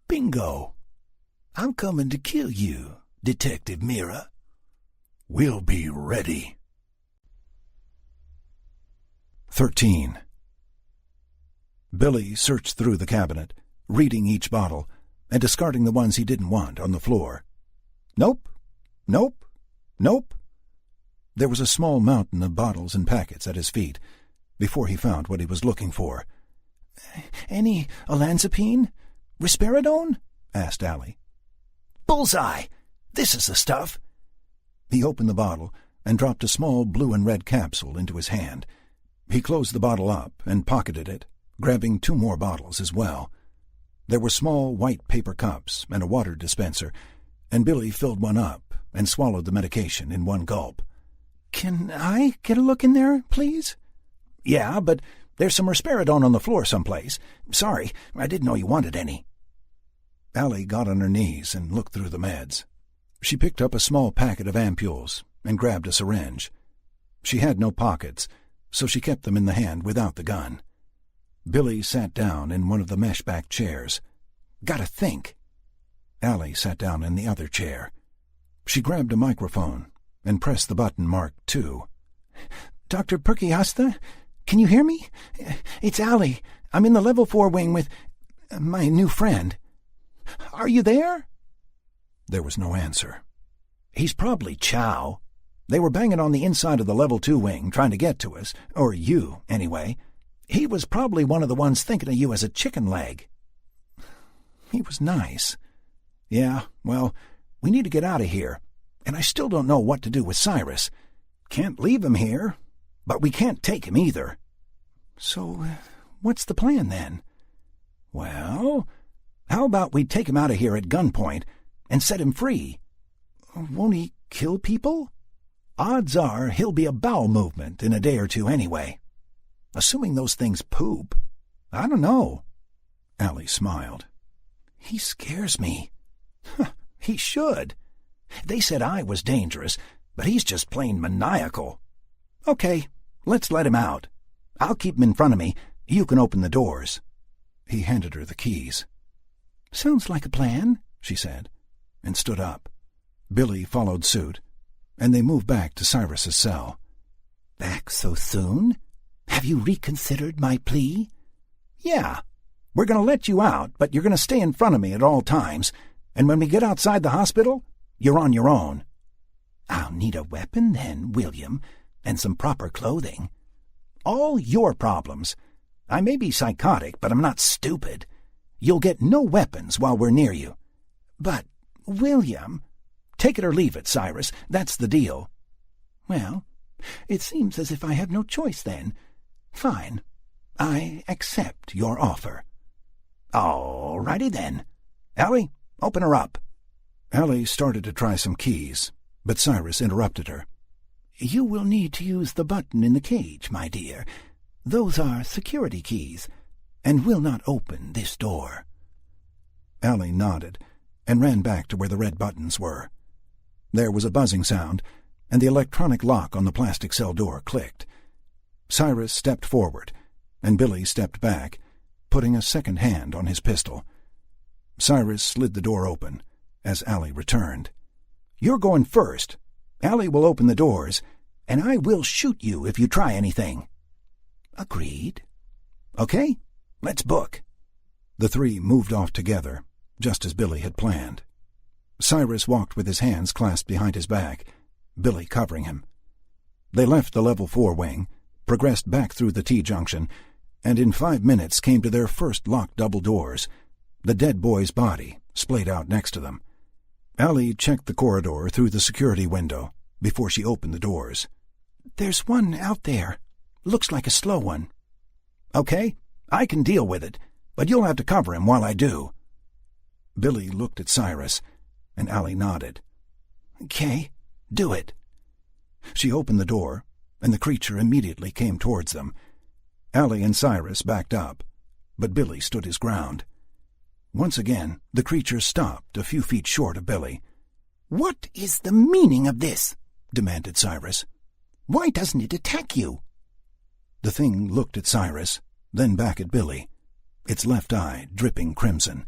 "Bingo. I'm coming to kill you, Detective Mira." "We'll be ready." 13. Billy searched through the cabinet, reading each bottle and discarding the ones he didn't want on the floor. Nope, nope, nope. There was a small mountain of bottles and packets at his feet before he found what he was looking for. "Any olanzapine? Risperidone?" asked Allie. "Bullseye! This is the stuff." He opened the bottle and dropped a small blue and red capsule into his hand. He closed the bottle up and pocketed it, grabbing 2 more bottles as well. There were small white paper cups and a water dispenser, and Billy filled one up and swallowed the medication in one gulp. "Can I get a look in there, please?" "Yeah, but there's some risperidone on the floor someplace. Sorry, I didn't know you wanted any." Allie got on her knees and looked through the meds. She picked up a small packet of ampules and grabbed a syringe. She had no pockets, so she kept them in the hand without the gun. Billy sat down in one of the mesh-back chairs. "Gotta think." Allie sat down in the other chair. She grabbed a microphone and pressed the button marked 2. "Dr. Perkyasta, can you hear me? It's Allie. I'm in the level 4 wing with my new friend. Are you there?" There was no answer. "He's probably Chow." They were banging on the inside of the level 2 wing trying to get to us, or you, anyway. "He was probably one of the ones thinking of you as a chicken leg." "He was nice." "Yeah, well, we need to get out of here, and I still don't know what to do with Cyrus. Can't leave him here, but we can't take him either." "So, what's the plan, then?" "Well, how about we take him out of here at gunpoint and set him free?" "Won't he kill people?" "Odds are he'll be a bowel movement in a day or 2 anyway. Assuming those things poop. I don't know." Allie smiled. "He scares me." "He should. They said I was dangerous, but he's just plain maniacal. Okay, let's let him out. I'll keep him in front of me. You can open the doors." He handed her the keys. "Sounds like a plan," she said, and stood up. Billy followed suit, and they moved back to Cyrus's cell. "Back so soon? Have you reconsidered my plea?" "Yeah. We're going to let you out, but you're going to stay in front of me at all times, and when we get outside the hospital, you're on your own." "I'll need a weapon then, William, and some proper clothing." "All your problems. I may be psychotic, but I'm not stupid. You'll get no weapons while we're near you." "But, William—" "Take it or leave it, Cyrus. That's the deal." "Well, it seems as if I have no choice then. Fine. I accept your offer." "All righty then. Allie, open her up." Allie started to try some keys, but Cyrus interrupted her. "You will need to use the button in the cage, my dear. Those are security keys, and will not open this door." Allie nodded and ran back to where the red buttons were. There was a buzzing sound, and the electronic lock on the plastic cell door clicked. Cyrus stepped forward, and Billy stepped back, putting a second hand on his pistol. Cyrus slid the door open as Allie returned. "You're going first. Allie will open the doors, and I will shoot you if you try anything." "Agreed." "Okay, let's book." The three moved off together, just as Billy had planned. Cyrus walked with his hands clasped behind his back, Billy covering him. They left the Level 4 wing, progressed back through the T-junction, and in 5 minutes came to their first locked double doors, the dead boy's body splayed out next to them. Allie checked the corridor through the security window before she opened the doors. "There's one out there. Looks like a slow one." "Okay, I can deal with it, but you'll have to cover him while I do." Billy looked at Cyrus, and Allie nodded. "Okay, do it." She opened the door, and the creature immediately came towards them. Allie and Cyrus backed up, but Billy stood his ground. Once again, the creature stopped a few feet short of Billy. "What is the meaning of this?" demanded Cyrus. "Why doesn't it attack you?" The thing looked at Cyrus, then back at Billy, its left eye dripping crimson.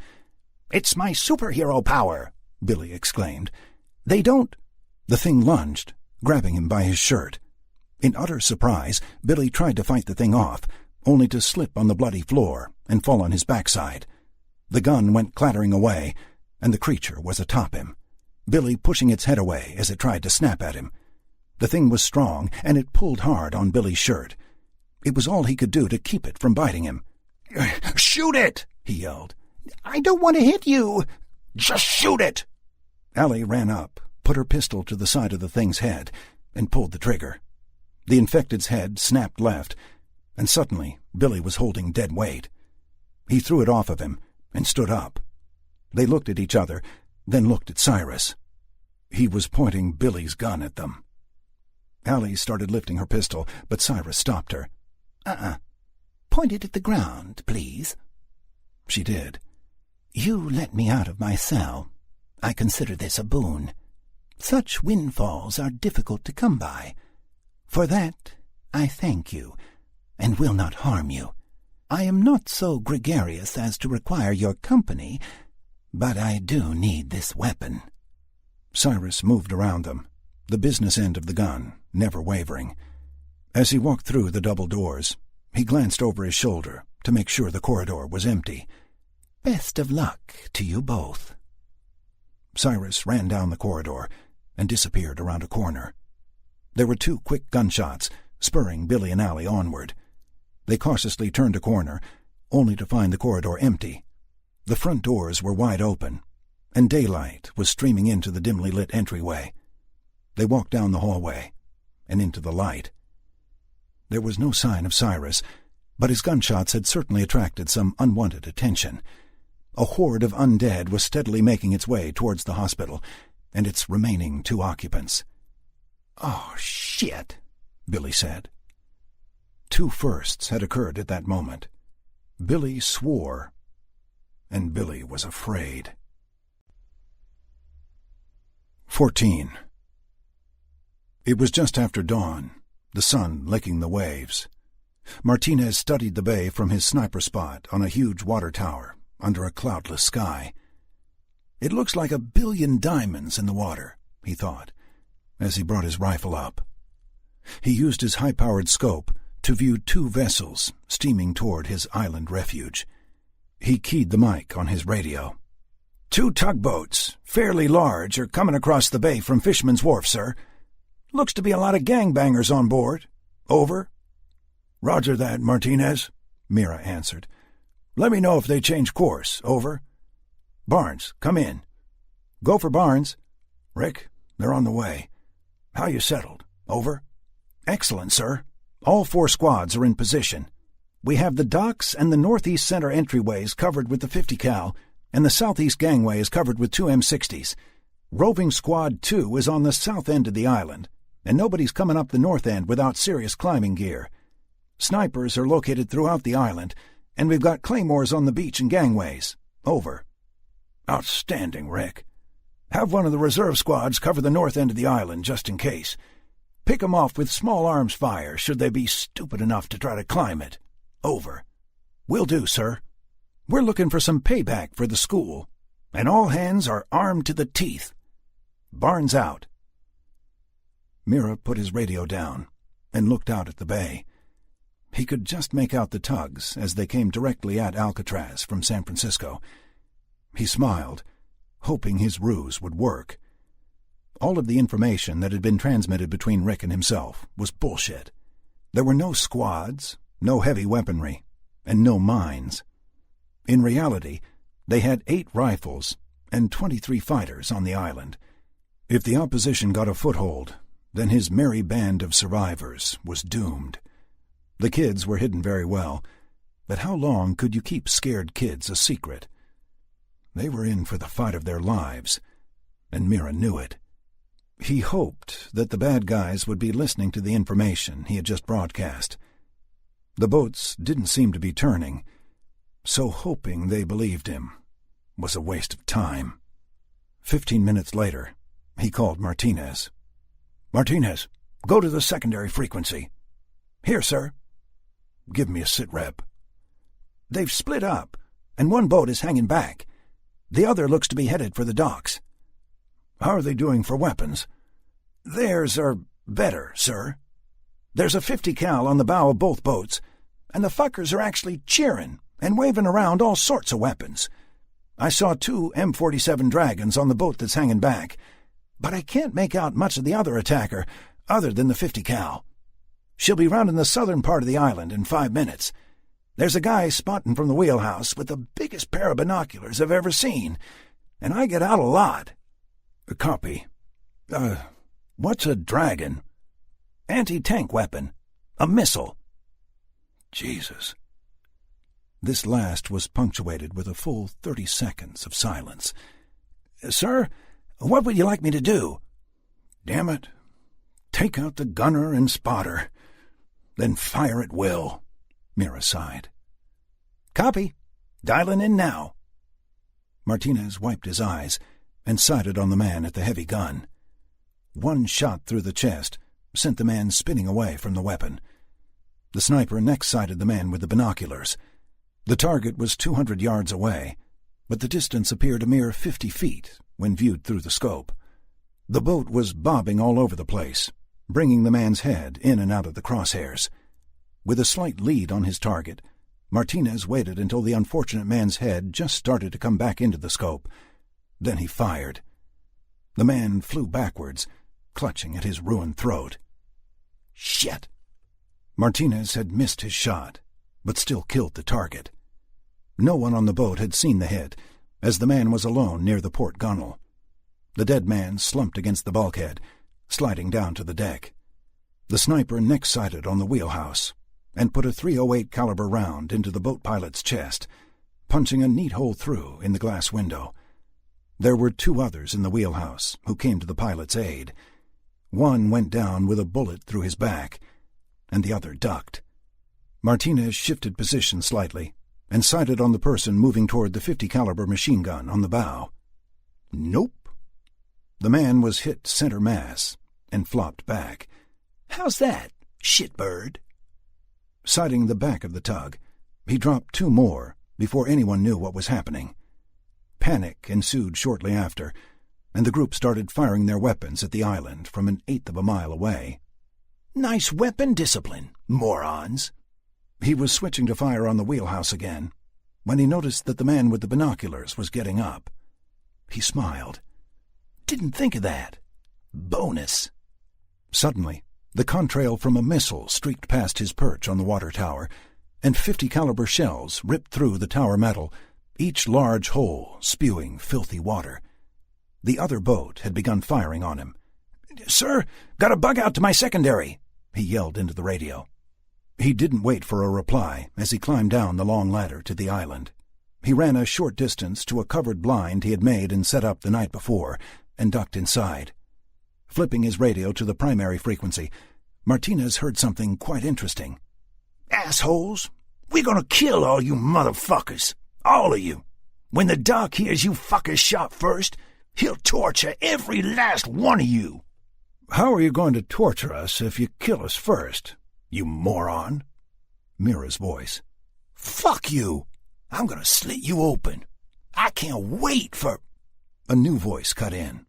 "It's my superhero power!" Billy exclaimed. "They don't—" The thing lunged, grabbing him by his shirt. In utter surprise, Billy tried to fight the thing off, only to slip on the bloody floor and fall on his backside. The gun went clattering away, and the creature was atop him, Billy pushing its head away as it tried to snap at him. The thing was strong, and it pulled hard on Billy's shirt. It was all he could do to keep it from biting him. "Shoot it!" he yelled. "I don't want to hit you." "Just shoot it!" Allie ran up, put her pistol to the side of the thing's head, and pulled the trigger. The infected's head snapped left, and suddenly Billy was holding dead weight. He threw it off of him and stood up. They looked at each other, then looked at Cyrus. He was pointing Billy's gun at them. Allie started lifting her pistol, but Cyrus stopped her. Point it at the ground, please." She did. "You let me out of my cell. I consider this a boon. Such windfalls are difficult to come by. For that, I thank you, and will not harm you. I am not so gregarious as to require your company, but I do need this weapon." Cyrus moved around them, the business end of the gun never wavering. As he walked through the double doors, he glanced over his shoulder to make sure the corridor was empty. "Best of luck to you both." Cyrus ran down the corridor and disappeared around a corner. There were 2 quick gunshots, spurring Billy and Allie onward. They cautiously turned a corner, only to find the corridor empty. The front doors were wide open, and daylight was streaming into the dimly lit entryway. They walked down the hallway and into the light. There was no sign of Cyrus, but his gunshots had certainly attracted some unwanted attention. A horde of undead was steadily making its way towards the hospital and its remaining 2 occupants. "Oh, shit," Billy said. 2 firsts had occurred at that moment. Billy swore, and Billy was afraid. 14. It was just after dawn, the sun licking the waves. Martinez studied the bay from his sniper spot on a huge water tower under a cloudless sky. "It looks like 1 billion diamonds in the water," he thought, as he brought his rifle up. He used his high-powered scope to view 2 vessels steaming toward his island refuge. He keyed the mic on his radio. "2 tugboats, fairly large, are coming across the bay from Fisherman's Wharf, sir. Looks to be a lot of gangbangers on board. Over." "Roger that, Martinez," Mira answered. "Let me know if they change course. Over." "Barnes, come in." "Go for Barnes." "Rick, they're on the way. How you settled? Over." "Excellent, sir. All 4 squads are in position. We have the docks and the northeast center entryways covered with the 50 cal, and the southeast gangway is covered with 2 M60s. Roving Squad 2 is on the south end of the island, and nobody's coming up the north end without serious climbing gear. Snipers are located throughout the island, and we've got claymores on the beach and gangways. Over." "Outstanding, Rick. Have one of the reserve squads cover the north end of the island just in case. Pick 'em off with small arms fire should they be stupid enough to try to climb it. Over." "Will do, sir. We're looking for some payback for the school. and all hands are armed to the teeth. Barnes out." Mira put his radio down and looked out at the bay. He could just make out the tugs as they came directly at Alcatraz from San Francisco. He smiled, hoping his ruse would work. All of the information that had been transmitted between Rick and himself was bullshit. There were no squads, no heavy weaponry, and no mines. In reality, they had 8 rifles and 23 fighters on the island. If the opposition got a foothold, then his merry band of survivors was doomed. The kids were hidden very well, but how long could you keep scared kids a secret? They were in for the fight of their lives, and Mira knew it. He hoped that the bad guys would be listening to the information he had just broadcast. The boats didn't seem to be turning, so hoping they believed him was a waste of time. 15 minutes later, he called Martinez. "Martinez, go to the secondary frequency." "Here, sir." "Give me a sit-rep." "They've split up, and one boat is hanging back. The other looks to be headed for the docks." "How are they doing for weapons?" "Theirs are better, sir. There's a 50 cal on the bow of both boats, and the fuckers are actually cheering and waving around all sorts of weapons. I saw 2 M47 Dragons on the boat that's hanging back, but I can't make out much of the other attacker other than the 50 cal. She'll be rounding the southern part of the island in 5 minutes. There's a guy spotting from the wheelhouse with the biggest pair of binoculars I've ever seen, and I get out a lot." "Copy. What's a Dragon?" "Anti-tank weapon. A missile." Jesus. This last was punctuated with a full 30 seconds of silence. "Sir, what would you like me to do?" "Damn it. Take out the gunner and spotter, then fire at will," Mira sighed. "Copy. Dialing in now." Martinez wiped his eyes and sighted on the man at the heavy gun. One shot through the chest sent the man spinning away from the weapon. The sniper next sighted the man with the binoculars. The target was 200 yards away, but the distance appeared a mere 50 feet when viewed through the scope. The boat was bobbing all over the place, bringing the man's head in and out of the crosshairs. With a slight lead on his target, Martinez waited until the unfortunate man's head just started to come back into the scope. Then he fired. The man flew backwards, clutching at his ruined throat. "Shit!" Martinez had missed his shot, but still killed the target. No one on the boat had seen the hit, as the man was alone near the port gunwale. The dead man slumped against the bulkhead, sliding down to the deck. The sniper next sighted on the wheelhouse and put a .308 caliber round into the boat pilot's chest, punching a neat hole through in the glass window. There were 2 others in the wheelhouse who came to the pilot's aid. One went down with a bullet through his back, and the other ducked. Martinez shifted position slightly and sighted on the person moving toward the 50 caliber machine gun on the bow. Nope. The man was hit center mass and flopped back. "How's that, shitbird?" Sighting the back of the tug, he dropped 2 more before anyone knew what was happening. Panic ensued shortly after, and the group started firing their weapons at the island from an 1/8 of a mile away. "Nice weapon discipline, morons." He was switching to fire on the wheelhouse again when he noticed that the man with the binoculars was getting up. He smiled. "Didn't think of that. Bonus." Suddenly, the contrail from a missile streaked past his perch on the water tower, and 50 caliber shells ripped through the tower metal, each large hole spewing filthy water. The other boat had begun firing on him. "Sir, got a bug out to my secondary," he yelled into the radio. He didn't wait for a reply as he climbed down the long ladder to the island. He ran a short distance to a covered blind he had made and set up the night before, and ducked inside. Flipping his radio to the primary frequency, Martinez heard something quite interesting. "Assholes, we're gonna kill all you motherfuckers, all of you. When the doc hears you fuckers shot first, he'll torture every last one of you." "How are you going to torture us if you kill us first, you moron?" Mira's voice. "Fuck you. I'm gonna slit you open. I can't wait for—" A new voice cut in.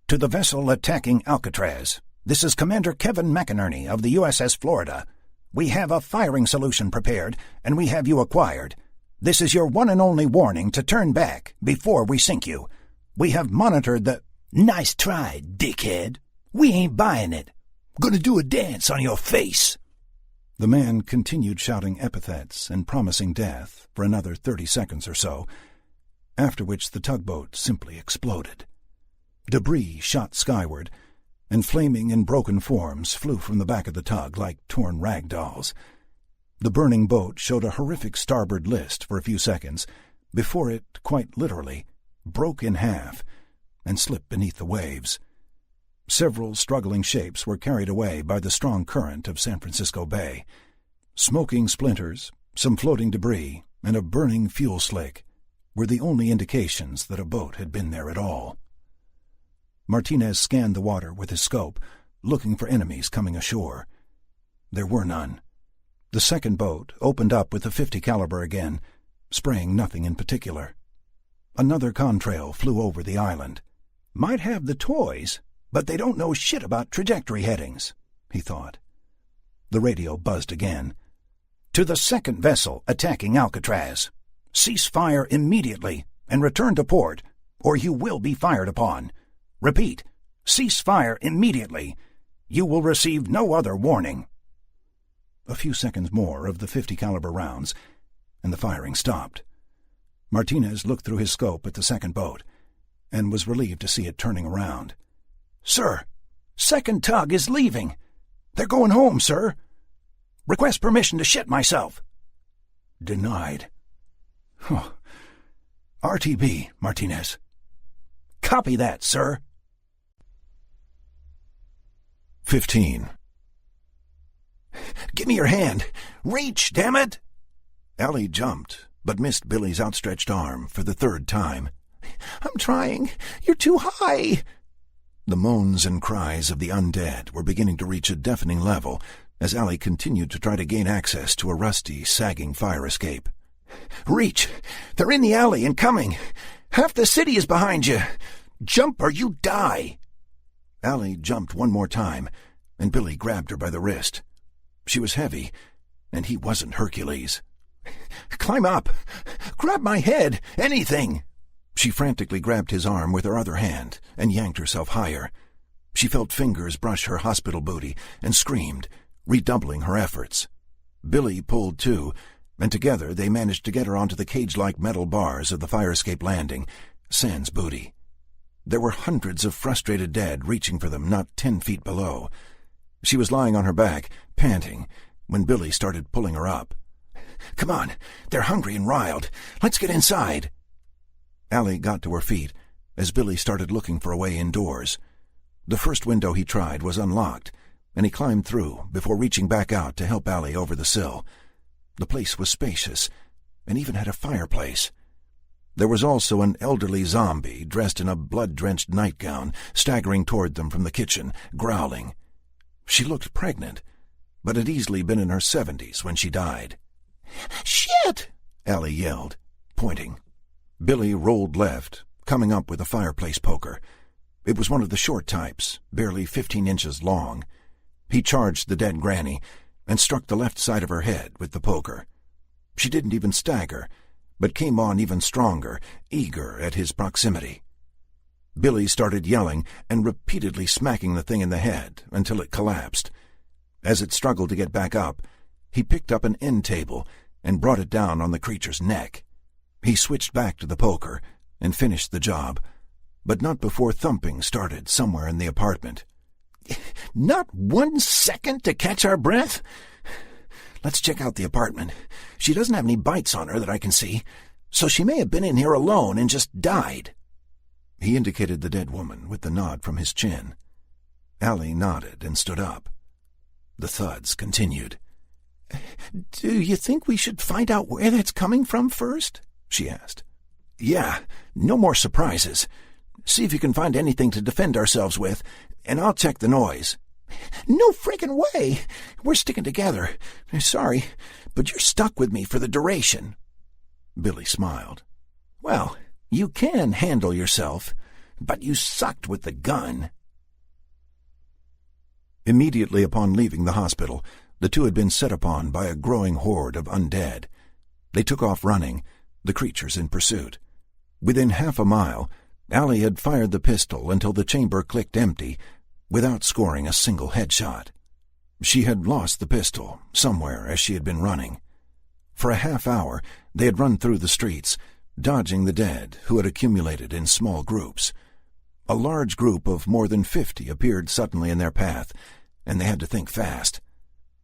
"To the vessel attacking Alcatraz. This is Commander Kevin McInerney of the USS Florida. We have a firing solution prepared, and we have you acquired. This is your one and only warning to turn back before we sink you. We have monitored the—" "Nice try, dickhead. We ain't buying it. Gonna do a dance on your face." The man continued shouting epithets and promising death for another 30 seconds or so, after which the tugboat simply exploded. Debris shot skyward, and flaming and broken forms flew from the back of the tug like torn rag dolls. The burning boat showed a horrific starboard list for a few seconds before it, quite literally, broke in half and slipped beneath the waves. Several struggling shapes were carried away by the strong current of San Francisco Bay. Smoking splinters, some floating debris, and a burning fuel slick were the only indications that a boat had been there at all. Martinez scanned the water with his scope, looking for enemies coming ashore. There were none. The second boat opened up with the .50 caliber again, spraying nothing in particular. Another contrail flew over the island. "Might have the toys, but they don't know shit about trajectory headings," he thought. The radio buzzed again. "To the second vessel attacking Alcatraz. Cease fire immediately and return to port, or you will be fired upon. Repeat, cease fire immediately. You will receive no other warning." A few seconds more of the .50 caliber rounds, and the firing stopped. Martinez looked through his scope at the second boat, and was relieved to see it turning around. "Sir, second tug is leaving. They're going home, sir. Request permission to shit myself." "Denied." "Huh. RTB, Martinez." "Copy that, sir." 15. "Give me your hand. Reach, damn it!" Allie jumped, but missed Billy's outstretched arm for the third time. "I'm trying. You're too high." The moans and cries of the undead were beginning to reach a deafening level as Allie continued to try to gain access to a rusty, sagging fire escape. "Reach! They're in the alley and coming! Half the city is behind you! Jump or you die!" Allie jumped one more time, and Billy grabbed her by the wrist. She was heavy, and he wasn't Hercules. "Climb up! Grab my head! Anything!" She frantically grabbed his arm with her other hand and yanked herself higher. She felt fingers brush her hospital booty and screamed, redoubling her efforts. Billy pulled too, and together they managed to get her onto the cage-like metal bars of the fire escape landing, sans booty. There were hundreds of frustrated dead reaching for them not 10 feet below. She was lying on her back, panting, when Billy started pulling her up. "Come on, they're hungry and riled. Let's get inside." Allie got to her feet as Billy started looking for a way indoors. The first window he tried was unlocked, and he climbed through before reaching back out to help Allie over the sill. The place was spacious, and even had a fireplace. There was also an elderly zombie dressed in a blood-drenched nightgown staggering toward them from the kitchen, growling. She looked pregnant, but had easily been in her 70s when she died. "Shit!" Allie yelled, pointing. Billy rolled left, coming up with a fireplace poker. It was one of the short types, barely 15 inches long. He charged the dead granny and struck the left side of her head with the poker. She didn't even stagger, but came on even stronger, eager at his proximity. Billy started yelling and repeatedly smacking the thing in the head until it collapsed. As it struggled to get back up, he picked up an end table and brought it down on the creature's neck. He switched back to the poker and finished the job, but not before thumping started somewhere in the apartment. "Not 1 second to catch our breath? Let's check out the apartment. She doesn't have any bites on her that I can see, so she may have been in here alone and just died." He indicated the dead woman with the nod from his chin. Allie nodded and stood up. The thuds continued. "Do you think we should find out where that's coming from first?" she asked. "Yeah, no more surprises. See if you can find anything to defend ourselves with, and I'll check the noise." "No friggin' way! We're sticking together. Sorry, but you're stuck with me for the duration." Billy smiled. "Well, You can handle yourself, but you sucked with the gun." Immediately upon leaving the hospital, the two had been set upon by a growing horde of undead. They took off running, the creatures in pursuit. Within half a mile, Allie had fired the pistol until the chamber clicked empty, without scoring a single headshot. She had lost the pistol somewhere as she had been running. For a half hour, they had run through the streets, dodging the dead who had accumulated in small groups. A large group of more than 50 appeared suddenly in their path, and they had to think fast.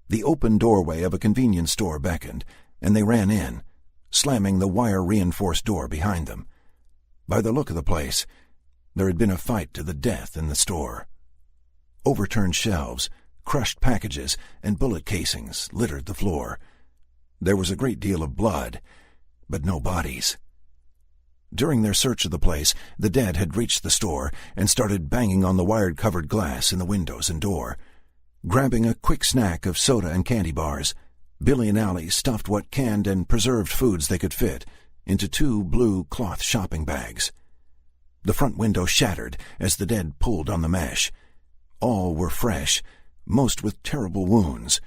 The open doorway of a convenience store beckoned, and they ran in, slamming the wire-reinforced door behind them. By the look of the place, there had been a fight to the death in the store. Overturned shelves, crushed packages, and bullet casings littered the floor. There was a great deal of blood, but no bodies. During their search of the place, the dead had reached the store and started banging on the wired-covered glass in the windows and door. Grabbing a quick snack of soda and candy bars, Billy and Allie stuffed what canned and preserved foods they could fit into 2 blue cloth shopping bags. The front window shattered as the dead pulled on the mesh. All were fresh, most with terrible wounds,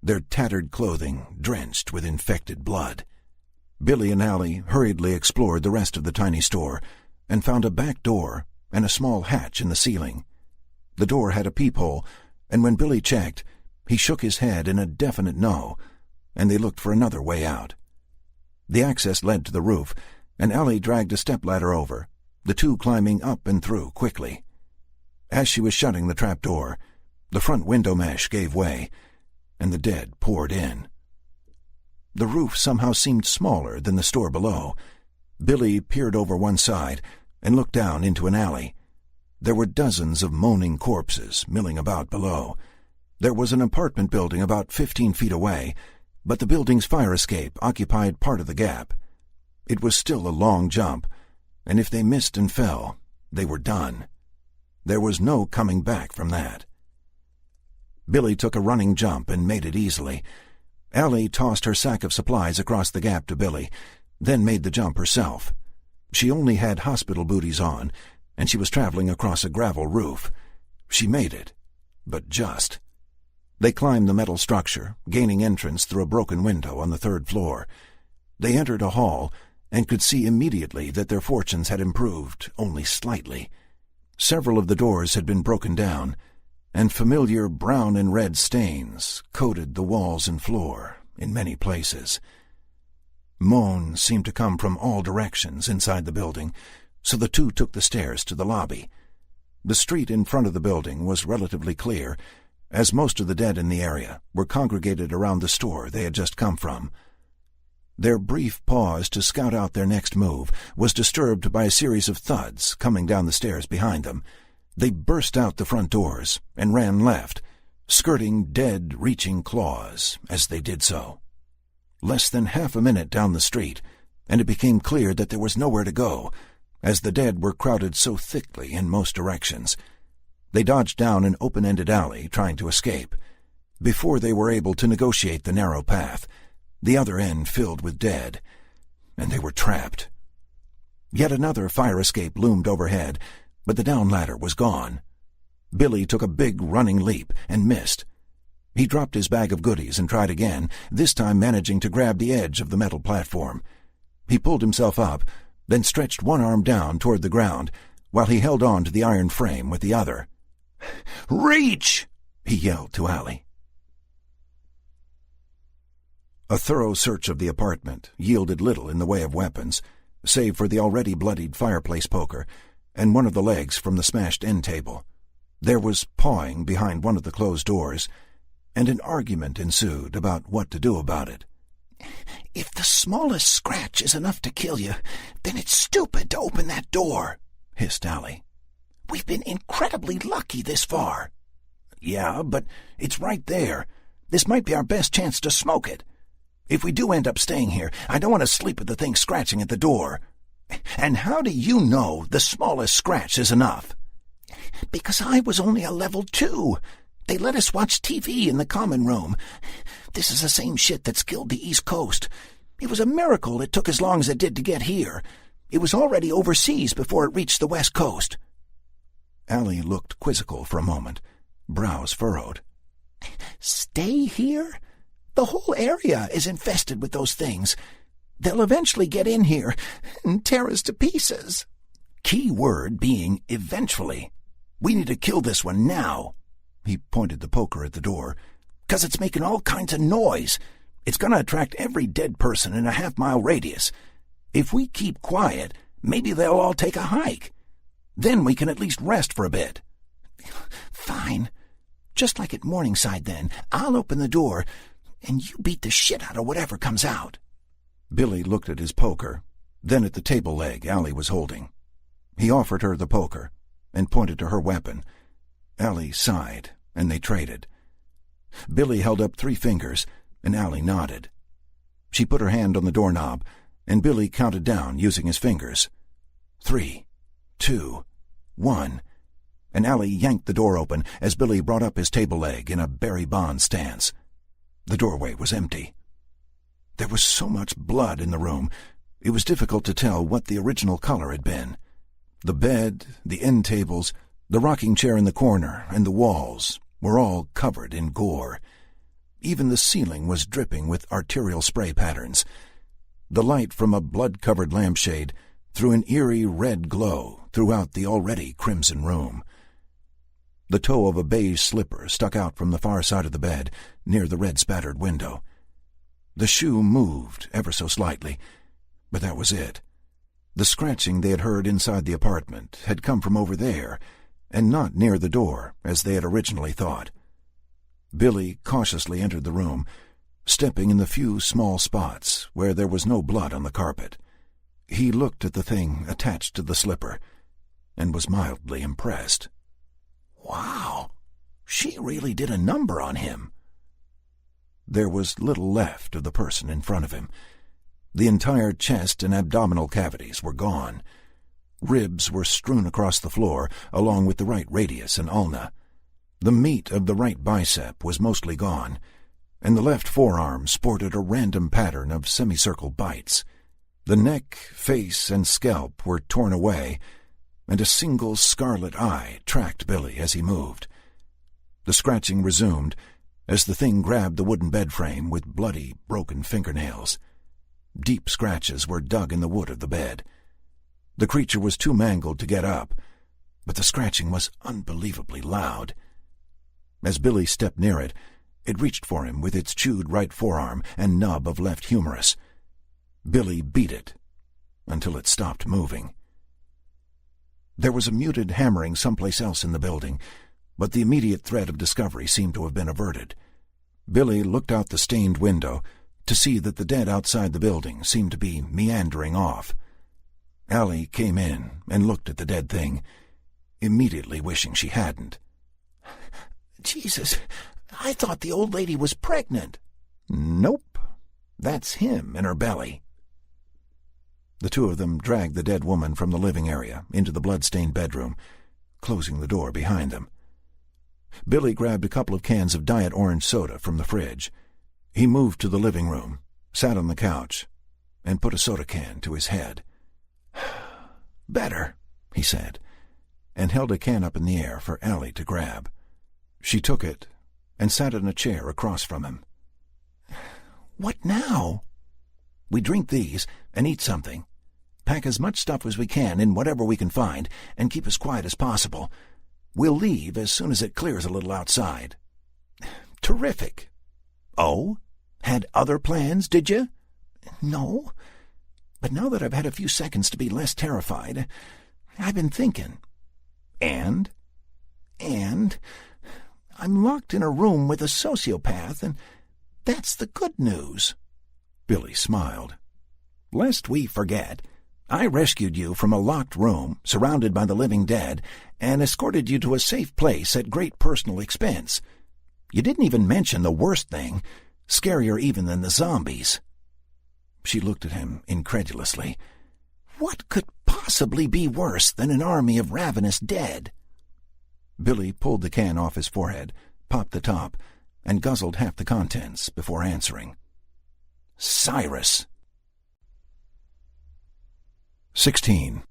their tattered clothing drenched with infected blood. Billy and Allie hurriedly explored the rest of the tiny store and found a back door and a small hatch in the ceiling. The door had a peephole, and when Billy checked, he shook his head in a definite no, and they looked for another way out. The access led to the roof, and Allie dragged a stepladder over, the two climbing up and through quickly. As she was shutting the trap door, the front window mesh gave way, and the dead poured in. The roof somehow seemed smaller than the store below. Billy peered over one side and looked down into an alley. There were dozens of moaning corpses milling about below. There was an apartment building about 15 feet away, but the building's fire escape occupied part of the gap. It was still a long jump, and if they missed and fell, they were done. There was no coming back from that. Billy took a running jump and made it easily. Allie tossed her sack of supplies across the gap to Billy, then made the jump herself. She only had hospital booties on, and she was traveling across a gravel roof. She made it, but just. They climbed the metal structure, gaining entrance through a broken window on the 3rd floor. They entered a hall and could see immediately that their fortunes had improved only slightly. Several of the doors had been broken down, and familiar brown and red stains coated the walls and floor in many places. Moans seemed to come from all directions inside the building, so the two took the stairs to the lobby. The street in front of the building was relatively clear, as most of the dead in the area were congregated around the store they had just come from. Their brief pause to scout out their next move was disturbed by a series of thuds coming down the stairs behind them. They burst out the front doors and ran left, skirting dead, reaching claws as they did so. Less than half a minute down the street, and it became clear that there was nowhere to go, as the dead were crowded so thickly in most directions. They dodged down an open-ended alley, trying to escape. Before they were able to negotiate the narrow path, the other end filled with dead, and they were trapped. Yet another fire escape loomed overhead, but the down ladder was gone. Billy took a big running leap and missed. He dropped his bag of goodies and tried again, this time managing to grab the edge of the metal platform. He pulled himself up, then stretched one arm down toward the ground, while he held on to the iron frame with the other. "Reach!" he yelled to Allie. A thorough search of the apartment yielded little in the way of weapons, save for the already bloodied fireplace poker and one of the legs from the smashed end table. There was pawing behind one of the closed doors, and an argument ensued about what to do about it. "If the smallest scratch is enough to kill you, then it's stupid to open that door," hissed Allie. "We've been incredibly lucky this far." "Yeah, but it's right there. This might be our best chance to smoke it. If we do end up staying here, I don't want to sleep with the thing scratching at the door." "And how do you know the smallest scratch is enough?" "Because I was only a level 2. They let us watch TV in the common room. This is the same shit that's killed the East Coast. It was a miracle it took as long as it did to get here. It was already overseas before it reached the West Coast." Allie looked quizzical for a moment, brows furrowed. "Stay here? The whole area is infested with those things. They'll eventually get in here and tear us to pieces." Key word being eventually. "We need to kill this one now." He pointed the poker at the door. "'Cause it's making all kinds of noise. It's going to attract every dead person in a half-mile radius. If we keep quiet, maybe they'll all take a hike. Then we can at least rest for a bit." "Fine. Just like at Morningside then. I'll open the door, and you beat the shit out of whatever comes out." Billy looked at his poker, then at the table leg Allie was holding. He offered her the poker and pointed to her weapon. Allie sighed, and they traded. Billy held up 3 fingers, and Allie nodded. She put her hand on the doorknob, and Billy counted down using his fingers. 3, 2, 1, and Allie yanked the door open as Billy brought up his table leg in a Barry Bonds stance. The doorway was empty. There was so much blood in the room, it was difficult to tell what the original color had been. The bed, the end tables, the rocking chair in the corner, and the walls were all covered in gore. Even the ceiling was dripping with arterial spray patterns. The light from a blood-covered lampshade threw an eerie red glow throughout the already crimson room. The toe of a beige slipper stuck out from the far side of the bed, near the red-spattered window. The shoe moved ever so slightly, but that was it. The scratching they had heard inside the apartment had come from over there, and not near the door, as they had originally thought. Billy cautiously entered the room, stepping in the few small spots where there was no blood on the carpet. He looked at the thing attached to the slipper, and was mildly impressed. "Wow, she really did a number on him." There was little left of the person in front of him. The entire chest and abdominal cavities were gone. Ribs were strewn across the floor, along with the right radius and ulna. The meat of the right bicep was mostly gone, and the left forearm sported a random pattern of semicircle bites. The neck, face, and scalp were torn away, and a single scarlet eye tracked Billy as he moved. The scratching resumed as the thing grabbed the wooden bed frame with bloody, broken fingernails. Deep scratches were dug in the wood of the bed. The creature was too mangled to get up, but the scratching was unbelievably loud. As Billy stepped near it, it reached for him with its chewed right forearm and nub of left humerus. Billy beat it until it stopped moving. There was a muted hammering someplace else in the building, but the immediate threat of discovery seemed to have been averted. Billy looked out the stained window to see that the dead outside the building seemed to be meandering off. Allie came in and looked at the dead thing, immediately wishing she hadn't. "Jesus, I thought the old lady was pregnant." "Nope. That's him in her belly." The two of them dragged the dead woman from the living area into the blood-stained bedroom, closing the door behind them. Billy grabbed a couple of cans of Diet Orange soda from the fridge. He moved to the living room, sat on the couch, and put a soda can to his head. "Better," he said, and held a can up in the air for Allie to grab. She took it and sat in a chair across from him. "What now?" "We drink these and eat something. Pack as much stuff as we can in whatever we can find and keep as quiet as possible. We'll leave as soon as it clears a little outside." "Terrific." "Oh? Had other plans, did you?" "No. But now that I've had a few seconds to be less terrified, I've been thinking." "And?" "And I'm locked in a room with a sociopath, and that's the good news." Billy smiled. "Lest we forget, I rescued you from a locked room surrounded by the living dead and escorted you to a safe place at great personal expense. You didn't even mention the worst thing, scarier even than the zombies." She looked at him incredulously. "What could possibly be worse than an army of ravenous dead?" Billy pulled the can off his forehead, popped the top, and guzzled half the contents before answering. "Cyrus." 16.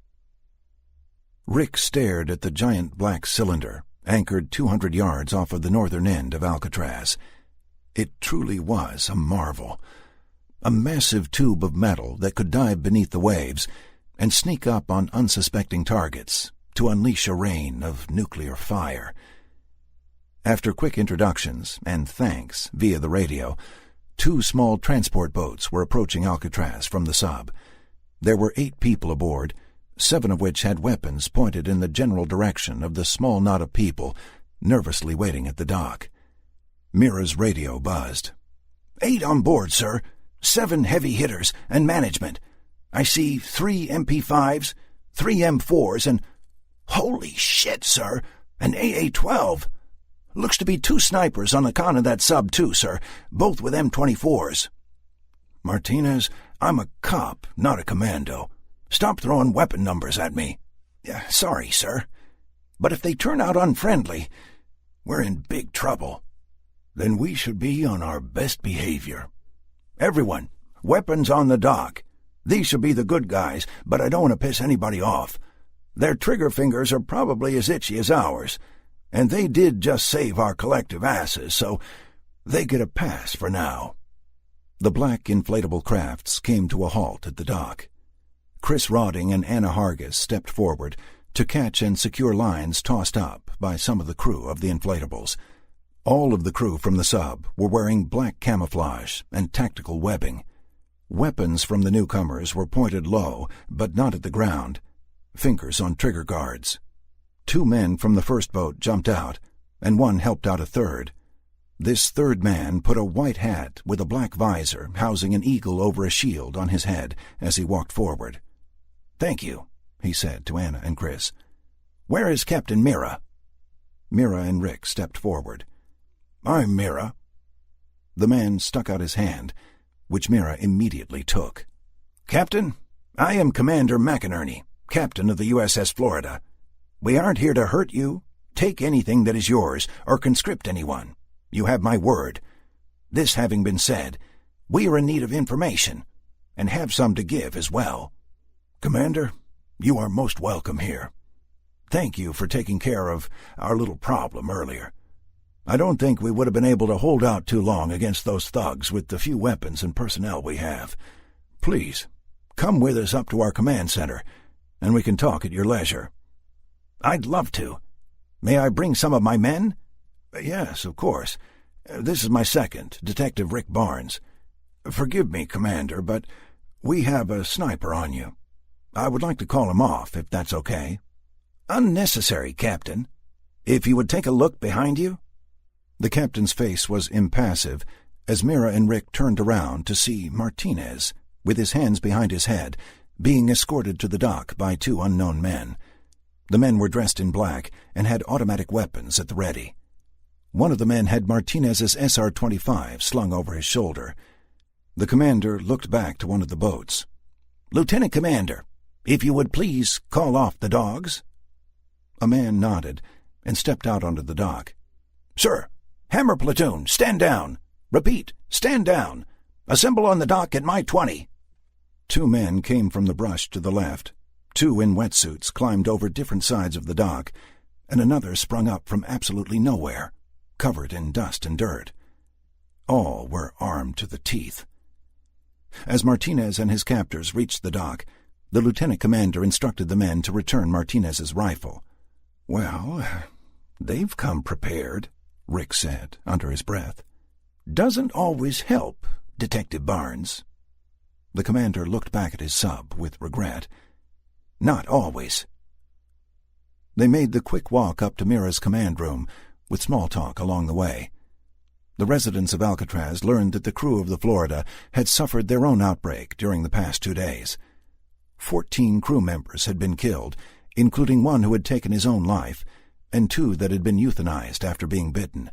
Rick stared at the giant black cylinder, anchored 200 yards off of the northern end of Alcatraz. It truly was a marvel. A massive tube of metal that could dive beneath the waves and sneak up on unsuspecting targets to unleash a rain of nuclear fire. After quick introductions and thanks via the radio, 2 small transport boats were approaching Alcatraz from the sub. There were 8 people aboard, 7 of which had weapons pointed in the general direction of the small knot of people nervously waiting at the dock. Mira's radio buzzed. 8 on board, sir. 7 heavy hitters and management. I see 3 MP5s, 3 M4s, and... Holy shit, sir! An AA-12! Looks to be 2 snipers on the con of that sub, too, sir, both with M24s. Martinez, I'm a cop, not a commando. Stop throwing weapon numbers at me. Sorry, sir. But if they turn out unfriendly, we're in big trouble. Then we should be on our best behavior. Everyone, weapons on the dock. These should be the good guys, but I don't want to piss anybody off. Their trigger fingers are probably as itchy as ours, and they did just save our collective asses, so they get a pass for now. The black inflatable crafts came to a halt at the dock. Chris Rodding and Anna Hargis stepped forward to catch and secure lines tossed up by some of the crew of the inflatables. All of the crew from the sub were wearing black camouflage and tactical webbing. Weapons from the newcomers were pointed low, but not at the ground, fingers on trigger guards. 2 men from the first boat jumped out, and 1 helped out a third. This third man put a white hat with a black visor housing an eagle over a shield on his head as he walked forward. "Thank you," he said to Anna and Chris. "Where is Captain Mira?" Mira and Rick stepped forward. "I'm Mira." The man stuck out his hand, which Mira immediately took. "Captain, I am Commander McInerney, captain of the USS Florida. We aren't here to hurt you, take anything that is yours, or conscript anyone. You have my word. This having been said, we are in need of information, and have some to give as well." "Commander, you are most welcome here. Thank you for taking care of our little problem earlier. I don't think we would have been able to hold out too long against those thugs with the few weapons and personnel we have. Please, come with us up to our command center, and we can talk at your leisure." "I'd love to. May I bring some of my men?" "Yes, of course. This is my second, Detective Rick Barnes. Forgive me, Commander, but we have a sniper on you. I would like to call him off, if that's okay." "Unnecessary, Captain. If you would take a look behind you." The captain's face was impassive as Mira and Rick turned around to see Martinez, with his hands behind his head, being escorted to the dock by 2 unknown men. The men were dressed in black and had automatic weapons at the ready. One of the men had Martinez's SR-25 slung over his shoulder. The commander looked back to one of the boats. "Lieutenant Commander, if you would please call off the dogs." A man nodded and stepped out onto the dock. "Sir, Hammer Platoon, stand down. Repeat, stand down. Assemble on the dock at my 20. 2 men came from the brush to the left. 2 in wetsuits climbed over different sides of the dock, and another sprung up from absolutely nowhere, covered in dust and dirt. All were armed to the teeth. As Martinez and his captors reached the dock, the lieutenant commander instructed the men to return Martinez's rifle. "Well, they've come prepared," Rick said under his breath. "Doesn't always help, Detective Barnes." The commander looked back at his sub with regret. "Not always." They made the quick walk up to Mira's command room, with small talk along the way. The residents of Alcatraz learned that the crew of the Florida had suffered their own outbreak during the past 2 days. 14 crew members had been killed, including 1 who had taken his own life, and 2 that had been euthanized after being bitten.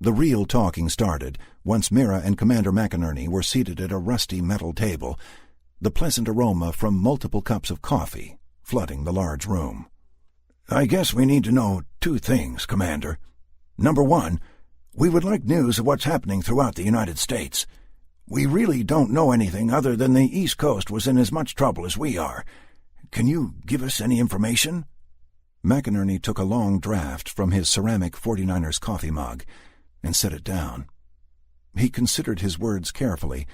The real talking started once Mira and Commander McInerney were seated at a rusty metal table, the pleasant aroma from multiple cups of coffee flooding the large room. "I guess we need to know 2 things, Commander. Number 1, we would like news of what's happening throughout the United States. We really don't know anything other than the East Coast was in as much trouble as we are. Can you give us any information?" McInerney took a long draught from his ceramic 49ers coffee mug and set it down. He considered his words carefully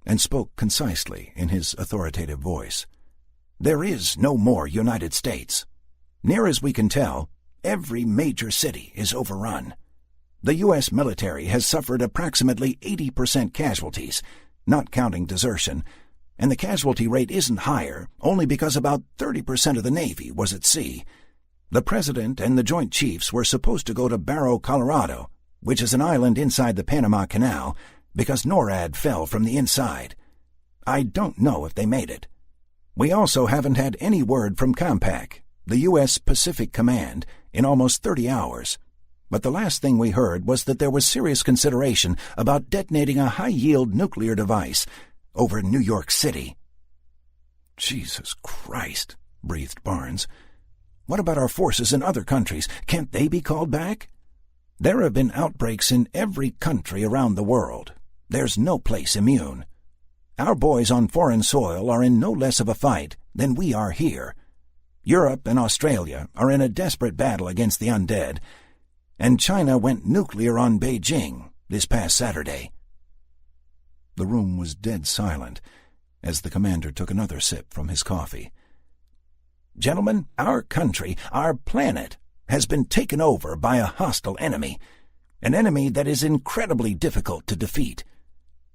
and spoke concisely in his authoritative voice. "There is no more United States. Near as we can tell, every major city is overrun. The U.S. military has suffered approximately 80% casualties, not counting desertion, and the casualty rate isn't higher only because about 30% of the Navy was at sea. The President and the Joint Chiefs were supposed to go to Barrow, Colorado, which is an island inside the Panama Canal, because NORAD fell from the inside. I don't know if they made it. We also haven't had any word from COMPAC, the U.S. Pacific Command, in almost 30 hours. But the last thing we heard was that there was serious consideration about detonating a high-yield nuclear device over New York City." "Jesus Christ," breathed Barnes. "What about our forces in other countries? Can't they be called back?" "There have been outbreaks in every country around the world. There's no place immune. Our boys on foreign soil are in no less of a fight than we are here. Europe and Australia are in a desperate battle against the undead, and China went nuclear on Beijing this past Saturday." The room was dead silent as the commander took another sip from his coffee. "Gentlemen, our country, our planet, has been taken over by a hostile enemy, an enemy that is incredibly difficult to defeat.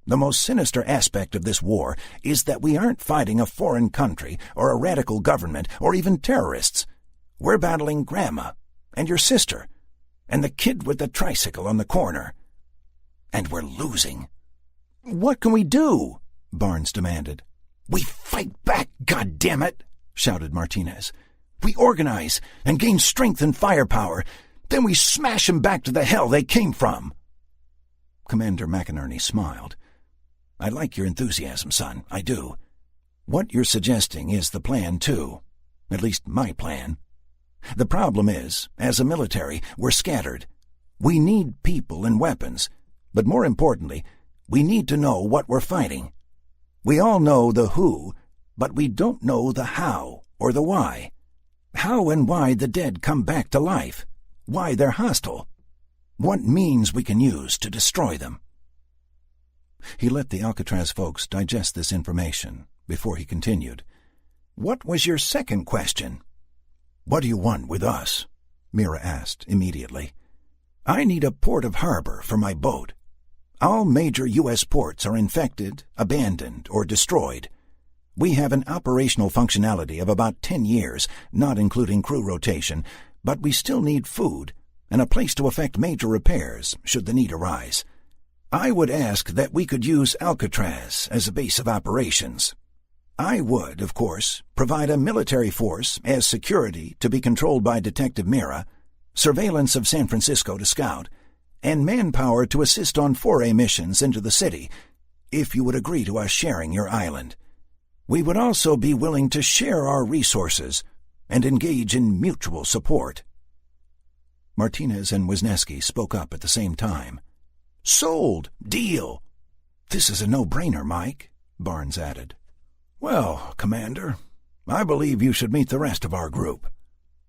The most sinister aspect of this war is that we aren't fighting a foreign country or a radical government or even terrorists. We're battling Grandma and your sister and the kid with the tricycle on the corner. And we're losing." "What can we do?" Barnes demanded. "We fight back, goddammit!" shouted Martinez. "We organize and gain strength and firepower. Then we smash 'em back to the hell they came from." Commander McInerney smiled. "I like your enthusiasm, son, I do. What you're suggesting is the plan, too. At least my plan. The problem is, as a military, we're scattered. We need people and weapons, but more importantly, we need to know what we're fighting. We all know the who, but we don't know the how or the why. How and why the dead come back to life, why they're hostile, what means we can use to destroy them." He let the Alcatraz folks digest this information before he continued. "What was your second question?" "What do you want with us?" Mira asked immediately. "I need a port of harbor for my boat. All major U.S. ports are infected, abandoned, or destroyed. We have an operational functionality of about 10 years, not including crew rotation, but we still need food and a place to effect major repairs should the need arise. I would ask that we could use Alcatraz as a base of operations. I would, of course, provide a military force as security to be controlled by Detective Mira, surveillance of San Francisco to scout, and manpower to assist on foray missions into the city, if you would agree to us sharing your island. We would also be willing to share our resources and engage in mutual support." Martinez and Wisniewski spoke up at the same time. "Sold! Deal!" "This is a no-brainer, Mike," Barnes added. "Well, Commander, I believe you should meet the rest of our group.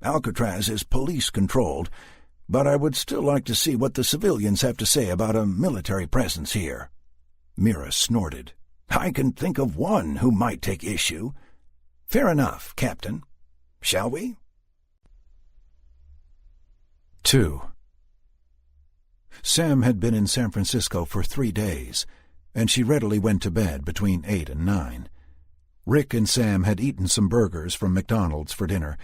Alcatraz is police-controlled, but I would still like to see what the civilians have to say about a military presence here." Mira snorted. "I can think of one who might take issue." "Fair enough, Captain. Shall we?" 2. Sam had been in San Francisco for 3 days, and she readily went to bed between 8 and 9. Rick and Sam had eaten some burgers from McDonald's for dinner,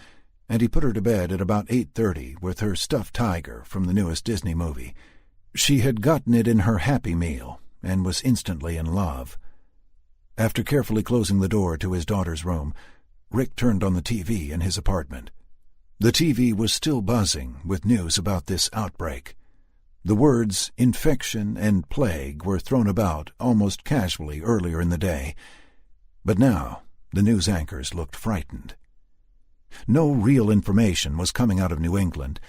and he put her to bed at about 8:30 with her stuffed tiger from the newest Disney movie. She had gotten it in her Happy Meal and was instantly in love. After carefully closing the door to his daughter's room, Rick turned on the TV in his apartment. The TV was still buzzing with news about this outbreak. The words infection and plague were thrown about almost casually earlier in the day, but now the news anchors looked frightened. No real information was coming out of New England,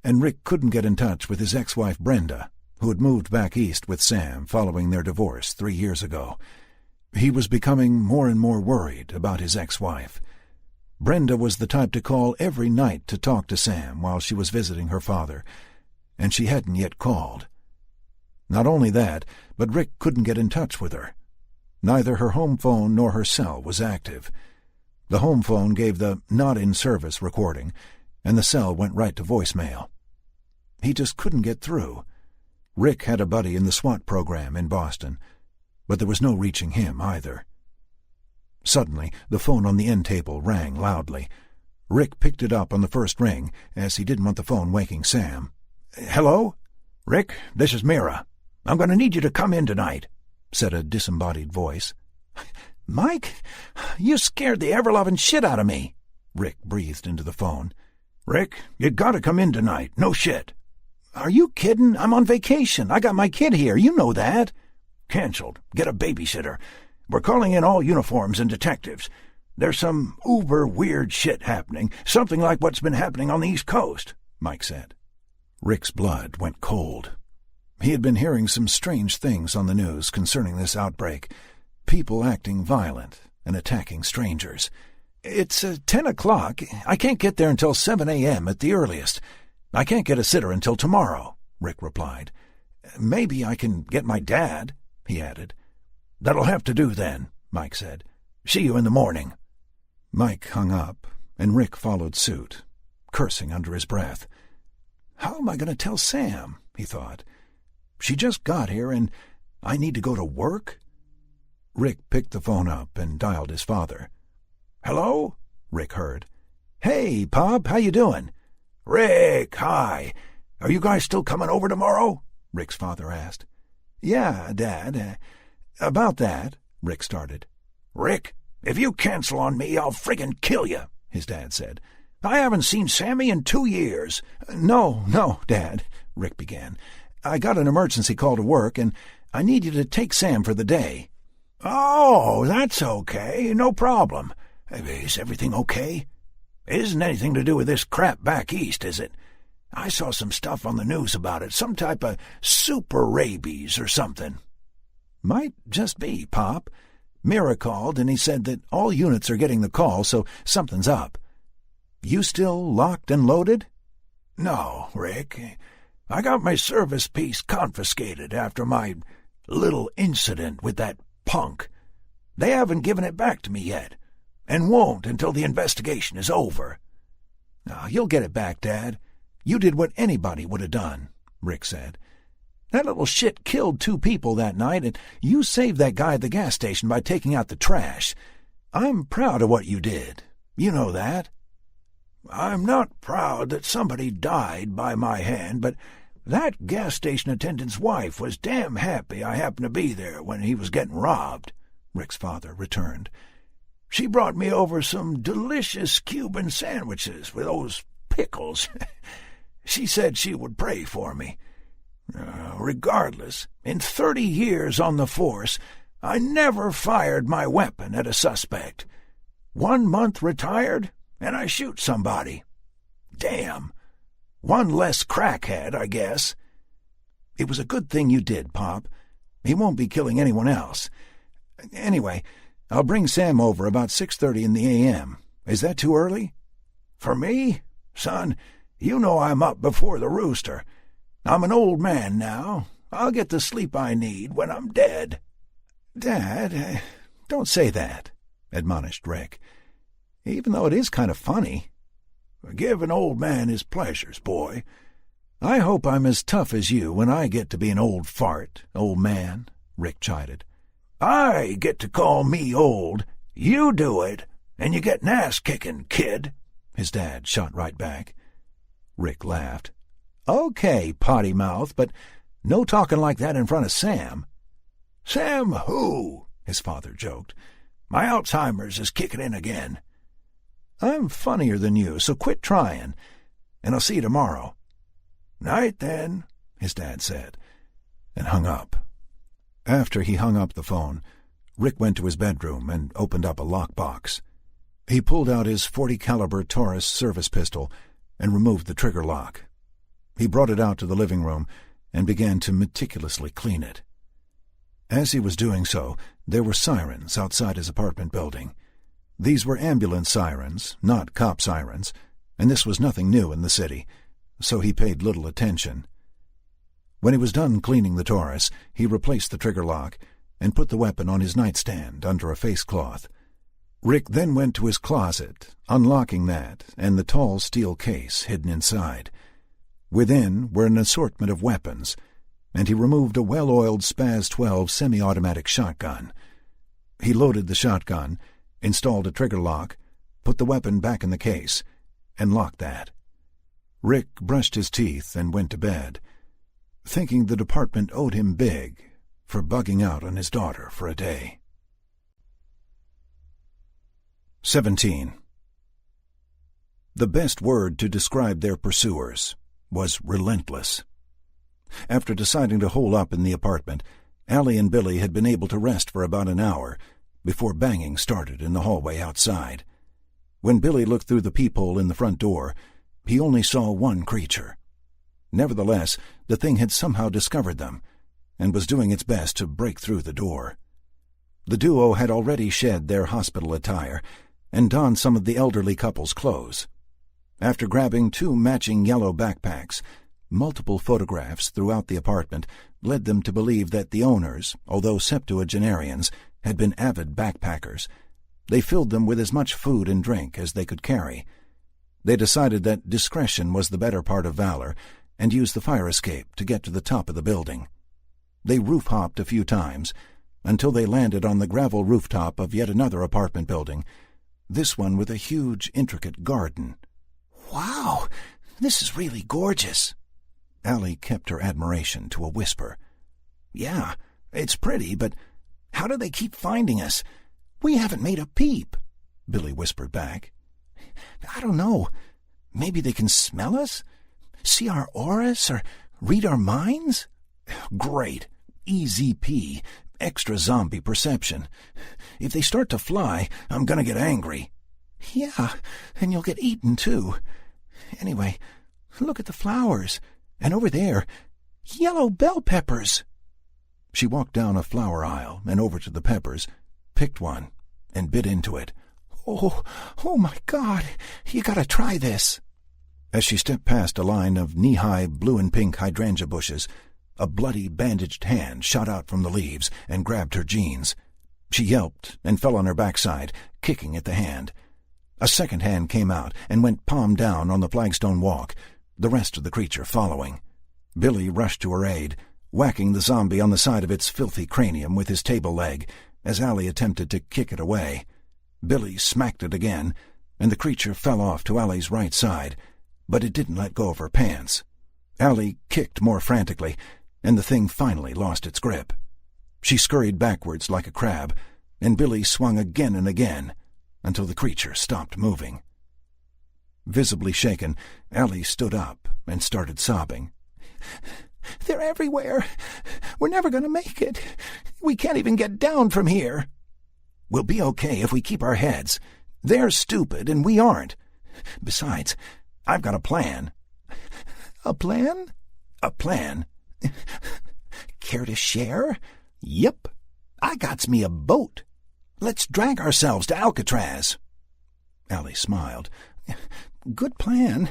and Rick couldn't get in touch with his ex-wife Brenda, who had moved back east with Sam following their divorce 3 years ago. He was becoming more and more worried about his ex-wife. Brenda was the type to call every night to talk to Sam while she was visiting her father, and she hadn't yet called. Not only that, but Rick couldn't get in touch with her. Neither her home phone nor her cell was active. The home phone gave the not-in-service recording, and the cell went right to voicemail. He just couldn't get through. Rick had a buddy in the SWAT program in Boston, but there was no reaching him either. Suddenly, the phone on the end table rang loudly. Rick picked it up on the first ring, as he didn't want the phone waking Sam. "Hello? Rick, this is Mira. I'm going to need you to come in tonight," said a disembodied voice. "Mike, you scared the ever-loving shit out of me," Rick breathed into the phone. "Rick, you gotta come in tonight. No shit." "Are you kidding? I'm on vacation. I got my kid here. You know that." "Canceled. Get a babysitter. We're calling in all uniforms and detectives. There's some uber-weird shit happening, something like what's been happening on the East Coast," Mike said. Rick's blood went cold. He had been hearing some strange things on the news concerning this outbreak, people acting violent and attacking strangers. "It's 10 o'clock. I can't get there until 7 a.m. at the earliest. I can't get a sitter until tomorrow," Rick replied. "Maybe I can get my dad," he added. "That'll have to do then," Mike said. "See you in the morning." Mike hung up, and Rick followed suit, cursing under his breath. "How am I going to tell Sam?" he thought. "She just got here, and I need to go to work?" Rick picked the phone up and dialed his father. "Hello?" Rick heard. "Hey, Pop, how you doing?" "Rick, hi. Are you guys still coming over tomorrow?" Rick's father asked. "Yeah, Dad. About that," Rick started. "Rick, if you cancel on me, I'll friggin' kill you," his dad said. "I haven't seen Sammy in 2 years. No, Dad," Rick began. "I got an emergency call to work, and I need you to take Sam for the day." "Oh, that's okay. No problem. Is everything okay? It isn't anything to do with this crap back east, is it? I saw some stuff on the news about it, some type of super rabies or something." "Might just be, Pop. Mira called, and he said that all units are getting the call, so something's up. You still locked and loaded?" "No, Rick. I got my service piece confiscated after my little incident with that punk. They haven't given it back to me yet, and won't until the investigation is over." "Oh, you'll get it back, Dad. You did what anybody would have done," Rick said. "That little shit killed 2 people that night, and you saved that guy at the gas station by taking out the trash. I'm proud of what you did. You know that." "I'm not proud that somebody died by my hand, but that gas station attendant's wife was damn happy I happened to be there when he was getting robbed," Rick's father returned. "She brought me over some delicious Cuban sandwiches with those pickles. She said she would pray for me. Regardless, in 30 years on the force, I never fired my weapon at a suspect. 1 month retired, and I shoot somebody. Damn. One less crackhead, I guess." "It was a good thing you did, Pop. He won't be killing anyone else. Anyway, I'll bring Sam over about 6:30 in the a.m. Is that too early?" "For me? Son, you know I'm up before the rooster. I'm an old man now. I'll get the sleep I need when I'm dead." "Dad, don't say that," admonished Rick. "Even though it is kind of funny." "Give an old man his pleasures, boy." "I hope I'm as tough as you when I get to be an old fart, old man," Rick chided. "I get to call me old. You do it, and you get an ass-kicking, kid," his dad shot right back. Rick laughed. "Okay, potty mouth, but no talking like that in front of Sam." "Sam who?" his father joked. "My Alzheimer's is kicking in again." "I'm funnier than you, so quit trying, and I'll see you tomorrow." "Night, then," his dad said, and hung up. After he hung up the phone, Rick went to his bedroom and opened up a lockbox. He pulled out his .40 caliber Taurus service pistol and removed the trigger lock. He brought it out to the living room and began to meticulously clean it. As he was doing so, there were sirens outside his apartment building. These were ambulance sirens, not cop sirens, and this was nothing new in the city, so he paid little attention. When he was done cleaning the Taurus, he replaced the trigger lock and put the weapon on his nightstand under a face cloth. Rick then went to his closet, unlocking that and the tall steel case hidden inside. Within were an assortment of weapons, and he removed a well-oiled Spaz 12 semi-automatic shotgun. He loaded the shotgun, installed a trigger lock, put the weapon back in the case, and locked that. Rick brushed his teeth and went to bed, thinking the department owed him big for bugging out on his daughter for a day. 17. The best word to describe their pursuers was relentless. After deciding to hole up in the apartment, Allie and Billy had been able to rest for about an hour before banging started in the hallway outside. When Billy looked through the peephole in the front door, he only saw one creature. Nevertheless, the thing had somehow discovered them and was doing its best to break through the door. The duo had already shed their hospital attire and donned some of the elderly couple's clothes. After grabbing 2 matching yellow backpacks, multiple photographs throughout the apartment led them to believe that the owners, although septuagenarians, had been avid backpackers. They filled them with as much food and drink as they could carry. They decided that discretion was the better part of valor and used the fire escape to get to the top of the building. They roof-hopped a few times until they landed on the gravel rooftop of yet another apartment building, this one with a huge, intricate garden. "Wow, this is really gorgeous." Allie kept her admiration to a whisper. "Yeah, it's pretty, but how do they keep finding us? We haven't made a peep," Billy whispered back. "I don't know. Maybe they can smell us? See our auras or read our minds?" "Great. EZP. Extra zombie perception. If they start to fly, I'm gonna get angry." "Yeah, and you'll get eaten, too. Anyway, look at the flowers. And over there, yellow bell peppers." She walked down a flower aisle and over to the peppers, picked one, and bit into it. Oh my God, you gotta try this." As she stepped past a line of knee-high blue and pink hydrangea bushes, a bloody, bandaged hand shot out from the leaves and grabbed her jeans. She yelped and fell on her backside, kicking at the hand. A second hand came out and went palm down on the flagstone walk, the rest of the creature following. Billy rushed to her aid, whacking the zombie on the side of its filthy cranium with his table leg as Allie attempted to kick it away. Billy smacked it again, and the creature fell off to Allie's right side, but it didn't let go of her pants. Allie kicked more frantically, and the thing finally lost its grip. She scurried backwards like a crab, and Billy swung again and again until the creature stopped moving. Visibly shaken, Allie stood up and started sobbing. "They're everywhere. We're never going to make it. We can't even get down from here." "We'll be okay if we keep our heads. They're stupid and we aren't. Besides, I've got a plan." "A plan?" "A plan." "Care to share?" "Yep. I gots me a boat. Let's drag ourselves to Alcatraz." Allie smiled. "Good plan.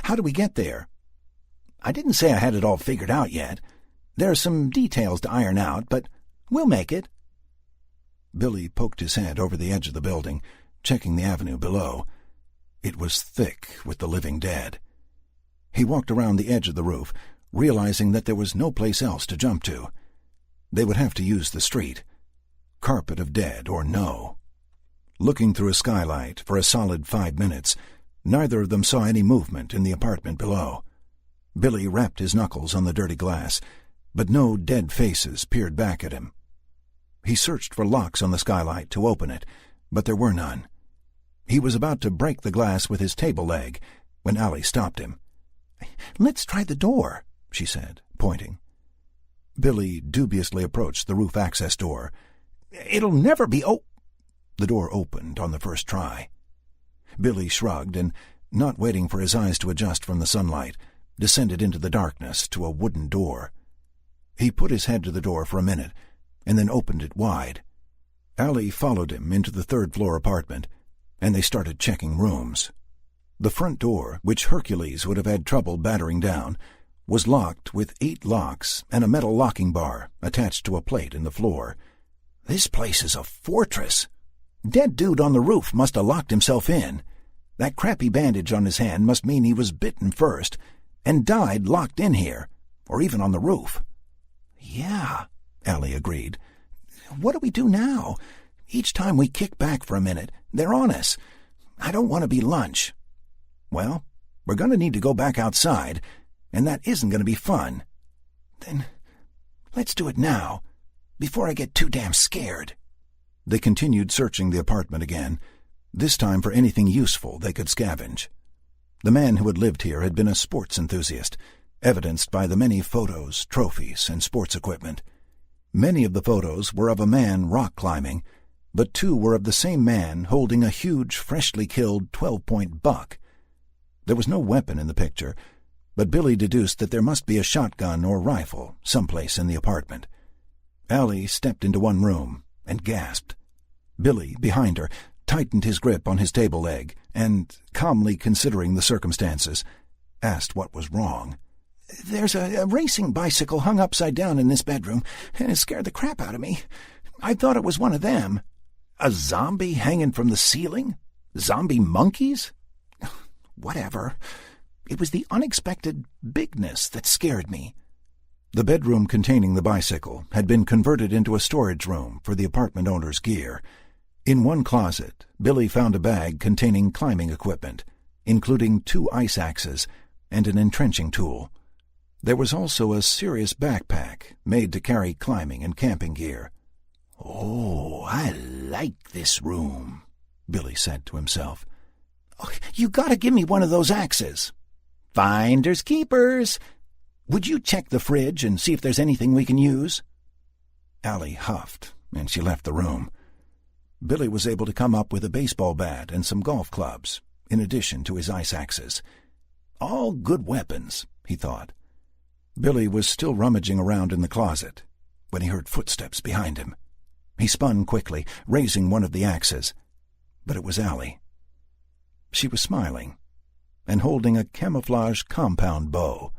How do we get there?" "I didn't say I had it all figured out yet. There are some details to iron out, but we'll make it." Billy poked his head over the edge of the building, checking the avenue below. It was thick with the living dead. He walked around the edge of the roof, realizing that there was no place else to jump to. They would have to use the street. Carpet of dead or no. Looking through a skylight for a solid 5 minutes, neither of them saw any movement in the apartment below. Billy rapped his knuckles on the dirty glass, but no dead faces peered back at him. He searched for locks on the skylight to open it, but there were none. He was about to break the glass with his table leg when Allie stopped him. "Let's try the door," she said, pointing. Billy dubiously approached the roof access door. "It'll never be The door opened on the first try. Billy shrugged and, not waiting for his eyes to adjust from the sunlight, descended into the darkness to a wooden door. He put his head to the door for a minute, and then opened it wide. Allie followed him into the third-floor apartment, and they started checking rooms. The front door, which Hercules would have had trouble battering down, was locked with 8 locks and a metal locking bar attached to a plate in the floor. This place is a fortress. Dead dude on the roof must have locked himself in. That crappy bandage on his hand must mean he was bitten first and died locked in here, or even on the roof. Yeah, Allie agreed. What do we do now? Each time we kick back for a minute, they're on us. I don't want to be lunch. Well, we're going to need to go back outside, and that isn't going to be fun. Then let's do it now, before I get too damn scared. They continued searching the apartment again, this time for anything useful they could scavenge. The man who had lived here had been a sports enthusiast, evidenced by the many photos, trophies, and sports equipment. Many of the photos were of a man rock climbing, but 2 were of the same man holding a huge, freshly killed 12-point buck. There was no weapon in the picture, but Billy deduced that there must be a shotgun or rifle someplace in the apartment. Allie stepped into one room and gasped. Billy, behind her, tightened his grip on his table leg and, calmly considering the circumstances, asked what was wrong. There's a racing bicycle hung upside down in this bedroom, and it scared the crap out of me. I thought it was one of them. A zombie hanging from the ceiling? Zombie monkeys? Whatever. It was the unexpected bigness that scared me. The bedroom containing the bicycle had been converted into a storage room for the apartment owner's gear. In one closet, Billy found a bag containing climbing equipment, including 2 ice axes and an entrenching tool. There was also a serious backpack made to carry climbing and camping gear. "Oh, I like this room," Billy said to himself. "Oh, you gotta give me one of those axes." "Finders keepers. Would you check the fridge and see if there's anything we can use?" Allie huffed, and she left the room. Billy was able to come up with a baseball bat and some golf clubs, in addition to his ice axes. All good weapons, he thought. Billy was still rummaging around in the closet when he heard footsteps behind him. He spun quickly, raising one of the axes, but it was Allie. She was smiling and holding a camouflage compound bow.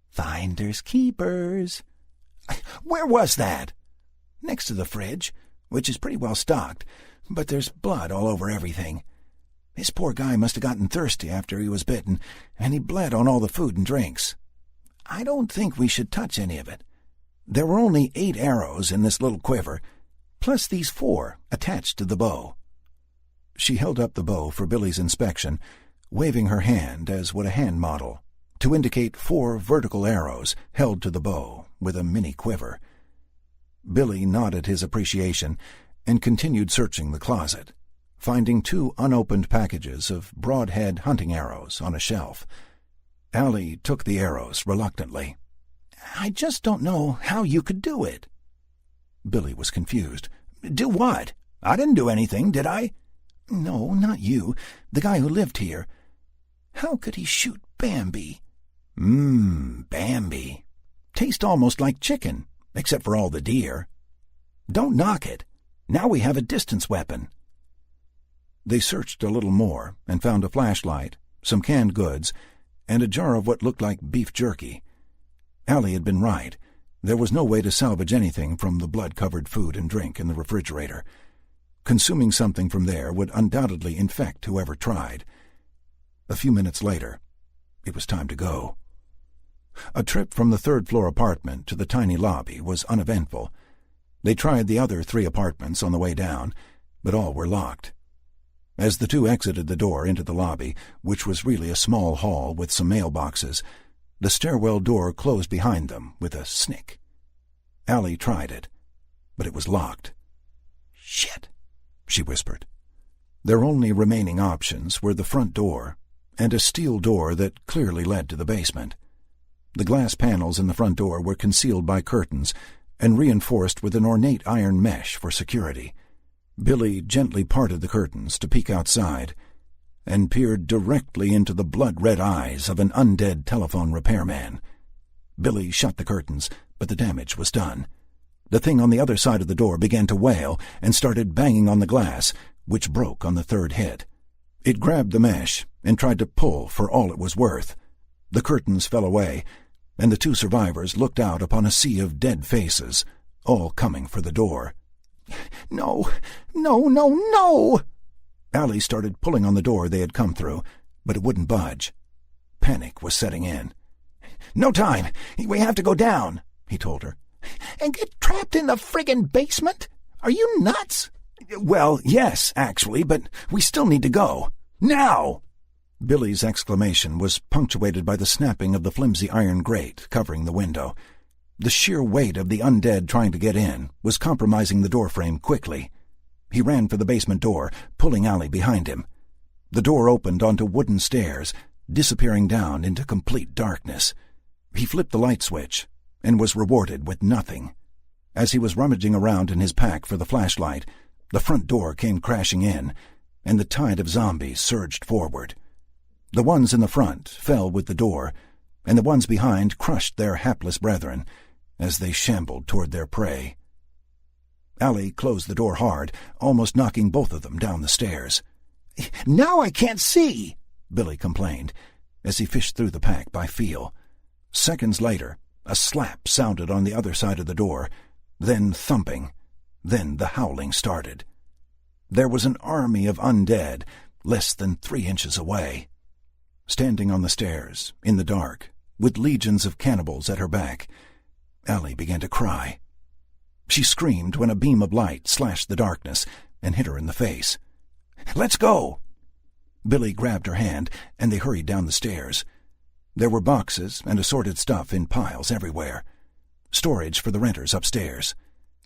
"Finders keepers." "Where was that?" "Next to the fridge, which is pretty well stocked, but there's blood all over everything. This poor guy must have gotten thirsty after he was bitten, and he bled on all the food and drinks. I don't think we should touch any of it. There were only 8 arrows in this little quiver, plus these 4 attached to the bow." She held up the bow for Billy's inspection, waving her hand as would a hand model, to indicate 4 vertical arrows held to the bow with a mini quiver. Billy nodded his appreciation and continued searching the closet, finding 2 unopened packages of broadhead hunting arrows on a shelf. Allie took the arrows reluctantly. "I just don't know how you could do it." Billy was confused. "Do what? I didn't do anything, did I?" "No, not you. The guy who lived here. How could he shoot Bambi?" Bambi. Tastes almost like chicken, except for all the deer. Don't knock it. Now we have a distance weapon." They searched a little more and found a flashlight, some canned goods, and a jar of what looked like beef jerky. Allie had been right. There was no way to salvage anything from the blood-covered food and drink in the refrigerator. Consuming something from there would undoubtedly infect whoever tried. A few minutes later, it was time to go. A trip from the third-floor apartment to the tiny lobby was uneventful. They tried the other 3 apartments on the way down, but all were locked. As the 2 exited the door into the lobby, which was really a small hall with some mailboxes, the stairwell door closed behind them with a snick. Allie tried it, but it was locked. "Shit," she whispered. Their only remaining options were the front door and a steel door that clearly led to the basement. The glass panels in the front door were concealed by curtains and reinforced with an ornate iron mesh for security. Billy gently parted the curtains to peek outside. and peered directly into the blood-red eyes of an undead telephone repairman. Billy shut the curtains, but the damage was done. The thing on the other side of the door began to wail and started banging on the glass, which broke on the third hit. It grabbed the mesh and tried to pull for all it was worth. The curtains fell away, and the two survivors looked out upon a sea of dead faces, all coming for the door. No, no, no, no! Allie started pulling on the door they had come through, but it wouldn't budge. Panic was setting in. No time! We have to go down, he told her. And get trapped in the friggin' basement? Are you nuts? Well, yes, actually, but we still need to go. Now! Billy's exclamation was punctuated by the snapping of the flimsy iron grate covering the window. The sheer weight of the undead trying to get in was compromising the doorframe quickly. He ran for the basement door, pulling Allie behind him. The door opened onto wooden stairs, disappearing down into complete darkness. He flipped the light switch and was rewarded with nothing. As he was rummaging around in his pack for the flashlight, the front door came crashing in, and the tide of zombies surged forward. The ones in the front fell with the door, and the ones behind crushed their hapless brethren as they shambled toward their prey. Allie closed the door hard, almost knocking both of them down the stairs. Now I can't see, Billy complained, as he fished through the pack by feel. Seconds later, a slap sounded on the other side of the door, then thumping, then the howling started. There was an army of undead less than 3 inches away. Standing on the stairs, in the dark, with legions of cannibals at her back, Allie began to cry. She screamed when a beam of light slashed the darkness and hit her in the face. Let's go! Billy grabbed her hand, and they hurried down the stairs. There were boxes and assorted stuff in piles everywhere. Storage for the renters upstairs.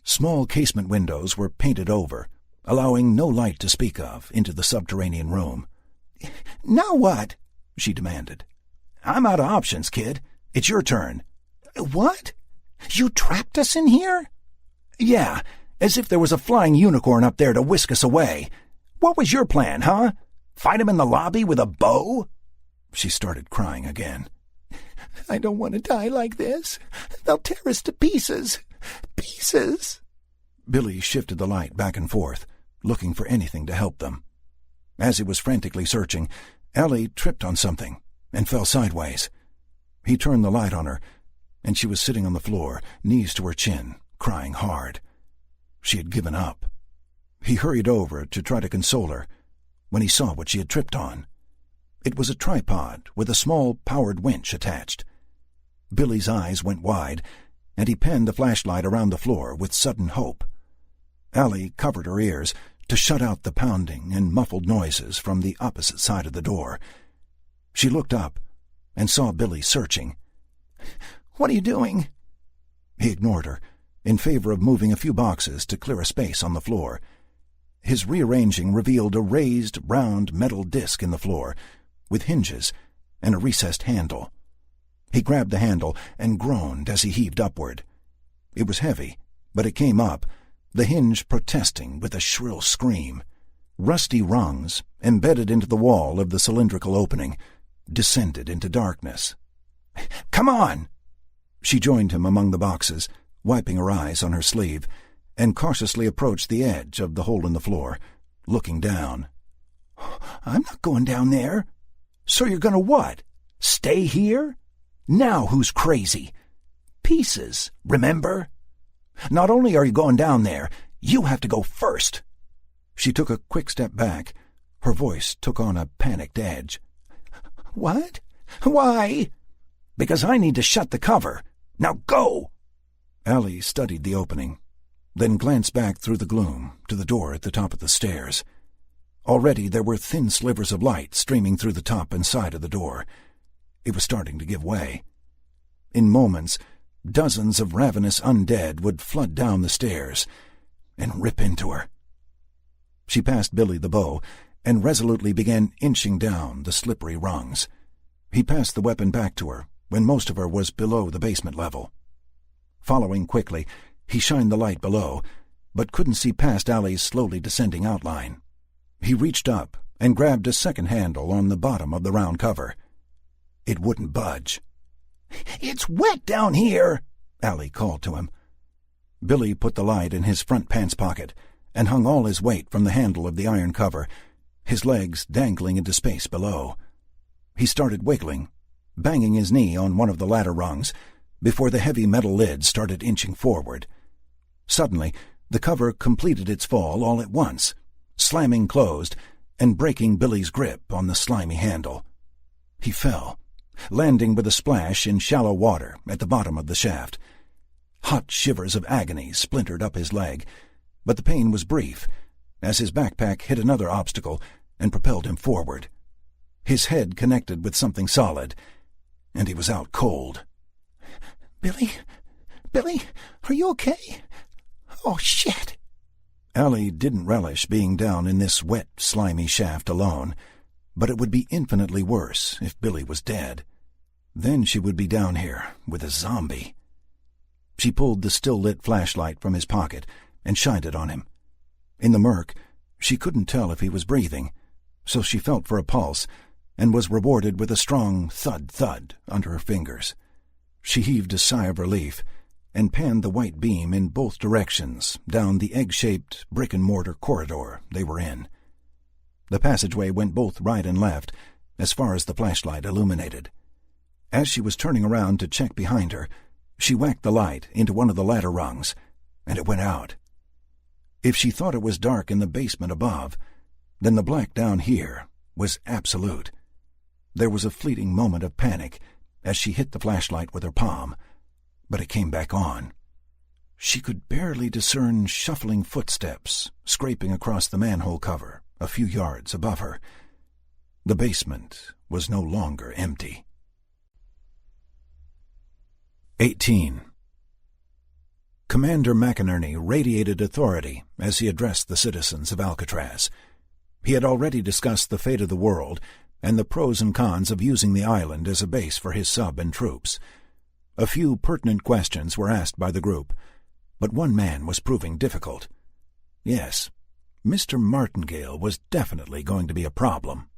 Small casement windows were painted over, allowing no light to speak of into the subterranean room. Now what? She demanded. I'm out of options, kid. It's your turn. What? You trapped us in here? Yeah, as if there was a flying unicorn up there to whisk us away. What was your plan, huh? Fight him in the lobby with a bow? She started crying again. I don't want to die like this. They'll tear us to pieces. Pieces! Billy shifted the light back and forth, looking for anything to help them. As he was frantically searching, Allie tripped on something and fell sideways. He turned the light on her, and she was sitting on the floor, knees to her chin, crying hard. She had given up. He hurried over to try to console her when he saw what she had tripped on. It was a tripod with a small powered winch attached. Billy's eyes went wide, and he penned the flashlight around the floor with sudden hope. Allie covered her ears to shut out the pounding and muffled noises from the opposite side of the door. She looked up and saw Billy searching. What are you doing? He ignored her, in favor of moving a few boxes to clear a space on the floor. His rearranging revealed a raised, round metal disc in the floor, with hinges and a recessed handle. He grabbed the handle and groaned as he heaved upward. It was heavy, but it came up, the hinge protesting with a shrill scream. Rusty rungs, embedded into the wall of the cylindrical opening, descended into darkness. Come on! She joined him among the boxes, wiping her eyes on her sleeve, and cautiously approached the edge of the hole in the floor, looking down. I'm not going down there. So you're going to what? Stay here? Now who's crazy? Pieces, remember? Not only are you going down there, you have to go first. She took a quick step back. Her voice took on a panicked edge. What? Why? Because I need to shut the cover. Now go! Allie studied the opening, then glanced back through the gloom to the door at the top of the stairs. Already there were thin slivers of light streaming through the top and side of the door. It was starting to give way. In moments, dozens of ravenous undead would flood down the stairs and rip into her. She passed Billy the bow and resolutely began inching down the slippery rungs. He passed the weapon back to her when most of her was below the basement level. Following quickly, he shined the light below, but couldn't see past Allie's slowly descending outline. He reached up and grabbed a second handle on the bottom of the round cover. It wouldn't budge. "It's wet down here," Allie called to him. Billy put the light in his front pants pocket and hung all his weight from the handle of the iron cover, his legs dangling into space below. He started wiggling, banging his knee on one of the ladder rungs, before the heavy metal lid started inching forward. Suddenly, the cover completed its fall all at once, slamming closed and breaking Billy's grip on the slimy handle. He fell, landing with a splash in shallow water at the bottom of the shaft. Hot shivers of agony splintered up his leg, but the pain was brief, as his backpack hit another obstacle and propelled him forward. His head connected with something solid, and he was out cold. Billy, are you okay? Oh, shit." Allie didn't relish being down in this wet, slimy shaft alone, but it would be infinitely worse if Billy was dead. Then she would be down here with a zombie. She pulled the still-lit flashlight from his pocket and shined it on him. In the murk, she couldn't tell if he was breathing, so she felt for a pulse and was rewarded with a strong thud-thud under her fingers. She heaved a sigh of relief and panned the white beam in both directions down the egg-shaped brick-and-mortar corridor they were in. The passageway went both right and left, as far as the flashlight illuminated. As she was turning around to check behind her, she whacked the light into one of the ladder rungs, and it went out. If she thought it was dark in the basement above, then the black down here was absolute. There was a fleeting moment of panic as she hit the flashlight with her palm, but it came back on. She could barely discern shuffling footsteps scraping across the manhole cover a few yards above her. The basement was no longer empty. 18. Commander McInerney radiated authority as he addressed the citizens of Alcatraz. He had already discussed the fate of the world and the pros and cons of using the island as a base for his sub and troops. A few pertinent questions were asked by the group, but one man was proving difficult. Yes, Mr. Martingale was definitely going to be a problem.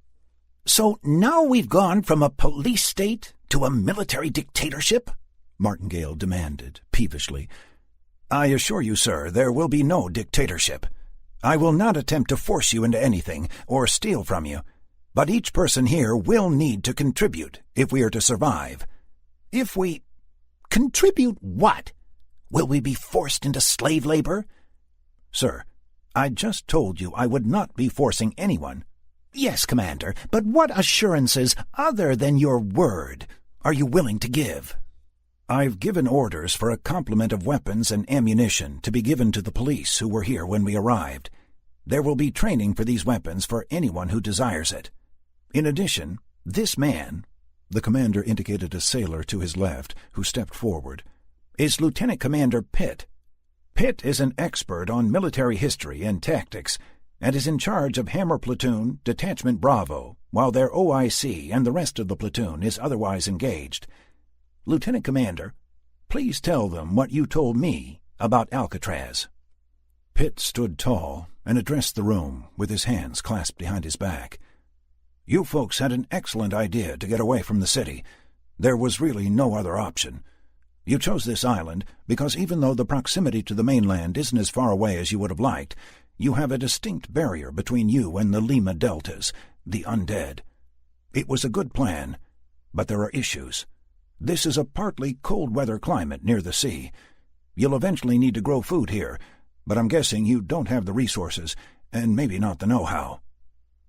"So now we've gone from a police state to a military dictatorship?" Martingale demanded, peevishly. "I assure you, sir, there will be no dictatorship. I will not attempt to force you into anything or steal from you, but each person here will need to contribute if we are to survive. If we... Contribute what? Will we be forced into slave labor?" "Sir, I just told you I would not be forcing anyone." "Yes, Commander, but what assurances, other than your word, are you willing to give?" "I've given orders for a complement of weapons and ammunition to be given to the police who were here when we arrived. There will be training for these weapons for anyone who desires it. In addition, this man," the commander indicated a sailor to his left who stepped forward, "is Lieutenant Commander Pitt. Pitt is an expert on military history and tactics and is in charge of Hammer Platoon, Detachment Bravo, while their OIC and the rest of the platoon is otherwise engaged. Lieutenant Commander, please tell them what you told me about Alcatraz." Pitt stood tall and addressed the room with his hands clasped behind his back. "You folks had an excellent idea to get away from the city. There was really no other option. You chose this island because even though the proximity to the mainland isn't as far away as you would have liked, you have a distinct barrier between you and the Lima Deltas, the undead. It was a good plan, but there are issues. This is a partly cold-weather climate near the sea. You'll eventually need to grow food here, but I'm guessing you don't have the resources and maybe not the know-how.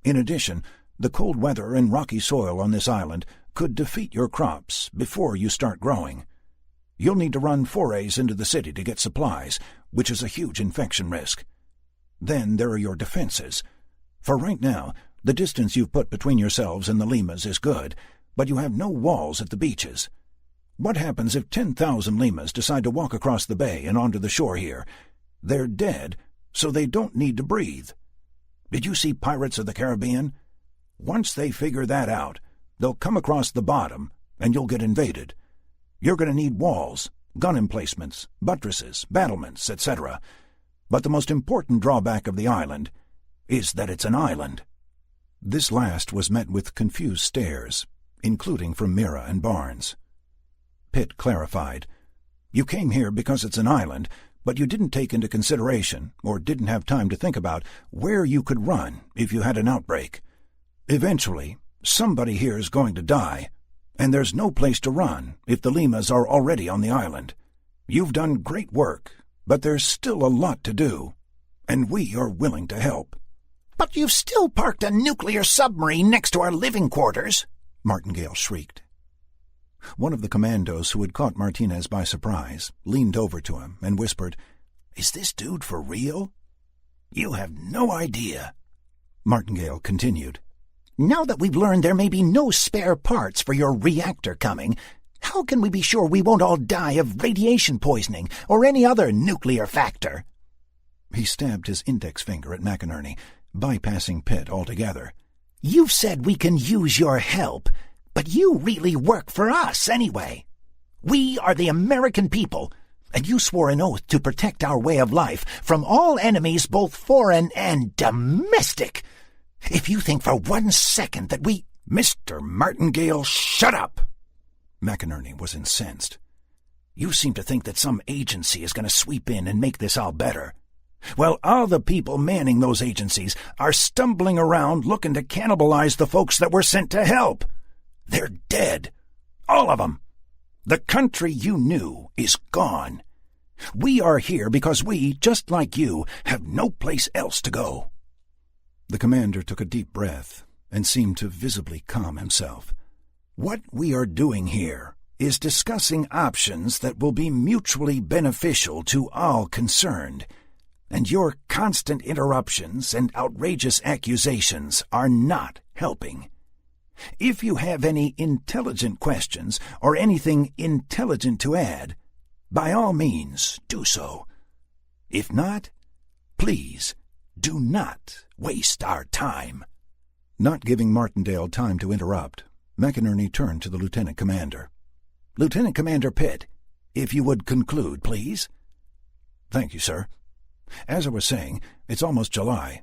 In addition, the cold weather and rocky soil on this island could defeat your crops before you start growing. You'll need to run forays into the city to get supplies, which is a huge infection risk. Then there are your defenses. For right now, the distance you've put between yourselves and the Limas is good, but you have no walls at the beaches. What happens if 10,000 Limas decide to walk across the bay and onto the shore here? They're dead, so they don't need to breathe. Did you see Pirates of the Caribbean? Once they figure that out, they'll come across the bottom, and you'll get invaded. You're going to need walls, gun emplacements, buttresses, battlements, etc. But the most important drawback of the island is that it's an island." This last was met with confused stares, including from Mira and Barnes. Pitt clarified, "You came here because it's an island, but you didn't take into consideration, or didn't have time to think about, where you could run if you had an outbreak. Eventually, somebody here is going to die, and there's no place to run if the Limas are already on the island. You've done great work, but there's still a lot to do, and we are willing to help." "But you've still parked a nuclear submarine next to our living quarters," Martingale shrieked. One of the commandos who had caught Martinez by surprise leaned over to him and whispered, "Is this dude for real?" "You have no idea." Martingale continued, "Now that we've learned there may be no spare parts for your reactor coming, how can we be sure we won't all die of radiation poisoning or any other nuclear factor?" He stabbed his index finger at McInerney, bypassing Pitt altogether. "You've said we can use your help, but you really work for us anyway. We are the American people, and you swore an oath to protect our way of life from all enemies, both foreign and domestic. If you think for 1 second that we—" "Mr. Martingale, shut up!" McInerney was incensed. "You seem to think that some agency is going to sweep in and make this all better. Well, all the people manning those agencies are stumbling around looking to cannibalize the folks that were sent to help. They're dead. All of them. The country you knew is gone. We are here because we, just like you, have no place else to go." The commander took a deep breath and seemed to visibly calm himself. "What we are doing here is discussing options that will be mutually beneficial to all concerned, and your constant interruptions and outrageous accusations are not helping. If you have any intelligent questions or anything intelligent to add, by all means do so. If not, please do not waste our time." Not giving Martindale time to interrupt, McInerney turned to the lieutenant commander. "Lieutenant Commander Pitt, if you would conclude, please." "Thank you, sir. As I was saying, it's almost July.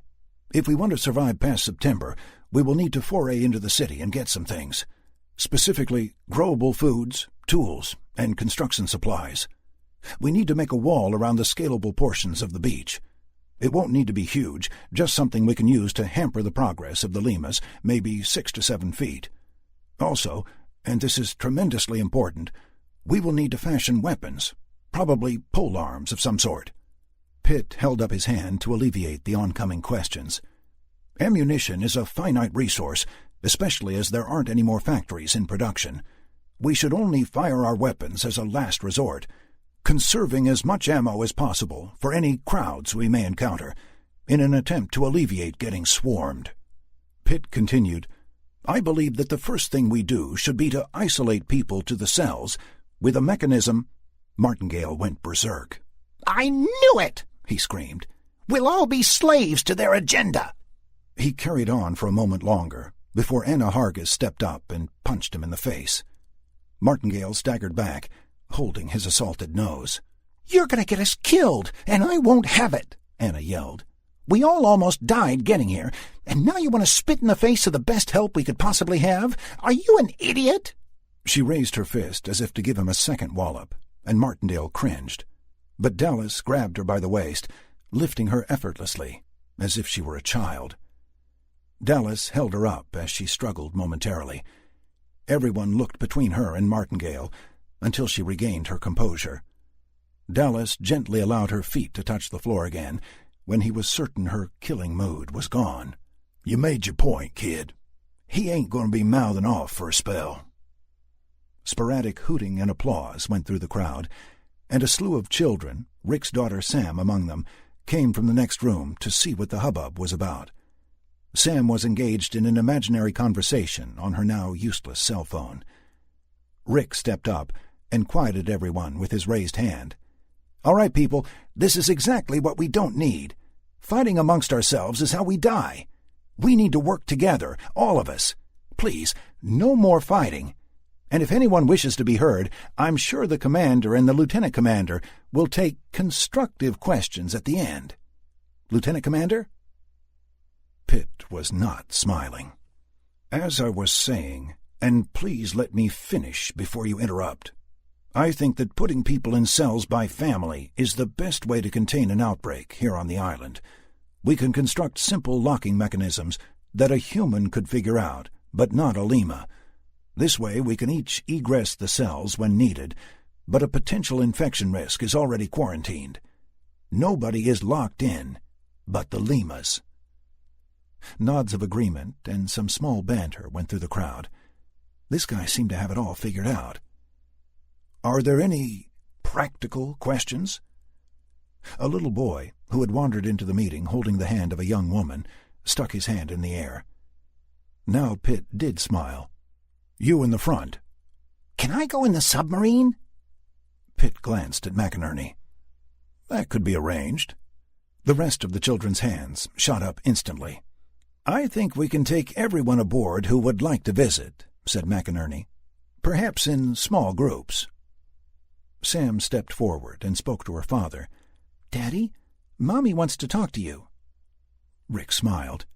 If we want to survive past September, we will need to foray into the city and get some things. Specifically, growable foods, tools, and construction supplies. We need to make a wall around the scalable portions of the beach. It won't need to be huge, just something we can use to hamper the progress of the Limas, maybe 6 to 7 feet. Also, and this is tremendously important, we will need to fashion weapons, probably pole arms of some sort." Pitt held up his hand to alleviate the oncoming questions. "Ammunition is a finite resource, especially as there aren't any more factories in production. We should only fire our weapons as a last resort, conserving as much ammo as possible for any crowds we may encounter, in an attempt to alleviate getting swarmed." Pitt continued, "I believe that the first thing we do should be to isolate people to the cells with a mechanism—" Martingale went berserk. "I knew it!" he screamed. "We'll all be slaves to their agenda." He carried on for a moment longer, before Anna Hargis stepped up and punched him in the face. Martingale staggered back, holding his assaulted nose. "You're going to get us killed, and I won't have it," Anna yelled. "We all almost died getting here, and now you want to spit in the face of the best help we could possibly have? Are you an idiot?" She raised her fist as if to give him a second wallop, and Martindale cringed. But Dallas grabbed her by the waist, lifting her effortlessly, as if she were a child. Dallas held her up as she struggled momentarily. Everyone looked between her and Martingale until she regained her composure. Dallas gently allowed her feet to touch the floor again when he was certain her killing mood was gone. "You made your point, kid. He ain't going to be mouthing off for a spell." Sporadic hooting and applause went through the crowd, and a slew of children, Rick's daughter Sam among them, came from the next room to see what the hubbub was about. Sam was engaged in an imaginary conversation on her now useless cell phone. Rick stepped up and quieted everyone with his raised hand. "All right, people, this is exactly what we don't need. Fighting amongst ourselves is how we die. We need to work together, all of us. Please, no more fighting. And if anyone wishes to be heard, I'm sure the commander and the lieutenant commander will take constructive questions at the end. Lieutenant Commander?" Pitt was not smiling. "As I was saying, and please let me finish before you interrupt, I think that putting people in cells by family is the best way to contain an outbreak here on the island. We can construct simple locking mechanisms that a human could figure out, but not a lemur. This way we can each egress the cells when needed, but a potential infection risk is already quarantined. Nobody is locked in but the lemurs." Nods of agreement and some small banter went through the crowd. This guy seemed to have it all figured out. "Are there any practical questions?" A little boy, who had wandered into the meeting holding the hand of a young woman, stuck his hand in the air. Now Pitt did smile. "You in the front." "Can I go in the submarine?" Pitt glanced at McInerney. "That could be arranged." The rest of the children's hands shot up instantly. "I think we can take everyone aboard who would like to visit," said McInerney. "Perhaps in small groups." Sam stepped forward and spoke to her father. "Daddy, Mommy wants to talk to you." Rick smiled.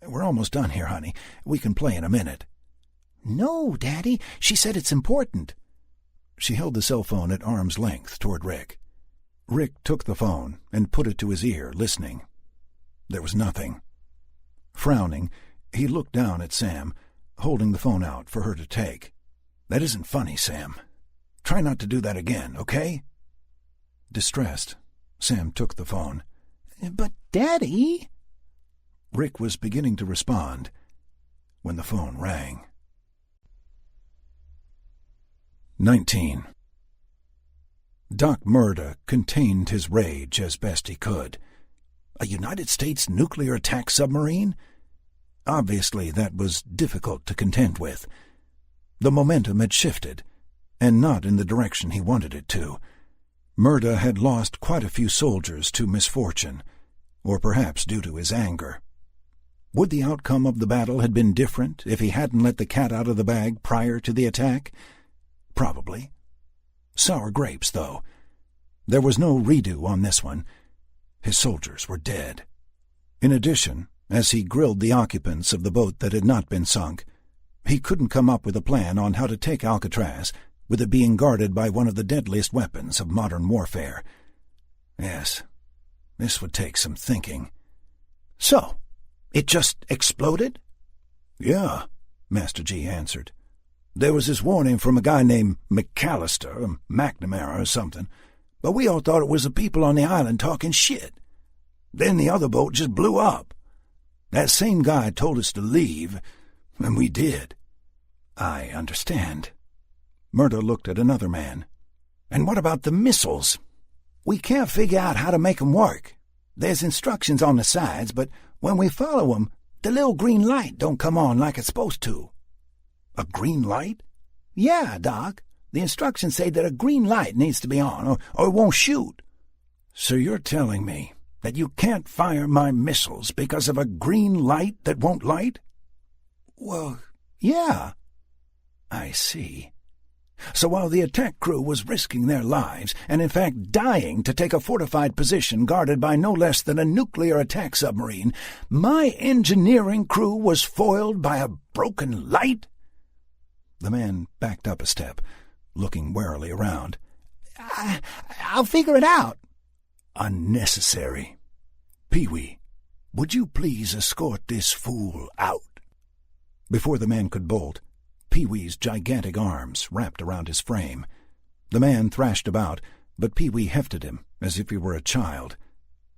"We're almost done here, honey. We can play in a minute." "No, Daddy. She said it's important." She held the cell phone at arm's length toward Rick. Rick took the phone and put it to his ear, listening. There was nothing. Frowning, he looked down at Sam, holding the phone out for her to take. "That isn't funny, Sam. Try not to do that again, okay?" Distressed, Sam took the phone. "But, Daddy—" Rick was beginning to respond when the phone rang. 19. Doc Murda contained his rage as best he could. A United States nuclear attack submarine? Obviously that was difficult to contend with. The momentum had shifted, and not in the direction he wanted it to. Murda had lost quite a few soldiers to misfortune, or perhaps due to his anger. Would the outcome of the battle have been different if he hadn't let the cat out of the bag prior to the attack? Probably. Sour grapes, though. There was no redo on this one. His soldiers were dead. In addition, as he grilled the occupants of the boat that had not been sunk, he couldn't come up with a plan on how to take Alcatraz, with it being guarded by one of the deadliest weapons of modern warfare. Yes, this would take some thinking. "So, it just exploded?" "Yeah," Master G answered. "There was this warning from a guy named McAllister, or McNamara or something, but we all thought it was the people on the island talking shit. Then the other boat just blew up. That same guy told us to leave, and we did." "I understand." Murda looked at another man. "And what about the missiles? We can't figure out how to make 'em work. There's instructions on the sides, but when we follow 'em, the little green light don't come on like it's supposed to." "A green light?" "Yeah, Doc. The instructions say that a green light needs to be on, or it won't shoot." "So you're telling me that you can't fire my missiles because of a green light that won't light?" "Well, yeah." "I see. So while the attack crew was risking their lives, and in fact dying to take a fortified position guarded by no less than a nuclear attack submarine, my engineering crew was foiled by a broken light?" The man backed up a step, looking warily around. I'll figure it out." "Unnecessary. Pee-wee, would you please escort this fool out?" Before the man could bolt, Pee-wee's gigantic arms wrapped around his frame. The man thrashed about, but Pee-wee hefted him as if he were a child,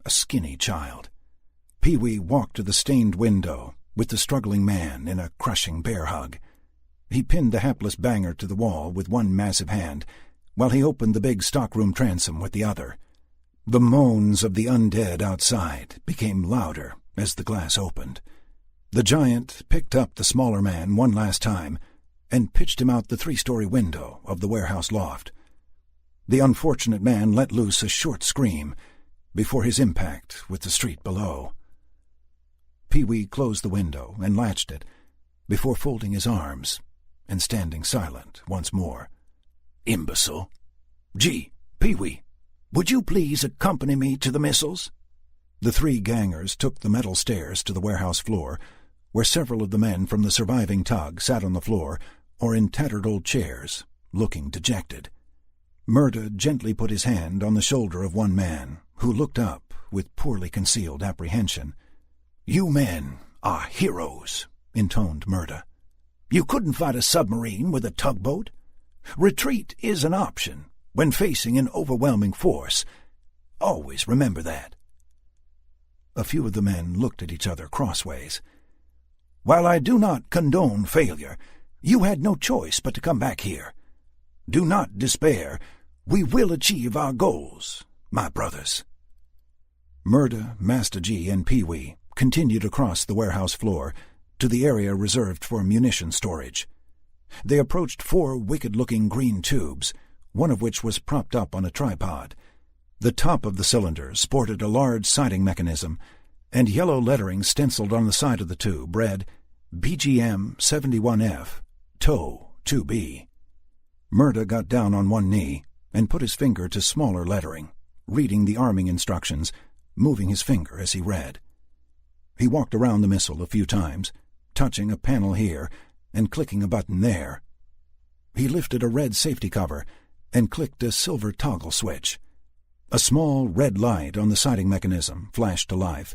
a skinny child. Pee-wee walked to the stained window with the struggling man in a crushing bear hug. He pinned the hapless banger to the wall with one massive hand, while he opened the big stockroom transom with the other. The moans of the undead outside became louder as the glass opened. The giant picked up the smaller man one last time and pitched him out the 3-story window of the warehouse loft. The unfortunate man let loose a short scream before his impact with the street below. Pee-wee closed the window and latched it before folding his arms and standing silent once more. "Imbecile. Gee, Pee-wee, would you please accompany me to the missiles?" The three gangers took the metal stairs to the warehouse floor, where several of the men from the surviving tug sat on the floor or in tattered old chairs, looking dejected. Murda gently put his hand on the shoulder of one man, who looked up with poorly concealed apprehension. "You men are heroes," intoned Murda. "You couldn't fight a submarine with a tugboat. Retreat is an option when facing an overwhelming force. Always remember that." A few of the men looked at each other crossways. "While I do not condone failure, you had no choice but to come back here. Do not despair. We will achieve our goals, my brothers." Murda, Master G, and Pee-wee continued across the warehouse floor to the area reserved for munition storage. They approached 4 wicked-looking green tubes, one of which was propped up on a tripod. The top of the cylinder sported a large sighting mechanism, and yellow lettering stenciled on the side of the tube read, BGM 71F, Tow 2B. Murda got down on one knee and put his finger to smaller lettering, reading the arming instructions, moving his finger as he read. He walked around the missile a few times, touching a panel here and clicking a button there. He lifted a red safety cover and clicked a silver toggle switch. A small red light on the sighting mechanism flashed to life,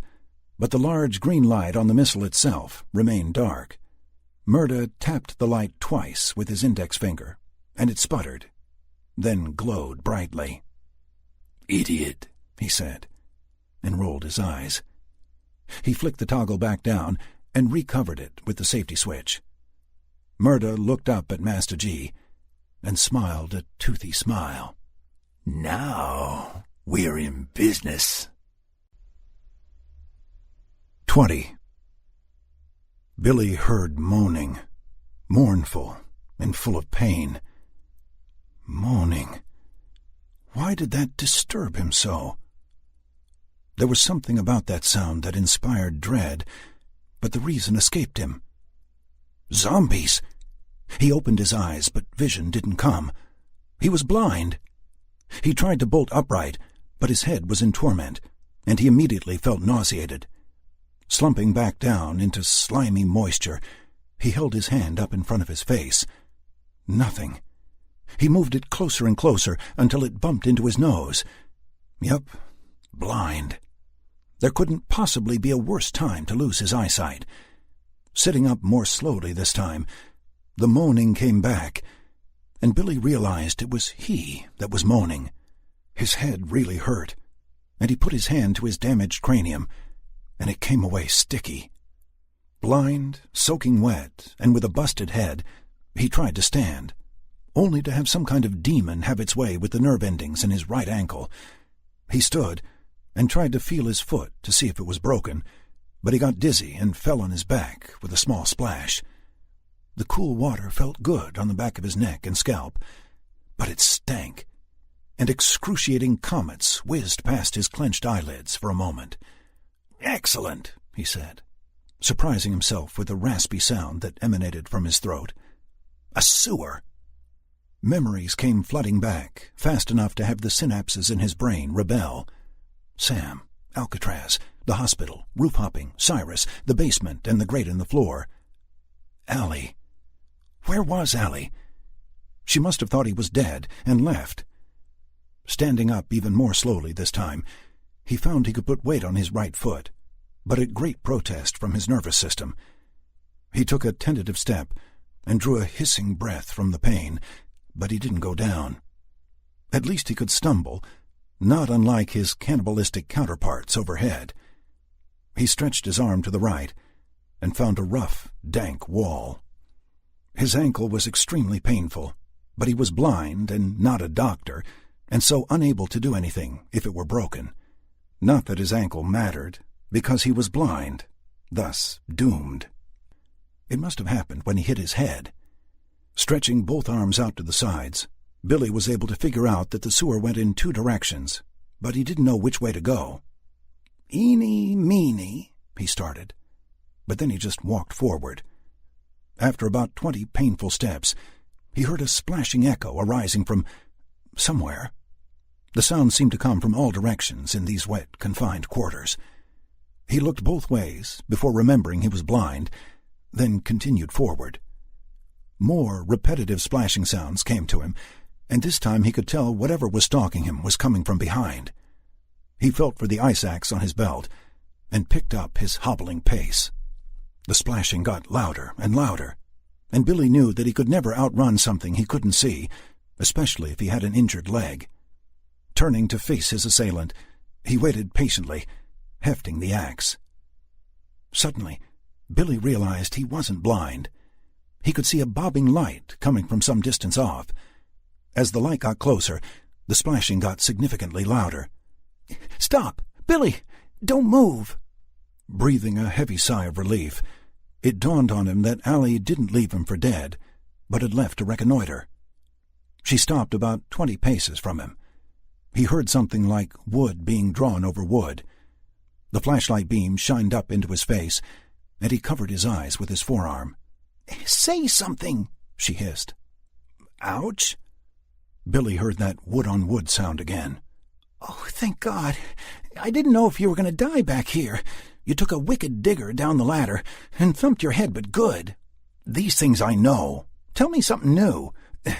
but the large green light on the missile itself remained dark. Murda tapped the light twice with his index finger, and it sputtered, then glowed brightly. "Idiot," he said, and rolled his eyes. He flicked the toggle back down and recovered it with the safety switch. Murda looked up at Master G and smiled a toothy smile. "Now we're in business." 20. Billy heard moaning, mournful and full of pain. Moaning. Why did that disturb him so? There was something about that sound that inspired dread, but the reason escaped him. Zombies! He opened his eyes, but vision didn't come. He was blind. He tried to bolt upright, but his head was in torment, and he immediately felt nauseated. Slumping back down into slimy moisture, he held his hand up in front of his face. Nothing. He moved it closer and closer until it bumped into his nose. Yup, blind. There couldn't possibly be a worse time to lose his eyesight. Sitting up more slowly this time, the moaning came back, and Billy realized it was he that was moaning. His head really hurt, and he put his hand to his damaged cranium, and it came away sticky. Blind, soaking wet, and with a busted head, he tried to stand, only to have some kind of demon have its way with the nerve endings in his right ankle. He stood and tried to feel his foot to see if it was broken, but he got dizzy and fell on his back with a small splash. The cool water felt good on the back of his neck and scalp, but it stank, and excruciating comets whizzed past his clenched eyelids for a moment. "Excellent," he said, surprising himself with the raspy sound that emanated from his throat. "A sewer." Memories came flooding back, fast enough to have the synapses in his brain rebel. Sam, Alcatraz, the hospital, roof hopping, Cyrus, the basement, and the grate in the floor. Allie. Where was Allie? She must have thought he was dead and left. Standing up even more slowly this time, he found he could put weight on his right foot, but at great protest from his nervous system. He took a tentative step and drew a hissing breath from the pain, but he didn't go down. At least he could stumble, not unlike his cannibalistic counterparts overhead. He stretched his arm to the right and found a rough, dank wall. His ankle was extremely painful, but he was blind and not a doctor, and so unable to do anything if it were broken. Not that his ankle mattered, because he was blind, thus doomed. It must have happened when he hit his head. Stretching both arms out to the sides, Billy was able to figure out that the sewer went in 2 directions, but he didn't know which way to go. "Eeny, meeny," he started, but then he just walked forward. After about 20 painful steps, he heard a splashing echo arising from somewhere. The sound seemed to come from all directions in these wet, confined quarters. He looked both ways before remembering he was blind, then continued forward. More repetitive splashing sounds came to him, and this time he could tell whatever was stalking him was coming from behind. He felt for the ice axe on his belt and picked up his hobbling pace. The splashing got louder and louder, and Billy knew that he could never outrun something he couldn't see, especially if he had an injured leg. Turning to face his assailant, he waited patiently, hefting the axe. Suddenly, Billy realized he wasn't blind. He could see a bobbing light coming from some distance off. As the light got closer, the splashing got significantly louder. "Stop! Billy! Don't move!" Breathing a heavy sigh of relief, it dawned on him that Allie didn't leave him for dead, but had left to reconnoiter. She stopped about 20 paces from him. He heard something like wood being drawn over wood. The flashlight beam shined up into his face, and he covered his eyes with his forearm. "Say something," she hissed. "Ouch!" Billy heard that wood-on-wood sound again. "Oh, thank God. I didn't know if you were going to die back here. You took a wicked digger down the ladder and thumped your head, but good." "These things I know. Tell me something new.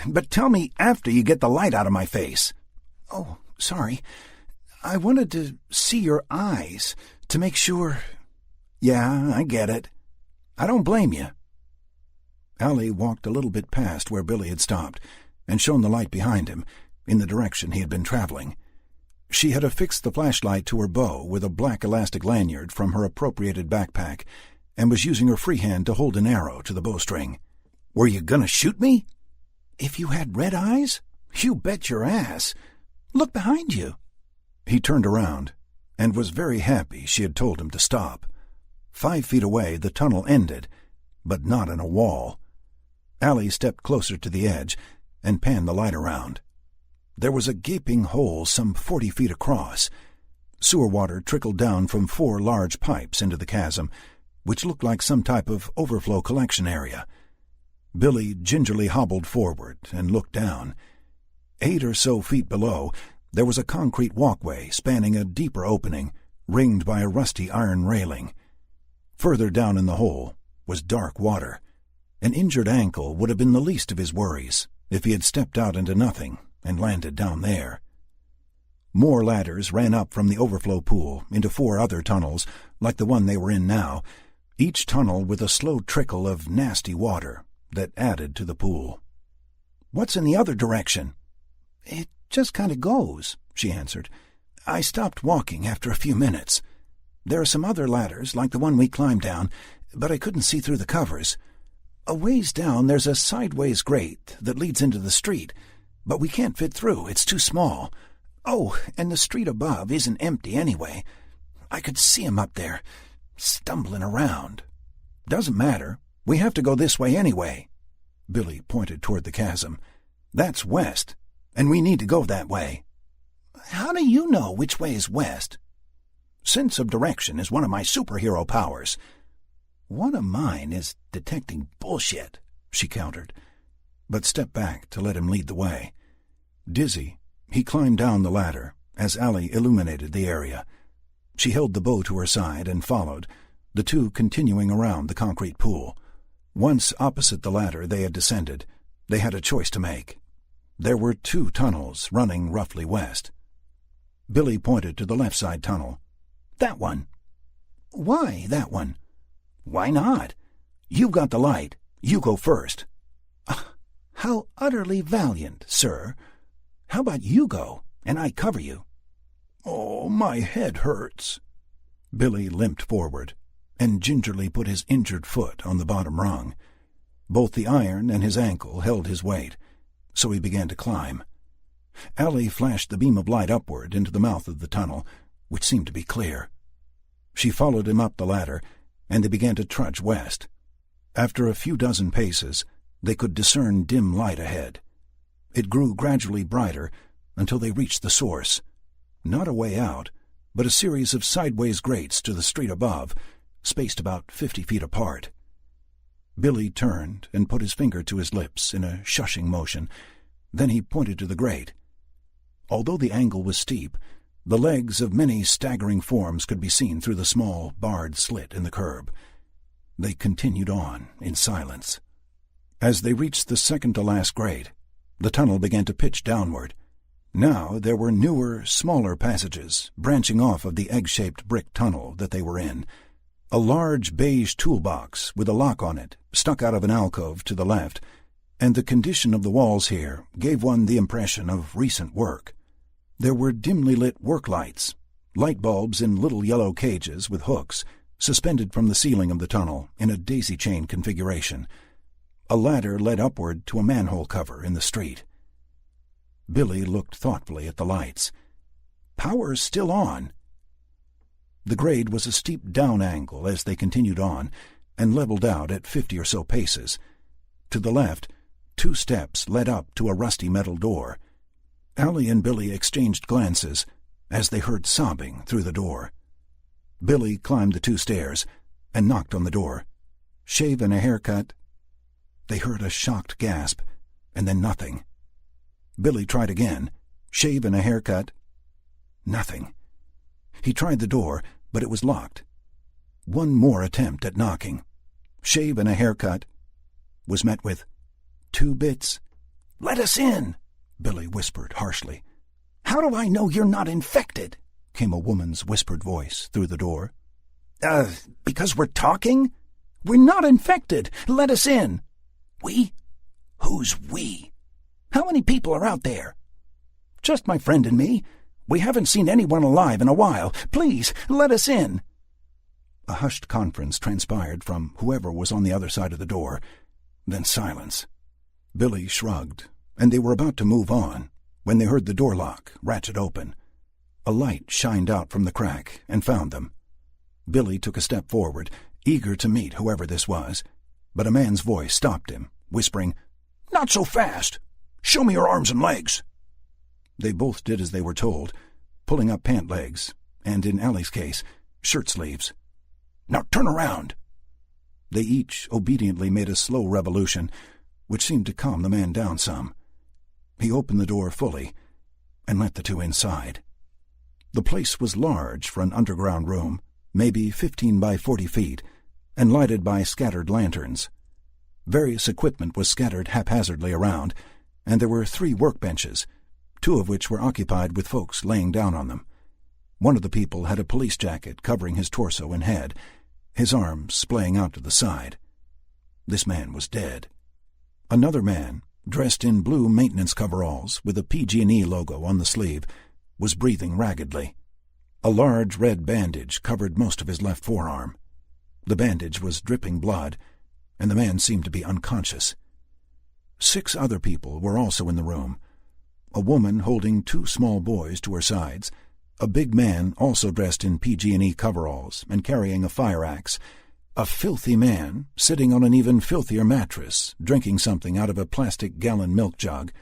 But tell me after you get the light out of my face." "Oh, sorry. I wanted to see your eyes, to make sure—" "Yeah, I get it. I don't blame you." Allie walked a little bit past where Billy had stopped and shone the light behind him, in the direction he had been traveling. She had affixed the flashlight to her bow with a black elastic lanyard from her appropriated backpack and was using her free hand to hold an arrow to the bowstring. "Were you gonna shoot me?" "If you had red eyes? You bet your ass. Look behind you." He turned around and was very happy she had told him to stop. 5 feet away the tunnel ended, but not in a wall. Allie stepped closer to the edge and panned the light around. There was a gaping hole some 40 feet across. Sewer water trickled down from 4 large pipes into the chasm, which looked like some type of overflow collection area. Billy gingerly hobbled forward and looked down. 8 or so feet below, there was a concrete walkway spanning a deeper opening, ringed by a rusty iron railing. Further down in the hole was dark water. An injured ankle would have been the least of his worries if he had stepped out into nothing and landed down there. More ladders ran up from the overflow pool into 4 other tunnels, like the one they were in now, each tunnel with a slow trickle of nasty water that added to the pool. "What's in the other direction?" "It just kind of goes," she answered. "I stopped walking after a few minutes. There are some other ladders, like the one we climbed down, but I couldn't see through the covers. A ways down there's a sideways grate that leads into the street, but we can't fit through, it's too small. Oh, and the street above isn't empty anyway. I could see him up there, stumbling around." "Doesn't matter. We have to go this way anyway." Billy pointed toward the chasm. "That's west, and we need to go that way." "How do you know which way is west?" "Sense of direction is one of my superhero powers." "One of mine is detecting bullshit," she countered, but stepped back to let him lead the way. Dizzy, he climbed down the ladder as Allie illuminated the area. She held the bow to her side and followed, the two continuing around the concrete pool. Once opposite the ladder they had descended, they had a choice to make. There were 2 tunnels running roughly west. Billy pointed to the left side tunnel. "That one." "Why that one?" "Why not? You've got the light. You go first." "How utterly valiant, sir. How about you go, and I cover you?" "Oh, my head hurts." Billy limped forward and gingerly put his injured foot on the bottom rung. Both the iron and his ankle held his weight, so he began to climb. Allie flashed the beam of light upward into the mouth of the tunnel, which seemed to be clear. She followed him up the ladder, and they began to trudge west. After a few dozen paces, they could discern dim light ahead. It grew gradually brighter until they reached the source. Not a way out, but a series of sideways grates to the street above, spaced about 50 feet apart. Billy turned and put his finger to his lips in a shushing motion. Then he pointed to the grate. Although the angle was steep, The legs of many staggering forms could be seen through the small, barred slit in the curb. They continued on in silence. As they reached the second-to-last grade, the tunnel began to pitch downward. Now there were newer, smaller passages branching off of the egg-shaped brick tunnel that they were in. A large beige toolbox with a lock on it stuck out of an alcove to the left, and the condition of the walls here gave one the impression of recent work. There were dimly lit work lights, light bulbs in little yellow cages with hooks, suspended from the ceiling of the tunnel in a daisy-chain configuration. A ladder led upward to a manhole cover in the street. Billy looked thoughtfully at the lights. Power's still on. The grade was a steep down angle as they continued on, and leveled out at 50 or so paces. To the left, 2 steps led up to a rusty metal door. Allie and Billy exchanged glances as they heard sobbing through the door. Billy climbed the 2 stairs and knocked on the door. "Shave and a haircut." They heard a shocked gasp, and then nothing. Billy tried again. "Shave and a haircut." Nothing. He tried the door, but it was locked. One more attempt at knocking. "Shave and a haircut," was met with 2 bits. "Let us in," Billy whispered harshly. "How do I know you're not infected?" came a woman's whispered voice through the door. Because we're talking? We're not infected. Let us in." "We? Who's we? How many people are out there?" "Just my friend and me. We haven't seen anyone alive in a while. Please, let us in." A hushed conference transpired from whoever was on the other side of the door, then silence. Billy shrugged, and they were about to move on when they heard the door lock ratchet open. A light shined out from the crack and found them. Billy took a step forward, eager to meet whoever this was, but a man's voice stopped him, whispering, "Not so fast! Show me your arms and legs!" They both did as they were told, pulling up pant legs, and in Allie's case, shirt sleeves. "Now turn around!" They each obediently made a slow revolution, which seemed to calm the man down some. He opened the door fully and let the 2 inside. The place was large for an underground room, maybe 15 by 40 feet, and lighted by scattered lanterns. Various equipment was scattered haphazardly around, and there were 3 workbenches, 2 of which were occupied with folks laying down on them. One of the people had a police jacket covering his torso and head, his arms splaying out to the side. This man was dead. Another man, dressed in blue maintenance coveralls with a PG&E logo on the sleeve, was breathing raggedly. A large red bandage covered most of his left forearm. The bandage was dripping blood, and the man seemed to be unconscious. 6 other people were also in the room. A woman holding 2 small boys to her sides, a big man also dressed in PG&E coveralls and carrying a fire axe, a filthy man sitting on an even filthier mattress, drinking something out of a plastic gallon milk jug,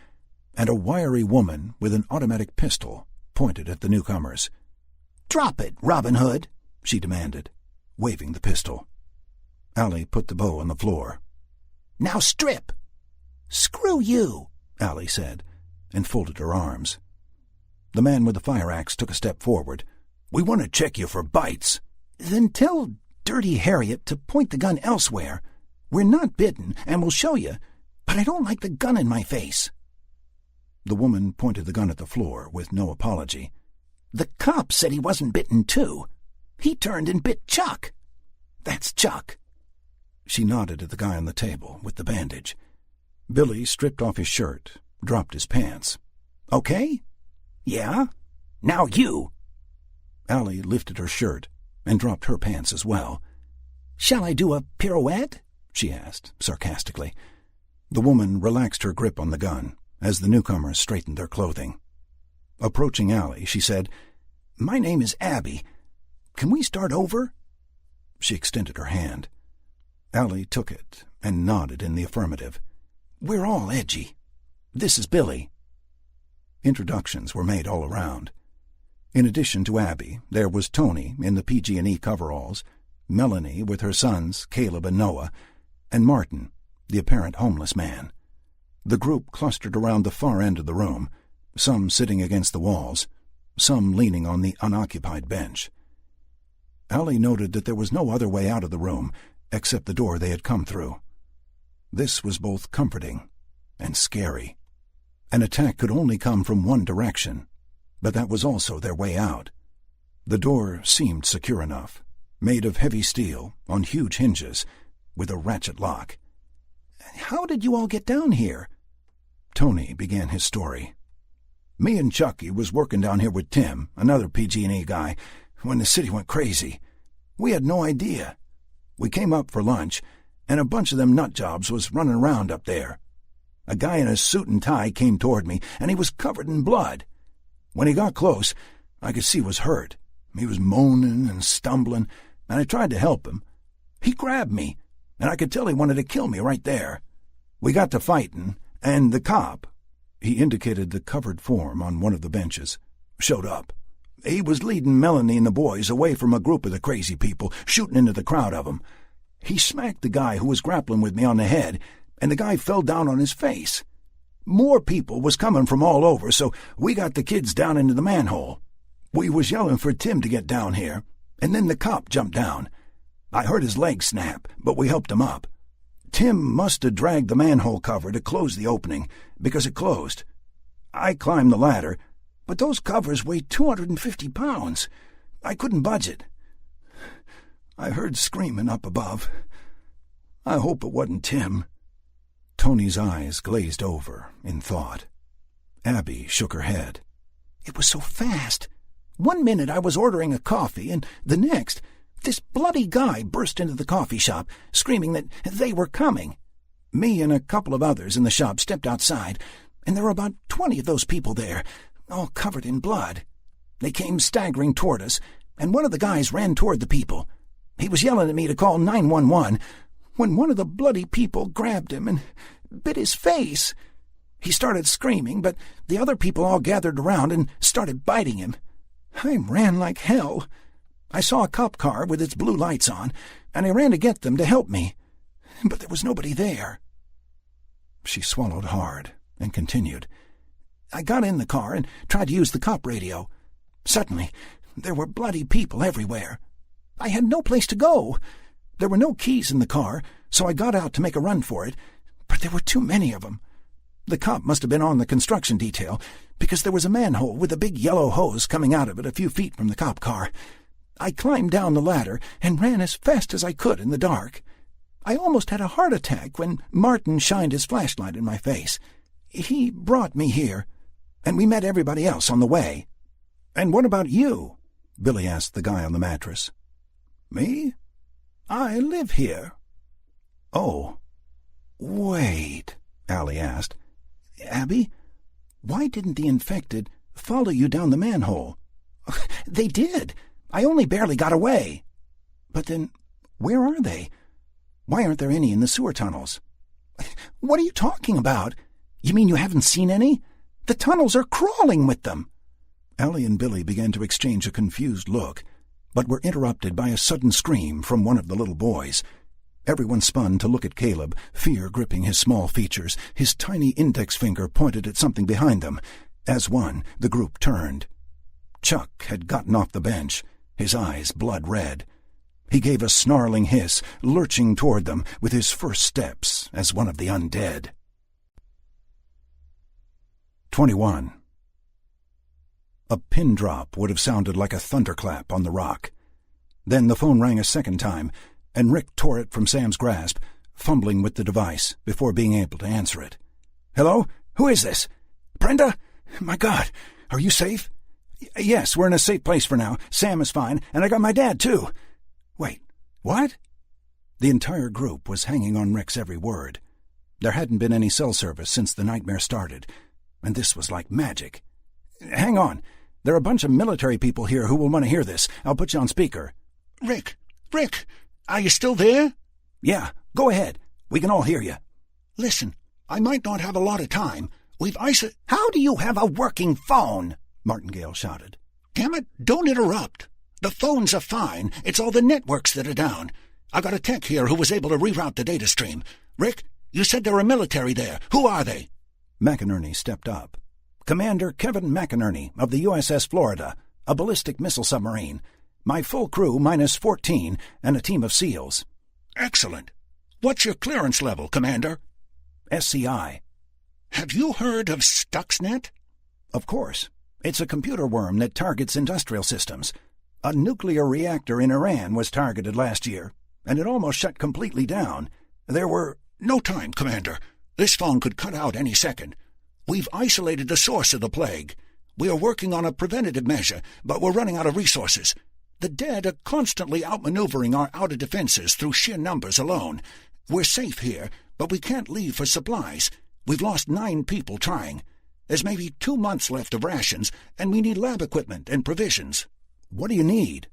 and a wiry woman with an automatic pistol pointed at the newcomers. "Drop it, Robin Hood," she demanded, waving the pistol. Allie put the bow on the floor. "Now strip." "Screw you," Allie said, and folded her arms. The man with the fire axe took a step forward. "We want to check you for bites." "Then tell Dirty Harriet to point the gun elsewhere. We're not bitten, and we'll show you, but I don't like the gun in my face." The woman pointed the gun at the floor with no apology. "The cop said he wasn't bitten, too. He turned and bit Chuck. That's Chuck." She nodded at the guy on the table with the bandage. Billy stripped off his shirt, dropped his pants. "Okay? Yeah? Now you." Allie lifted her shirt and dropped her pants as well. "Shall I do a pirouette?" she asked, sarcastically. The woman relaxed her grip on the gun as the newcomers straightened their clothing. Approaching Allie, she said, "My name is Abby. Can we start over?" She extended her hand. Allie took it and nodded in the affirmative. "We're all edgy. This is Billy." Introductions were made all around. In addition to Abby, there was Tony in the PG&E coveralls, Melanie with her sons, Caleb and Noah, and Martin, the apparent homeless man. The group clustered around the far end of the room, some sitting against the walls, some leaning on the unoccupied bench. Allie noted that there was no other way out of the room except the door they had come through. This was both comforting and scary. An attack could only come from one direction, but that was also their way out. The door seemed secure enough, made of heavy steel on huge hinges, with a ratchet lock. "How did you all get down here?" Tony began his story. "Me and Chucky was working down here with Tim, another PG&E guy, when the city went crazy. We had no idea. We came up for lunch, and a bunch of them nutjobs was running around up there. A guy in a suit and tie came toward me, and he was covered in blood. When he got close, I could see he was hurt. He was moaning and stumbling, and I tried to help him. He grabbed me, and I could tell he wanted to kill me right there. We got to fighting, and the cop," he indicated the covered form on one of the benches, "showed up. He was leading Melanie and the boys away from a group of the crazy people, shooting into the crowd of them. He smacked the guy who was grappling with me on the head, and the guy fell down on his face. More people was coming from all over, so we got the kids down into the manhole. We was yelling for Tim to get down here, and then the cop jumped down. I heard his leg snap, but we helped him up. Tim must have dragged the manhole cover to close the opening, because it closed. I climbed the ladder, but those covers weighed 250 pounds. I couldn't budge it. I heard screaming up above. I hope it wasn't Tim." Tony's eyes glazed over in thought. Abby shook her head. "It was so fast. One minute I was ordering a coffee, and the next, this bloody guy burst into the coffee shop, screaming that they were coming. Me and a couple of others in the shop stepped outside, and there were about 20 of those people there, all covered in blood. They came staggering toward us, and one of the guys ran toward the people. He was yelling at me to call 911, when one of the bloody people grabbed him and bit his face. He started screaming, but the other people all gathered around and started biting him. I ran like hell. I saw a cop car with its blue lights on, and I ran to get them to help me, but there was nobody there." She swallowed hard and continued. "I got in the car and tried to use the cop radio. Suddenly, there were bloody people everywhere. I had no place to go. There were no keys in the car, so I got out to make a run for it, but there were too many of them. The cop must have been on the construction detail, because there was a manhole with a big yellow hose coming out of it a few feet from the cop car. I climbed down the ladder and ran as fast as I could in the dark. I almost had a heart attack when Martin shined his flashlight in my face. He brought me here, and we met everybody else on the way." "And what about you?" Billy asked the guy on the mattress. "Me? I live here." "Oh. Wait," Allie asked. "Abby, why didn't the infected follow you down the manhole?" "They did. I only barely got away." "But then, where are they? Why aren't there any in the sewer tunnels?" "What are you talking about? You mean you haven't seen any? The tunnels are crawling with them." Allie and Billy began to exchange a confused look, but were interrupted by a sudden scream from one of the little boys. Everyone spun to look at Caleb, fear gripping his small features. His tiny index finger pointed at something behind them. As one, the group turned. Chuck had gotten off the bench, his eyes blood red. He gave a snarling hiss, lurching toward them with his first steps as one of the undead. 21. A pin drop would have sounded like a thunderclap on the rock. Then the phone rang a second time, and Rick tore it from Sam's grasp, fumbling with the device before being able to answer it. "Hello? Who is this? Brenda? My God, are you safe?" "Yes, we're in a safe place for now. Sam is fine, and I got my dad, too." "Wait, what?" The entire group was hanging on Rick's every word. There hadn't been any cell service since the nightmare started, and this was like magic. "Hang on. There are a bunch of military people here who will want to hear this. I'll put you on speaker." Rick, are you still there?" "Yeah, go ahead. We can all hear you." "Listen, I might not have a lot of time. How do you have a working phone?" Martingale shouted. "Damn it, don't interrupt. The phones are fine. It's all the networks that are down. I got a tech here who was able to reroute the data stream. Rick, you said there were military there. Who are they?" McInerney stepped up. Commander Kevin McInerney of the USS Florida, a ballistic missile submarine. My full crew minus 14 and a team of SEALs. Excellent. What's your clearance level, Commander? SCI. Have you heard of Stuxnet? Of course. It's a computer worm that targets industrial systems. A nuclear reactor in Iran was targeted last year, and it almost shut completely down. There were... No time, Commander. This phone could cut out any second. We've isolated the source of the plague. We are working on a preventative measure, but we're running out of resources. The dead are constantly outmaneuvering our outer defenses through sheer numbers alone. We're safe here, but we can't leave for supplies. We've lost 9 people trying. There's maybe 2 months left of rations, and we need lab equipment and provisions. What do you need?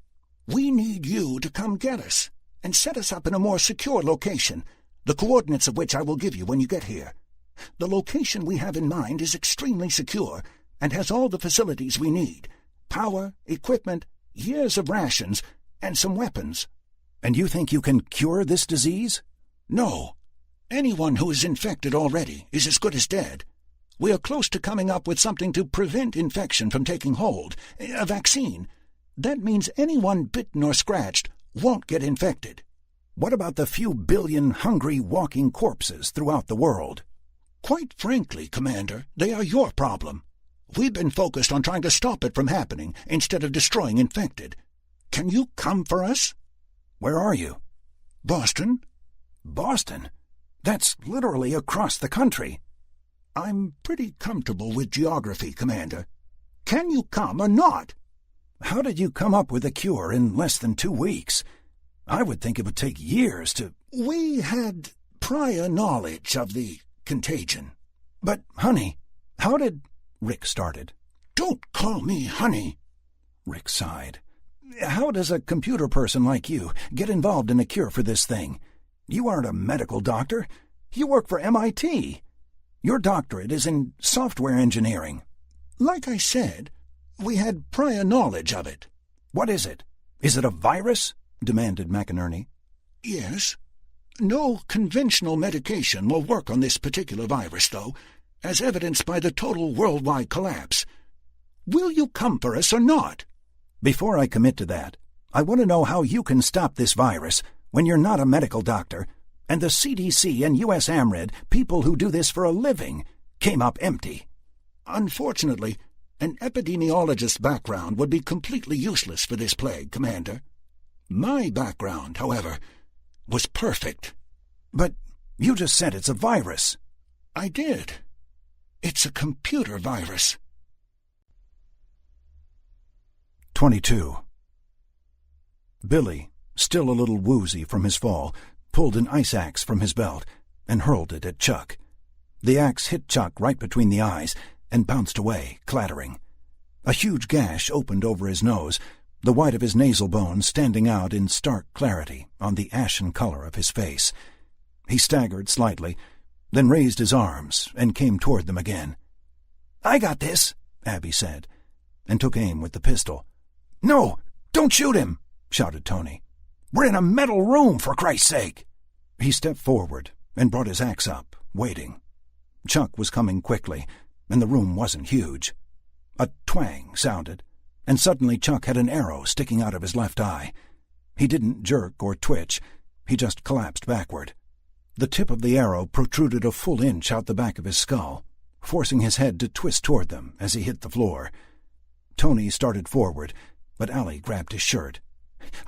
We need you to come get us and set us up in a more secure location, the coordinates of which I will give you when you get here. The location we have in mind is extremely secure and has all the facilities we need: power, equipment, years of rations, and some weapons. And you think you can cure this disease? No. Anyone who is infected already is as good as dead. We are close to coming up with something to prevent infection from taking hold, a vaccine. That means anyone bitten or scratched won't get infected. What about the few billion hungry walking corpses throughout the world? Quite frankly, Commander, they are your problem. We've been focused on trying to stop it from happening instead of destroying infected. Can you come for us? Where are you? Boston. Boston? That's literally across the country. I'm pretty comfortable with geography, Commander. Can you come or not? How did you come up with a cure in less than 2 weeks? I would think it would take years to... We had prior knowledge of the contagion. But, honey, how did... Rick started. Don't call me honey. Rick sighed. How does a computer person like you get involved in a cure for this thing? You aren't a medical doctor. You work for MIT. Your doctorate is in software engineering. Like I said, we had prior knowledge of it. What is it? Is it a virus? Demanded McInerney. Yes. No conventional medication will work on this particular virus, though, as evidenced by the total worldwide collapse. Will you come for us or not? Before I commit to that, I want to know how you can stop this virus when you're not a medical doctor, and the CDC and US AMRID, people who do this for a living, came up empty. Unfortunately, an epidemiologist's background would be completely useless for this plague, Commander. My background, however, was perfect. But you just said it's a virus. I did. It's a computer virus. 22. Billy, still a little woozy from his fall, pulled an ice axe from his belt and hurled it at Chuck. The axe hit Chuck right between the eyes and bounced away, clattering. A huge gash opened over his nose, the white of his nasal bone standing out in stark clarity on the ashen color of his face. He staggered slightly, then raised his arms and came toward them again. "I got this," Abby said, and took aim with the pistol. "No, don't shoot him," shouted Tony. "We're in a metal room, for Christ's sake." He stepped forward and brought his axe up, waiting. Chuck was coming quickly, and the room wasn't huge. A twang sounded, and suddenly Chuck had an arrow sticking out of his left eye. He didn't jerk or twitch. He just collapsed backward. The tip of the arrow protruded a full inch out the back of his skull, forcing his head to twist toward them as he hit the floor. Tony started forward, but Allie grabbed his shirt.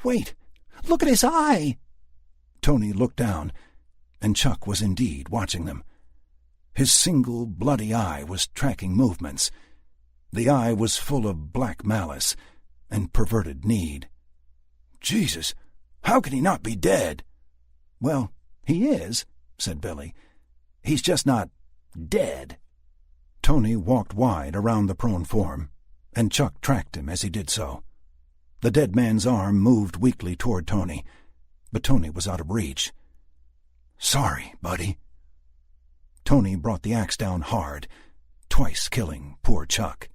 "Wait! Look at his eye!" Tony looked down, and Chuck was indeed watching them. His single, bloody eye was tracking movements. The eye was full of black malice and perverted need. "Jesus, how can he not be dead?" "Well, he is," said Billy. "He's just not dead." Tony walked wide around the prone form, and Chuck tracked him as he did so. The dead man's arm moved weakly toward Tony, but Tony was out of reach. "Sorry, buddy." Tony brought the axe down hard, twice killing poor Chuck.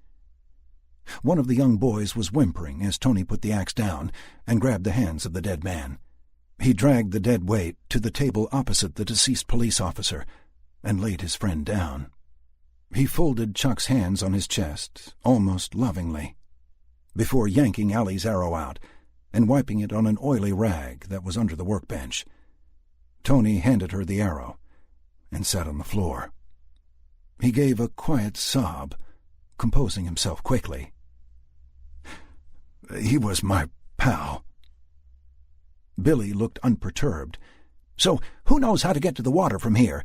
One of the young boys was whimpering as Tony put the axe down and grabbed the hands of the dead man. He dragged the dead weight to the table opposite the deceased police officer and laid his friend down. He folded Chuck's hands on his chest, almost lovingly, before yanking Allie's arrow out and wiping it on an oily rag that was under the workbench. Tony handed her the arrow and sat on the floor. He gave a quiet sob, composing himself quickly. He was my pal. Billy looked unperturbed. So who knows how to get to the water from here?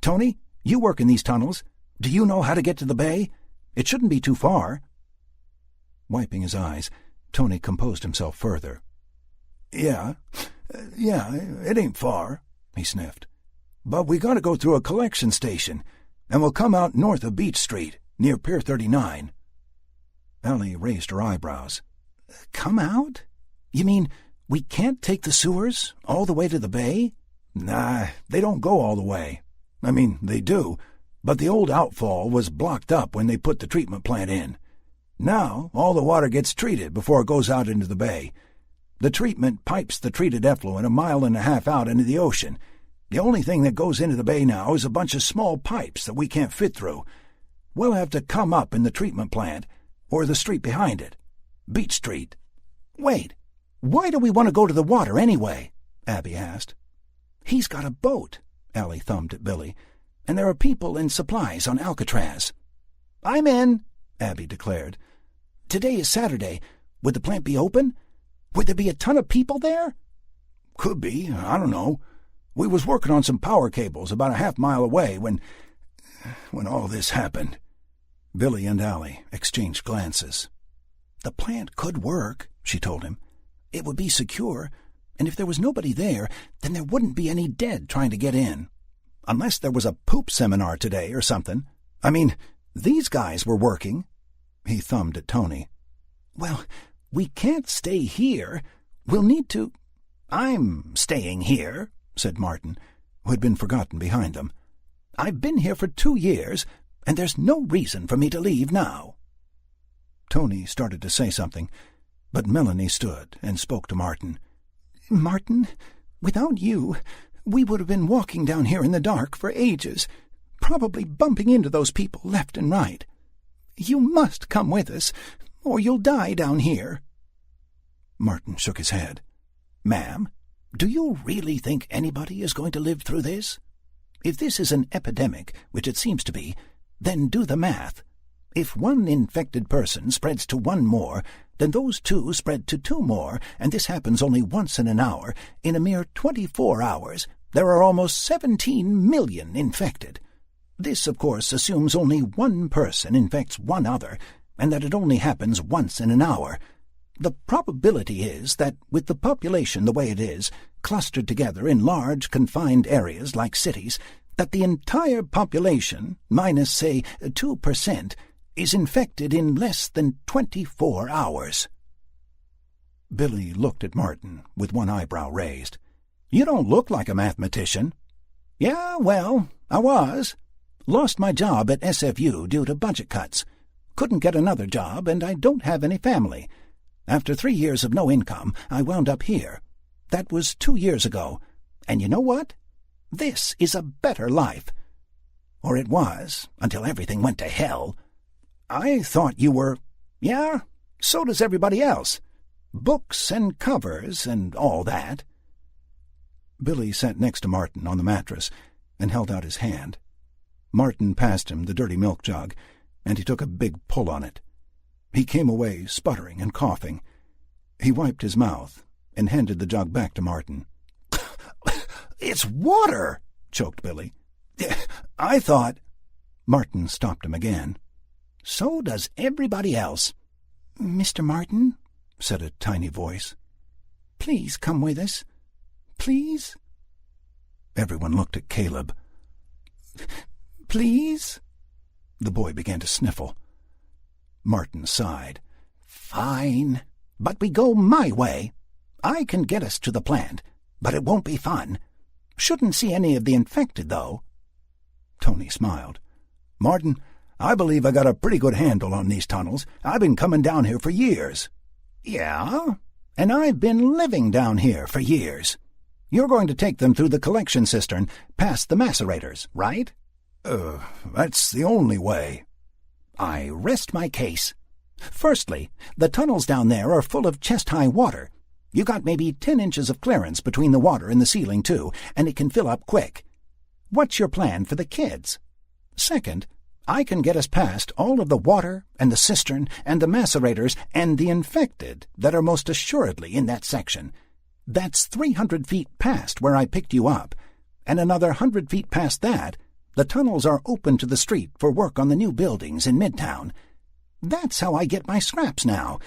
Tony, you work in these tunnels. Do you know how to get to the bay? It shouldn't be too far. Wiping his eyes, Tony composed himself further. Yeah, it ain't far, he sniffed. But we gotta go through a collection station, and we'll come out north of Beach Street, near Pier 39. Allie raised her eyebrows. Come out? You mean we can't take the sewers all the way to the bay? Nah, they don't go all the way. I mean, they do, but the old outfall was blocked up when they put the treatment plant in. Now, all the water gets treated before it goes out into the bay. The treatment pipes the treated effluent 1.5 miles out into the ocean. The only thing that goes into the bay now is a bunch of small pipes that we can't fit through. We'll have to come up in the treatment plant, or the street behind it. Beach Street. Wait, why do we want to go to the water anyway? Abby asked. He's got a boat, Allie thumbed at Billy, and there are people and supplies on Alcatraz. I'm in, Abby declared. Today is Saturday. Would the plant be open? Would there be a ton of people there? Could be, I don't know. We was working on some power cables about 1/2 mile away when all this happened. Billy and Allie exchanged glances. The plant could work, she told him. It would be secure, and if there was nobody there, then there wouldn't be any dead trying to get in. Unless there was a poop seminar today or something. I mean, these guys were working. He thumbed at Tony. Well, we can't stay here. We'll need to... I'm staying here, said Martin, who had been forgotten behind them. I've been here for 2 years, and there's no reason for me to leave now. Tony started to say something, but Melanie stood and spoke to Martin. Martin, without you, we would have been walking down here in the dark for ages, probably bumping into those people left and right. You must come with us, or you'll die down here. Martin shook his head. Ma'am, do you really think anybody is going to live through this? If this is an epidemic, which it seems to be, then do the math. If one infected person spreads to 1 more, then those 2 spread to 2 more, and this happens only once in an hour. In a mere 24 hours, there are almost 17 million infected. This, of course, assumes only 1 person infects 1 other, and that it only happens once in an hour. The probability is that with the population the way it is, clustered together in large, confined areas like cities, that the entire population, minus, say, 2%, is infected in less than 24 hours. Billy looked at Martin with one eyebrow raised. You don't look like a mathematician. Yeah, well, I was. Lost my job at SFU due to budget cuts. Couldn't get another job, and I don't have any family. After 3 years of no income, I wound up here. That was 2 years ago. And you know what? This is a better life. Or it was, until everything went to hell. I thought you were... Yeah, so does everybody else. Books and covers and all that. Billy sat next to Martin on the mattress and held out his hand. Martin passed him the dirty milk jug, and he took a big pull on it. He came away sputtering and coughing. He wiped his mouth and handed the jug back to Martin. It's water, choked Billy. I thought... Martin stopped him again. So does everybody else. Mr. Martin, said a tiny voice, please come with us. Please? Everyone looked at Caleb. Please? The boy began to sniffle. Martin sighed. Fine, but we go my way. I can get us to the plant, but it won't be fun. Shouldn't see any of the infected, though. Tony smiled. Martin, I believe I got a pretty good handle on these tunnels. I've been coming down here for years. Yeah, and I've been living down here for years. You're going to take them through the collection cistern, past the macerators, right? That's the only way. I rest my case. Firstly, the tunnels down there are full of chest-high water. You got maybe 10 inches of clearance between the water and the ceiling, too, and it can fill up quick. What's your plan for the kids? Second, I can get us past all of the water and the cistern and the macerators and the infected that are most assuredly in that section. That's 300 feet past where I picked you up, and another 100 feet past that, the tunnels are open to the street for work on the new buildings in Midtown. That's how I get my scraps now.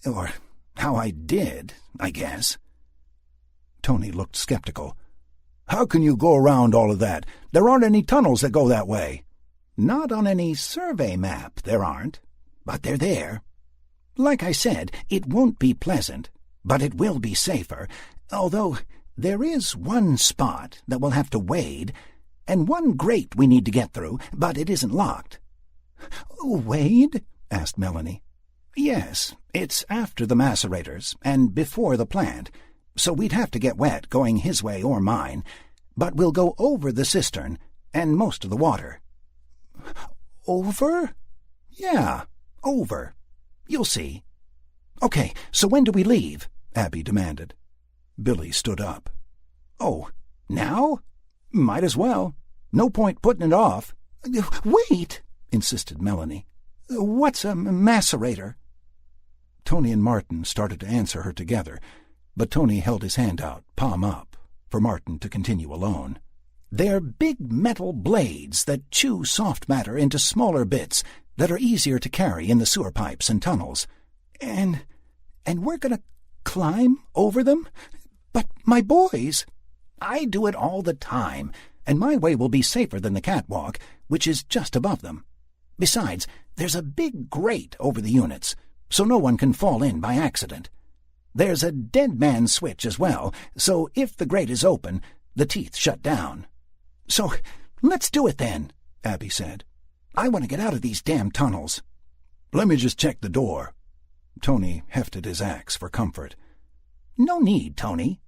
Or how I did, I guess. Tony looked skeptical. How can you go around all of that? There aren't any tunnels that go that way. Not on any survey map, there aren't. But they're there. Like I said, it won't be pleasant, but it will be safer, although there is one spot that we'll have to wade, and one grate we need to get through, but it isn't locked. Wade? Asked Melanie. Yes, it's after the macerators, and before the plant, so we'd have to get wet going his way or mine, but we'll go over the cistern and most of the water. Over? Yeah, over. You'll see. Okay, so when do we leave? Abby demanded. Billy stood up. Oh, now? Might as well. No point putting it off. Wait, insisted Melanie. What's a macerator? Tony and Martin started to answer her together, but Tony held his hand out, palm up, for Martin to continue alone. They're big metal blades that chew soft matter into smaller bits that are easier to carry in the sewer pipes and tunnels. And we're going to climb over them? But my boys! I do it all the time, and my way will be safer than the catwalk, which is just above them. Besides, there's a big grate over the units, so no one can fall in by accident. There's a dead man switch as well, so if the grate is open, the teeth shut down. So let's do it then, Abby said. I want to get out of these damn tunnels. Let me just check the door. Tony hefted his axe for comfort. No need, Tony.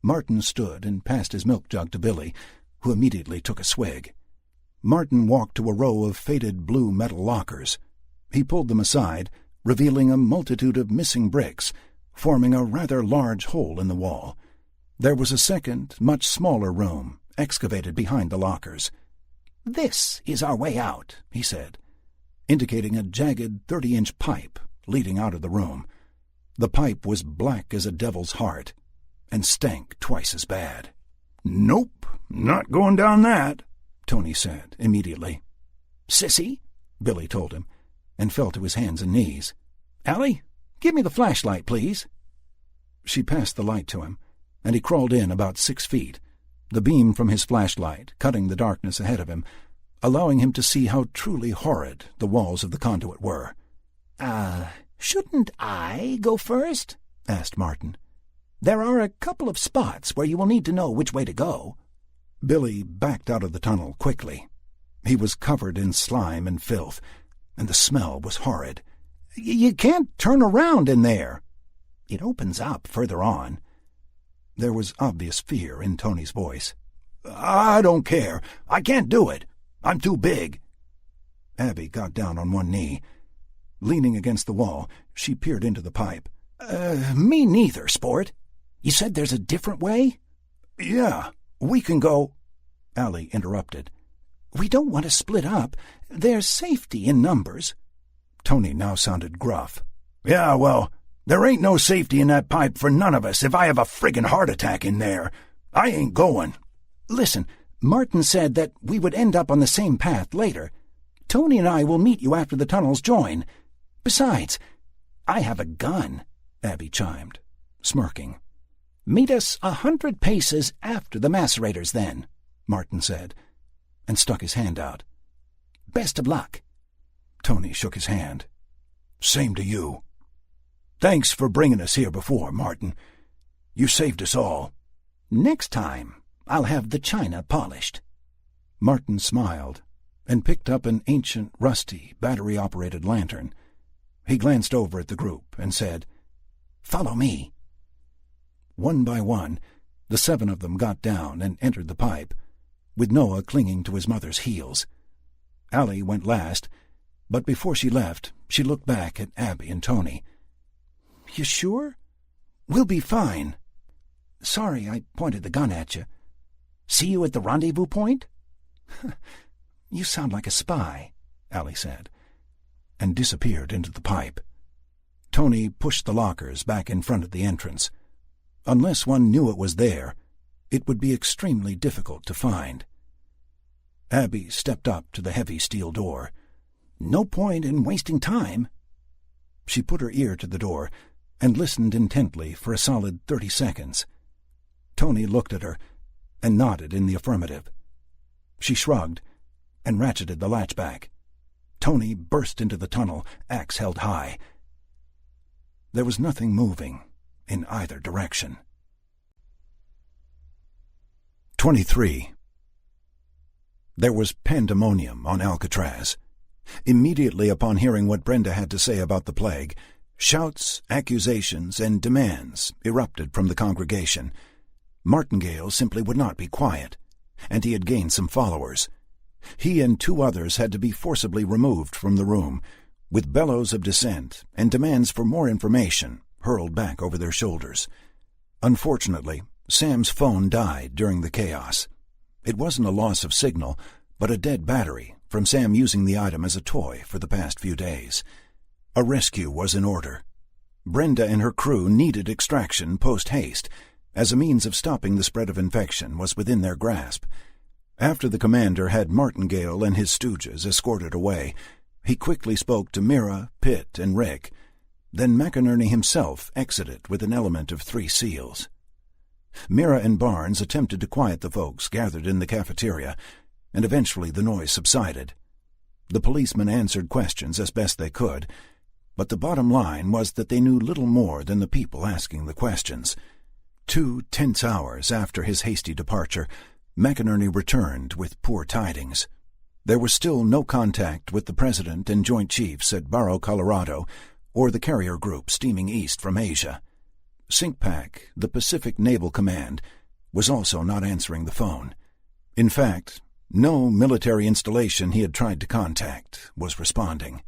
Martin stood and passed his milk jug to Billy, who immediately took a swig. Martin walked to a row of faded blue metal lockers. He pulled them aside, revealing a multitude of missing bricks, forming a rather large hole in the wall. There was a second, much smaller room, excavated behind the lockers. "This is our way out," he said, indicating a jagged 30-inch pipe leading out of the room. The pipe was black as a devil's heart, and stank twice as bad. "Nope, not going down that," Tony said immediately. "Sissy," Billy told him, and fell to his hands and knees. "Allie, give me the flashlight, please." She passed the light to him, and he crawled in about 6 feet, the beam from his flashlight cutting the darkness ahead of him, allowing him to see how truly horrid the walls of the conduit were. Shouldn't I go first?" asked Martin. "There are a couple of spots where you will need to know which way to go." Billy backed out of the tunnel quickly. He was covered in slime and filth, and the smell was horrid. You can't turn around in there." "It opens up further on." There was obvious fear in Tony's voice. "I don't care. I can't do it. I'm too big." Abby got down on one knee. Leaning against the wall, she peered into the pipe. Me neither, sport. You said there's a different way?" "Yeah, we can go—" Allie interrupted. "We don't want to split up. There's safety in numbers." Tony now sounded gruff. "Yeah, well, there ain't no safety in that pipe for none of us if I have a friggin' heart attack in there. I ain't going." "Listen, Martin said that we would end up on the same path later. Tony and I will meet you after the tunnels join. Besides, I have a gun," Abby chimed, smirking. "Meet us 100 paces after the macerators, then," Martin said, and stuck his hand out. "Best of luck." Tony shook his hand. "Same to you. Thanks for bringing us here before, Martin. You saved us all." "Next time, I'll have the china polished." Martin smiled and picked up an ancient, rusty, battery-operated lantern. He glanced over at the group and said, "Follow me." One by one, the 7 of them got down and entered the pipe, with Noah clinging to his mother's heels. Allie went last, but before she left, she looked back at Abby and Tony. "You sure? We'll be fine." "Sorry I pointed the gun at you. See you at the rendezvous point?" "You sound like a spy," Allie said, and disappeared into the pipe. Tony pushed the lockers back in front of the entrance. Unless one knew it was there, it would be extremely difficult to find. Abby stepped up to the heavy steel door. "No point in wasting time." She put her ear to the door and listened intently for a solid 30 seconds. Tony looked at her and nodded in the affirmative. She shrugged and ratcheted the latch back. Tony burst into the tunnel, axe held high. There was nothing moving in either direction. 23. There was pandemonium on Alcatraz. Immediately upon hearing what Brenda had to say about the plague, shouts, accusations, and demands erupted from the congregation. Martingale simply would not be quiet, and he had gained some followers. He and 2 others had to be forcibly removed from the room, with bellows of dissent and demands for more information hurled back over their shoulders. Unfortunately, Sam's phone died during the chaos. It wasn't a loss of signal, but a dead battery from Sam using the item as a toy for the past few days. A rescue was in order. Brenda and her crew needed extraction post-haste, as a means of stopping the spread of infection was within their grasp. After the commander had Martingale and his stooges escorted away, he quickly spoke to Mira, Pitt, and Rick. Then McInerney himself exited with an element of 3 SEALs. Mira and Barnes attempted to quiet the folks gathered in the cafeteria, and eventually the noise subsided. The policemen answered questions as best they could, but the bottom line was that they knew little more than the people asking the questions. 2 tense hours after his hasty departure, McInerney returned with poor tidings. There was still no contact with the President and Joint Chiefs at Barrow, Colorado, or the carrier group steaming east from Asia. SINCPAC, the Pacific Naval Command, was also not answering the phone. In fact, no military installation he had tried to contact was responding.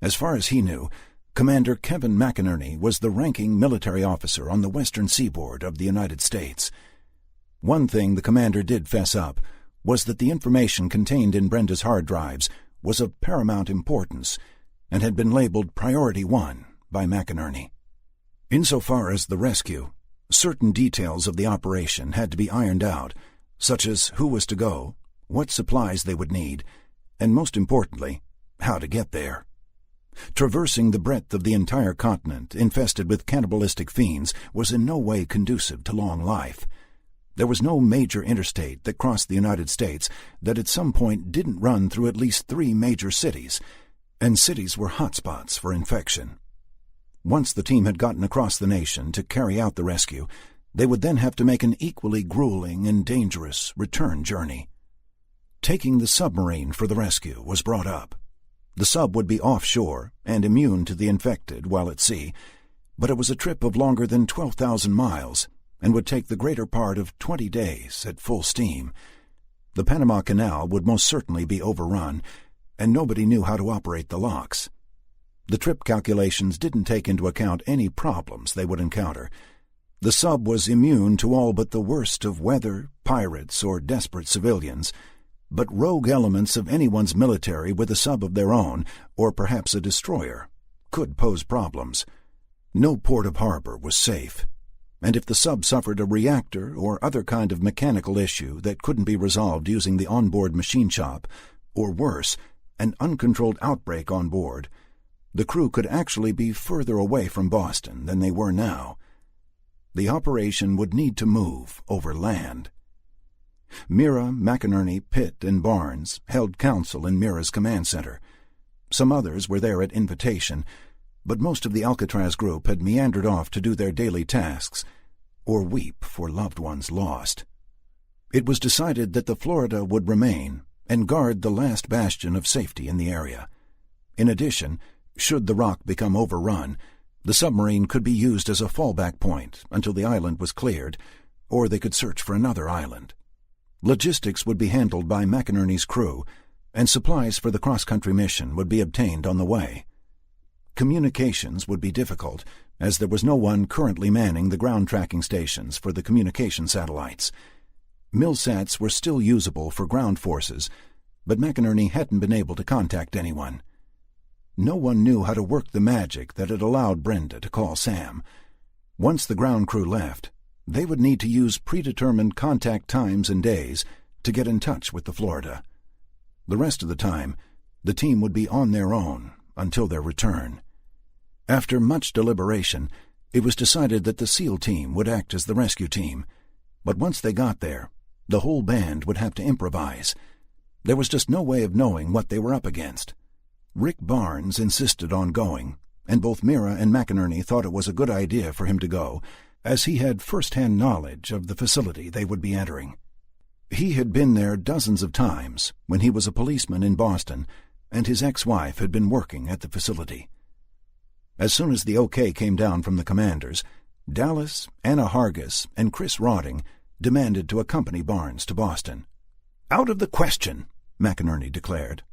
As far as he knew, Commander Kevin McInerney was the ranking military officer on the western seaboard of the United States. One thing the commander did fess up was that the information contained in Brenda's hard drives was of paramount importance and had been labeled Priority 1 by McInerney. Insofar as the rescue, certain details of the operation had to be ironed out, such as who was to go, what supplies they would need, and most importantly, how to get there. Traversing the breadth of the entire continent infested with cannibalistic fiends was in no way conducive to long life. There was no major interstate that crossed the United States that at some point didn't run through at least 3 major cities, and cities were hotspots for infection. Once the team had gotten across the nation to carry out the rescue, they would then have to make an equally grueling and dangerous return journey. Taking the submarine for the rescue was brought up. The sub would be offshore and immune to the infected while at sea, but it was a trip of longer than 12,000 miles and would take the greater part of 20 days at full steam. The Panama Canal would most certainly be overrun, and nobody knew how to operate the locks. The trip calculations didn't take into account any problems they would encounter. The sub was immune to all but the worst of weather, pirates, or desperate civilians, but rogue elements of anyone's military with a sub of their own, or perhaps a destroyer, could pose problems. No port of harbor was safe, and if the sub suffered a reactor or other kind of mechanical issue that couldn't be resolved using the onboard machine shop, or worse, an uncontrolled outbreak on board, the crew could actually be further away from Boston than they were now. The operation would need to move over land. Mira, McInerney, Pitt, and Barnes held council in Mira's command center. Some others were there at invitation, but most of the Alcatraz group had meandered off to do their daily tasks or weep for loved ones lost. It was decided that the Florida would remain and guard the last bastion of safety in the area. In addition, should the rock become overrun, the submarine could be used as a fallback point until the island was cleared, or they could search for another island. Logistics would be handled by McInerney's crew, and supplies for the cross-country mission would be obtained on the way. Communications would be difficult, as there was no one currently manning the ground tracking stations for the communication satellites. Millsats were still usable for ground forces, but McInerney hadn't been able to contact anyone. No one knew how to work the magic that had allowed Brenda to call Sam. Once the ground crew left, they would need to use predetermined contact times and days to get in touch with the Florida. The rest of the time, the team would be on their own until their return. After much deliberation, it was decided that the SEAL team would act as the rescue team, but once they got there, the whole band would have to improvise. There was just no way of knowing what they were up against. Rick Barnes insisted on going, and both Mira and McInerney thought it was a good idea for him to go, as he had first-hand knowledge of the facility they would be entering. He had been there dozens of times when he was a policeman in Boston, and his ex-wife had been working at the facility. As soon as the OK came down from the commanders, Dallas, Anna Hargis, and Chris Rodding demanded to accompany Barnes to Boston. "Out of the question," McInerney declared.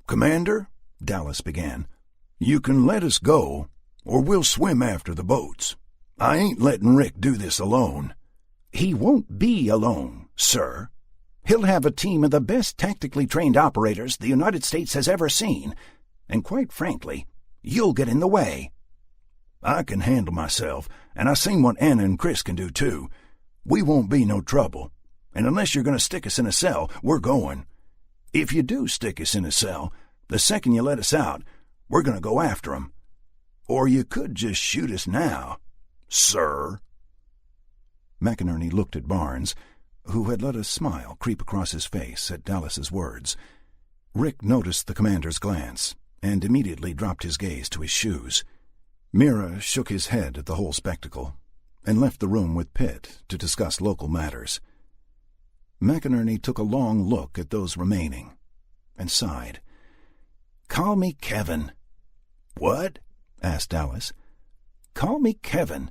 "Commander," Dallas began, "you can let us go, or we'll swim after the boats. I ain't letting Rick do this alone." "He won't be alone, sir. He'll have a team of the best tactically trained operators the United States has ever seen, and quite frankly, you'll get in the way." "I can handle myself, and I seen what Anna and Chris can do, too. We won't be no trouble, and unless you're going to stick us in a cell, we're going. If you do stick us in a cell, the second you let us out, we're going to go after 'em. Or you could just shoot us now, sir." McInerney looked at Barnes, who had let a smile creep across his face at Dallas's words. Rick noticed the commander's glance, and immediately dropped his gaze to his shoes. Mira shook his head at the whole spectacle, and left the room with Pitt to discuss local matters. McInerney took a long look at those remaining, and sighed. "Call me Kevin." "What?" asked Dallas. "Call me Kevin.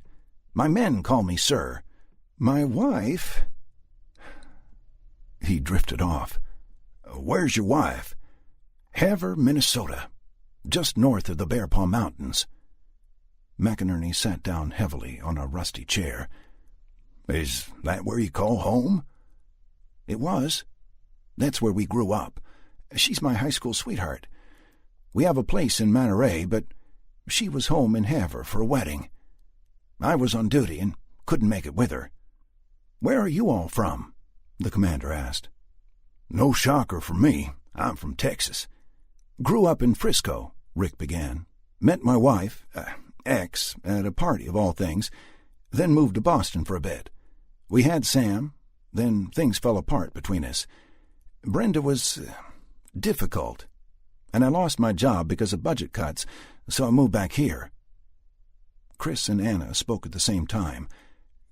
My men call me sir. My wife—" He drifted off. "Where's your wife?" "Havre, Minnesota, just north of the Bear Paw Mountains." McInerney sat down heavily on a rusty chair. "Is that where you call home?" "It was. That's where we grew up. She's my high school sweetheart. We have a place in Monterey, but she was home in Havre for a wedding. I was on duty and couldn't make it with her." "Where are you all from?" the commander asked. "No shocker for me. I'm from Texas." "Grew up in Frisco," Rick began. "Met my wife, ex, at a party of all things, then moved to Boston for a bit. We had Sam, then things fell apart between us. Brenda was difficult, and I lost my job because of budget cuts, so I moved back here." Chris and Anna spoke at the same time.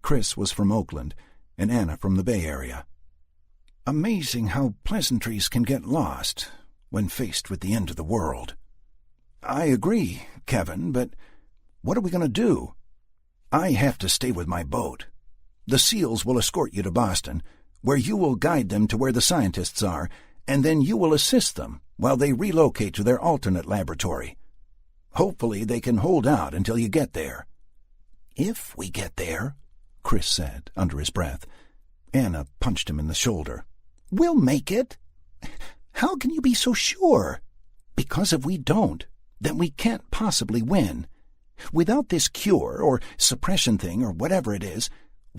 Chris was from Oakland, and Anna from the Bay Area. "Amazing how pleasantries can get lost when faced with the end of the world." "I agree, Kevin, but what are we going to do?" "I have to stay with my boat. The SEALs will escort you to Boston, where you will guide them to where the scientists are, and then you will assist them while they relocate to their alternate laboratory. Hopefully they can hold out until you get there." "If we get there," Chris said under his breath. Anna punched him in the shoulder. "We'll make it. How can you be so sure?" "Because if we don't, then we can't possibly win. Without this cure or suppression thing or whatever it is,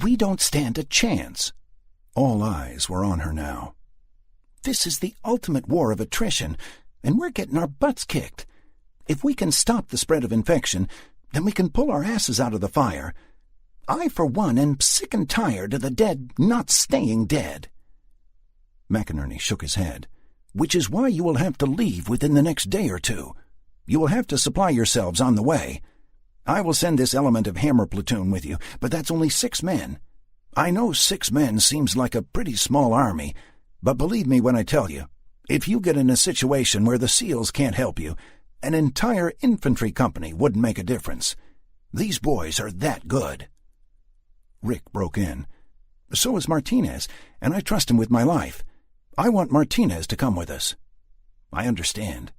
we don't stand a chance." All eyes were on her now. "This is the ultimate war of attrition, and we're getting our butts kicked. If we can stop the spread of infection, then we can pull our asses out of the fire. I, for one, am sick and tired of the dead not staying dead." McInerney shook his head. "Which is why you will have to leave within the next day or two. You will have to supply yourselves on the way. I will send this element of hammer platoon with you, but that's only 6 men. I know 6 men seems like a pretty small army, but believe me when I tell you, if you get in a situation where the SEALs can't help you, an entire infantry company wouldn't make a difference. These boys are that good." Rick broke in. "So is Martinez, and I trust him with my life. I want Martinez to come with us." I understand.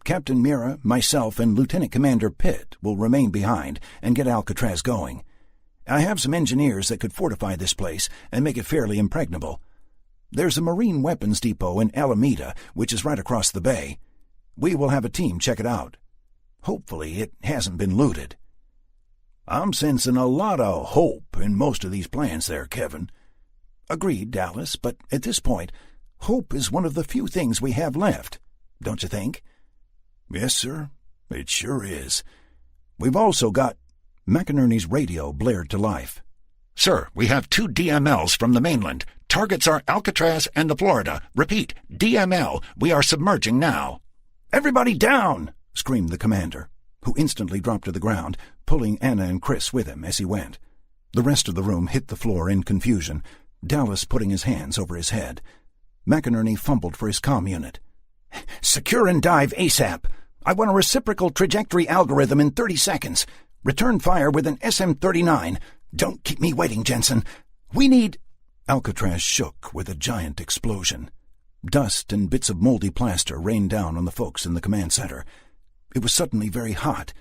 Captain Mira, myself, and Lieutenant Commander Pitt will remain behind and get Alcatraz going. I have some engineers that could fortify this place and make it fairly impregnable. There's a marine weapons depot in Alameda, which is right across the bay. We will have a team check it out. Hopefully it hasn't been looted. I'm sensing a lot of hope in most of these plans there, Kevin. Agreed, Dallas, but at this point, hope is one of the few things we have left, don't you think? Yes, sir, it sure is. We've also got... McInerney's radio blared to life. Sir, we have 2 DMLs from the mainland. Targets are Alcatraz and the Florida. Repeat, DML. We are submerging now. Everybody down! Screamed the commander, who instantly dropped to the ground, pulling Anna and Chris with him as he went. The rest of the room hit the floor in confusion, Dallas putting his hands over his head. McInerney fumbled for his comm unit. Secure and dive ASAP. I want a reciprocal trajectory algorithm in 30 seconds. Return fire with an SM-39. Don't keep me waiting, Jensen. We need... Alcatraz shook with a giant explosion. Dust and bits of moldy plaster rained down on the folks in the command center. It was suddenly very hot,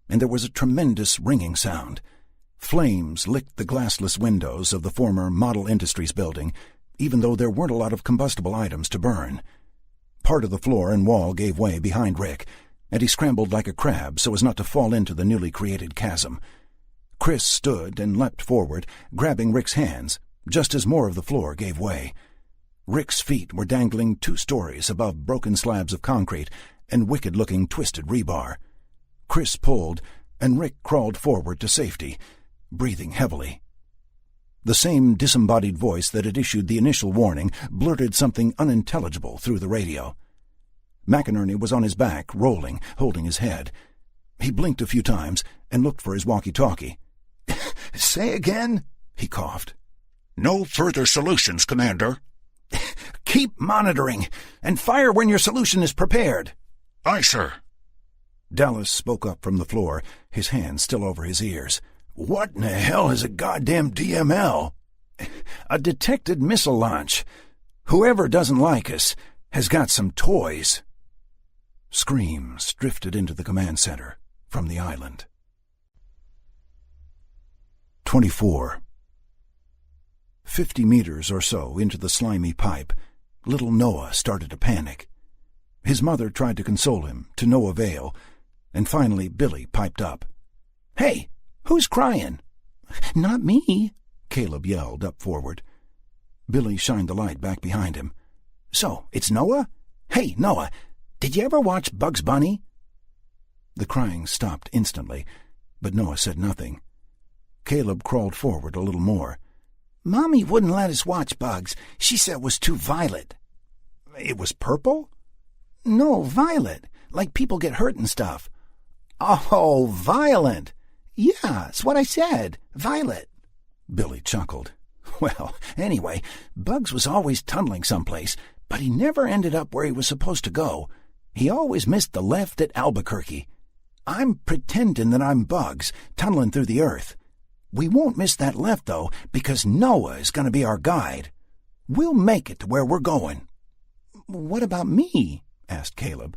and there was a tremendous ringing sound. Flames licked the glassless windows of the former Model Industries building, even though there weren't a lot of combustible items to burn. Part of the floor and wall gave way behind Rick, and he scrambled like a crab so as not to fall into the newly created chasm. Chris stood and leapt forward, grabbing Rick's hands, just as more of the floor gave way. Rick's feet were dangling 2 stories above broken slabs of concrete and wicked-looking twisted rebar. Chris pulled, and Rick crawled forward to safety, breathing heavily. The same disembodied voice that had issued the initial warning blurted something unintelligible through the radio. McInerney was on his back, rolling, holding his head. He blinked a few times and looked for his walkie-talkie. "Say again?" he coughed. No further solutions, Commander. "Keep monitoring, and fire when your solution is prepared." Aye, sir. Dallas spoke up from the floor, his hands still over his ears. "What in the hell is a goddamn DML?" "A detected missile launch. Whoever doesn't like us has got some toys." Screams drifted into the command center from the island. 24. 50 meters or so into the slimy pipe, little Noah started to panic. His mother tried to console him, to no avail, and finally Billy piped up. "Hey, who's crying?" "Not me," Caleb yelled up forward. Billy shined the light back behind him. "So, it's Noah? Hey, Noah, did you ever watch Bugs Bunny?" The crying stopped instantly, but Noah said nothing. Caleb crawled forward a little more. "Mommy wouldn't let us watch Bugs. She said it was too violent." "It was purple?" "No, violet. Like people get hurt and stuff." "Oh, violent. Yeah, it's what I said. Violet." Billy chuckled. "Well, anyway, Bugs was always tunneling someplace, but he never ended up where he was supposed to go. He always missed the left at Albuquerque. I'm pretending that I'm Bugs, tunneling through the earth. We won't miss that left, though, because Noah is going to be our guide. We'll make it to where we're going." "What about me?" asked Caleb,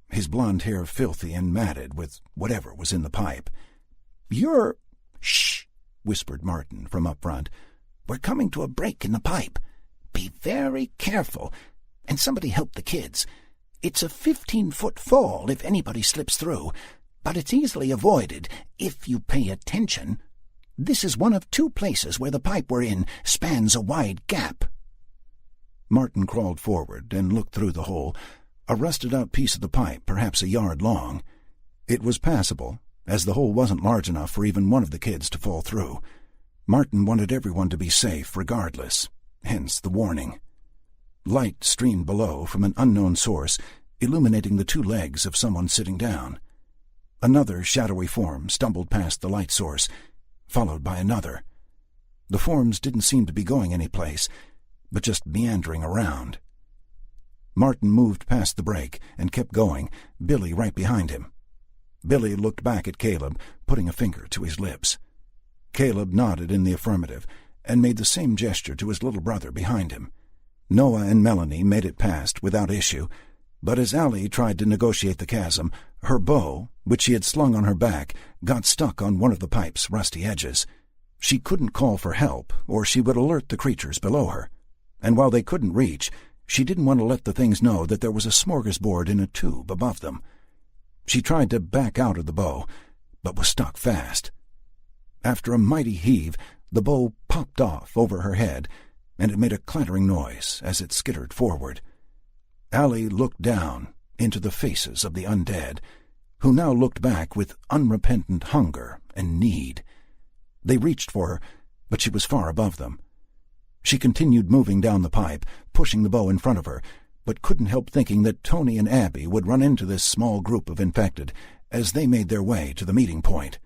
his blond hair filthy and matted with whatever was in the pipe. "You're—" "Shh," whispered Martin from up front. "We're coming to a break in the pipe. Be very careful, and somebody help the kids. It's a 15-foot fall if anybody slips through, but it's easily avoided if you pay attention. This is one of 2 places where the pipe we're in spans a wide gap." Martin crawled forward and looked through the hole, a rusted-out piece of the pipe perhaps a yard long. It was passable, as the hole wasn't large enough for even one of the kids to fall through. Martin wanted everyone to be safe regardless, hence the warning. Light streamed below from an unknown source, illuminating the 2 legs of someone sitting down. Another shadowy form stumbled past the light source, followed by another. The forms didn't seem to be going any place, but just meandering around. Martin moved past the break and kept going, Billy right behind him. Billy looked back at Caleb, putting a finger to his lips. Caleb nodded in the affirmative and made the same gesture to his little brother behind him. Noah and Melanie made it past without issue, But as Allie tried to negotiate the chasm, her bow, which she had slung on her back, got stuck on one of the pipe's rusty edges. She couldn't call for help, or she would alert the creatures below her. And while they couldn't reach, she didn't want to let the things know that there was a smorgasbord in a tube above them. She tried to back out of the bow, but was stuck fast. After a mighty heave, the bow popped off over her head, and it made a clattering noise as it skittered forward. Allie looked down into the faces of the undead, who now looked back with unrepentant hunger and need. They reached for her, but she was far above them. She continued moving down the pipe, pushing the bow in front of her, but couldn't help thinking that Tony and Abby would run into this small group of infected as they made their way to the meeting point.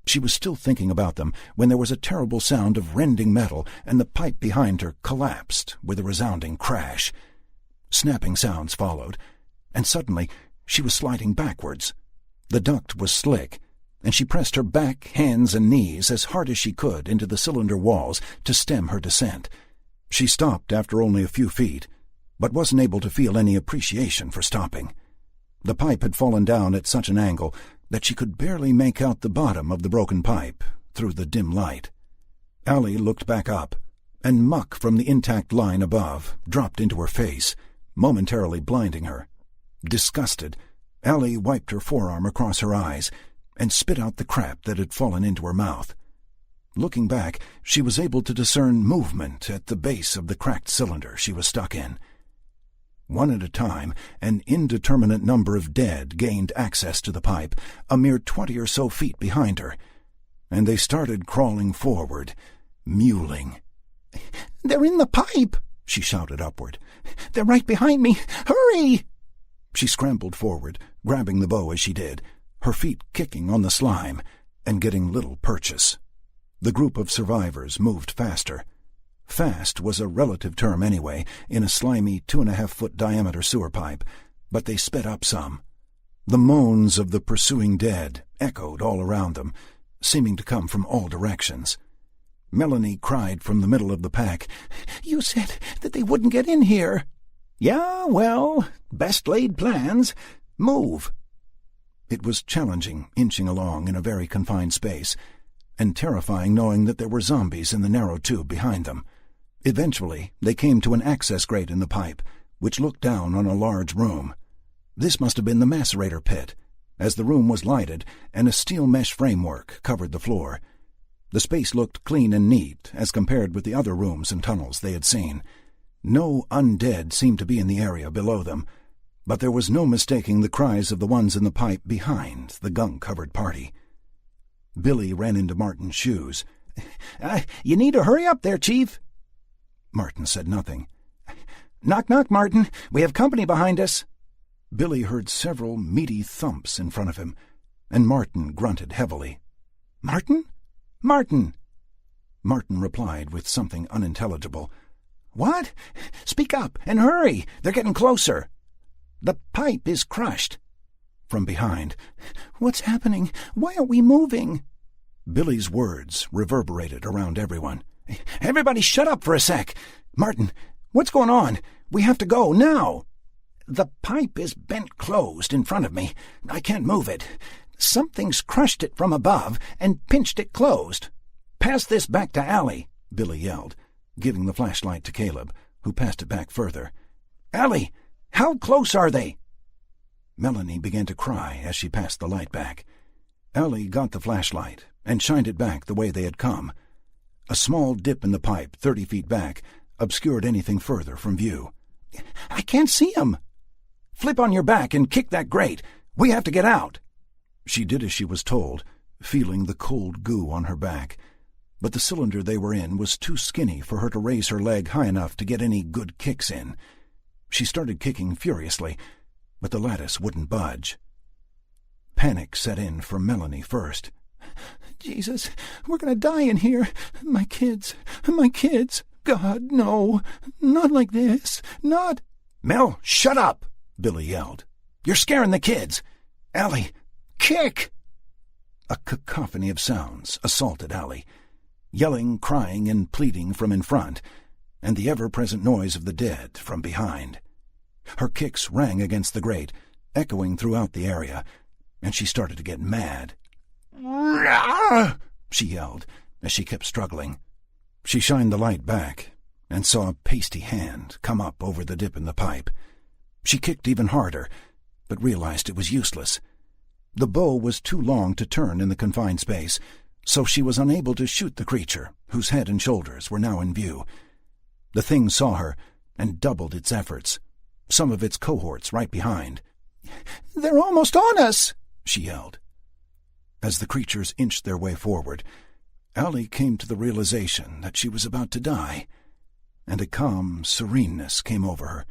She was still thinking about them when there was a terrible sound of rending metal, and the pipe behind her collapsed with a resounding crash. Snapping sounds followed, and suddenly she was sliding backwards. The duct was slick, and she pressed her back, hands, and knees as hard as she could into the cylinder walls to stem her descent. She stopped after only a few feet, but wasn't able to feel any appreciation for stopping. The pipe had fallen down at such an angle that she could barely make out the bottom of the broken pipe through the dim light. Allie looked back up, and muck from the intact line above dropped into her face, momentarily blinding her. Disgusted, Allie wiped her forearm across her eyes and spit out the crap that had fallen into her mouth. Looking back, she was able to discern movement at the base of the cracked cylinder she was stuck in. One at a time, an indeterminate number of dead gained access to the pipe, a mere 20 or so feet behind her, and they started crawling forward, mewling. "They're in the pipe!" she shouted upward. "They're right behind me! Hurry!" She scrambled forward, grabbing the bow as she did, her feet kicking on the slime and getting little purchase. The group of survivors moved faster. Fast was a relative term anyway, in a slimy 2.5-foot diameter sewer pipe, but they sped up some. The moans of the pursuing dead echoed all around them, seeming to come from all directions. Melanie cried from the middle of the pack, "You said that they wouldn't get in here." "Yeah, well, best laid plans. Move." It was challenging, inching along in a very confined space, and terrifying knowing that there were zombies in the narrow tube behind them. Eventually, they came to an access grate in the pipe, which looked down on a large room. This must have been the macerator pit, as the room was lighted and a steel mesh framework covered the floor. The space looked clean and neat as compared with the other rooms and tunnels they had seen. No undead seemed to be in the area below them, but there was no mistaking the cries of the ones in the pipe behind the gunk-covered party. Billy ran into Martin's shoes. "You need to hurry up there, Chief." Martin said nothing. "Knock, knock, Martin. We have company behind us." Billy heard several meaty thumps in front of him, and Martin grunted heavily. "Martin? Martin!" Martin replied with something unintelligible. "What? Speak up, and hurry! They're getting closer." "The pipe is crushed." From behind. "What's happening? Why aren't we moving?" Billy's words reverberated around everyone. "Everybody shut up for a sec. Martin, what's going on? We have to go, now." "The pipe is bent closed in front of me. I can't move it. Something's crushed it from above and pinched it closed. Pass this back to Allie," Billy yelled, giving the flashlight to Caleb, who passed it back further. "Allie, how close are they?" Melanie began to cry as she passed the light back. Allie got the flashlight and shined it back the way they had come. A small dip in the pipe 30 feet back obscured anything further from view. "I can't see 'em." "Flip on your back and kick that grate. We have to get out." She did as she was told, feeling the cold goo on her back. But the cylinder they were in was too skinny for her to raise her leg high enough to get any good kicks in. She started kicking furiously, but the lattice wouldn't budge. Panic set in for Melanie first. "Jesus, we're going to die in here. My kids. God, no. Not like this. Not—" "Mel, shut up!" Billy yelled. "You're scaring the kids. Allie, kick!" A cacophony of sounds assaulted Allie, yelling, crying, and pleading from in front, and the ever-present noise of the dead from behind. Her kicks rang against the grate, echoing throughout the area, and she started to get mad. She yelled as she kept struggling. She shined the light back and saw a pasty hand come up over the dip in the pipe. She kicked even harder, but realized it was useless. The bow was too long to turn in the confined space, so she was unable to shoot the creature, whose head and shoulders were now in view. The thing saw her and doubled its efforts, some of its cohorts right behind. "They're almost on us!" she yelled. As the creatures inched their way forward, Allie came to the realization that she was about to die, and a calm sereneness came over her.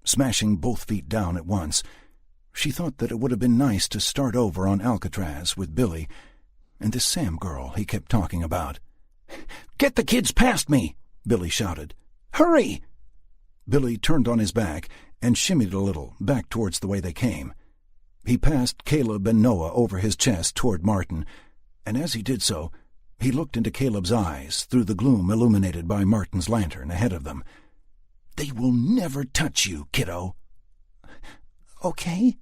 Smashing both feet down at once, she thought that it would have been nice to start over on Alcatraz with Billy and this Sam girl he kept talking about. "Get the kids past me!" Billy shouted. "Hurry!" Billy turned on his back and shimmied a little back towards the way they came. He passed Caleb and Noah over his chest toward Martin, and as he did so, he looked into Caleb's eyes through the gloom illuminated by Martin's lantern ahead of them. "They will never touch you, kiddo." "Okay,"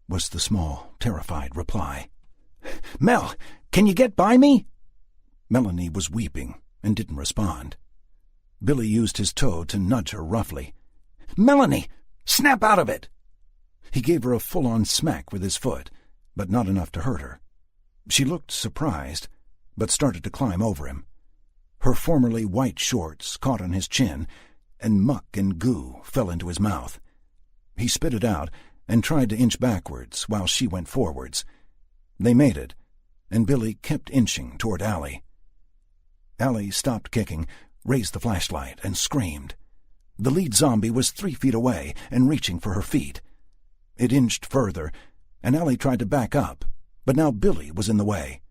was the small, terrified reply. "Mel, can you get by me?" Melanie was weeping and didn't respond. Billy used his toe to nudge her roughly. "Melanie, snap out of it!" He gave her a full-on smack with his foot, but not enough to hurt her. She looked surprised, but started to climb over him. Her formerly white shorts caught on his chin, and muck and goo fell into his mouth. He spit it out and tried to inch backwards while she went forwards. They made it, and Billy kept inching toward Allie. Allie stopped kicking, raised the flashlight, and screamed. The lead zombie was 3 feet away and reaching for her feet. It inched further, and Allie tried to back up, but now Billy was in the way.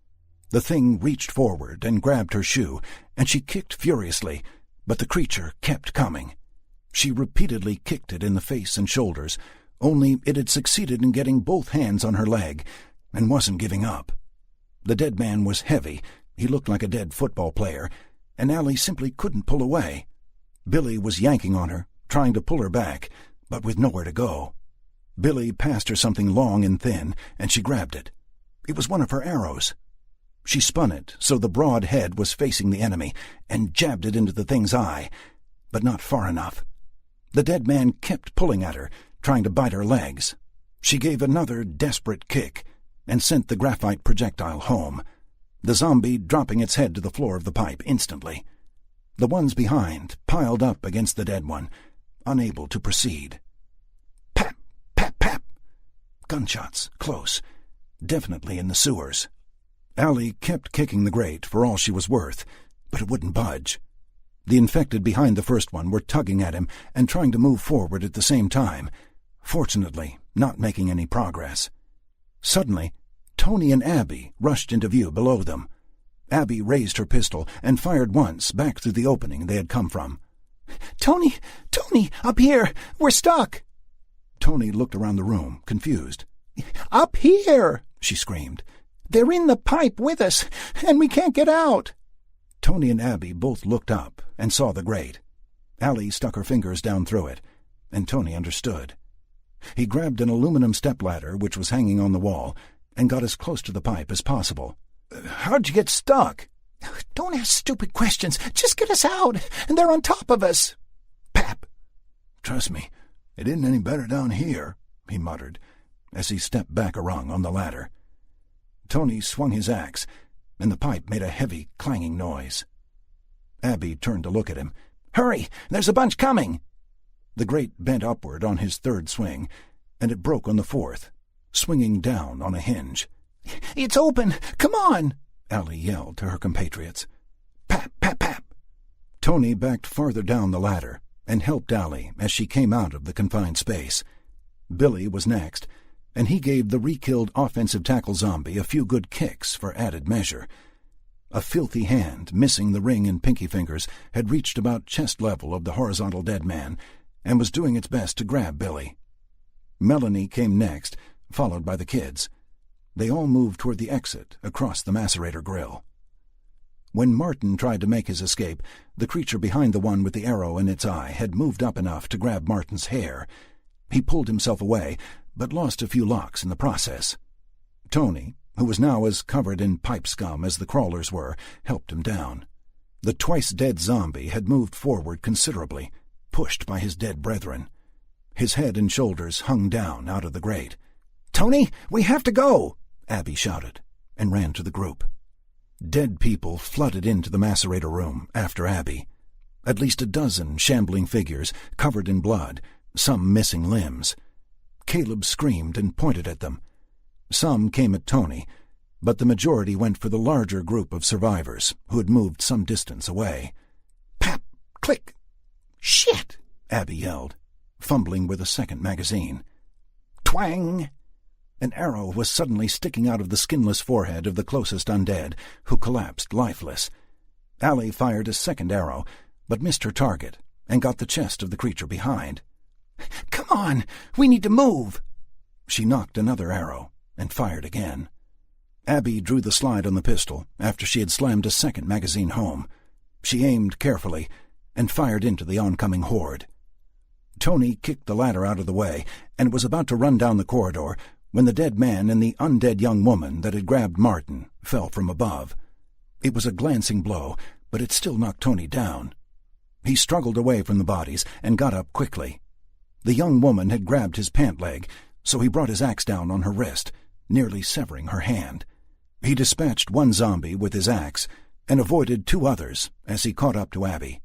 The thing reached forward and grabbed her shoe, and she kicked furiously, but the creature kept coming. She repeatedly kicked it in the face and shoulders, only it had succeeded in getting both hands on her leg and wasn't giving up. The dead man was heavy, he looked like a dead football player, and Allie simply couldn't pull away. Billy was yanking on her, trying to pull her back, but with nowhere to go. Billy passed her something long and thin, and she grabbed it. It was one of her arrows. She spun it so the broad head was facing the enemy and jabbed it into the thing's eye, but not far enough. The dead man kept pulling at her, trying to bite her legs. She gave another desperate kick and sent the graphite projectile home, the zombie dropping its head to the floor of the pipe instantly. The ones behind piled up against the dead one, unable to proceed. Pap, pap, pap. Gunshots, close, definitely in the sewers. Allie kept kicking the grate for all she was worth, but it wouldn't budge. The infected behind the first one were tugging at him and trying to move forward at the same time, fortunately not making any progress. Suddenly, Tony and Abby rushed into view below them. Abby raised her pistol and fired once back through the opening they had come from. Tony, up here! We're stuck!" Tony looked around the room, confused. "Up here!" she screamed. "They're in the pipe with us, and we can't get out." Tony and Abby both looked up and saw the grate. Allie stuck her fingers down through it, and Tony understood. He grabbed an aluminum stepladder which was hanging on the wall and got as close to the pipe as possible. "How'd you get stuck?" "Don't ask stupid questions. Just get us out, and they're on top of us." Pap. "Trust me, it isn't any better down here," he muttered, as he stepped back a rung on the ladder. Tony swung his axe, and the pipe made a heavy, clanging noise. Abby turned to look at him. "Hurry! There's a bunch coming!" The grate bent upward on his third swing, and it broke on the fourth, swinging down on a hinge. "It's open! Come on!" Allie yelled to her compatriots. Pap, pap, pap. Tony backed farther down the ladder and helped Allie as she came out of the confined space. Billy was next, and he gave the re-killed offensive tackle zombie a few good kicks for added measure. A filthy hand, missing the ring and pinky fingers, had reached about chest level of the horizontal dead man and was doing its best to grab Billy. Melanie came next, followed by the kids. They all moved toward the exit across the macerator grill. When Martin tried to make his escape, the creature behind the one with the arrow in its eye had moved up enough to grab Martin's hair, He pulled himself away, but lost a few locks in the process. Tony, who was now as covered in pipe scum as the crawlers were, helped him down. The twice-dead zombie had moved forward considerably, pushed by his dead brethren. His head and shoulders hung down out of the grate. "Tony, we have to go!" Abby shouted, and ran to the group. Dead people flooded into the macerator room after Abby. At least a dozen shambling figures, covered in blood, some missing limbs. Caleb screamed and pointed at them. Some came at Tony, but the majority went for the larger group of survivors who had moved some distance away. Pap! Click! "Shit!" Abby yelled, fumbling with a second magazine. Twang! An arrow was suddenly sticking out of the skinless forehead of the closest undead, who collapsed lifeless. Allie fired a second arrow, but missed her target and got the chest of the creature behind. "Come on! We need to move!" She knocked another arrow and fired again. Abby drew the slide on the pistol after she had slammed a second magazine home. She aimed carefully and fired into the oncoming horde. Tony kicked the ladder out of the way and was about to run down the corridor when the dead man and the undead young woman that had grabbed Martin fell from above. It was a glancing blow, but it still knocked Tony down. He struggled away from the bodies and got up quickly. The young woman had grabbed his pant leg, so he brought his axe down on her wrist, nearly severing her hand. He dispatched one zombie with his axe and avoided two others as he caught up to Abby.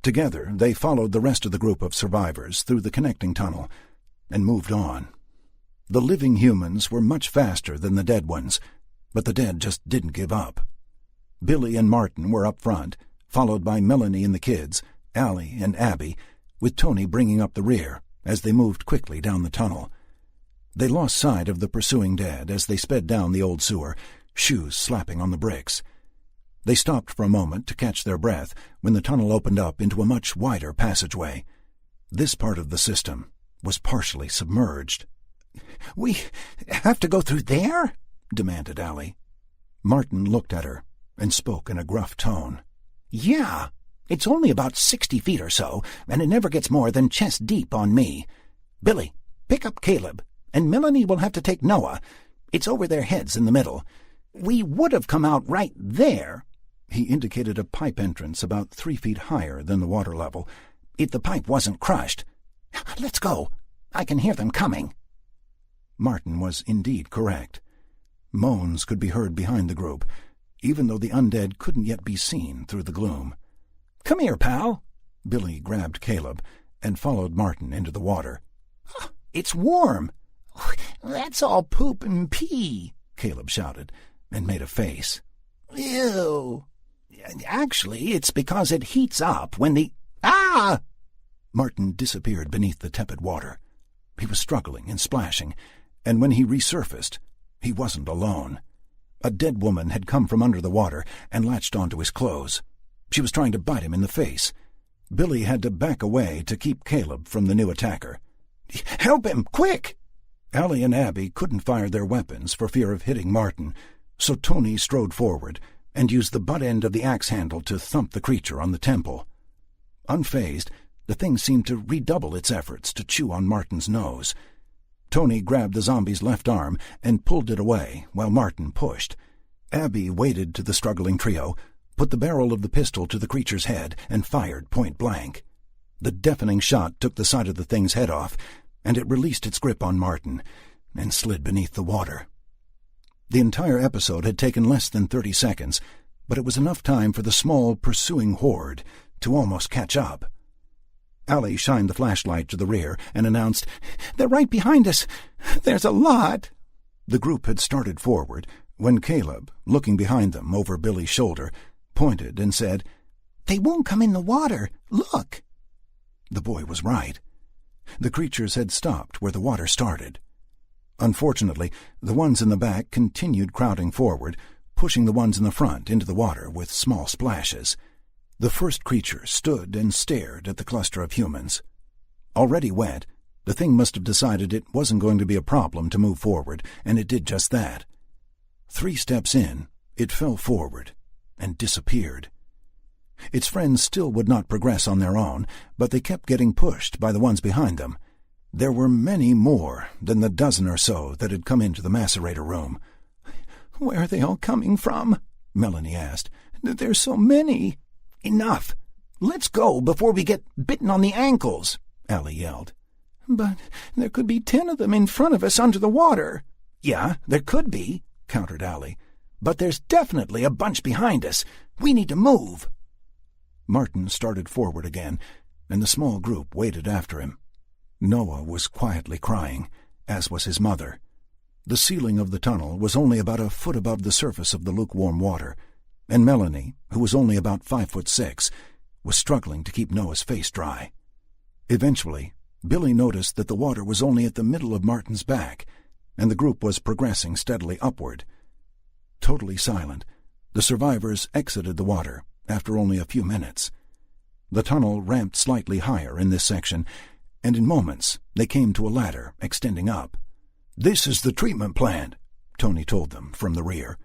Together they followed the rest of the group of survivors through the connecting tunnel and moved on. The living humans were much faster than the dead ones, but the dead just didn't give up. Billy and Martin were up front, followed by Melanie and the kids, Allie and Abby, with Tony bringing up the rear as they moved quickly down the tunnel. They lost sight of the pursuing dead as they sped down the old sewer, shoes slapping on the bricks. They stopped for a moment to catch their breath when the tunnel opened up into a much wider passageway. This part of the system was partially submerged. "We have to go through there?" demanded Allie. Martin looked at her and spoke in a gruff tone. "Yeah, it's only about 60 feet or so, and it never gets more than chest deep on me. Billy, pick up Caleb, and Melanie will have to take Noah. It's over their heads in the middle. We would have come out right there." He indicated a pipe entrance about 3 feet higher than the water level, "if the pipe wasn't crushed. Let's go. I can hear them coming." Martin was indeed correct. Moans could be heard behind the group, even though the undead couldn't yet be seen through the gloom. "Come here, pal." Billy grabbed Caleb and followed Martin into the water. "It's warm." "That's all poop and pee," Caleb shouted, and made a face. "Ew." "Actually, it's because it heats up when the— Ah!" Martin disappeared beneath the tepid water. He was struggling and splashing, and when he resurfaced, he wasn't alone. A dead woman had come from under the water and latched onto his clothes. She was trying to bite him in the face. Billy had to back away to keep Caleb from the new attacker. "Help him, quick!" Allie and Abby couldn't fire their weapons for fear of hitting Martin, so Tony strode forward and used the butt end of the axe handle to thump the creature on the temple. Unfazed, the thing seemed to redouble its efforts to chew on Martin's nose. Tony grabbed the zombie's left arm and pulled it away while Martin pushed. Abby waded to the struggling trio, put the barrel of the pistol to the creature's head, and fired point blank. The deafening shot took the side of the thing's head off, and it released its grip on Martin and slid beneath the water. The entire episode had taken less than 30 seconds, but it was enough time for the small pursuing horde to almost catch up. Allie shined the flashlight to the rear and announced, "They're right behind us. There's a lot." The group had started forward when Caleb, looking behind them over Billy's shoulder, pointed and said, "They won't come in the water. Look." The boy was right. The creatures had stopped where the water started. Unfortunately, the ones in the back continued crowding forward, pushing the ones in the front into the water with small splashes. The first creature stood and stared at the cluster of humans. Already wet, the thing must have decided it wasn't going to be a problem to move forward, and it did just that. 3 steps in, it fell forward and disappeared. Its friends still would not progress on their own, but they kept getting pushed by the ones behind them. There were many more than the dozen or so that had come into the macerator room. "Where are they all coming from?" Melanie asked. "There's so many." "Enough! Let's go before we get bitten on the ankles," Allie yelled. "But there could be 10 of them in front of us under the water." "Yeah, there could be," countered Allie. "But there's definitely a bunch behind us. We need to move." Martin started forward again, and the small group waited after him. Noah was quietly crying, as was his mother. The ceiling of the tunnel was only about a foot above the surface of the lukewarm water, and Melanie, who was only about 5'6", was struggling to keep Noah's face dry. Eventually, Billy noticed that the water was only at the middle of Martin's back, and the group was progressing steadily upward. Totally silent, the survivors exited the water after only a few minutes. The tunnel ramped slightly higher in this section, and in moments they came to a ladder extending up. "This is the treatment plant," Tony told them from the rear.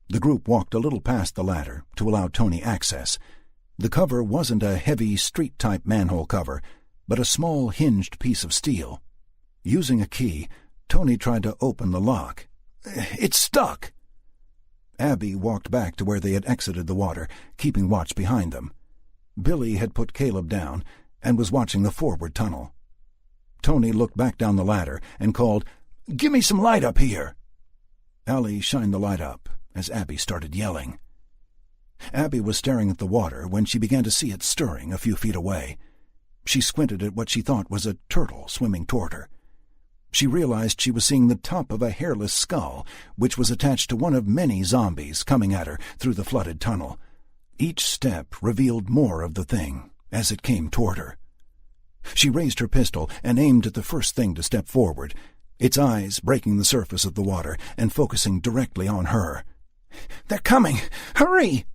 The group walked a little past the ladder to allow Tony access. The cover wasn't a heavy street-type manhole cover, but a small hinged piece of steel. Using a key, Tony tried to open the lock. "It's stuck." Abby walked back to where they had exited the water, keeping watch behind them. Billy had put Caleb down and was watching the forward tunnel. Tony looked back down the ladder and called, "Give me some light up here." Allie shined the light up as Abby started yelling. Abby was staring at the water when she began to see it stirring a few feet away. She squinted at what she thought was a turtle swimming toward her. She realized she was seeing the top of a hairless skull, which was attached to one of many zombies coming at her through the flooded tunnel. Each step revealed more of the thing as it came toward her. She raised her pistol and aimed at the first thing to step forward, its eyes breaking the surface of the water and focusing directly on her. "They're coming! Hurry!"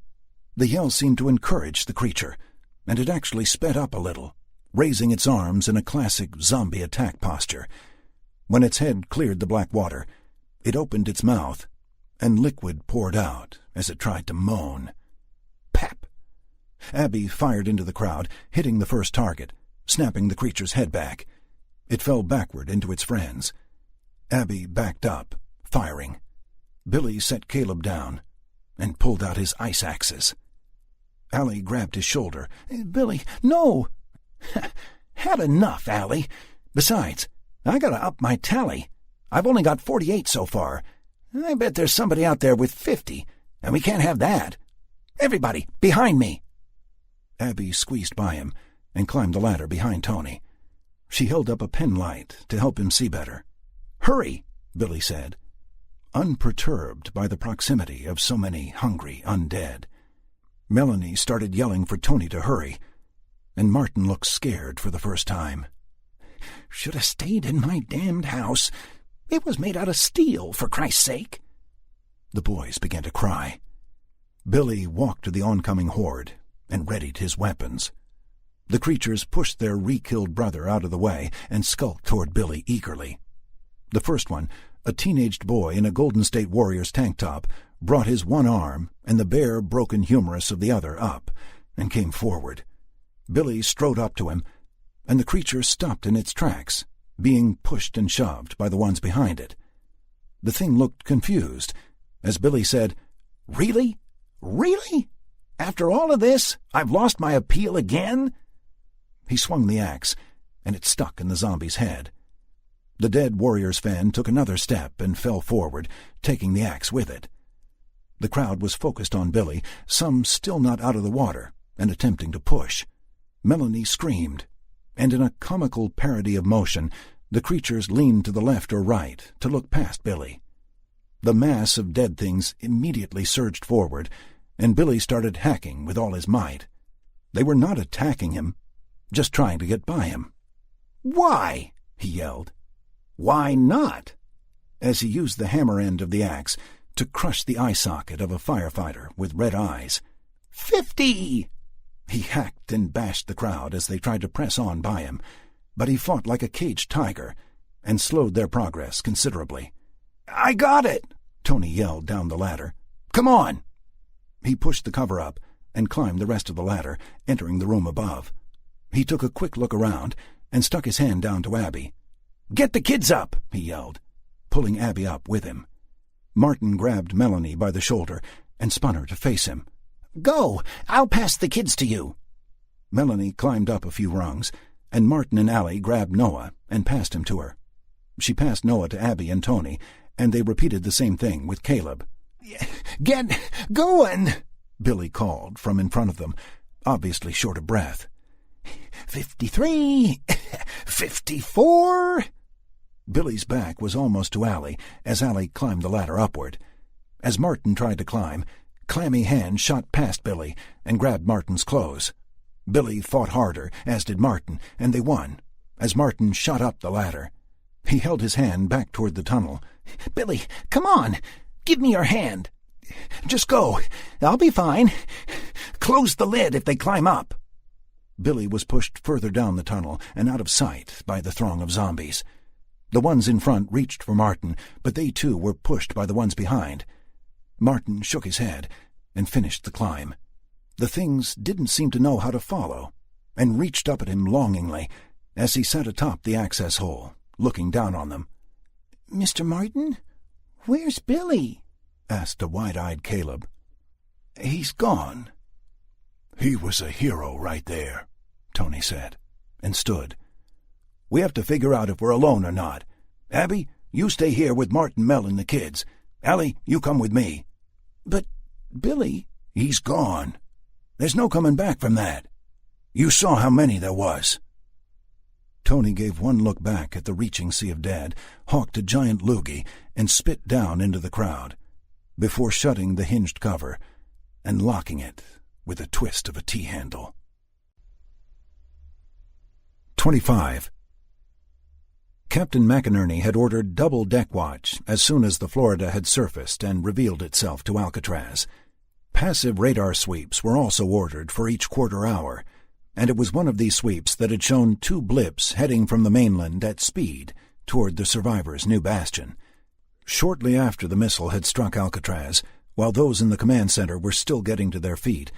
The yell seemed to encourage the creature, and it actually sped up a little, raising its arms in a classic zombie attack posture. When its head cleared the black water, it opened its mouth, and liquid poured out as it tried to moan. Pap! Abby fired into the crowd, hitting the first target, snapping the creature's head back. It fell backward into its friends. Abby backed up, firing. Billy set Caleb down and pulled out his ice axes. Allie grabbed his shoulder. "Billy, no!" "Had enough, Allie. Besides, I gotta up my tally. I've only got 48 so far. I bet there's somebody out there with 50, and we can't have that. Everybody, behind me!" Abby squeezed by him and climbed the ladder behind Tony. She held up a pen light to help him see better. "Hurry," Billy said, unperturbed by the proximity of so many hungry undead. Melanie started yelling for Tony to hurry, and Martin looked scared for the first time. "Should have stayed in my damned house. It was made out of steel, for Christ's sake." The boys began to cry. Billy walked to the oncoming horde and readied his weapons. The creatures pushed their re-killed brother out of the way and skulked toward Billy eagerly. The first one, a teenaged boy in a Golden State Warriors tank top, brought his one arm and the bare, broken humerus of the other up and came forward. Billy strode up to him, and the creature stopped in its tracks, being pushed and shoved by the ones behind it. The thing looked confused as Billy said, "Really? Really? After all of this, I've lost my appeal again?" He swung the axe, and it stuck in the zombie's head. The dead Warriors fan took another step and fell forward, taking the axe with it. The crowd was focused on Billy, some still not out of the water and attempting to push. Melanie screamed, and in a comical parody of motion, the creatures leaned to the left or right to look past Billy. The mass of dead things immediately surged forward, and Billy started hacking with all his might. They were not attacking him, just trying to get by him. "Why?" he yelled. "Why not?" as he used the hammer end of the axe to crush the eye socket of a firefighter with red eyes. 50! He hacked and bashed the crowd as they tried to press on by him, but he fought like a caged tiger and slowed their progress considerably. "I got it!" Tony yelled down the ladder. "Come on!" He pushed the cover up and climbed the rest of the ladder, entering the room above. He took a quick look around and stuck his hand down to Abby, Get the kids up, he yelled, pulling Abby up with him. Martin grabbed Melanie by the shoulder and spun her to face him. Go! I'll pass the kids to you. Melanie climbed up a few rungs, and Martin and Allie grabbed Noah and passed him to her. She passed Noah to Abby and Tony, and they repeated the same thing with Caleb. Get going, Billy called from in front of them, obviously short of breath. 53, 54. Billy's back was almost to Allie as Allie climbed the ladder upward. As Martin tried to climb, clammy hands shot past Billy and grabbed Martin's clothes. Billy fought harder, as did Martin, and they won, as Martin shot up the ladder. He held his hand back toward the tunnel. Billy, come on! Give me your hand. Just go. I'll be fine. Close the lid if they climb up. Billy was pushed further down the tunnel and out of sight by the throng of zombies. The ones in front reached for Martin, but they too were pushed by the ones behind. Martin shook his head and finished the climb. The things didn't seem to know how to follow, and reached up at him longingly as he sat atop the access hole, looking down on them. Mr. Martin, where's Billy? Asked a wide-eyed Caleb. He's gone. He was a hero right there, Tony said, and stood. We have to figure out if we're alone or not. Abby, you stay here with Martin, Mel, and the kids. Allie, you come with me. But, Billy... He's gone. There's no coming back from that. You saw how many there was. Tony gave one look back at the reaching sea of dead, hawked a giant loogie, and spit down into the crowd, before shutting the hinged cover and locking it with a twist of a T-handle. 25. Captain McInerney had ordered double deck watch as soon as the Florida had surfaced and revealed itself to Alcatraz. Passive radar sweeps were also ordered for each quarter hour, and it was one of these sweeps that had shown 2 blips heading from the mainland at speed toward the survivors' new bastion. Shortly after the missile had struck Alcatraz, while those in the command center were still getting to their feet,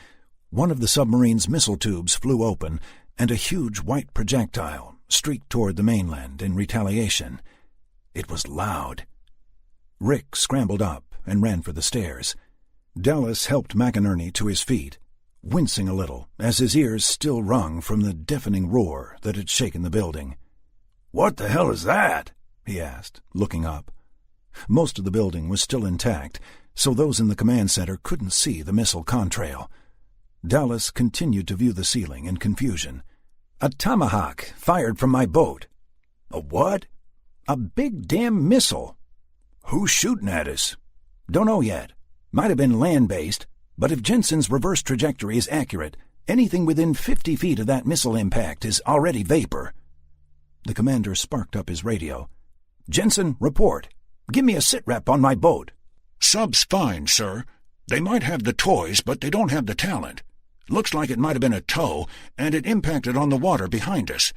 one of the submarine's missile tubes flew open, and a huge white projectile streaked toward the mainland in retaliation. It was loud. Rick scrambled up and ran for the stairs. Dallas helped McInerney to his feet, wincing a little as his ears still rung from the deafening roar that had shaken the building. "What the hell is that?" he asked, looking up. Most of the building was still intact, so those in the command center couldn't see the missile contrail. Dallas continued to view the ceiling in confusion. "A tomahawk fired from my boat." "A what?" "A big damn missile." "Who's shooting at us?" "Don't know yet. Might have been land-based, but if Jensen's reverse trajectory is accurate, anything within 50 feet of that missile impact is already vapor." The commander sparked up his radio. "Jensen, report. Give me a sitrep on my boat." "Sub's fine, sir. They might have the toys, but they don't have the talent. Looks like it might have been a tow, and it impacted on the water behind us.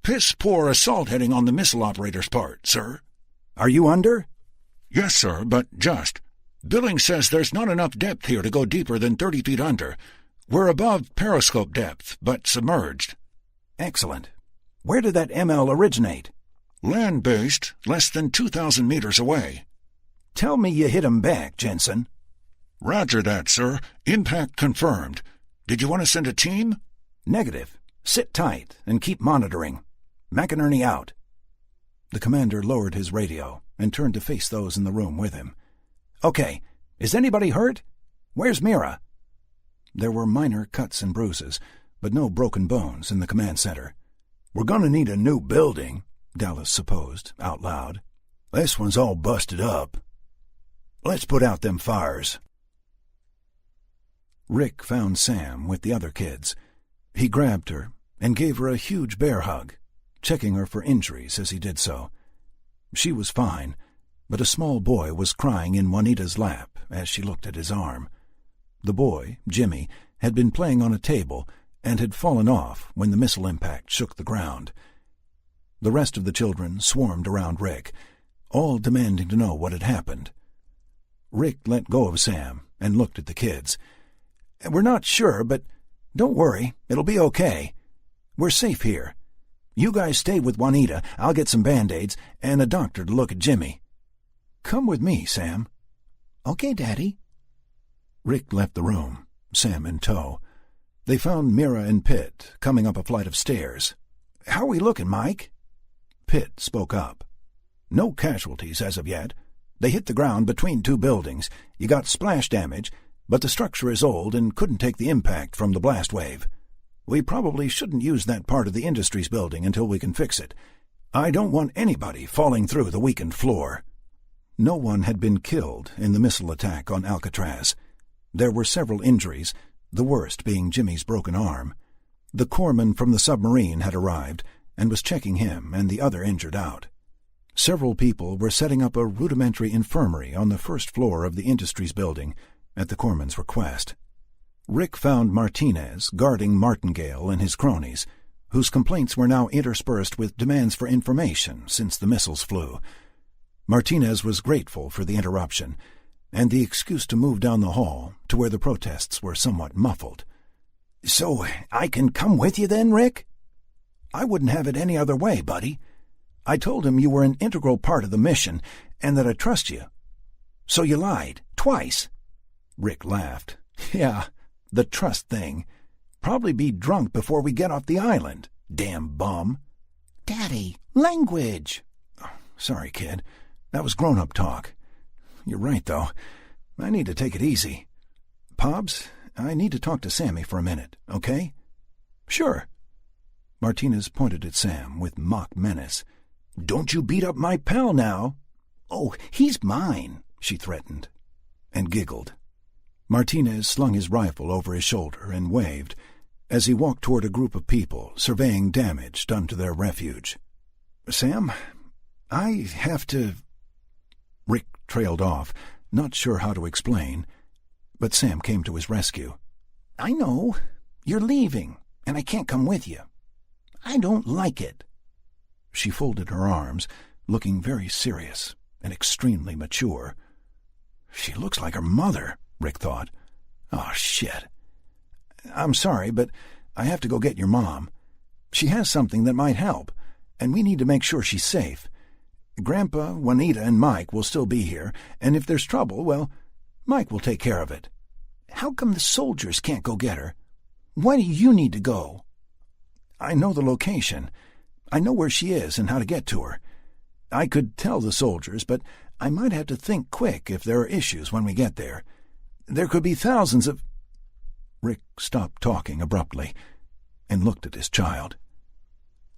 Piss-poor assault heading on the missile operator's part, sir." "Are you under?" "Yes, sir, but just. Billing says there's not enough depth here to go deeper than 30 feet under. We're above periscope depth, but submerged." "Excellent. Where did that ML originate?" "Land-based, less than 2,000 meters away." "Tell me you hit 'em back, Jensen." "Roger that, sir. Impact confirmed. Did you want to send a team?" "Negative. Sit tight and keep monitoring. McInerney out." The commander lowered his radio and turned to face those in the room with him. "Okay, is anybody hurt? Where's Mira?" There were minor cuts and bruises, but no broken bones in the command center. "We're going to need a new building," Dallas supposed, out loud. "This one's all busted up. Let's put out them fires." Rick found Sam with the other kids. He grabbed her and gave her a huge bear hug, checking her for injuries as he did so. She was fine, but a small boy was crying in Juanita's lap as she looked at his arm. The boy, Jimmy, had been playing on a table and had fallen off when the missile impact shook the ground. The rest of the children swarmed around Rick, all demanding to know what had happened. Rick let go of Sam and looked at the kids. "We're not sure, but don't worry, it'll be okay. We're safe here. You guys stay with Juanita. I'll get some Band-Aids and a doctor to look at Jimmy. Come with me, Sam. Okay, Daddy. Rick left the room, Sam in tow. They found Mira and Pitt coming up a flight of stairs. How are we looking, Mike? Pitt spoke up. No casualties as of yet. They hit the ground between two buildings. You got splash damage, but the structure is old and couldn't take the impact from the blast wave. We probably shouldn't use that part of the Industries building until we can fix it. I don't want anybody falling through the weakened floor. No one had been killed in the missile attack on Alcatraz. There were several injuries, the worst being Jimmy's broken arm. The corpsman from the submarine had arrived and was checking him and the other injured out. Several people were setting up a rudimentary infirmary on the first floor of the Industries building at the corpsman's request. Rick found Martinez guarding Martingale and his cronies, whose complaints were now interspersed with demands for information since the missiles flew. Martinez was grateful for the interruption and the excuse to move down the hall to where the protests were somewhat muffled. So I can come with you then, Rick? I wouldn't have it any other way, buddy. I told him you were an integral part of the mission and that I trust you. So you lied, twice. Rick laughed. Yeah, the trust thing. Probably be drunk before we get off the island, damn bum. Daddy, language. Oh, sorry, kid. That was grown-up talk. You're right, though. I need to take it easy. Pobbs, I need to talk to Sammy for a minute, okay? Sure. Martinez pointed at Sam with mock menace. Don't you beat up my pal now. Oh, he's mine, she threatened, and giggled. Martinez slung his rifle over his shoulder and waved as he walked toward a group of people surveying damage done to their refuge. Sam, I have to... Rick trailed off, not sure how to explain, but Sam came to his rescue. I know. You're leaving, and I can't come with you. I don't like it. She folded her arms, looking very serious and extremely mature. She looks like her mother, Rick thought. Oh, shit. I'm sorry, but I have to go get your mom. She has something that might help, and we need to make sure she's safe. Grandpa, Juanita, and Mike will still be here, and if there's trouble, well, Mike will take care of it. How come the soldiers can't go get her? Why do you need to go? I know the location. I know where she is and how to get to her. I could tell the soldiers, but I might have to think quick if there are issues when we get there. There could be thousands of... Rick stopped talking abruptly and looked at his child.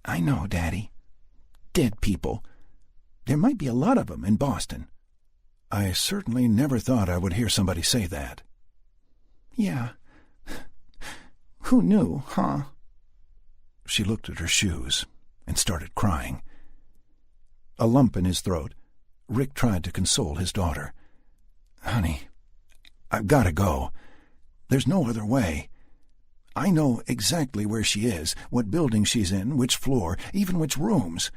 I know, Daddy. Dead people. There might be a lot of them in Boston. I certainly never thought I would hear somebody say that. Yeah. Who knew, huh? She looked at her shoes and started crying. A lump in his throat, Rick tried to console his daughter. Honey, I've got to go. There's no other way. I know exactly where she is, what building she's in, which floor, even which rooms.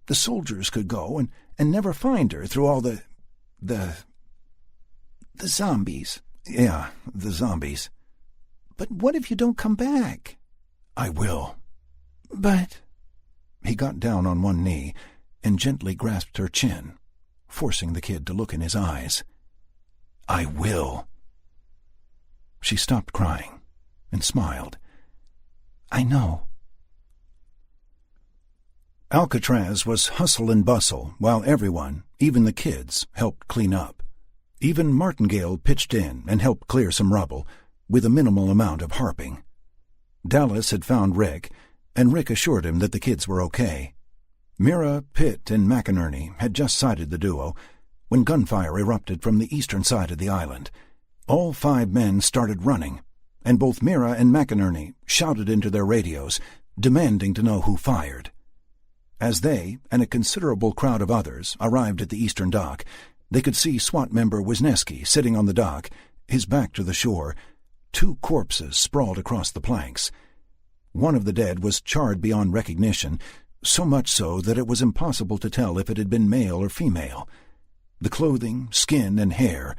The soldiers could go and never find her through all the zombies. Yeah, the zombies. But what if you don't come back? I will. But... He got down on one knee and gently grasped her chin, forcing the kid to look in his eyes. I will. She stopped crying and smiled. I know. Alcatraz was hustle and bustle while everyone, even the kids, helped clean up. Even Martingale pitched in and helped clear some rubble, with a minimal amount of harping. Dallas had found Rick, and Rick assured him that the kids were okay. Mira, Pitt, and McInerney had just sighted the duo when gunfire erupted from the eastern side of the island. All 5 men started running, and both Mira and McInerney shouted into their radios, demanding to know who fired. As they, and a considerable crowd of others, arrived at the eastern dock, they could see SWAT member Wisniewski sitting on the dock, his back to the shore, 2 corpses sprawled across the planks. One of the dead was charred beyond recognition, so much so that it was impossible to tell if it had been male or female. The clothing, skin, and hair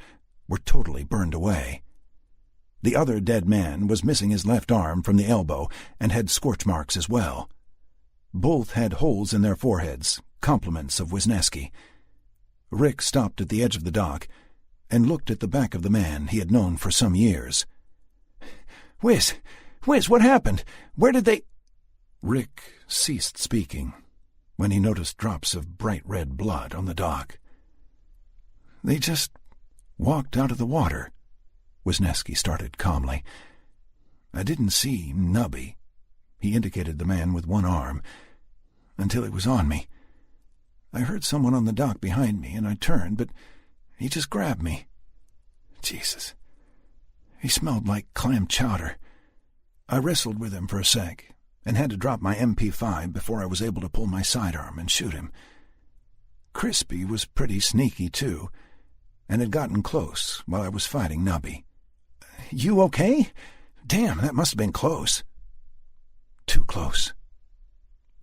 were totally burned away. The other dead man was missing his left arm from the elbow and had scorch marks as well. Both had holes in their foreheads, compliments of Wisniewski. Rick stopped at the edge of the dock and looked at the back of the man he had known for some years. Wiz, what happened? Where did they—" Rick ceased speaking when he noticed drops of bright red blood on the dock. "They just walked out of the water," Wisniewski started calmly. "I didn't see Nubby," he indicated the man with one arm, "until he was on me. I heard someone on the dock behind me, and I turned, but he just grabbed me. Jesus. He smelled like clam chowder. I wrestled with him for a sec, and had to drop my MP5 before I was able to pull my sidearm and shoot him. Crispy was pretty sneaky, too, and had gotten close while I was fighting Nubby." "You okay? Damn, that must have been close." "Too close."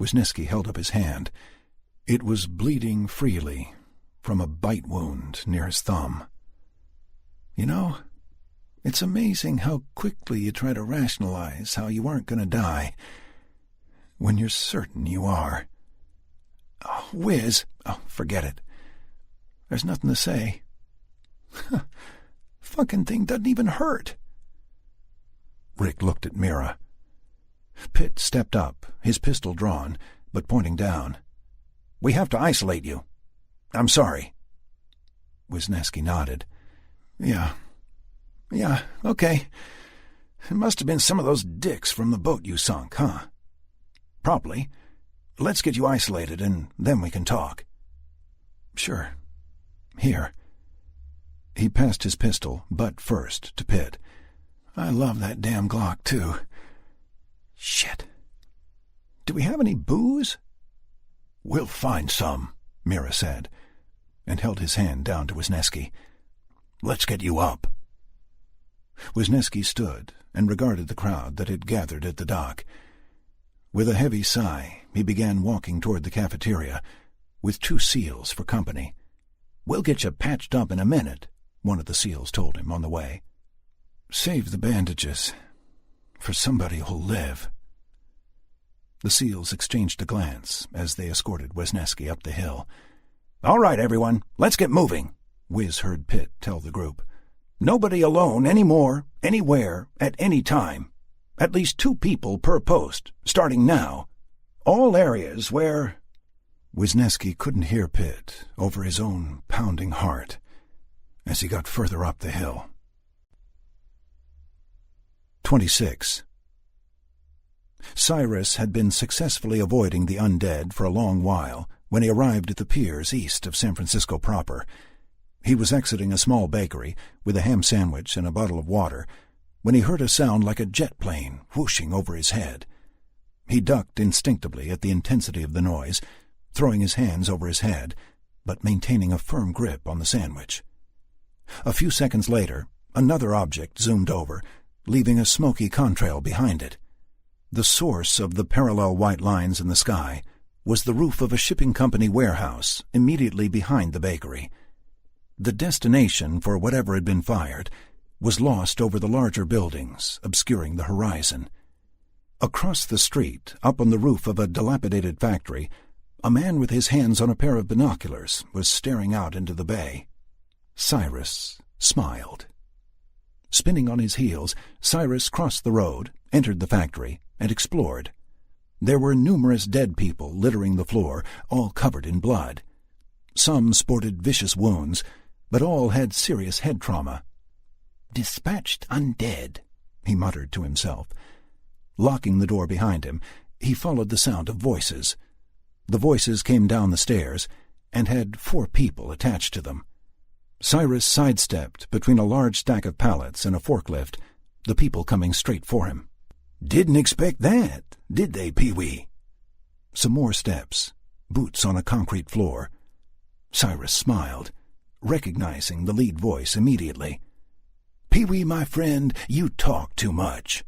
Wisniewski held up his hand. It was bleeding freely from a bite wound near his thumb. "You know, it's amazing how quickly you try to rationalize how you aren't going to die when you're certain you are." "Oh, Wiz." "Oh, forget it. There's nothing to say." "Fucking thing doesn't even hurt." Rick looked at Mira. Pitt stepped up, his pistol drawn, but pointing down. "We have to isolate you. I'm sorry." Wisniewski nodded. Yeah, okay. It must have been some of those dicks from the boat you sunk, huh?" "Probably. Let's get you isolated, and then we can talk." "Sure. Here." He passed his pistol, butt first, to Pitt. "I love that damn Glock, too." "Shit. Do we have any booze?" "We'll find some," Mira said, and held his hand down to Wisniewski. "Let's get you up." Wisniewski stood and regarded the crowd that had gathered at the dock. With a heavy sigh, he began walking toward the cafeteria, with 2 SEALs for company. "We'll get you patched up in a minute," one of the SEALs told him on the way. "Save the bandages for somebody who'll live." The SEALs exchanged a glance as they escorted Wisniewski up the hill. "All right, everyone, let's get moving," Wiz heard Pitt tell the group. "Nobody alone anymore, anywhere, at any time. At least 2 people per post, starting now. All areas where—" Wisniewski couldn't hear Pitt over his own pounding heart as he got further up the hill. 26. Cyrus had been successfully avoiding the undead for a long while when he arrived at the piers east of San Francisco proper. He was exiting a small bakery with a ham sandwich and a bottle of water when he heard a sound like a jet plane whooshing over his head. He ducked instinctively at the intensity of the noise, throwing his hands over his head, but maintaining a firm grip on the sandwich. A few seconds later, another object zoomed over, leaving a smoky contrail behind it. The source of the parallel white lines in the sky was the roof of a shipping company warehouse immediately behind the bakery. The destination for whatever had been fired was lost over the larger buildings, obscuring the horizon. Across the street, up on the roof of a dilapidated factory, a man with his hands on a pair of binoculars was staring out into the bay. Cyrus smiled. Spinning on his heels, Cyrus crossed the road, entered the factory, and explored. There were numerous dead people littering the floor, all covered in blood. Some sported vicious wounds, but all had serious head trauma. "Dispatched undead," he muttered to himself. Locking the door behind him, he followed the sound of voices. The voices came down the stairs and had 4 people attached to them. Cyrus sidestepped between a large stack of pallets and a forklift, the people coming straight for him. "Didn't expect that, did they, Pee-wee?" Some more steps, boots on a concrete floor. Cyrus smiled, recognizing the lead voice immediately. "Pee-wee, my friend, you talk too much."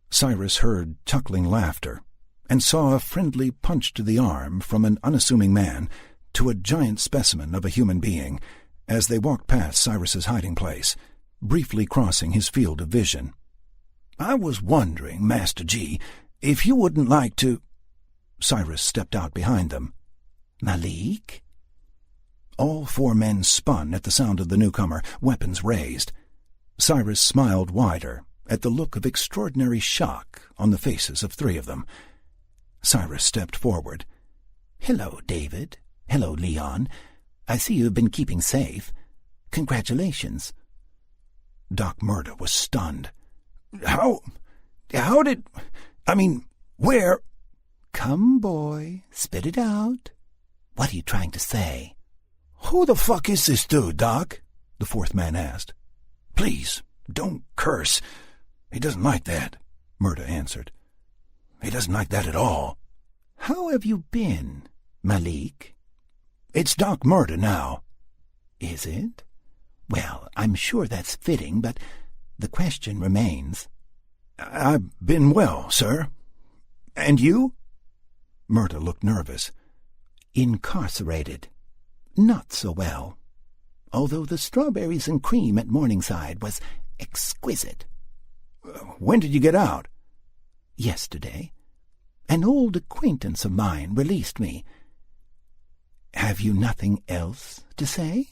Cyrus heard chuckling laughter and saw a friendly punch to the arm from an unassuming man to a giant specimen of a human being as they walked past Cyrus's hiding place, briefly crossing his field of vision. "I was wondering, Master G, if you wouldn't like to—" Cyrus stepped out behind them. "Malik?" All 4 men spun at the sound of the newcomer, weapons raised. Cyrus smiled wider at the look of extraordinary shock on the faces of 3 of them. Cyrus stepped forward. "Hello, David. Hello, Leon. I see you've been keeping safe. Congratulations." Doc Murda was stunned. How did... where... "Come, boy, spit it out. What are you trying to say?" "Who the fuck is this dude, Doc?" the 4th man asked. "Please, don't curse. He doesn't like that," Murda answered. "He doesn't like that at all." "How have you been, Malik?" "It's Doc Murda now." "Is it? Well, I'm sure that's fitting, but the question remains." "I've been well, sir. And you?" Murda looked nervous. "Incarcerated. Not so well. Although the strawberries and cream at Morningside was exquisite." "When did you get out?" "Yesterday. An old acquaintance of mine released me. Have you nothing else to say?"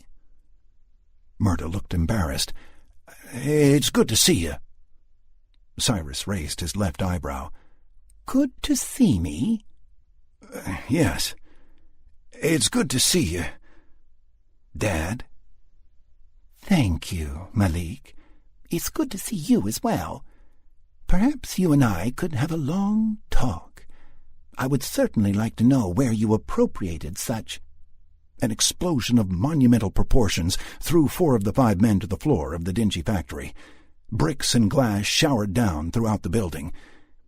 Murda looked embarrassed. "It's good to see you." Cyrus raised his left eyebrow. "Good to see me?" "Yes. It's good to see you, Dad." "Thank you, Malik. It's good to see you as well. Perhaps you and I could have a long talk. I would certainly like to know where you appropriated such—" An explosion of monumental proportions threw 4 of the 5 men to the floor of the dingy factory. Bricks and glass showered down throughout the building.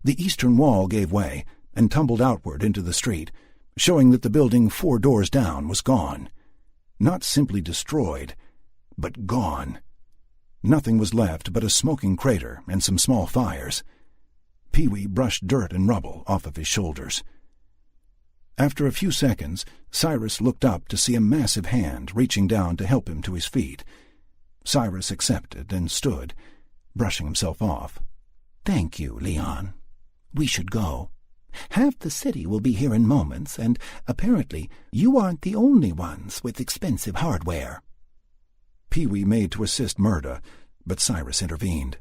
The eastern wall gave way and tumbled outward into the street, showing that the building 4 doors down was gone. Not simply destroyed, but gone. Nothing was left but a smoking crater and some small fires. Pee-wee brushed dirt and rubble off of his shoulders. After a few seconds, Cyrus looked up to see a massive hand reaching down to help him to his feet. Cyrus accepted and stood, brushing himself off. "Thank you, Leon. We should go. Half the city will be here in moments, and apparently you aren't the only ones with expensive hardware." Pee-wee made to assist Murda, but Cyrus intervened.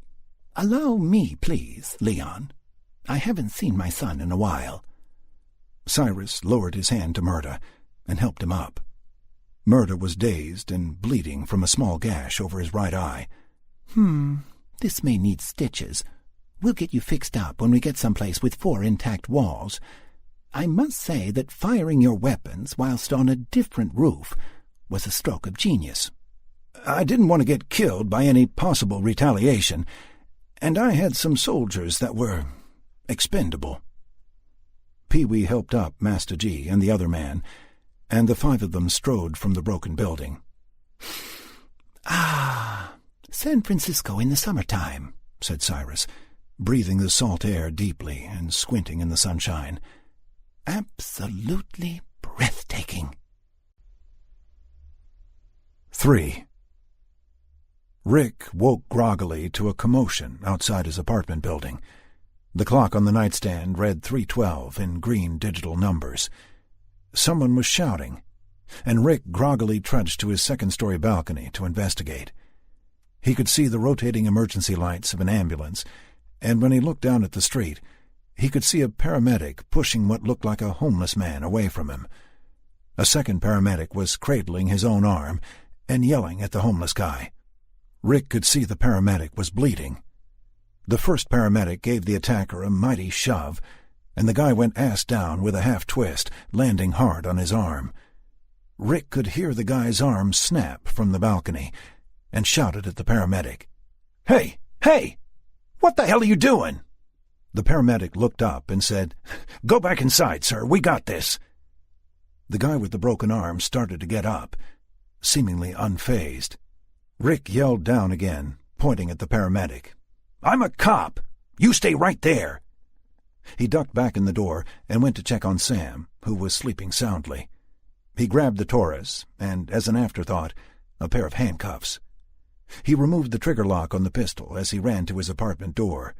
"Allow me, please, Leon. I haven't seen my son in a while." Cyrus lowered his hand to Murda and helped him up. Murda was dazed and bleeding from a small gash over his right eye. This may need stitches. We'll get you fixed up when we get someplace with 4 intact walls. I must say that firing your weapons whilst on a different roof was a stroke of genius." "I didn't want to get killed by any possible retaliation, and I had some soldiers that were expendable." Pee-wee helped up Master G and the other man, and the 5 of them strode from the broken building. San Francisco in the summertime," said Cyrus, breathing the salt air deeply and squinting in the sunshine. "Absolutely breathtaking." 3. Rick woke groggily to a commotion outside his apartment building. The clock on the nightstand read 3:12 in green digital numbers. Someone was shouting, and Rick groggily trudged to his second-story balcony to investigate. He could see the rotating emergency lights of an ambulance, and when he looked down at the street, he could see a paramedic pushing what looked like a homeless man away from him. A second paramedic was cradling his own arm and yelling at the homeless guy. Rick could see the paramedic was bleeding. The first paramedic gave the attacker a mighty shove, and the guy went ass down with a half-twist, landing hard on his arm. Rick could hear the guy's arm snap from the balcony, and shouted at the paramedic. Hey! What the hell are you doing?" The paramedic looked up and said, "Go back inside, sir. We got this." The guy with the broken arm started to get up, seemingly unfazed. Rick yelled down again, pointing at the paramedic. "I'm a cop. You stay right there." He ducked back in the door and went to check on Sam, who was sleeping soundly. He grabbed the Taurus and, as an afterthought, a pair of handcuffs. He removed the trigger lock on the pistol as he ran to his apartment door.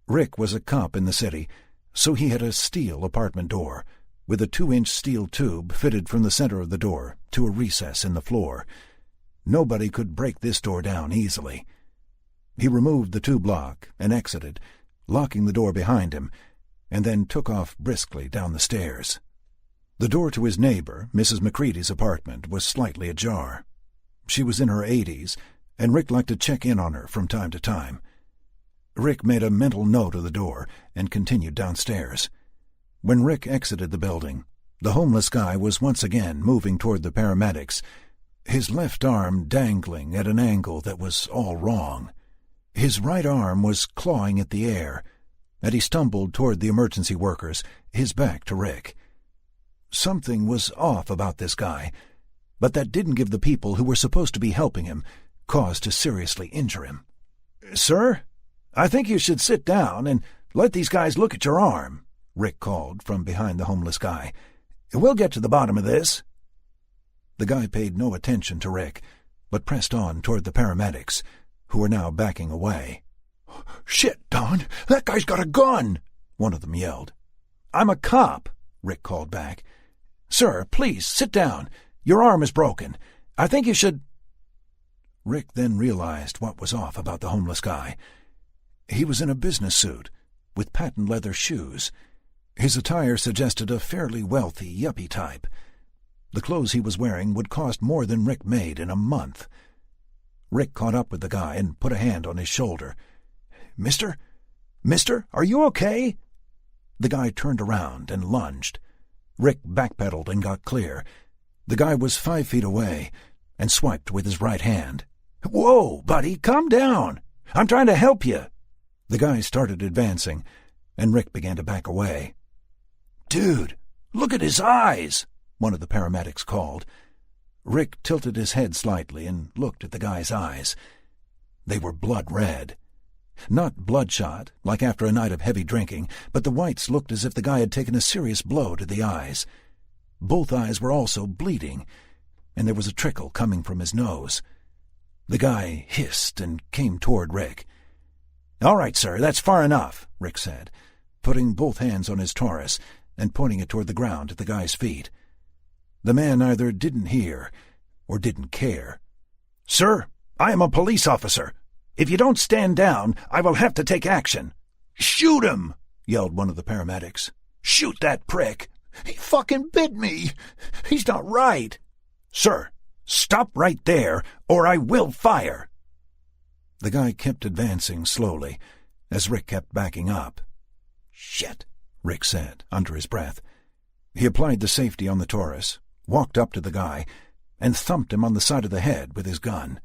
Rick was a cop in the city, So he had a steel apartment door, with a 2-inch steel tube fitted from the center of the door to a recess in the floor. Nobody could break this door down easily. He removed the tube lock and exited, locking the door behind him, and then took off briskly down the stairs. The door to his neighbor, Mrs. McCready's apartment, was slightly ajar. She was in her 80s, and Rick liked to check in on her from time to time. Rick made a mental note of the door and continued downstairs. When Rick exited the building, the homeless guy was once again moving toward the paramedics, his left arm dangling at an angle that was all wrong. His right arm was clawing at the air, and he stumbled toward the emergency workers, his back to Rick. Something was off about this guy, but that didn't give the people who were supposed to be helping him cause to seriously injure him. "Sir, I think you should sit down and let these guys look at your arm," Rick called from behind the homeless guy. "We'll get to the bottom of this." The guy paid no attention to Rick, but pressed on toward the paramedics, who were now backing away. "Shit, Don, that guy's got a gun!" one of them yelled. "I'm a cop," Rick called back. "Sir, please, sit down. Your arm is broken. I think you should—" Rick then realized what was off about the homeless guy. He was in a business suit, with patent leather shoes. His attire suggested a fairly wealthy yuppie type. The clothes he was wearing would cost more than Rick made in a month. Rick caught up with the guy and put a hand on his shoulder. Mister, are you okay?" The guy turned around and lunged. Rick backpedaled and got clear. The guy was 5 feet away and swiped with his right hand. "Whoa, buddy, calm down. I'm trying to help you." The guy started advancing, and Rick began to back away. "Dude, look at his eyes," one of the paramedics called. Rick tilted his head slightly and looked at the guy's eyes. They were blood red. Not bloodshot, like after a night of heavy drinking, but the whites looked as if the guy had taken a serious blow to the eyes. Both eyes were also bleeding, and there was a trickle coming from his nose. The guy hissed and came toward Rick. "All right, sir, that's far enough," Rick said, putting both hands on his Taurus and pointing it toward the ground at the guy's feet. The man either didn't hear or didn't care. "Sir, I am a police officer. If you don't stand down, I will have to take action." "Shoot him!" yelled one of the paramedics. "Shoot that prick! He fucking bit me! He's not right!" "Sir, stop right there, or I will fire!" The guy kept advancing slowly, as Rick kept backing up. "Shit," Rick said, under his breath. He applied the safety on the Taurus, walked up to the guy, and thumped him on the side of the head with his gun.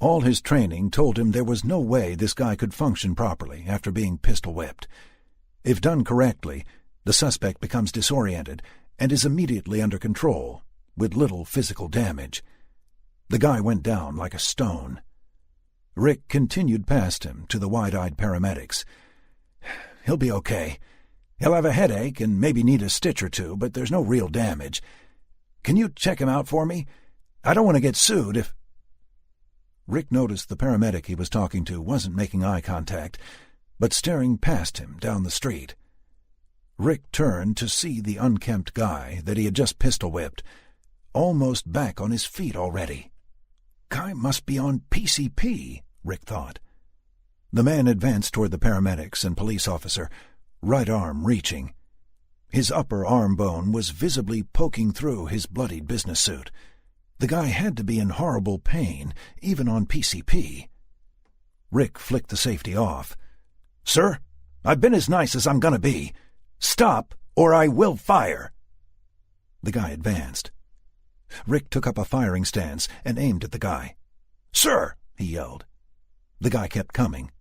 All his training told him there was no way this guy could function properly after being pistol-whipped. If done correctly, the suspect becomes disoriented and is immediately under control, with little physical damage. The guy went down like a stone. Rick continued past him to the wide-eyed paramedics. "He'll be okay. He'll have a headache and maybe need a stitch or two, but there's no real damage. Can you check him out for me? I don't want to get sued if—" Rick noticed the paramedic he was talking to wasn't making eye contact, but staring past him down the street. Rick turned to see the unkempt guy that he had just pistol-whipped, almost back on his feet already. Guy must be on PCP, Rick thought. The man advanced toward the paramedics and police officer, right arm reaching. His upper arm bone was visibly poking through his bloodied business suit. The guy had to be in horrible pain, even on PCP. Rick flicked the safety off. "Sir, I've been as nice as I'm going to be. Stop, or I will fire." The guy advanced. Rick took up a firing stance and aimed at the guy. "Sir!" he yelled. The guy kept coming.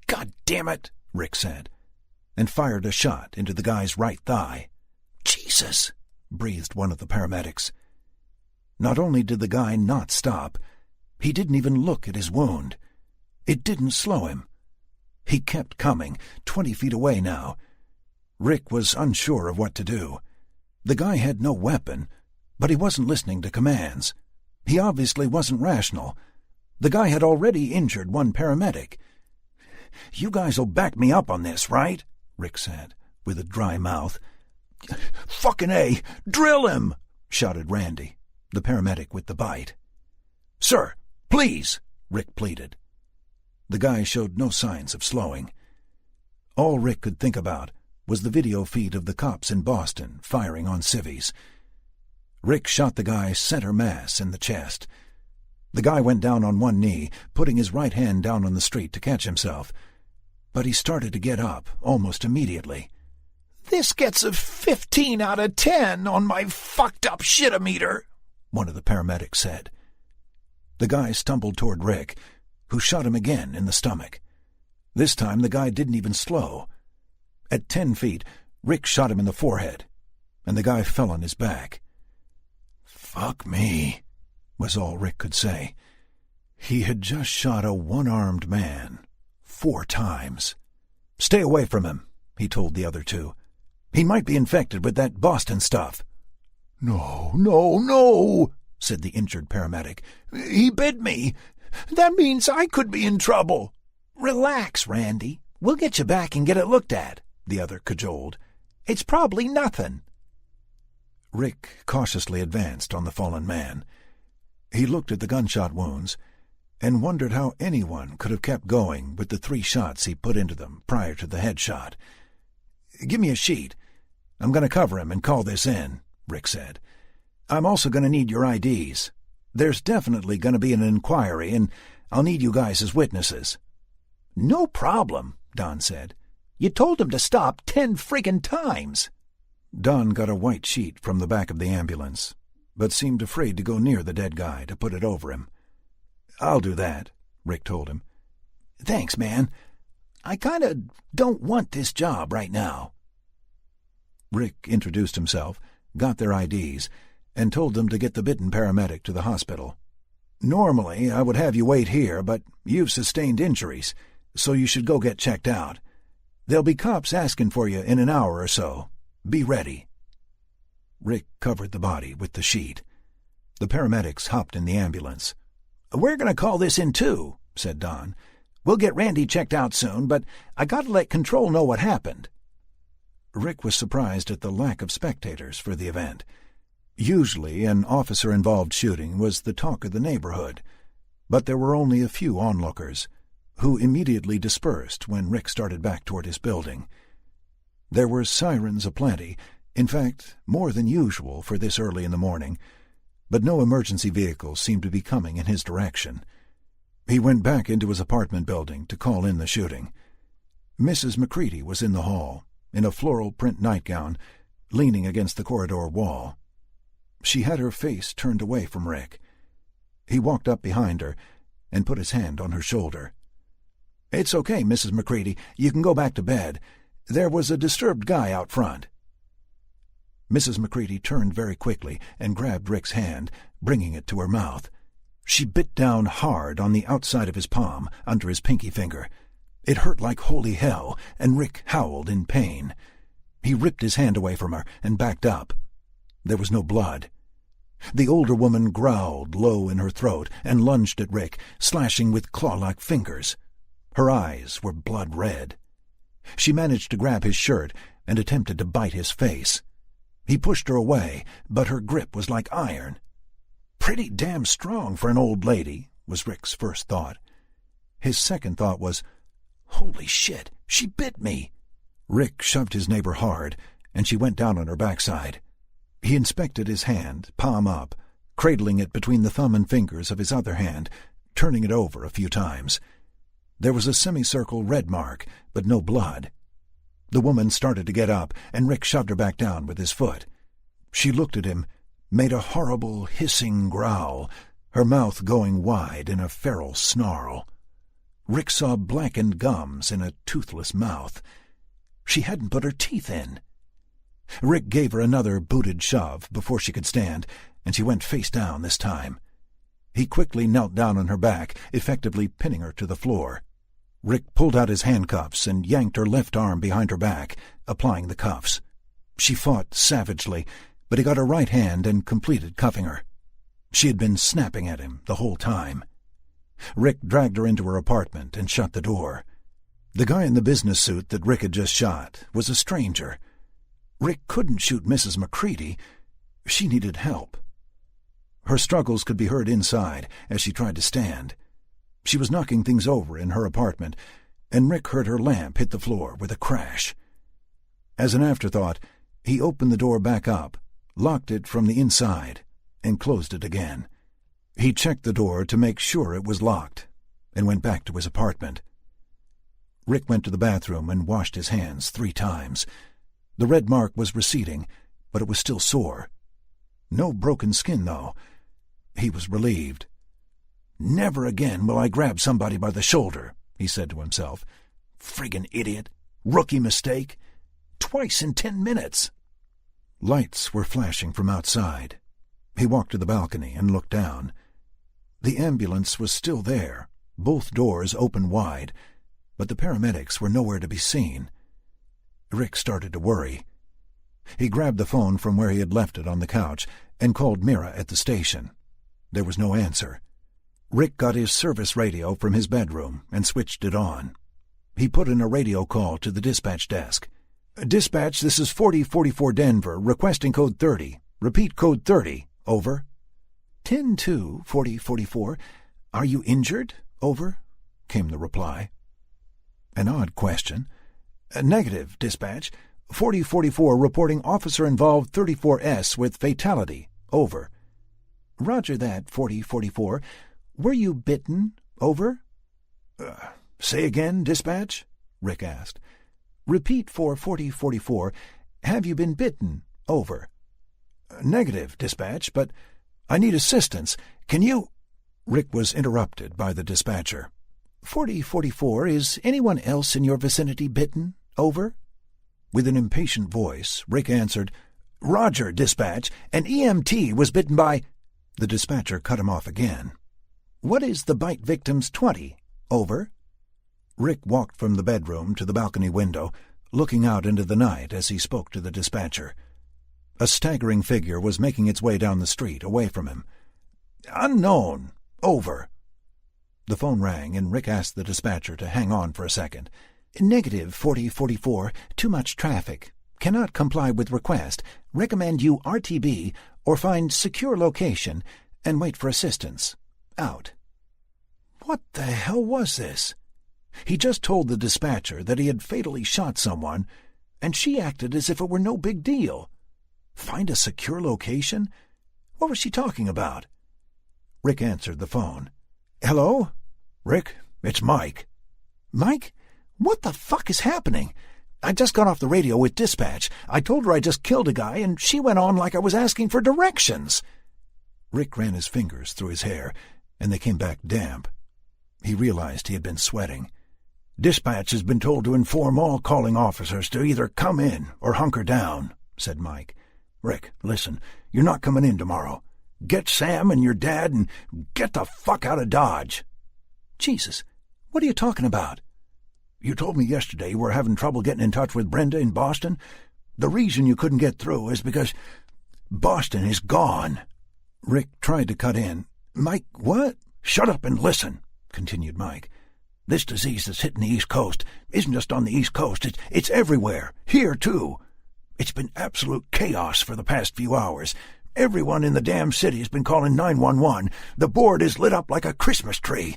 "God damn it!" Rick said, and fired a shot into the guy's right thigh. "Jesus!" breathed one of the paramedics. Not only did the guy not stop, he didn't even look at his wound. It didn't slow him. He kept coming, 20 feet away now. Rick was unsure of what to do. The guy had no weapon, but he wasn't listening to commands. He obviously wasn't rational. The guy had already injured one paramedic. "You guys will back me up on this, right?" Rick said, with a dry mouth. "Fucking A! Drill him!" shouted Randy, the paramedic with the bite. "Sir, please!" Rick pleaded. The guy showed no signs of slowing. All Rick could think about was the video feed of the cops in Boston firing on civvies. Rick shot the guy center mass in the chest. The guy went down on one knee, putting his right hand down on the street to catch himself. But he started to get up almost immediately. "This gets a 15 out of 10 on my fucked-up shit-o-meter," one of the paramedics said. The guy stumbled toward Rick, who shot him again in the stomach. This time the guy didn't even slow. At 10 feet, Rick shot him in the forehead, and the guy fell on his back. "Fuck me," was all Rick could say. He had just shot a one-armed man 4 times. "Stay away from him," he told the other two. "He might be infected with that Boston stuff." No, said the injured paramedic. "He bit me. That means I could be in trouble." "Relax, Randy. We'll get you back and get it looked at," the other cajoled. "It's probably nothing." Rick cautiously advanced on the fallen man. He looked at the gunshot wounds and wondered how anyone could have kept going with the 3 shots he put into them prior to the headshot. "Give me a sheet. I'm going to cover him and call this in," Rick said. "I'm also going to need your IDs. There's definitely going to be an inquiry, and I'll need you guys as witnesses." "No problem," Don said. "You told him to stop 10 friggin' times." Don got a white sheet from the back of the ambulance, but seemed afraid to go near the dead guy to put it over him. "I'll do that," Rick told him. "Thanks, man. I kinda don't want this job right now." Rick introduced himself, got their IDs, and told them to get the bitten paramedic to the hospital. "Normally, I would have you wait here, but you've sustained injuries, so you should go get checked out. There'll be cops asking for you in an hour or so. Be ready." Rick covered the body with the sheet. The paramedics hopped in the ambulance. "We're going to call this in too," said Don. "We'll get Randy checked out soon, but I got to let Control know what happened." Rick was surprised at the lack of spectators for the event. Usually an officer-involved shooting was the talk of the neighborhood, but there were only a few onlookers, who immediately dispersed when Rick started back toward his building. There were sirens aplenty, in fact, more than usual for this early in the morning, but no emergency vehicles seemed to be coming in his direction. He went back into his apartment building to call in the shooting. Mrs. McCready was in the hall, in a floral print nightgown, leaning against the corridor wall. She had her face turned away from Rick. He walked up behind her and put his hand on her shoulder. "It's okay, Mrs. McCready. You can go back to bed. There was a disturbed guy out front." Mrs. McCready turned very quickly and grabbed Rick's hand, bringing it to her mouth. She bit down hard on the outside of his palm, under his pinky finger. It hurt like holy hell, and Rick howled in pain. He ripped his hand away from her and backed up. There was no blood. The older woman growled low in her throat and lunged at Rick, slashing with claw-like fingers. Her eyes were blood red. She managed to grab his shirt and attempted to bite his face. He pushed her away, but her grip was like iron. Pretty damn strong for an old lady, was Rick's first thought. His second thought was, holy shit, she bit me. Rick shoved his neighbor hard, and she went down on her backside. He inspected his hand, palm up, cradling it between the thumb and fingers of his other hand, turning it over a few times. There was a semicircle red mark, but no blood. The woman started to get up, and Rick shoved her back down with his foot. She looked at him, made a horrible hissing growl, her mouth going wide in a feral snarl. Rick saw blackened gums in a toothless mouth. She hadn't put her teeth in. Rick gave her another booted shove before she could stand, and she went face down this time. He quickly knelt down on her back, effectively pinning her to the floor. Rick pulled out his handcuffs and yanked her left arm behind her back, applying the cuffs. She fought savagely, but he got her right hand and completed cuffing her. She had been snapping at him the whole time. Rick dragged her into her apartment and shut the door. The guy in the business suit that Rick had just shot was a stranger. Rick couldn't shoot Mrs. McCready. She needed help. Her struggles could be heard inside as she tried to stand. She was knocking things over in her apartment, and Rick heard her lamp hit the floor with a crash. As an afterthought, he opened the door back up, locked it from the inside, and closed it again. He checked the door to make sure it was locked, and went back to his apartment. Rick went to the bathroom and washed his hands 3 times. The red mark was receding, but it was still sore. No broken skin, though. He was relieved. "Never again will I grab somebody by the shoulder," he said to himself. "Friggin' idiot. Rookie mistake. Twice in 10 minutes. Lights were flashing from outside. He walked to the balcony and looked down. The ambulance was still there, both doors open wide, but the paramedics were nowhere to be seen. Rick started to worry. He grabbed the phone from where he had left it on the couch and called Mira at the station. There was no answer. Rick got his service radio from his bedroom and switched it on. He put in a radio call to the dispatch desk. "Dispatch, this is 4044 Denver, requesting code 30. Repeat code 30. Over." 10-2, 4044. "Are you injured? Over," came the reply. An odd question. "Negative, dispatch. 4044 reporting officer involved 34S with fatality. Over." "Roger that, 4044. Were you bitten? Over." Say again, dispatch?" Rick asked. "Repeat for 4044. Have you been bitten? Over." "Negative, dispatch, but I need assistance. Can you—" Rick was interrupted by the dispatcher. 4044, is anyone else in your vicinity bitten? Over." With an impatient voice, Rick answered, "Roger, dispatch. An EMT was bitten by—" The dispatcher cut him off again. "What is the bite victim's 20? Over." Rick walked from the bedroom to the balcony window, looking out into the night as he spoke to the dispatcher. A staggering figure was making its way down the street away from him. "Unknown. Over." The phone rang, and Rick asked the dispatcher to hang on for a second. "Negative, 4044. Too much traffic. Cannot comply with request. Recommend you RTB or find secure location and wait for assistance. Out." What the hell was this? He just told the dispatcher that he had fatally shot someone, and she acted as if it were no big deal. Find a secure location? What was she talking about? Rick answered the phone. "Hello? Rick, it's Mike." "Mike? What the fuck is happening? I just got off the radio with dispatch. I told her I just killed a guy, and she went on like I was asking for directions." Rick ran his fingers through his hair, and they came back damp. He realized he had been sweating. "Dispatch has been told to inform all calling officers to either come in or hunker down," said Mike. "Rick, listen, you're not coming in tomorrow. Get Sam and your dad and get the fuck out of Dodge." "Jesus, what are you talking about?" "You told me yesterday you were having trouble getting in touch with Brenda in Boston. The reason you couldn't get through is because Boston is gone." Rick tried to cut in. "Mike, what?" "Shut up and listen," continued Mike. "This disease that's hitting the East Coast isn't just on the East Coast. It's everywhere. Here, too. It's been absolute chaos for the past few hours. Everyone in the damn city has been calling 911. The board is lit up like a Christmas tree.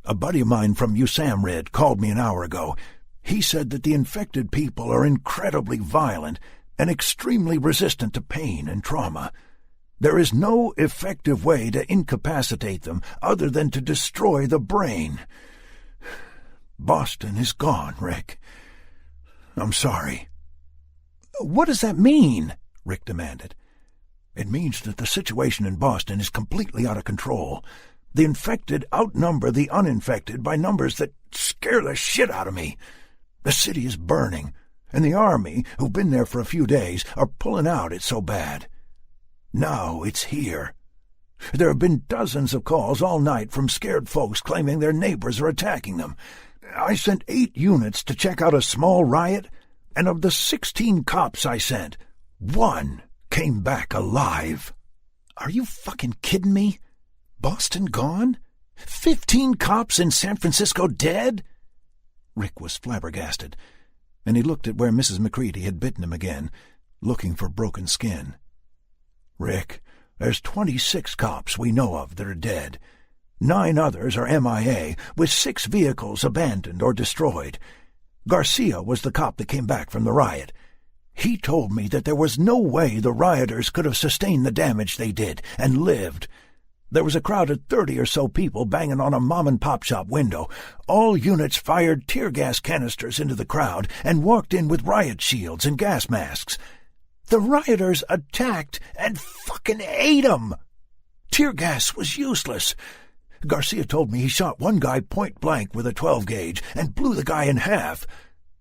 A buddy of mine from USAMRID called me an hour ago. He said that the infected people are incredibly violent and extremely resistant to pain and trauma. There is no effective way to incapacitate them other than to destroy the brain. Boston is gone, Rick. I'm sorry." "What does that mean?" Rick demanded. "It means that the situation in Boston is completely out of control. The infected outnumber the uninfected by numbers that scare the shit out of me. The city is burning, and the army, who've been there for a few days, are pulling out. It's so bad. Now it's here. There have been dozens of calls all night from scared folks claiming their neighbors are attacking them. I sent 8 units to check out a small riot, and of the 16 cops I sent, 1 came back alive." "Are you fucking kidding me? Boston gone? 15 cops in San Francisco dead?" Rick was flabbergasted, and he looked at where Mrs. McCready had bitten him again, looking for broken skin. "Rick, there's 26 cops we know of that are dead. 9 others are MIA, with 6 vehicles abandoned or destroyed. Garcia was the cop that came back from the riot. He told me that there was no way the rioters could have sustained the damage they did and lived. There was a crowd of 30 or so people banging on a mom-and-pop shop window. All units fired tear gas canisters into the crowd and walked in with riot shields and gas masks. The rioters attacked and fucking ate 'em. Tear gas was useless. Garcia told me he shot one guy point-blank with a 12-gauge and blew the guy in half.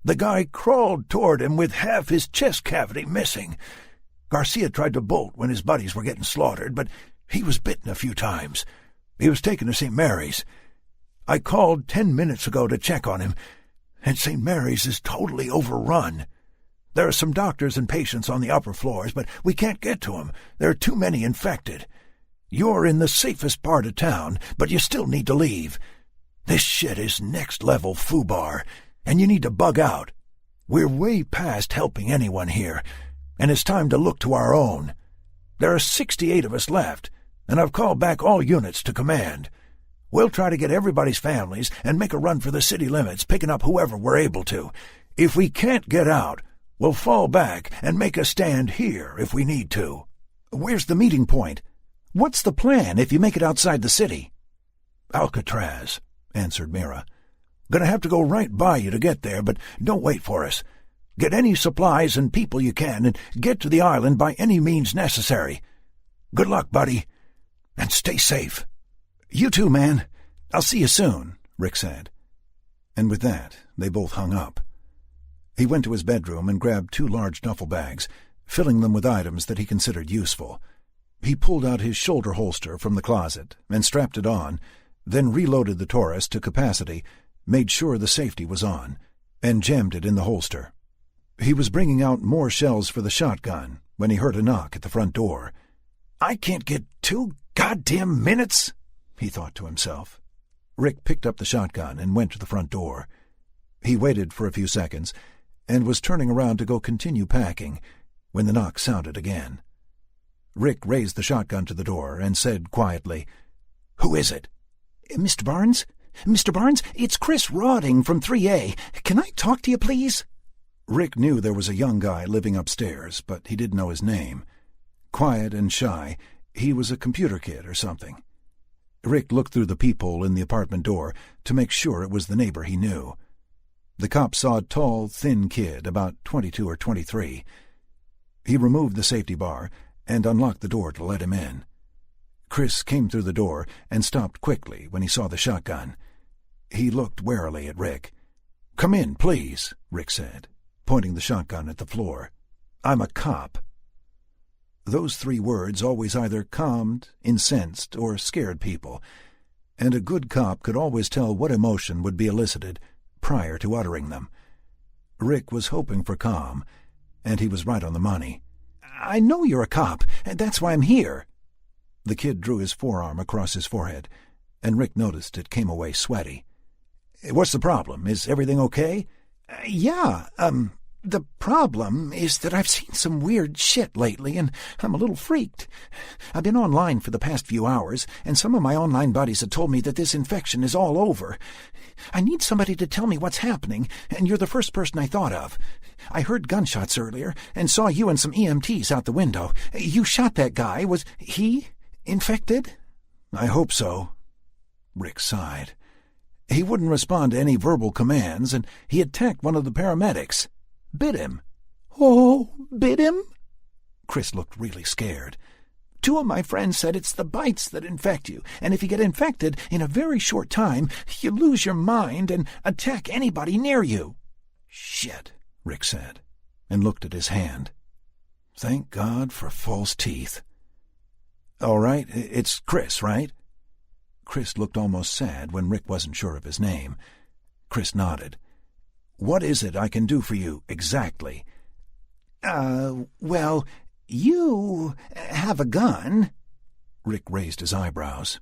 The guy crawled toward him with half his chest cavity missing. Garcia tried to bolt when his buddies were getting slaughtered, but he was bitten a few times. He was taken to St. Mary's. I called 10 minutes ago to check on him, and St. Mary's is totally overrun. There are some doctors and patients on the upper floors, but we can't get to them. There are too many infected. You're in the safest part of town, but you still need to leave. This shit is next-level foobar, and you need to bug out. We're way past helping anyone here, and it's time to look to our own. There are 68 of us left, and I've called back all units to command. We'll try to get everybody's families and make a run for the city limits, picking up whoever we're able to. If we can't get out, we'll fall back and make a stand here if we need to." "Where's the meeting point? What's the plan if you make it outside the city?" "Alcatraz," answered Mira. "Gonna have to go right by you to get there, but don't wait for us. Get any supplies and people you can, and get to the island by any means necessary. Good luck, buddy, and stay safe." "You too, man. I'll see you soon," Rick said. And with that, they both hung up. He went to his bedroom and grabbed 2 large duffel bags, filling them with items that he considered useful. He pulled out his shoulder holster from the closet and strapped it on, then reloaded the Taurus to capacity, made sure the safety was on, and jammed it in the holster. He was bringing out more shells for the shotgun when he heard a knock at the front door. "I can't get 2 goddamn minutes," he thought to himself. Rick picked up the shotgun and went to the front door. He waited for a few seconds and was turning around to go continue packing when the knock sounded again. Rick raised the shotgun to the door and said quietly, "Who is it?" "Mr. Barnes? Mr. Barnes, it's Chris Rodding from 3A. Can I talk to you, please?" Rick knew there was a young guy living upstairs, but he didn't know his name. Quiet and shy, he was a computer kid or something. Rick looked through the peephole in the apartment door to make sure it was the neighbor he knew. The cop saw a tall, thin kid, about 22 or 23. He removed the safety bar and unlocked the door to let him in. Chris came through the door and stopped quickly when he saw the shotgun. He looked warily at Rick. "Come in, please," Rick said, pointing the shotgun at the floor. "I'm a cop." Those 3 words always either calmed, incensed, or scared people, and a good cop could always tell what emotion would be elicited prior to uttering them. Rick was hoping for calm, and he was right on the money. "I know you're a cop, and that's why I'm here." The kid drew his forearm across his forehead, and Rick noticed it came away sweaty. "What's the problem? Is everything okay?" Yeah, the problem is that I've seen some weird shit lately, and I'm a little freaked. I've been online for the past few hours, and some of my online buddies have told me that this infection is all over. I need somebody to tell me what's happening, and you're the first person I thought of. I heard gunshots earlier, and saw you and some EMTs out the window. You shot that guy. Was he infected?" "I hope so." Rick sighed. "He wouldn't respond to any verbal commands, and he attacked one of the paramedics. Bit him." "Oh, bit him?" Chris looked really scared. 2 of my friends said it's the bites that infect you, and if you get infected in a very short time, you lose your mind and attack anybody near you." "Shit," Rick said, and looked at his hand. "Thank God for false teeth." "All right, it's Chris, right?" Chris looked almost sad when Rick wasn't sure of his name. Chris nodded. "What is it I can do for you, exactly?" Well, you have a gun." Rick raised his eyebrows.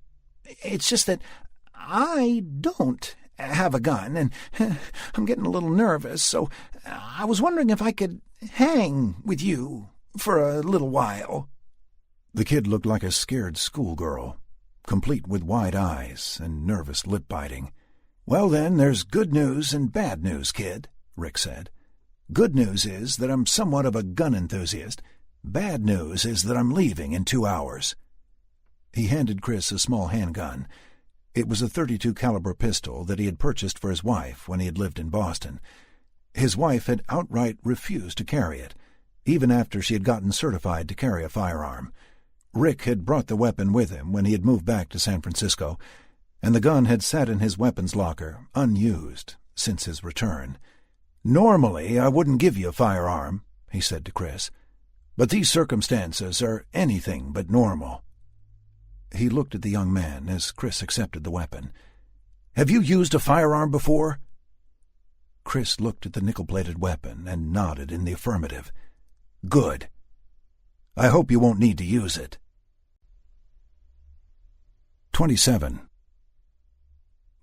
"It's just that I don't have a gun, and I'm getting a little nervous, so I was wondering if I could hang with you for a little while." The kid looked like a scared schoolgirl, complete with wide eyes and nervous lip-biting. "Well, then, there's good news and bad news, kid," Rick said. "Good news is that I'm somewhat of a gun enthusiast. Bad news is that I'm leaving in 2 hours." He handed Chris a small handgun. It was a .32 caliber pistol that he had purchased for his wife when he had lived in Boston. His wife had outright refused to carry it, even after she had gotten certified to carry a firearm. Rick had brought the weapon with him when he had moved back to San Francisco, and the gun had sat in his weapons locker, unused, since his return. "Normally, I wouldn't give you a firearm," he said to Chris, "but these circumstances are anything but normal." He looked at the young man as Chris accepted the weapon. "Have you used a firearm before?" Chris looked at the nickel-plated weapon and nodded in the affirmative. "Good. I hope you won't need to use it." 27.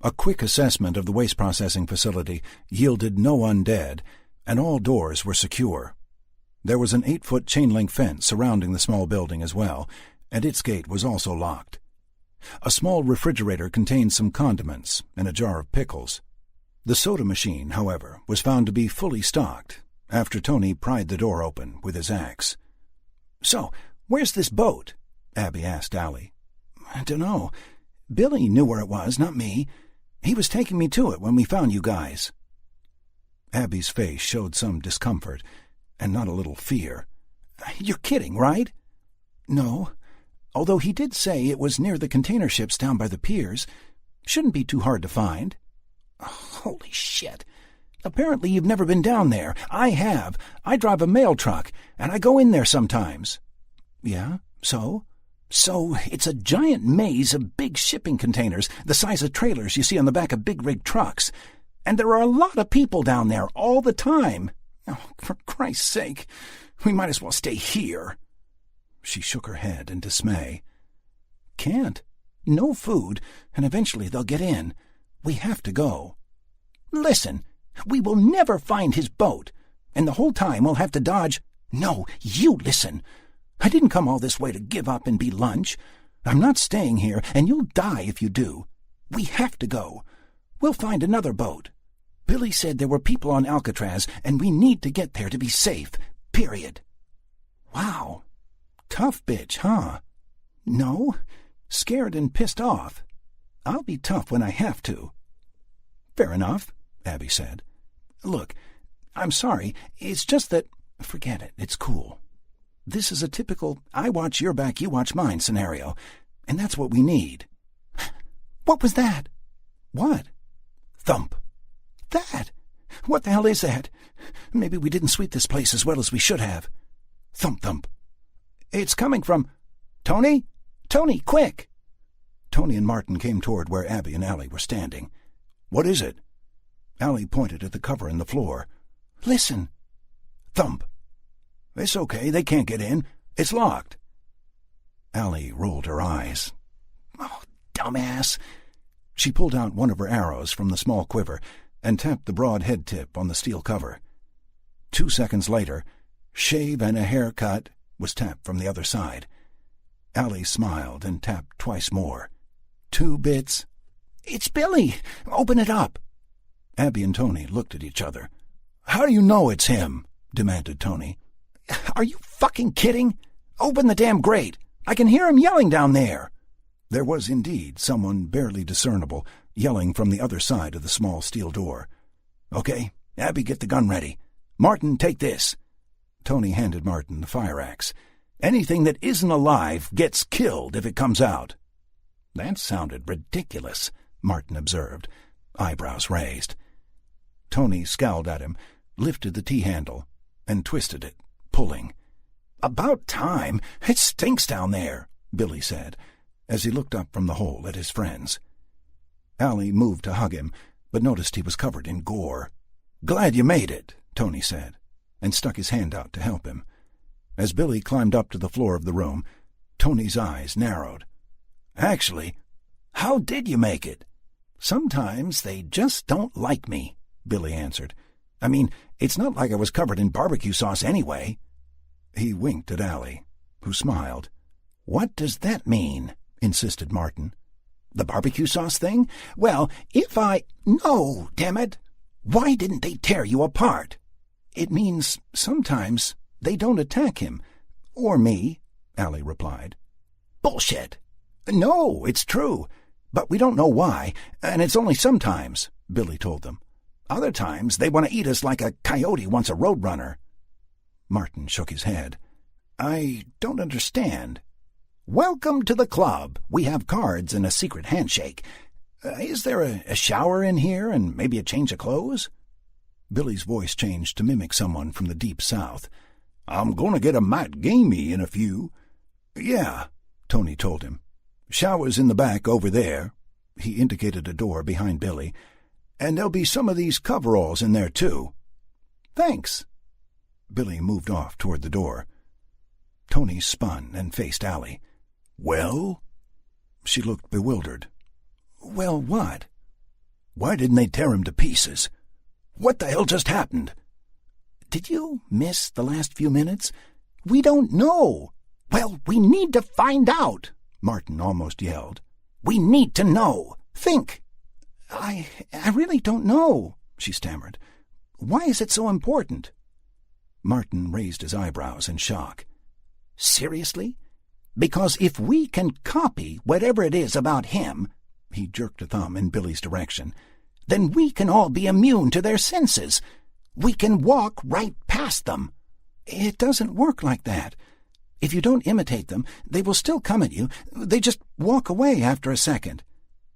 A quick assessment of the waste processing facility yielded no undead, and all doors were secure. There was an 8-foot chain-link fence surrounding the small building as well, and its gate was also locked. A small refrigerator contained some condiments and a jar of pickles. The soda machine, however, was found to be fully stocked after Tony pried the door open with his axe. "So, where's this boat?" Abby asked Allie. "I dunno. Billy knew where it was, not me. He was taking me to it when we found you guys." Abby's face showed some discomfort, and not a little fear. "You're kidding, right?" "No. Although he did say it was near the container ships down by the piers. Shouldn't be too hard to find." "Holy shit. Apparently you've never been down there. I have. I drive a mail truck, and I go in there sometimes." "Yeah? So?" "So it's a giant maze of big shipping containers, the size of trailers you see on the back of big-rig trucks. And there are a lot of people down there all the time. Oh, for Christ's sake, we might as well stay here." She shook her head in dismay. "Can't. No food, and eventually they'll get in. We have to go." "Listen, we will never find his boat, and the whole time we'll have to dodge—" "No, you listen. I didn't come all this way to give up and be lunch. I'm not staying here, and you'll die if you do. We have to go. We'll find another boat. Billy said there were people on Alcatraz, and we need to get there to be safe, period." "Wow. Tough bitch, huh?" "No. Scared and pissed off. I'll be tough when I have to." "Fair enough," Abby said. "Look, I'm sorry. It's just that—" "Forget it. It's cool. This is a typical I watch your back, you watch mine scenario, and that's what we need." "What was that?" "What?" "Thump." "That? What the hell is that? Maybe we didn't sweep this place as well as we should have." "Thump, thump. It's coming from— Tony? Tony, quick!" Tony and Martin came toward where Abby and Allie were standing. "What is it?" Allie pointed at the cover in the floor. "Listen." Thump. "It's okay, they can't get in. It's locked." Allie rolled her eyes. "Oh, dumbass." She pulled out one of her arrows from the small quiver and tapped the broad head tip on the steel cover. 2 seconds later, "Shave and a haircut" was tapped from the other side. Allie smiled and tapped twice more. 2 bits. "It's Billy. Open it up." Abby and Tony looked at each other. "How do you know it's him?" demanded Tony. "Are you fucking kidding? Open the damn grate. I can hear him yelling down there." There was indeed someone barely discernible yelling from the other side of the small steel door. "Okay, Abby, get the gun ready. Martin, take this." Tony handed Martin the fire axe. "Anything that isn't alive gets killed if it comes out." "That sounded ridiculous," Martin observed, eyebrows raised. Tony scowled at him, lifted the T-handle, and twisted it, pulling. "About time. It stinks down there," Billy said, as he looked up from the hole at his friends. Allie moved to hug him, but noticed he was covered in gore. "Glad you made it," Tony said, and stuck his hand out to help him. As Billy climbed up to the floor of the room, Tony's eyes narrowed. "Actually, how did you make it?" "Sometimes they just don't like me," Billy answered. "I mean, it's not like I was covered in barbecue sauce anyway." He winked at Allie, who smiled. "What does that mean?" insisted Martin. "The barbecue sauce thing? Well, if I— No, damn it! Why didn't they tear you apart?" "It means sometimes they don't attack him. Or me," Allie replied. "Bullshit!" "No, it's true. But we don't know why, and it's only sometimes," Billy told them. "Other times they want to eat us like a coyote wants a roadrunner." Martin shook his head. "I don't understand." "Welcome to the club. We have cards and a secret handshake. Is there a shower in here and maybe a change of clothes?" Billy's voice changed to mimic someone from the deep south. "I'm gonna get a mite gamey in a few." "Yeah," Tony told him. "Shower's in the back over there." He indicated a door behind Billy. "And there'll be some of these coveralls in there, too." "Thanks." Billy moved off toward the door. Tony spun and faced Allie. "Well?" She looked bewildered. "Well, what?" "Why didn't they tear him to pieces? What the hell just happened?" "Did you miss the last few minutes?" "We don't know." "Well, we need to find out," Martin almost yelled. "We need to know. Think." I really don't know," she stammered. "Why is it so important?" Martin raised his eyebrows in shock. "Seriously? Because if we can copy whatever it is about him," he jerked a thumb in Billy's direction, "then we can all be immune to their senses. We can walk right past them." "It doesn't work like that. If you don't imitate them, they will still come at you. They just walk away after a second.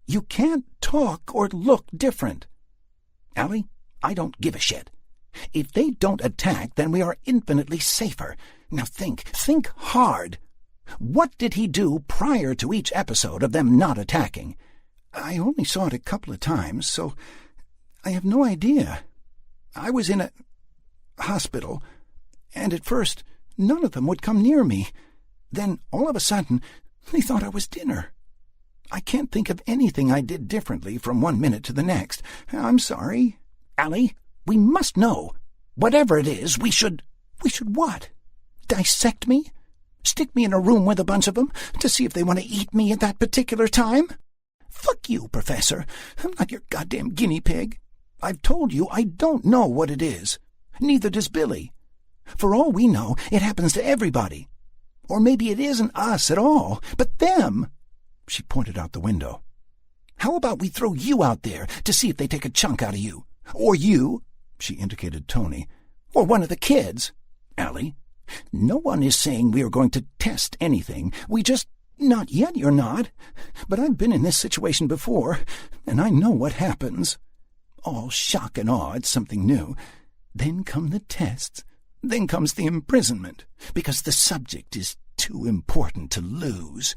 You can't talk or look different." "Allie, I don't give a shit. If they don't attack, then we are infinitely safer. Now think hard. What did he do prior to each episode of them not attacking?" "I only saw it a couple of times, so I have no idea. I was in a hospital, and at first none of them would come near me. Then, all of a sudden, they thought I was dinner. I can't think of anything I did differently from one minute to the next. I'm sorry." "Allie, we must know. Whatever it is, we should what? Dissect me? Stick me in a room with a bunch of them to see if they want to eat me at that particular time? Fuck you, Professor. I'm not your goddamn guinea pig. I've told you I don't know what it is. Neither does Billy. For all we know, it happens to everybody. Or maybe it isn't us at all, but them." She pointed out the window. "How about we throw you out there to see if they take a chunk out of you? Or you," she indicated Tony, "or one of the kids. Allie, no one is saying we are going to test anything. We just— Not yet, you're not. But I've been in this situation before, and I know what happens. All shock and awe at something new. Then come the tests. Then comes the imprisonment, because the subject is too important to lose."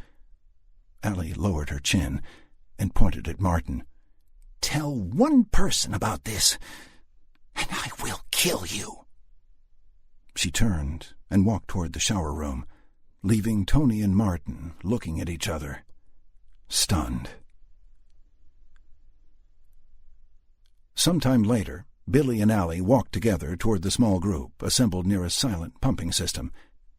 Allie lowered her chin and pointed at Martin. "Tell one person about this, and I will kill you." She turned and walked toward the shower room, leaving Tony and Martin looking at each other, stunned. Sometime later, Billy and Allie walked together toward the small group assembled near a silent pumping system.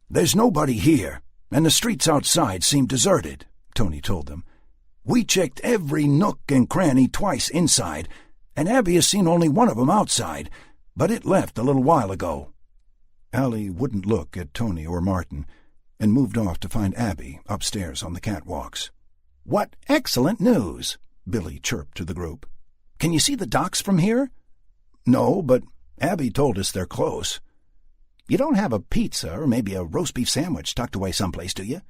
"There's nobody here, and the streets outside seem deserted," Tony told them. "We checked every nook and cranny twice inside, and Abby has seen only one of them outside, but it left a little while ago." Allie wouldn't look at Tony or Martin and moved off to find Abby upstairs on the catwalks. "What excellent news," Billy chirped to the group. "Can you see the docks from here?" "No, but Abby told us they're close." "You don't have a pizza or maybe a roast beef sandwich tucked away someplace, do you?"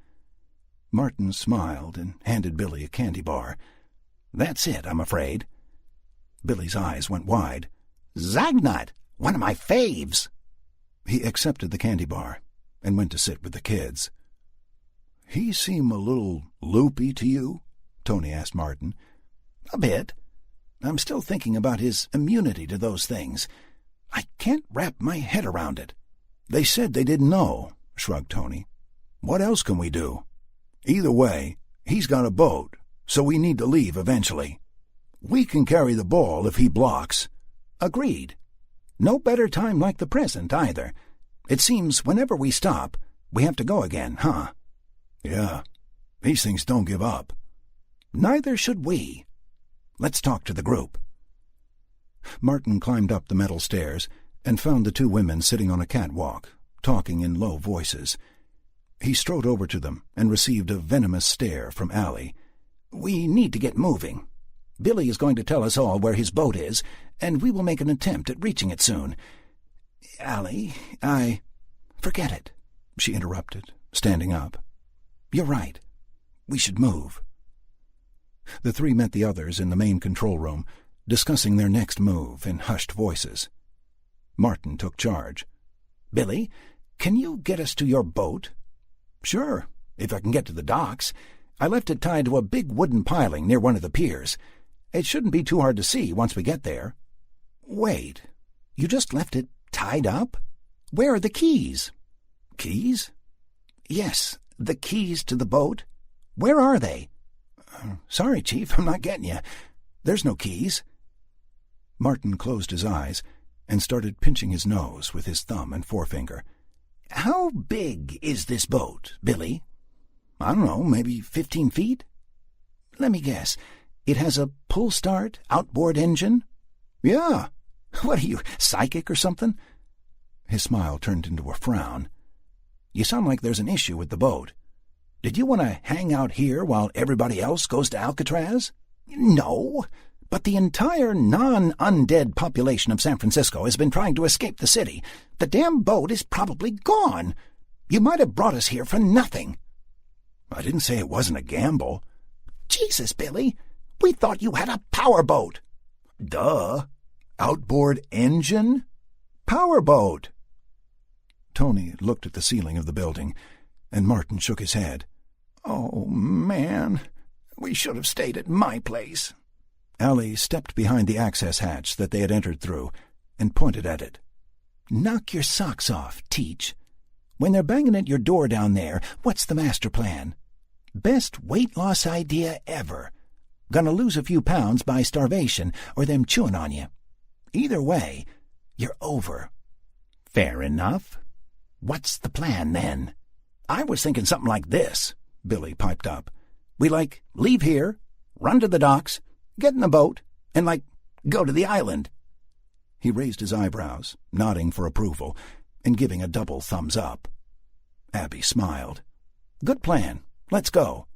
Martin smiled and handed Billy a candy bar. "That's it, I'm afraid." Billy's eyes went wide. "Zagnut, one of my faves." He accepted the candy bar and went to sit with the kids. "He seem a little loopy to you?" Tony asked Martin. "A bit. I'm still thinking about his immunity to those things. I can't wrap my head around it." "They said they didn't know," shrugged Tony. "What else can we do? Either way, he's got a boat, so we need to leave eventually." We can carry the ball if he blocks." "Agreed. No better time like the present, either. It seems whenever we stop, we have to go again, huh?" "Yeah. These things don't give up." "Neither should we. Let's talk to the group." Martin climbed up the metal stairs and found the two women sitting on a catwalk, talking in low voices. He strode over to them and received a venomous stare from Allie. "We need to get moving. Billy is going to tell us all where his boat is, and we will make an attempt at reaching it soon. Allie, Forget it," she interrupted, standing up. "You're right. We should move." The three met the others in the main control room, discussing their next move in hushed voices. Martin took charge. "Billy, can you get us to your boat?" "Sure, if I can get to the docks. I left it tied to a big wooden piling near one of the piers. It shouldn't be too hard to see once we get there." "Wait, you just left it tied up? Where are the keys?" "Keys?" "Yes, the keys to the boat. Where are they?" "Sorry, Chief, I'm not getting you. There's no keys." Martin closed his eyes and started pinching his nose with his thumb and forefinger. "How big is this boat, Billy?" "I don't know, maybe 15 feet?" "Let me guess. It has a pull-start outboard engine?" "Yeah. What are you, psychic or something?" His smile turned into a frown. "You sound like there's an issue with the boat. Did you want to hang out here while everybody else goes to Alcatraz?" "No, but the entire non-undead population of San Francisco has been trying to escape the city. The damn boat is probably gone. You might have brought us here for nothing." "I didn't say it wasn't a gamble." "Jesus, Billy, we thought you had a powerboat." "Duh. Outboard engine? Powerboat." Tony looked at the ceiling of the building, and Martin shook his head. "Oh, man, we should have stayed at my place." Allie stepped behind the access hatch that they had entered through and pointed at it. "Knock your socks off, Teach. When they're banging at your door down there, what's the master plan? Best weight loss idea ever. Gonna lose a few pounds by starvation or them chewing on you. Either way, you're over." "Fair enough. What's the plan, then?" "I was thinking something like this," Billy piped up. "We, leave here, run to the docks, get in the boat, and, go to the island." He raised his eyebrows, nodding for approval, and giving a double thumbs up. Abby smiled. "Good plan. Let's go."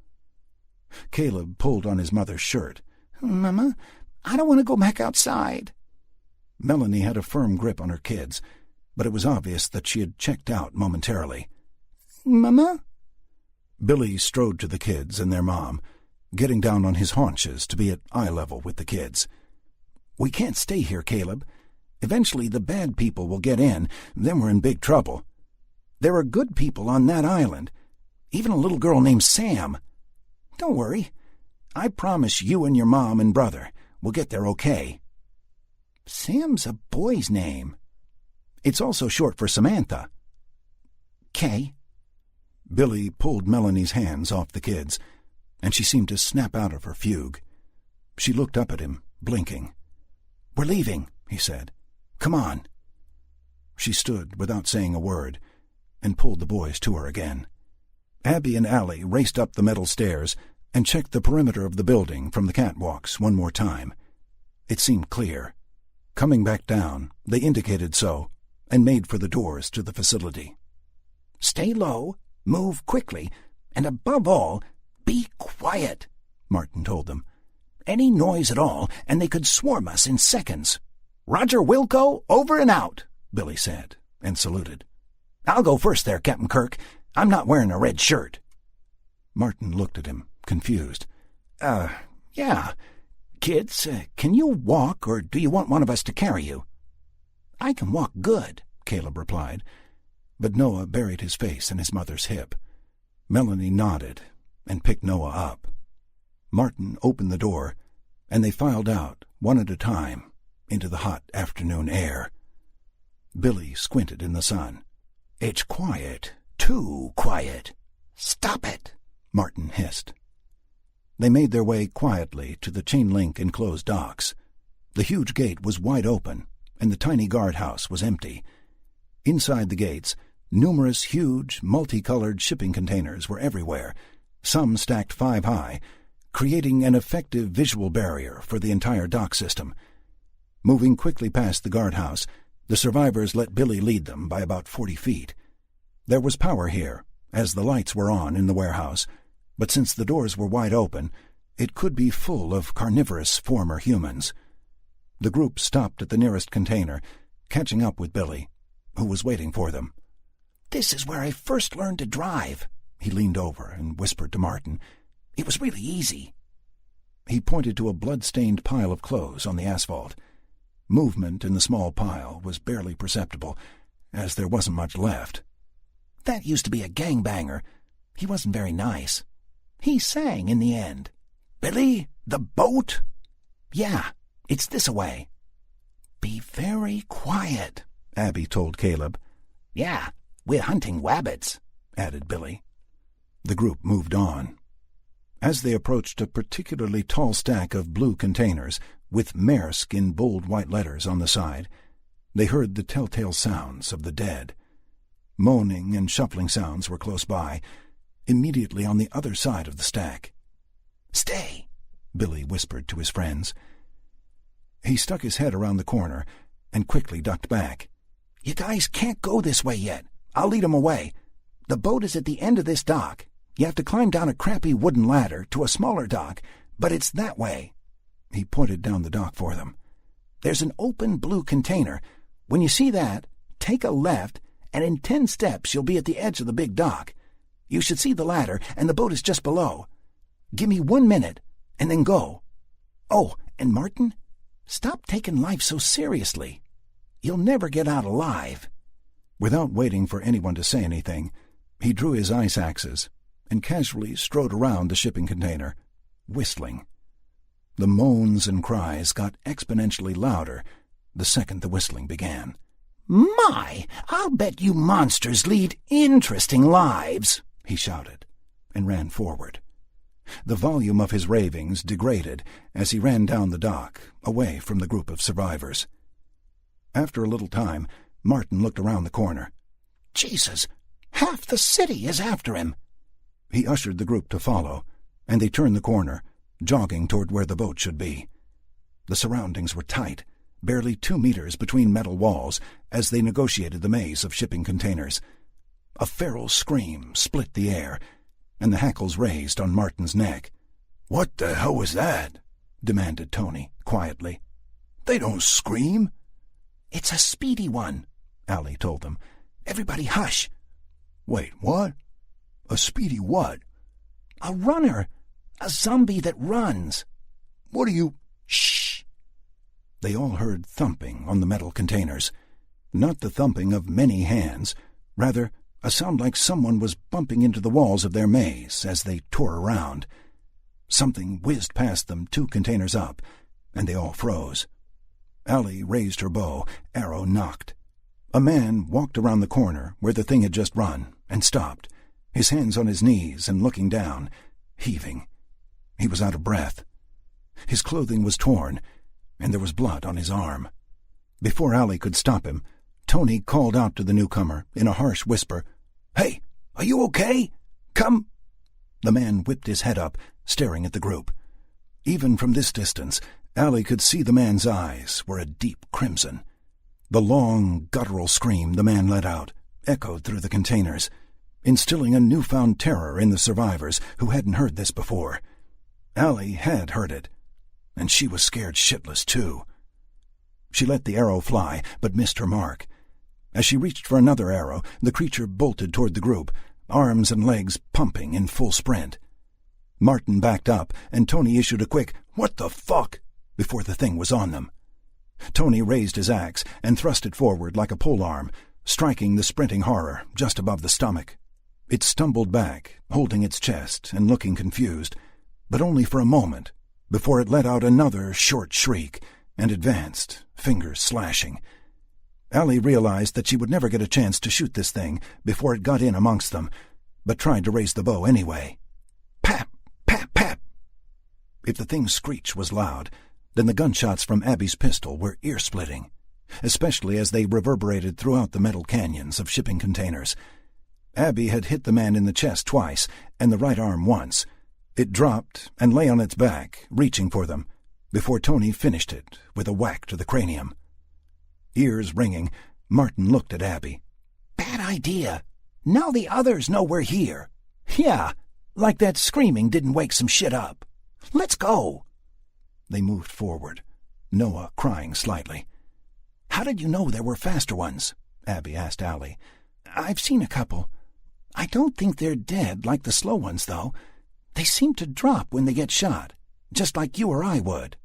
Caleb pulled on his mother's shirt. "Mama, I don't want to go back outside." Melanie had a firm grip on her kids, but it was obvious that she had checked out momentarily. "Mama?" Billy strode to the kids and their mom, getting down on his haunches to be at eye level with the kids. "We can't stay here, Caleb. Eventually the bad people will get in, then we're in big trouble. There are good people on that island, even a little girl named Sam. Don't worry. I promise you and your mom and brother will get there okay." "Sam's a boy's name." "It's also short for Samantha." "'Kay." Billy pulled Melanie's hands off the kids, and she seemed to snap out of her fugue. She looked up at him, blinking. "We're leaving," he said. "Come on." She stood without saying a word and pulled the boys to her again. Abby and Allie raced up the metal stairs and checked the perimeter of the building from the catwalks one more time. It seemed clear. Coming back down, they indicated so and made for the doors to the facility. "Stay low, move quickly, and above all, be quiet," Martin told them. "Any noise at all, and they could swarm us in seconds." "Roger Wilco, over and out," Billy said, and saluted. "I'll go first there, Captain Kirk. I'm not wearing a red shirt." Martin looked at him, confused. Yeah. Kids, can you walk, or do you want one of us to carry you?" "I can walk good," Caleb replied, but Noah buried his face in his mother's hip. Melanie nodded and picked Noah up. Martin opened the door, and they filed out, one at a time, into the hot afternoon air. Billy squinted in the sun. "It's quiet, too quiet. Stop it," Martin hissed. They made their way quietly to the chain-link enclosed docks. The huge gate was wide open, and the tiny guardhouse was empty. Inside the gates, numerous huge, multicolored shipping containers were everywhere, some stacked 5 high, creating an effective visual barrier for the entire dock system. Moving quickly past the guardhouse, the survivors let Billy lead them by about 40 feet. There was power here, as the lights were on in the warehouse, but since the doors were wide open, it could be full of carnivorous former humans. The group stopped at the nearest container, catching up with Billy, who was waiting for them. "This is where I first learned to drive," he leaned over and whispered to Martin. "It was really easy." He pointed to a blood-stained pile of clothes on the asphalt. Movement in the small pile was barely perceptible, as there wasn't much left. "That used to be a gangbanger. He wasn't very nice. He sang in the end." "Billy, the boat?" "Yeah, it's this-a-way." "Be very quiet," Abby told Caleb. "Yeah, we're hunting wabbits," added Billy. The group moved on. As they approached a particularly tall stack of blue containers with Maersk in bold white letters on the side, they heard the telltale sounds of the dead. Moaning and shuffling sounds were close by, immediately on the other side of the stack. "Stay," Billy whispered to his friends. He stuck his head around the corner and quickly ducked back. "You guys can't go this way yet. I'll lead 'em away. The boat is at the end of this dock. You have to climb down a crappy wooden ladder to a smaller dock, but it's that way." He pointed down the dock for them. "There's an open blue container. When you see that, take a left, and in 10 steps you'll be at the edge of the big dock. You should see the ladder, and the boat is just below. Give me 1 minute, and then go. Oh, and Martin, stop taking life so seriously. You'll never get out alive." Without waiting for anyone to say anything, he drew his ice axes and casually strode around the shipping container, whistling. The moans and cries got exponentially louder the second the whistling began. "My, I'll bet you monsters lead interesting lives," he shouted, and ran forward. The volume of his ravings degraded as he ran down the dock, away from the group of survivors. After a little time, Martin looked around the corner. "Jesus, half the city is after him." He ushered the group to follow, and they turned the corner, jogging toward where the boat should be. The surroundings were tight, barely 2 meters between metal walls, as they negotiated the maze of shipping containers. A feral scream split the air, and the hackles raised on Martin's neck. "What the hell was that?" demanded Tony, quietly. "They don't scream." "It's a speedy one," Allie told them. "Everybody hush." "Wait, what? A speedy what?" "A runner. A zombie that runs." "What are you—" "Shh." They all heard thumping on the metal containers. Not the thumping of many hands, rather a sound like someone was bumping into the walls of their maze as they tore around. Something whizzed past them 2 containers up, and they all froze. Allie raised her bow, arrow knocked. A man walked around the corner where the thing had just run and stopped, his hands on his knees and looking down, heaving. He was out of breath. His clothing was torn, and there was blood on his arm. Before Allie could stop him, Tony called out to the newcomer in a harsh whisper, "Hey, are you okay? Come!" The man whipped his head up, staring at the group. Even from this distance, Allie could see the man's eyes were a deep crimson. The long, guttural scream the man let out echoed through the containers, instilling a newfound terror in the survivors who hadn't heard this before. Allie had heard it, and she was scared shitless too. She let the arrow fly, but missed her mark. As she reached for another arrow, the creature bolted toward the group, arms and legs pumping in full sprint. Martin backed up, and Tony issued a quick, "What the fuck?" before the thing was on them. Tony raised his axe and thrust it forward like a polearm, striking the sprinting horror just above the stomach. It stumbled back, holding its chest and looking confused, but only for a moment, before it let out another short shriek and advanced, fingers slashing. Allie realized that she would never get a chance to shoot this thing before it got in amongst them, but tried to raise the bow anyway. Pap, pap, pap! If the thing's screech was loud, then the gunshots from Abby's pistol were ear-splitting, especially as they reverberated throughout the metal canyons of shipping containers. Abby had hit the man in the chest twice and the right arm once. It dropped and lay on its back, reaching for them, before Tony finished it with a whack to the cranium. Ears ringing, Martin looked at Abby. "Bad idea. Now the others know we're here." "Yeah, like that screaming didn't wake some shit up. "Let's go." They moved forward, Noah crying slightly. "How did you know there were faster ones?" Abby asked Allie. "I've seen a couple. I don't think they're dead like the slow ones, though. They seem to drop when they get shot, just like you or I would.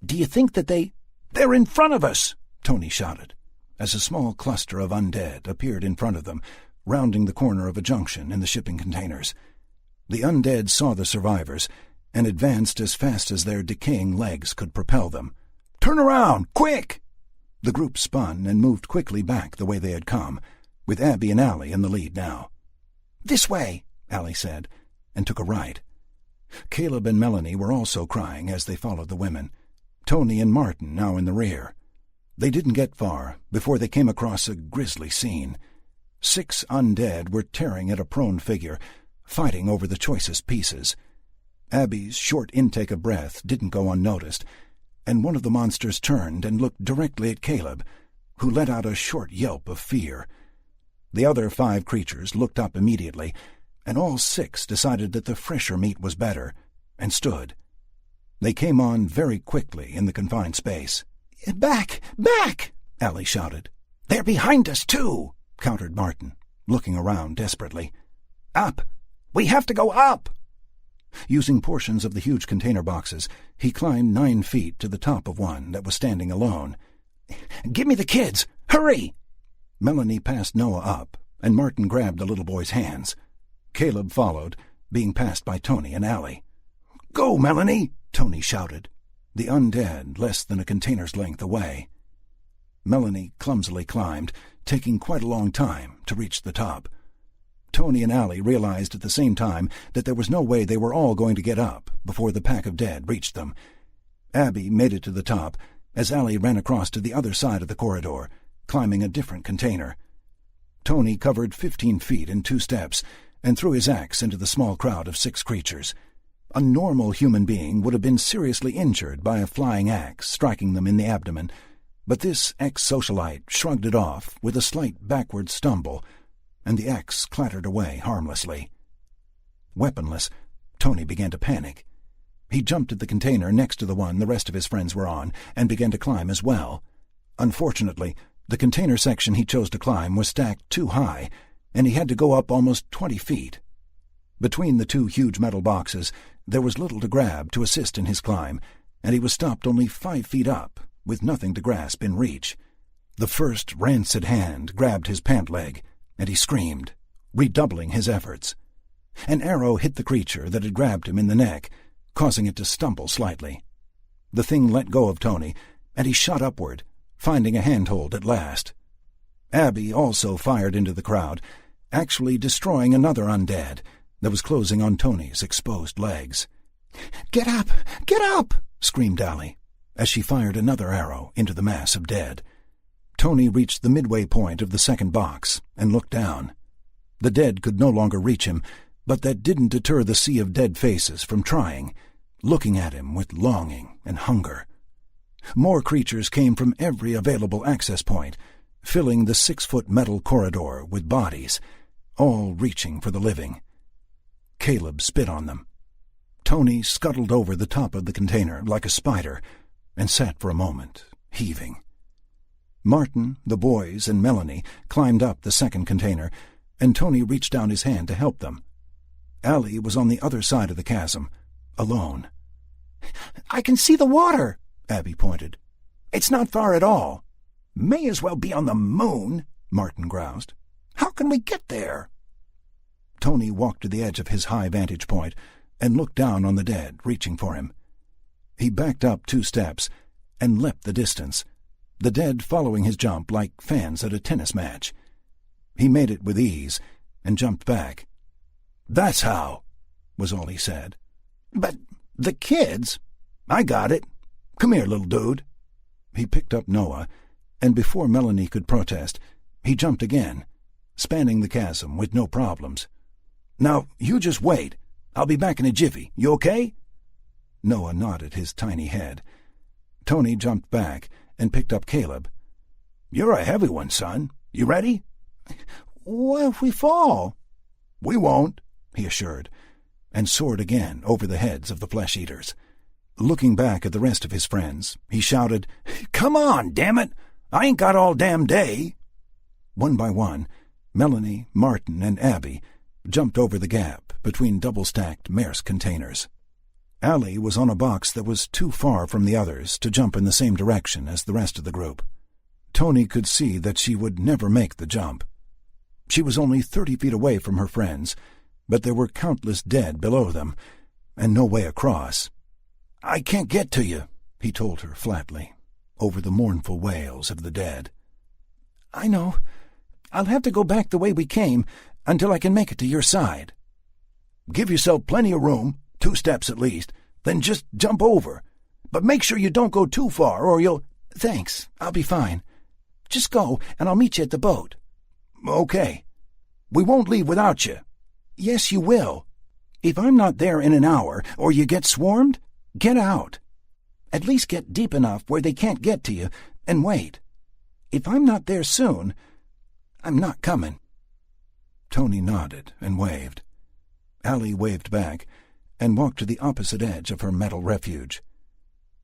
Do you think that they—" "They're in front of us!" Tony shouted, as a small cluster of undead appeared in front of them, rounding the corner of a junction in the shipping containers. The undead saw the survivors and advanced as fast as their decaying legs could propel them. "Turn around, quick!" The group spun and moved quickly back the way they had come, with Abby and Allie in the lead now. "This way," Allie said, and took a right. Caleb and Melanie were also crying as they followed the women, Tony and Martin now in the rear. They didn't get far before they came across a grisly scene. 6 undead were tearing at a prone figure, fighting over the choicest pieces. Abby's short intake of breath didn't go unnoticed, and one of the monsters turned and looked directly at Caleb, who let out a short yelp of fear. The other 5 creatures looked up immediately, and all 6 decided that the fresher meat was better, and stood. They came on very quickly in the confined space. "Back! Back!" Allie shouted. "They're behind us, too," countered Martin, looking around desperately. "Up! We have to go up!" Using portions of the huge container boxes, he climbed 9 feet to the top of one that was standing alone. "Give me the kids! Hurry!" Melanie passed Noah up, and Martin grabbed the little boy's hands. Caleb followed, being passed by Tony and Allie. "Go, Melanie!" Tony shouted, the undead less than a container's length away. Melanie clumsily climbed, taking quite a long time to reach the top. Tony and Allie realized at the same time that there was no way they were all going to get up before the pack of dead reached them. Abby made it to the top as Allie ran across to the other side of the corridor, climbing a different container. Tony covered 15 feet in 2 steps and threw his axe into the small crowd of 6 creatures. A normal human being would have been seriously injured by a flying axe striking them in the abdomen, but this ex-socialite shrugged it off with a slight backward stumble, and the axe clattered away harmlessly. Weaponless, Tony began to panic. He jumped at the container next to the one the rest of his friends were on and began to climb as well. Unfortunately, the container section he chose to climb was stacked too high, and he had to go up almost 20 feet. Between the 2 huge metal boxes, there was little to grab to assist in his climb, and he was stopped only 5 feet up, with nothing to grasp in reach. The first rancid hand grabbed his pant leg, and he screamed, redoubling his efforts. An arrow hit the creature that had grabbed him in the neck, causing it to stumble slightly. The thing let go of Tony, and he shot upward, finding a handhold at last. Abby also fired into the crowd, actually destroying another undead that was closing on Tony's exposed legs. "Get up! Get up!" screamed Allie, as she fired another arrow into the mass of dead. Tony reached the midway point of the second box and looked down. The dead could no longer reach him, but that didn't deter the sea of dead faces from trying, looking at him with longing and hunger. More creatures came from every available access point, filling the 6-foot metal corridor with bodies, all reaching for the living. Caleb spit on them. Tony scuttled over the top of the container like a spider and sat for a moment, heaving. Martin, the boys, and Melanie climbed up the second container, and Tony reached down his hand to help them. Allie was on the other side of the chasm, alone. "I can see the water," Abby pointed. "It's not far at all." "May as well be on the moon," Martin groused. "How can we get there?" Tony walked to the edge of his high vantage point and looked down on the dead, reaching for him. He backed up 2 steps and leapt the distance, the dead following his jump like fans at a tennis match. He made it with ease and jumped back. "That's how," was all he said. "But the kids," I got it. Come here, little dude." He picked up Noah, and before Melanie could protest, he jumped again, spanning the chasm with no problems. "Now, you just wait. I'll be back in a jiffy. You okay?" Noah nodded his tiny head. Tony jumped back and picked up Caleb. "You're a heavy one, son. You ready?" "What if we fall?" "We won't," he assured, and soared again over the heads of the flesh-eaters. Looking back at the rest of his friends, he shouted, "Come on, damn it! I ain't got all damn day." One by one, Melanie, Martin, and Abby jumped over the gap between double-stacked Maersk containers. Allie was on a box that was too far from the others to jump in the same direction as the rest of the group. Tony could see that she would never make the jump. She was only 30 feet away from her friends, but there were countless dead below them, and no way across. "I can't get to you," he told her flatly, over the mournful wails of the dead. "I know. I'll have to go back the way we came until I can make it to your side." "Give yourself plenty of room, 2 steps at least, then just jump over. But make sure you don't go too far or you'll—" "Thanks, I'll be fine. Just go, and I'll meet you at the boat." "Okay. We won't leave without you." "Yes, you will. If I'm not there in an hour or you get swarmed, get out. At least get deep enough where they can't get to you, and wait. If I'm not there soon, I'm not coming." Tony nodded and waved. Allie waved back and walked to the opposite edge of her metal refuge.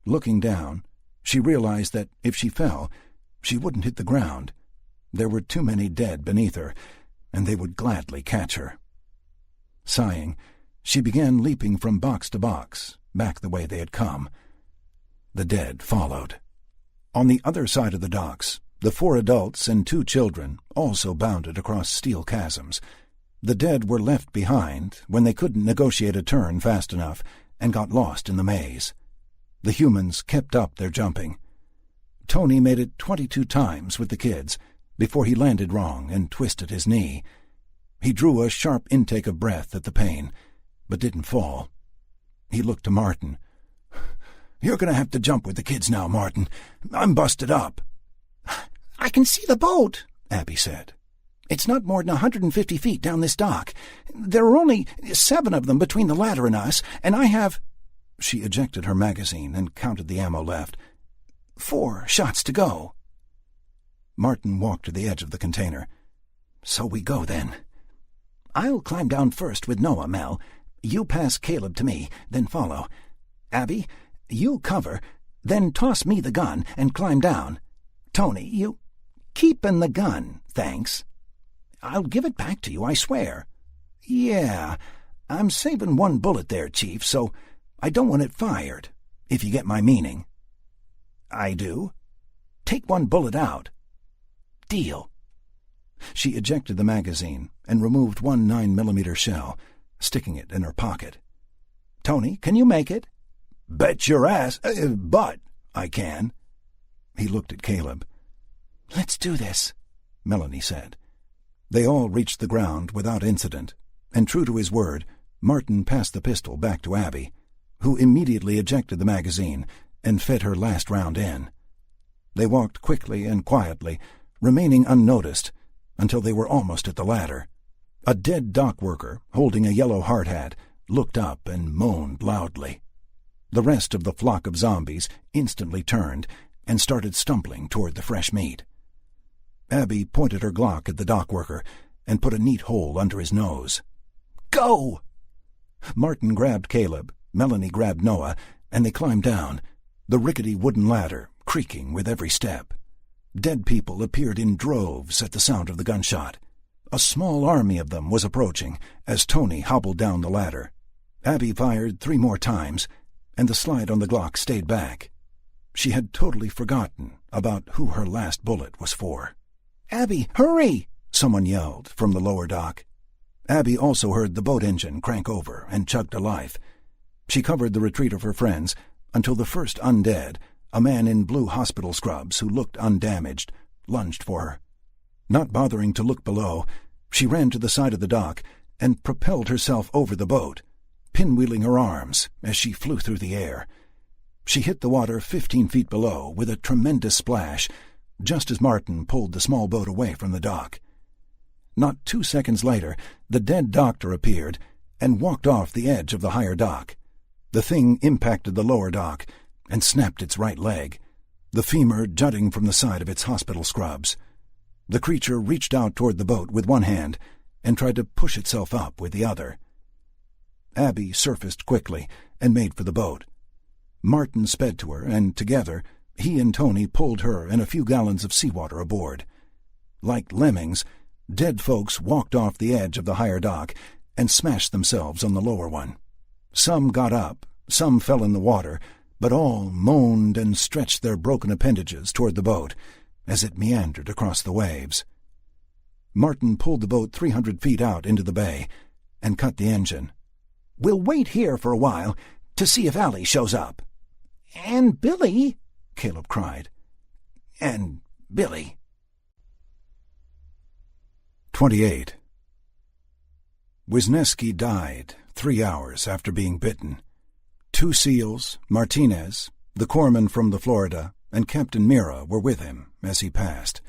Looking down, she realized that if she fell, she wouldn't hit the ground. There were too many dead beneath her, and they would gladly catch her. Sighing, she began leaping from box to box, back the way they had come. The dead followed. On the other side of the docks, the 4 adults and 2 children also bounded across steel chasms. The dead were left behind when they couldn't negotiate a turn fast enough and got lost in the maze. The humans kept up their jumping. Tony made it 22 times with the kids before he landed wrong and twisted his knee. He drew a sharp intake of breath at the pain, but didn't fall. He looked to Martin. "You're going to have to jump with the kids now, Martin. I'm busted up." "I can see the boat," Abby said. "It's not more than 150 feet down this dock. There are only 7 of them between the ladder and us, and I have—" She ejected her magazine and counted the ammo left. 4 shots to go." Martin walked to the edge of the container. "So we go, then. I'll climb down first with Noah, Mel. You pass Caleb to me, then follow. Abby, you cover, then toss me the gun and climb down. Tony, you keepin' the gun, thanks. I'll give it back to you, I swear. Yeah, I'm saving 1 bullet there, Chief, so I don't want it fired, if you get my meaning." "I do. Take 1 bullet out." "Deal." She ejected the magazine and removed 1 9mm shell, sticking it in her pocket. "Tony, can you make it?" "Bet your ass, but I can." He looked at Caleb. "Let's do this," Melanie said. They all reached the ground without incident, and true to his word, Martin passed the pistol back to Abby, who immediately ejected the magazine and fed her last round in. They walked quickly and quietly, remaining unnoticed, until they were almost at the ladder. A dead dock worker, holding a yellow hard hat, looked up and moaned loudly. The rest of the flock of zombies instantly turned and started stumbling toward the fresh meat. Abby pointed her Glock at the dock worker and put a neat hole under his nose. "Go!" Martin grabbed Caleb, Melanie grabbed Noah, and they climbed down, the rickety wooden ladder creaking with every step. Dead people appeared in droves at the sound of the gunshot. A small army of them was approaching as Tony hobbled down the ladder. Abby fired 3 more times, and the slide on the Glock stayed back. She had totally forgotten about who her last bullet was for. "Abby, hurry!" someone yelled from the lower dock. Abby also heard the boat engine crank over and chug to life. She covered the retreat of her friends until the first undead, a man in blue hospital scrubs who looked undamaged, lunged for her. Not bothering to look below, she ran to the side of the dock and propelled herself over the boat, pinwheeling her arms as she flew through the air. She hit the water 15 feet below with a tremendous splash, just as Martin pulled the small boat away from the dock. Not 2 seconds later, the dead doctor appeared and walked off the edge of the higher dock. The thing impacted the lower dock and snapped its right leg, the femur jutting from the side of its hospital scrubs. The creature reached out toward the boat with one hand and tried to push itself up with the other. Abby surfaced quickly and made for the boat. Martin sped to her, and together he and Tony pulled her and a few gallons of seawater aboard. Like lemmings, dead folks walked off the edge of the higher dock and smashed themselves on the lower one. Some got up, some fell in the water, but all moaned and stretched their broken appendages toward the boat as it meandered across the waves. Martin pulled the boat 300 feet out into the bay and cut the engine. "We'll wait here for a while to see if Allie shows up." "And Billy," Caleb cried. "And Billy." 28. Wisniewski died 3 hours after being bitten. 2 SEALs, Martinez, the corpsman from the Florida, and Captain Mira were with him as he passed.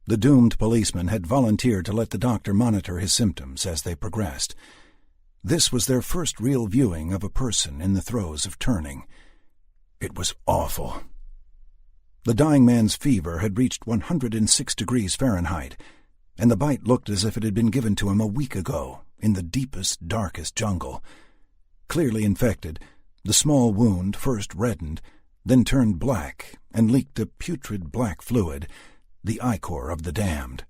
The doomed policeman had volunteered to let the doctor monitor his symptoms as they progressed. This was their first real viewing of a person in the throes of turning. It was awful. The dying man's fever had reached 106 degrees Fahrenheit, and the bite looked as if it had been given to him a week ago in the deepest, darkest jungle. Clearly infected, the small wound first reddened, then turned black and leaked a putrid black fluid, the ichor of the damned.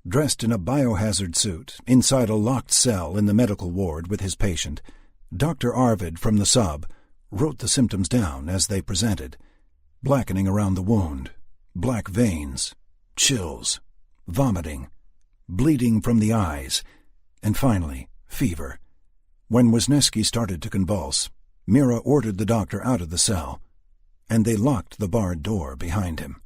Dressed in a biohazard suit, inside a locked cell in the medical ward with his patient, Dr. Arvid from the sub wrote the symptoms down as they presented: blackening around the wound, black veins, chills, vomiting, bleeding from the eyes, and finally, fever. When Wisniewski started to convulse, Mira ordered the doctor out of the cell, and they locked the barred door behind him.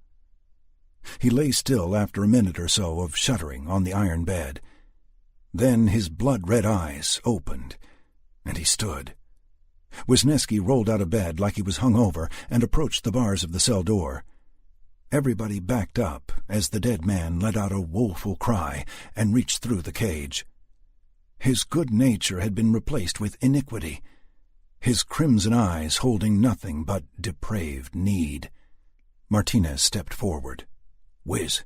He lay still after a minute or so of shuddering on the iron bed. Then his blood-red eyes opened, and he stood. Wisniewski rolled out of bed like he was hung over and approached the bars of the cell door. Everybody backed up as the dead man let out a woeful cry and reached through the cage. His good nature had been replaced with iniquity, his crimson eyes holding nothing but depraved need. Martinez stepped forward. Wiz,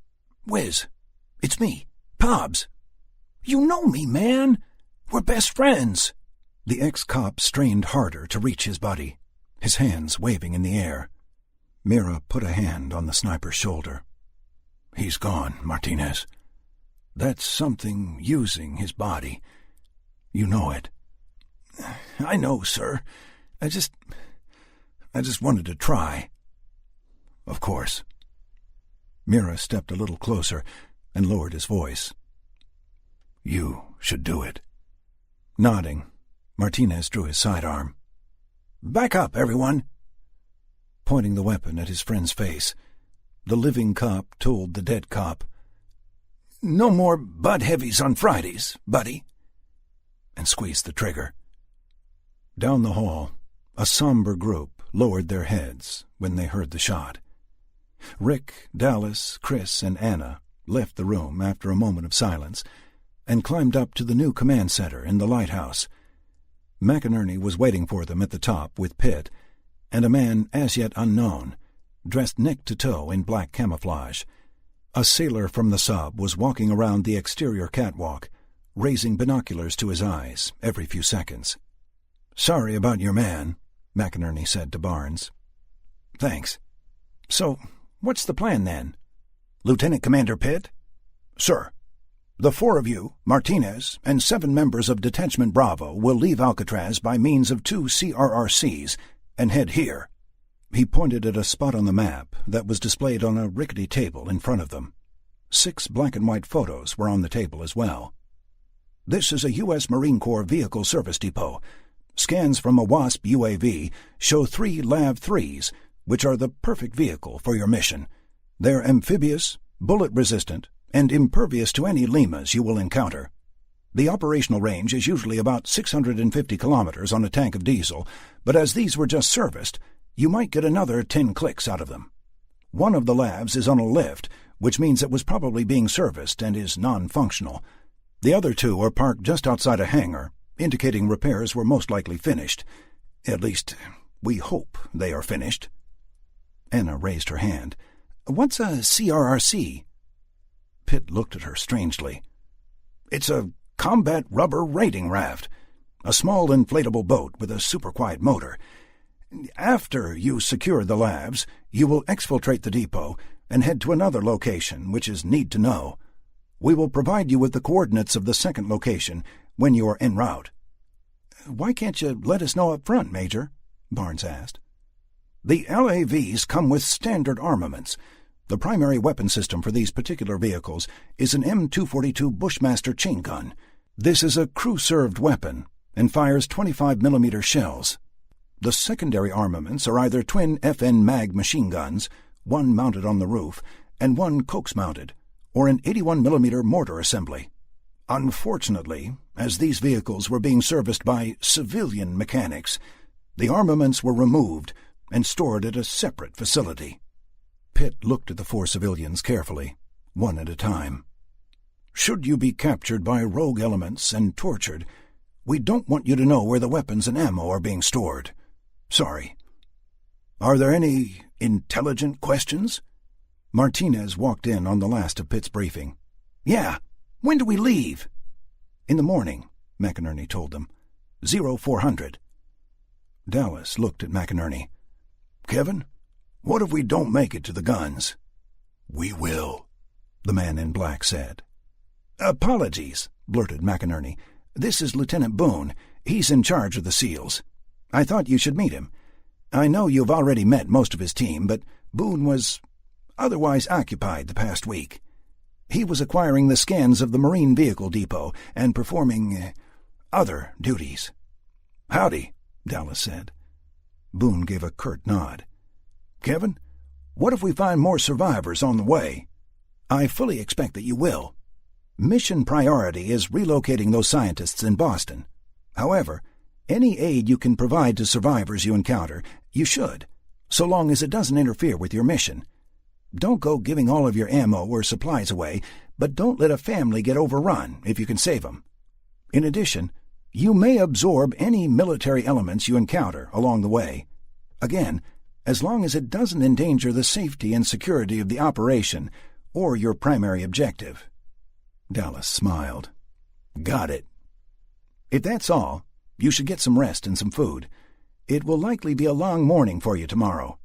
it's me, Pobbs. You know me, man. We're best friends." The ex-cop strained harder to reach his buddy, his hands waving in the air. Mira put a hand on the sniper's shoulder. "He's gone, Martinez. That's something using his body. You know it." "I know, sir. I just wanted to try." "Of course." Mira stepped a little closer and lowered his voice. "You should do it." Nodding, Martinez drew his sidearm. "Back up, everyone." Pointing the weapon at his friend's face, the living cop told the dead cop, "No more butt heavies on Fridays, buddy," and squeezed the trigger. Down the hall, a somber group lowered their heads when they heard the shot. Rick, Dallas, Chris, and Anna left the room after a moment of silence and climbed up to the new command center in the lighthouse. McInerney was waiting for them at the top with Pitt and a man as yet unknown, dressed neck to toe in black camouflage. A sailor from the sub was walking around the exterior catwalk, raising binoculars to his eyes every few seconds. "Sorry about your man," McInerney said to Barnes. "Thanks. So, what's the plan then?" "Lieutenant Commander Pitt?" "Sir, the 4 of you, Martinez, and 7 members of Detachment Bravo will leave Alcatraz by means of 2 CRRCs and head here." He pointed at a spot on the map that was displayed on a rickety table in front of them. 6 black-and-white photos were on the table as well. "This is a U.S. Marine Corps vehicle service depot. Scans from a WASP UAV show 3 LAV-3s, which are the perfect vehicle for your mission. They're amphibious, bullet-resistant, and impervious to any limas you will encounter. The operational range is usually about 650 kilometers on a tank of diesel, but as these were just serviced, You might get another 10 clicks out of them. One of the labs is on a lift, which means it was probably being serviced and is non-functional. The other 2 are parked just outside a hangar, indicating repairs were most likely finished. At least, we hope they are finished. Anna raised her hand. What's a CRRC? Pitt looked at her strangely. It's a combat rubber raiding raft, a small inflatable boat with a super-quiet motor. After you secure the labs, you will exfiltrate the depot and head to another location, which is Need to Know. We will provide you with the coordinates of the second location when you are en route. Why can't you let us know up front, Major? Barnes asked. The LAVs come with standard armaments. The primary weapon system for these particular vehicles is an M242 Bushmaster chain gun. This is a crew-served weapon and fires 25mm shells. The secondary armaments are either twin FN mag machine guns, one mounted on the roof, and one coax-mounted, or an 81mm mortar assembly. Unfortunately, as these vehicles were being serviced by civilian mechanics, the armaments were removed and stored at a separate facility. Pitt looked at the 4 civilians carefully, one at a time. Should you be captured by rogue elements and tortured, we don't want you to know where the weapons and ammo are being stored. Sorry. Are there any intelligent questions? Martinez walked in on the last of Pitt's briefing. Yeah. When do we leave? In the morning, McInerney told them. 0400. Dallas looked at McInerney. Kevin, what if we don't make it to the guns? We will, the man in black said. Apologies, blurted McInerney. This is Lieutenant Boone. He's in charge of the SEALs. I thought you should meet him. I know you've already met most of his team, but Boone was otherwise occupied the past week. He was acquiring the scans of the Marine Vehicle Depot and performing other duties. Howdy, Dallas said. Boone gave a curt nod. Kevin, what if we find more survivors on the way? I fully expect that you will. Mission priority is relocating those scientists in Boston. However, any aid you can provide to survivors you encounter, you should, so long as it doesn't interfere with your mission. Don't go giving all of your ammo or supplies away, but don't let a family get overrun if you can save them. In addition, you may absorb any military elements you encounter along the way. Again, as long as it doesn't endanger the safety and security of the operation or your primary objective. Dallas smiled. Got it. If that's all, you should get some rest and some food. It will likely be a long morning for you tomorrow.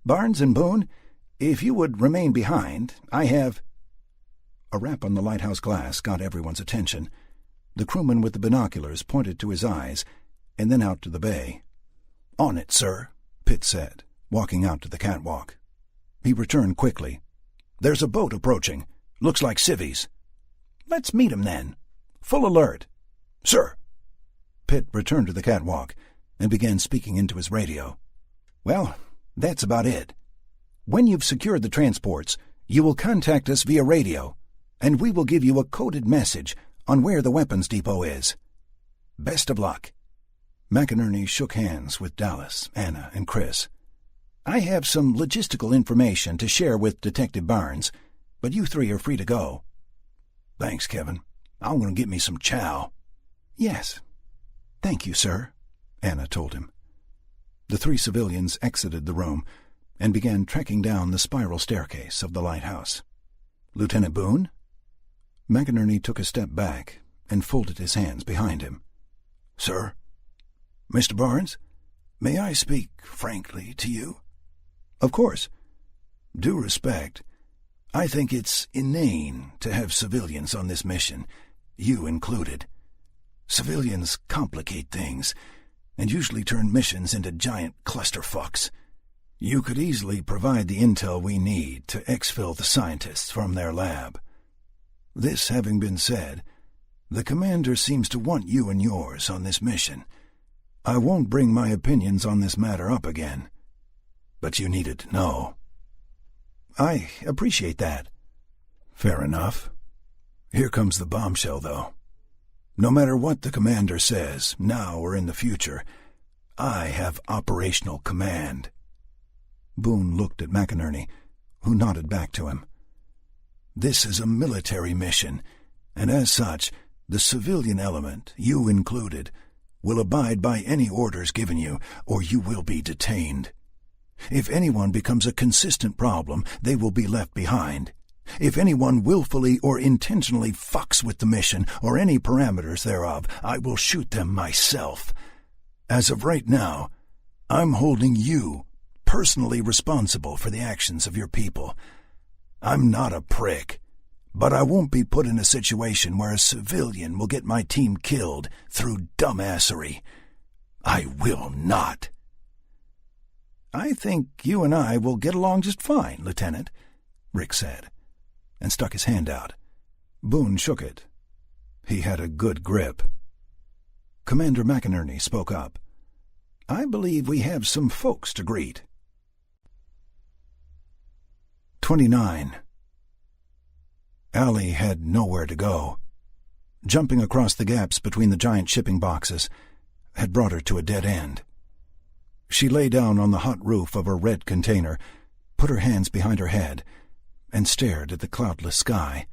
Barnes and Boone, if you would remain behind, I have... A rap on the lighthouse glass got everyone's attention. The crewman with the binoculars pointed to his eyes, and then out to the bay. On it, sir, Pitt said, walking out to the catwalk. He returned quickly. There's a boat approaching. Looks like civvies. Let's meet 'em then. Full alert. Sir. Pitt returned to the catwalk and began speaking into his radio. Well, that's about it. When you've secured the transports, you will contact us via radio, and we will give you a coded message on where the weapons depot is. Best of luck. McInerney shook hands with Dallas, Anna, and Chris. I have some logistical information to share with Detective Barnes, but you 3 are free to go. Thanks, Kevin. I'm going to get me some chow. Yes. Thank you, sir, Anna told him. The 3 civilians exited the room and began trekking down the spiral staircase of the lighthouse. Lieutenant Boone? McInerney took a step back and folded his hands behind him. Sir? Mr. Barnes, may I speak frankly to you? Of course. Due respect, I think it's inane to have civilians on this mission, you included. Civilians complicate things and usually turn missions into giant clusterfucks. You could easily provide the intel we need to exfil the scientists from their lab. This having been said, the commander seems to want you and yours on this mission. I won't bring my opinions on this matter up again, but you needed to know. I appreciate that. Fair enough. Here comes the bombshell, though. No matter what the commander says, now or in the future, I have operational command." Boone looked at McInerney, who nodded back to him. "This is a military mission, and as such, the civilian element, you included, will abide by any orders given you, or you will be detained. If anyone becomes a consistent problem, they will be left behind. If anyone willfully or intentionally fucks with the mission or any parameters thereof, I will shoot them myself. As of right now, I'm holding you personally responsible for the actions of your people. I'm not a prick, but I won't be put in a situation where a civilian will get my team killed through dumbassery. I will not." "I think you and I will get along just fine, Lieutenant," Rick said, and stuck his hand out. Boone shook it. He had a good grip. Commander McInerney spoke up. "I believe we have some folks to greet." 29. Allie had nowhere to go. Jumping across the gaps between the giant shipping boxes had brought her to a dead end. She lay down on the hot roof of her red container, put her hands behind her head, and stared at the cloudless sky.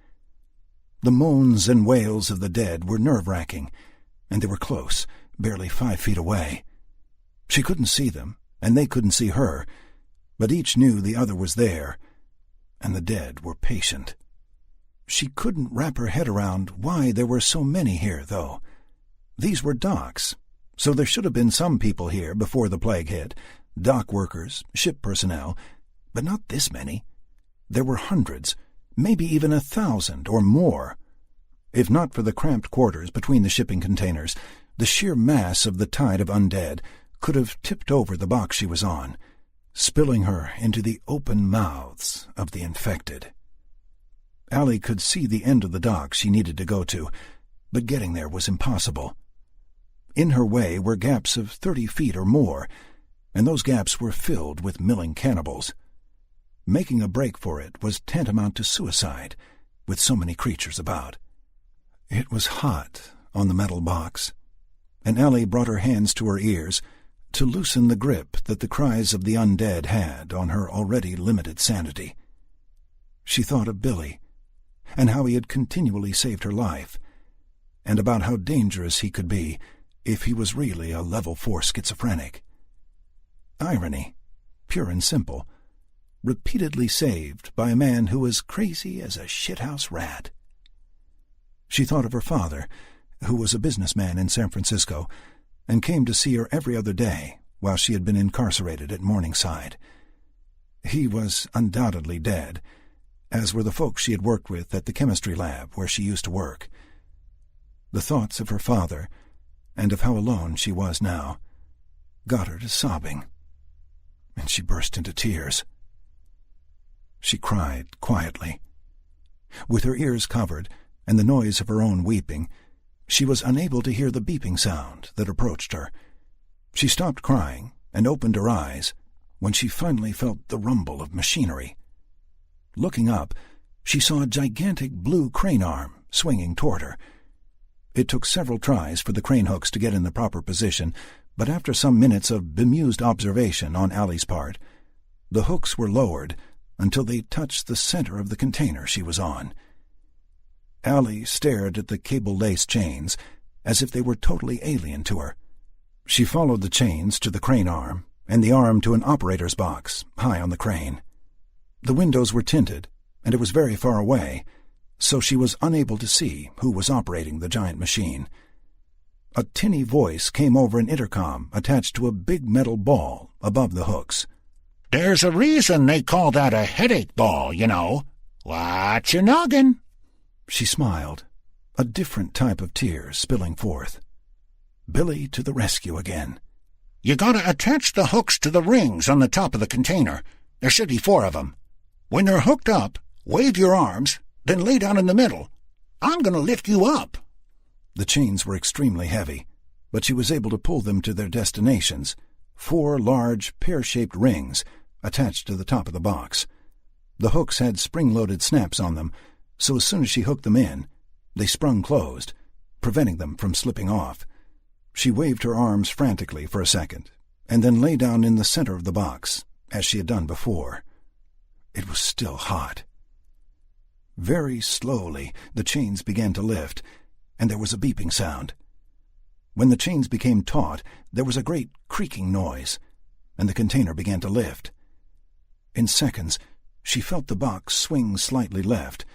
The moans and wails of the dead were nerve-wracking, and they were close, barely 5 feet away. She couldn't see them, and they couldn't see her, but each knew the other was there, and the dead were patient. She couldn't wrap her head around why there were so many here, though. These were docks, so there should have been some people here before the plague hit, dock workers, ship personnel, but not this many. There were hundreds, maybe even 1,000 or more. If not for the cramped quarters between the shipping containers, the sheer mass of the tide of undead could have tipped over the box she was on, spilling her into the open mouths of the infected. Allie could see the end of the dock she needed to go to, but getting there was impossible. In her way were gaps of 30 feet or more, and those gaps were filled with milling cannibals. Making a break for it was tantamount to suicide, with so many creatures about. It was hot on the metal box, and Allie brought her hands to her ears to loosen the grip that the cries of the undead had on her already limited sanity. She thought of Billy, and how he had continually saved her life, and about how dangerous he could be if he was really a level 4 schizophrenic. Irony, pure and simple, repeatedly saved by a man who was crazy as a shithouse rat. She thought of her father, who was a businessman in San Francisco, and came to see her every other day while she had been incarcerated at Morningside. He was undoubtedly dead, as were the folks she had worked with at the chemistry lab where she used to work. The thoughts of her father, and of how alone she was now, got her to sobbing, and she burst into tears. She cried quietly. With her ears covered and the noise of her own weeping, she was unable to hear the beeping sound that approached her. She stopped crying and opened her eyes when she finally felt the rumble of machinery. Looking up, she saw a gigantic blue crane arm swinging toward her. It took several tries for the crane hooks to get in the proper position, but after some minutes of bemused observation on Allie's part, the hooks were lowered until they touched the center of the container she was on. Allie stared at the cable-laced chains as if they were totally alien to her. She followed the chains to the crane arm and the arm to an operator's box high on the crane. The windows were tinted, and it was very far away, so she was unable to see who was operating the giant machine. A tinny voice came over an intercom attached to a big metal ball above the hooks. "There's a reason they call that a headache ball, you know. Watch your noggin." She smiled, a different type of tears spilling forth. Billy to the rescue again. "You gotta attach the hooks to the rings on the top of the container. There should be 4 of them. When they're hooked up, wave your arms, then lay down in the middle. I'm gonna lift you up." The chains were extremely heavy, but she was able to pull them to their destinations, 4 large, pear-shaped rings attached to the top of the box. The hooks had spring-loaded snaps on them, so as soon as she hooked them in, they sprung closed, preventing them from slipping off. She waved her arms frantically for a second, and then lay down in the center of the box, as she had done before. It was still hot. Very slowly the chains began to lift, and there was a beeping sound. When the chains became taut, there was a great creaking noise, and the container began to lift. In seconds, she felt the box swing slightly left,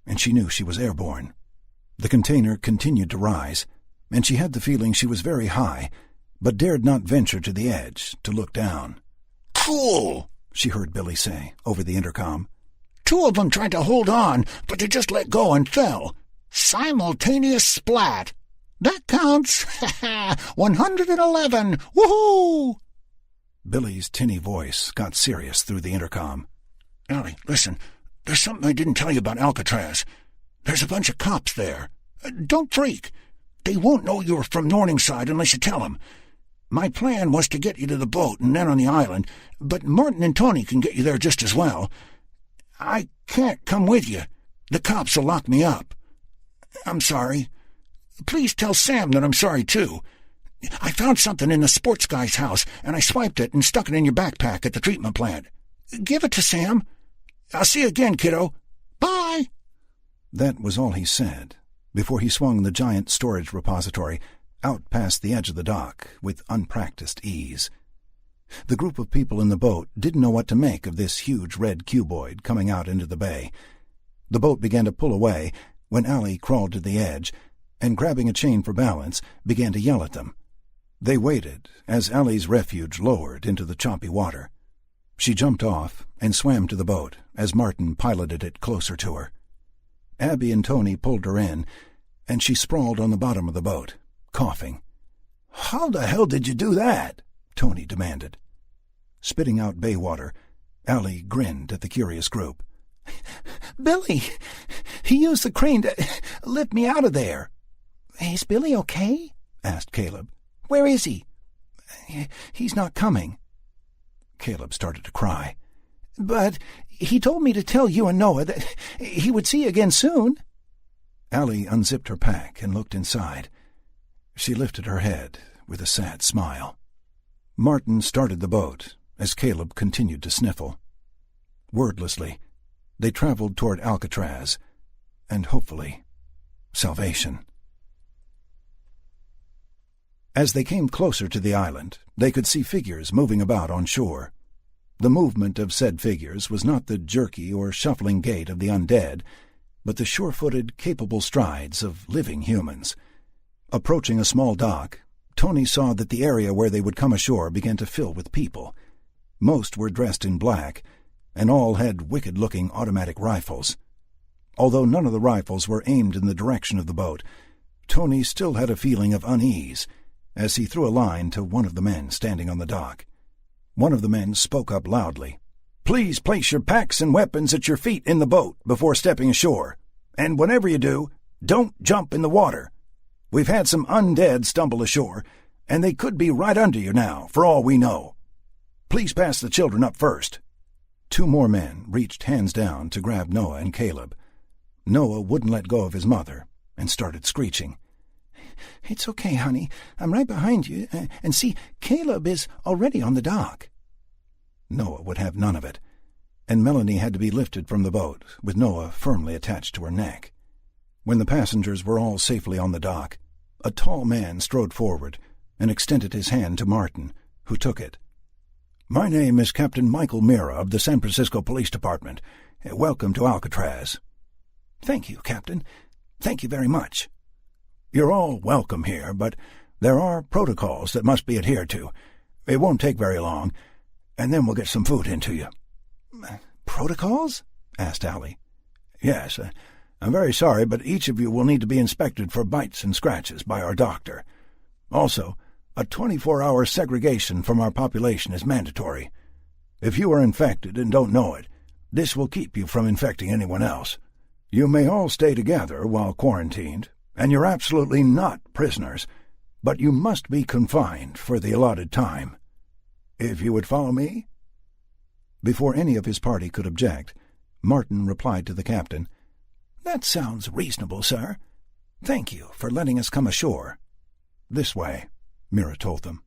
and she knew she was airborne. The container continued to rise, and she had the feeling she was very high, but dared not venture to the edge to look down. "Cool," she heard Billy say over the intercom. "Two of them tried to hold on, but they just let go and fell. Simultaneous splat. That counts. 111. Woohoo!" Billy's tinny voice got serious through the intercom. "Allie, listen, there's something I didn't tell you about Alcatraz. There's a bunch of cops there. Don't freak. They won't know you're from Morningside unless you tell them. My plan was to get you to the boat and then on the island, but Martin and Tony can get you there just as well. I can't come with you. The cops will lock me up. I'm sorry. Please tell Sam that I'm sorry, too. I found something in the sports guy's house, and I swiped it and stuck it in your backpack at the treatment plant. Give it to Sam. I'll see you again, kiddo. Bye." That was all he said, before he swung the giant storage repository out past the edge of the dock with unpracticed ease. The group of people in the boat didn't know what to make of this huge red cuboid coming out into the bay. The boat began to pull away when Allie crawled to the edge and, grabbing a chain for balance, began to yell at them. They waited as Allie's refuge lowered into the choppy water. She jumped off and swam to the boat as Martin piloted it closer to her. Abby and Tony pulled her in, and she sprawled on the bottom of the boat, coughing. "How the hell did you do that?" Tony demanded. Spitting out bay water, Allie grinned at the curious group. "Billy, he used the crane to lift me out of there." "Is Billy okay?" asked Caleb. "Where is he?" "He's not coming." Caleb started to cry. "But he told me to tell you and Noah that he would see you again soon." Allie unzipped her pack and looked inside. She lifted her head with a sad smile. Martin started the boat as Caleb continued to sniffle. Wordlessly, they traveled toward Alcatraz and, hopefully, salvation. As they came closer to the island, they could see figures moving about on shore. The movement of said figures was not the jerky or shuffling gait of the undead, but the sure-footed, capable strides of living humans. Approaching a small dock, Tony saw that the area where they would come ashore began to fill with people. Most were dressed in black, and all had wicked-looking automatic rifles. Although none of the rifles were aimed in the direction of the boat, Tony still had a feeling of unease as he threw a line to one of the men standing on the dock. One of the men spoke up loudly. "Please place your packs and weapons at your feet in the boat before stepping ashore, and whenever you do, don't jump in the water. We've had some undead stumble ashore, and they could be right under you now, for all we know. Please pass the children up first." Two more men reached hands down to grab Noah and Caleb. Noah wouldn't let go of his mother and started screeching. "It's okay, honey. I'm right behind you. And see, Caleb is already on the dock." Noah would have none of it, and Melanie had to be lifted from the boat, with Noah firmly attached to her neck. When the passengers were all safely on the dock, a tall man strode forward and extended his hand to Martin, who took it. "My name is Captain Michael Mira of the San Francisco Police Department. Welcome to Alcatraz." "Thank you, Captain. Thank you very much." "You're all welcome here, but there are protocols that must be adhered to. It won't take very long, and then we'll get some food into you." "Protocols?" asked Allie. "Yes. I'm very sorry, but each of you will need to be inspected for bites and scratches by our doctor. Also, a 24-hour segregation from our population is mandatory. If you are infected and don't know it, this will keep you from infecting anyone else. You may all stay together while quarantined, and you're absolutely not prisoners, but you must be confined for the allotted time. If you would follow me?" Before any of his party could object, Martin replied to the captain, "That sounds reasonable, sir. Thank you for letting us come ashore." This way," Mira told them.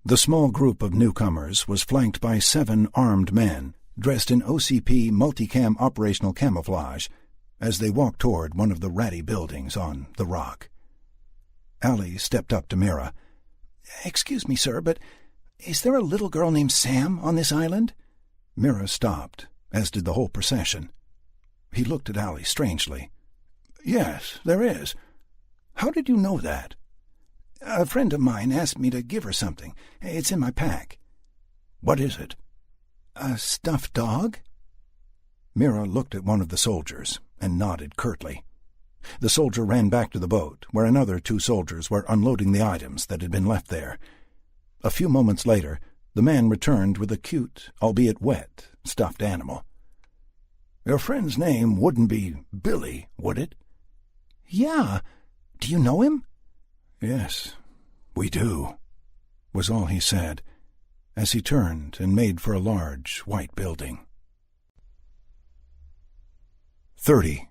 The small group of newcomers was flanked by 7 armed men, dressed in OCP multicam operational camouflage, as they walked toward one of the ratty buildings on the rock. Allie stepped up to Mira. "Excuse me, sir, but is there a little girl named Sam on this island?" Mira stopped, as did the whole procession. He looked at Allie strangely. "Yes, there is. How did you know that?" "A friend of mine asked me to give her something. It's in my pack." "What is it?" "A stuffed dog." Mira looked at one of the soldiers and nodded curtly. The soldier ran back to the boat, where another 2 soldiers were unloading the items that had been left there. A few moments later, the man returned with a cute, albeit wet, stuffed animal. "Your friend's name wouldn't be Billy, would it?" "Yeah. Do you know him?" "Yes, we do," was all he said, as he turned and made for a large, white building. 30.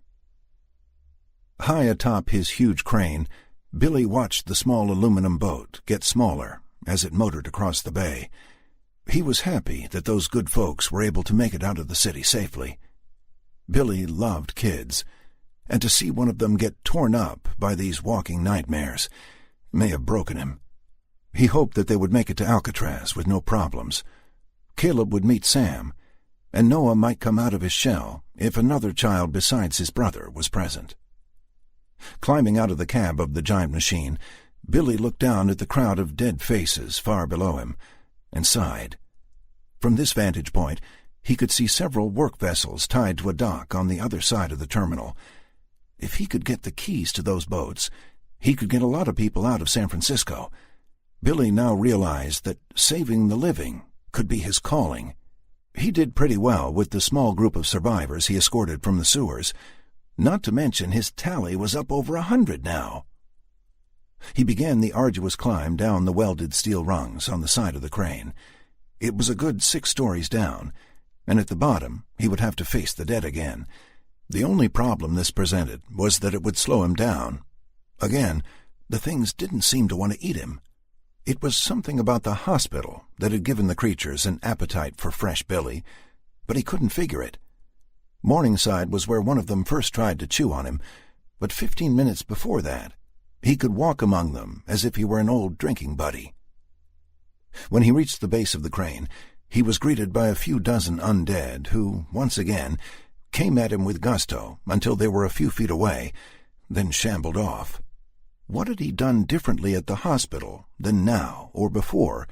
High atop his huge crane, Billy watched the small aluminum boat get smaller as it motored across the bay. He was happy that those good folks were able to make it out of the city safely. Billy loved kids, and to see one of them get torn up by these walking nightmares may have broken him. He hoped that they would make it to Alcatraz with no problems. Caleb would meet Sam, and Noah might come out of his shell if another child besides his brother was present. Climbing out of the cab of the giant machine, Billy looked down at the crowd of dead faces far below him and sighed. From this vantage point, he could see several work vessels tied to a dock on the other side of the terminal. If he could get the keys to those boats, he could get a lot of people out of San Francisco. Billy now realized that saving the living could be his calling. He did pretty well with the small group of survivors he escorted from the sewers. Not to mention his tally was up over 100 now. He began the arduous climb down the welded steel rungs on the side of the crane. It was a good 6 stories down, and at the bottom he would have to face the dead again. The only problem this presented was that it would slow him down. Again, the things didn't seem to want to eat him. It was something about the hospital that had given the creatures an appetite for fresh Billy, but he couldn't figure it. Morningside was where one of them first tried to chew on him, but 15 minutes before that, he could walk among them as if he were an old drinking buddy. When he reached the base of the crane, he was greeted by a few dozen undead who, once again, came at him with gusto until they were a few feet away, then shambled off. What had he done differently at the hospital than now or before?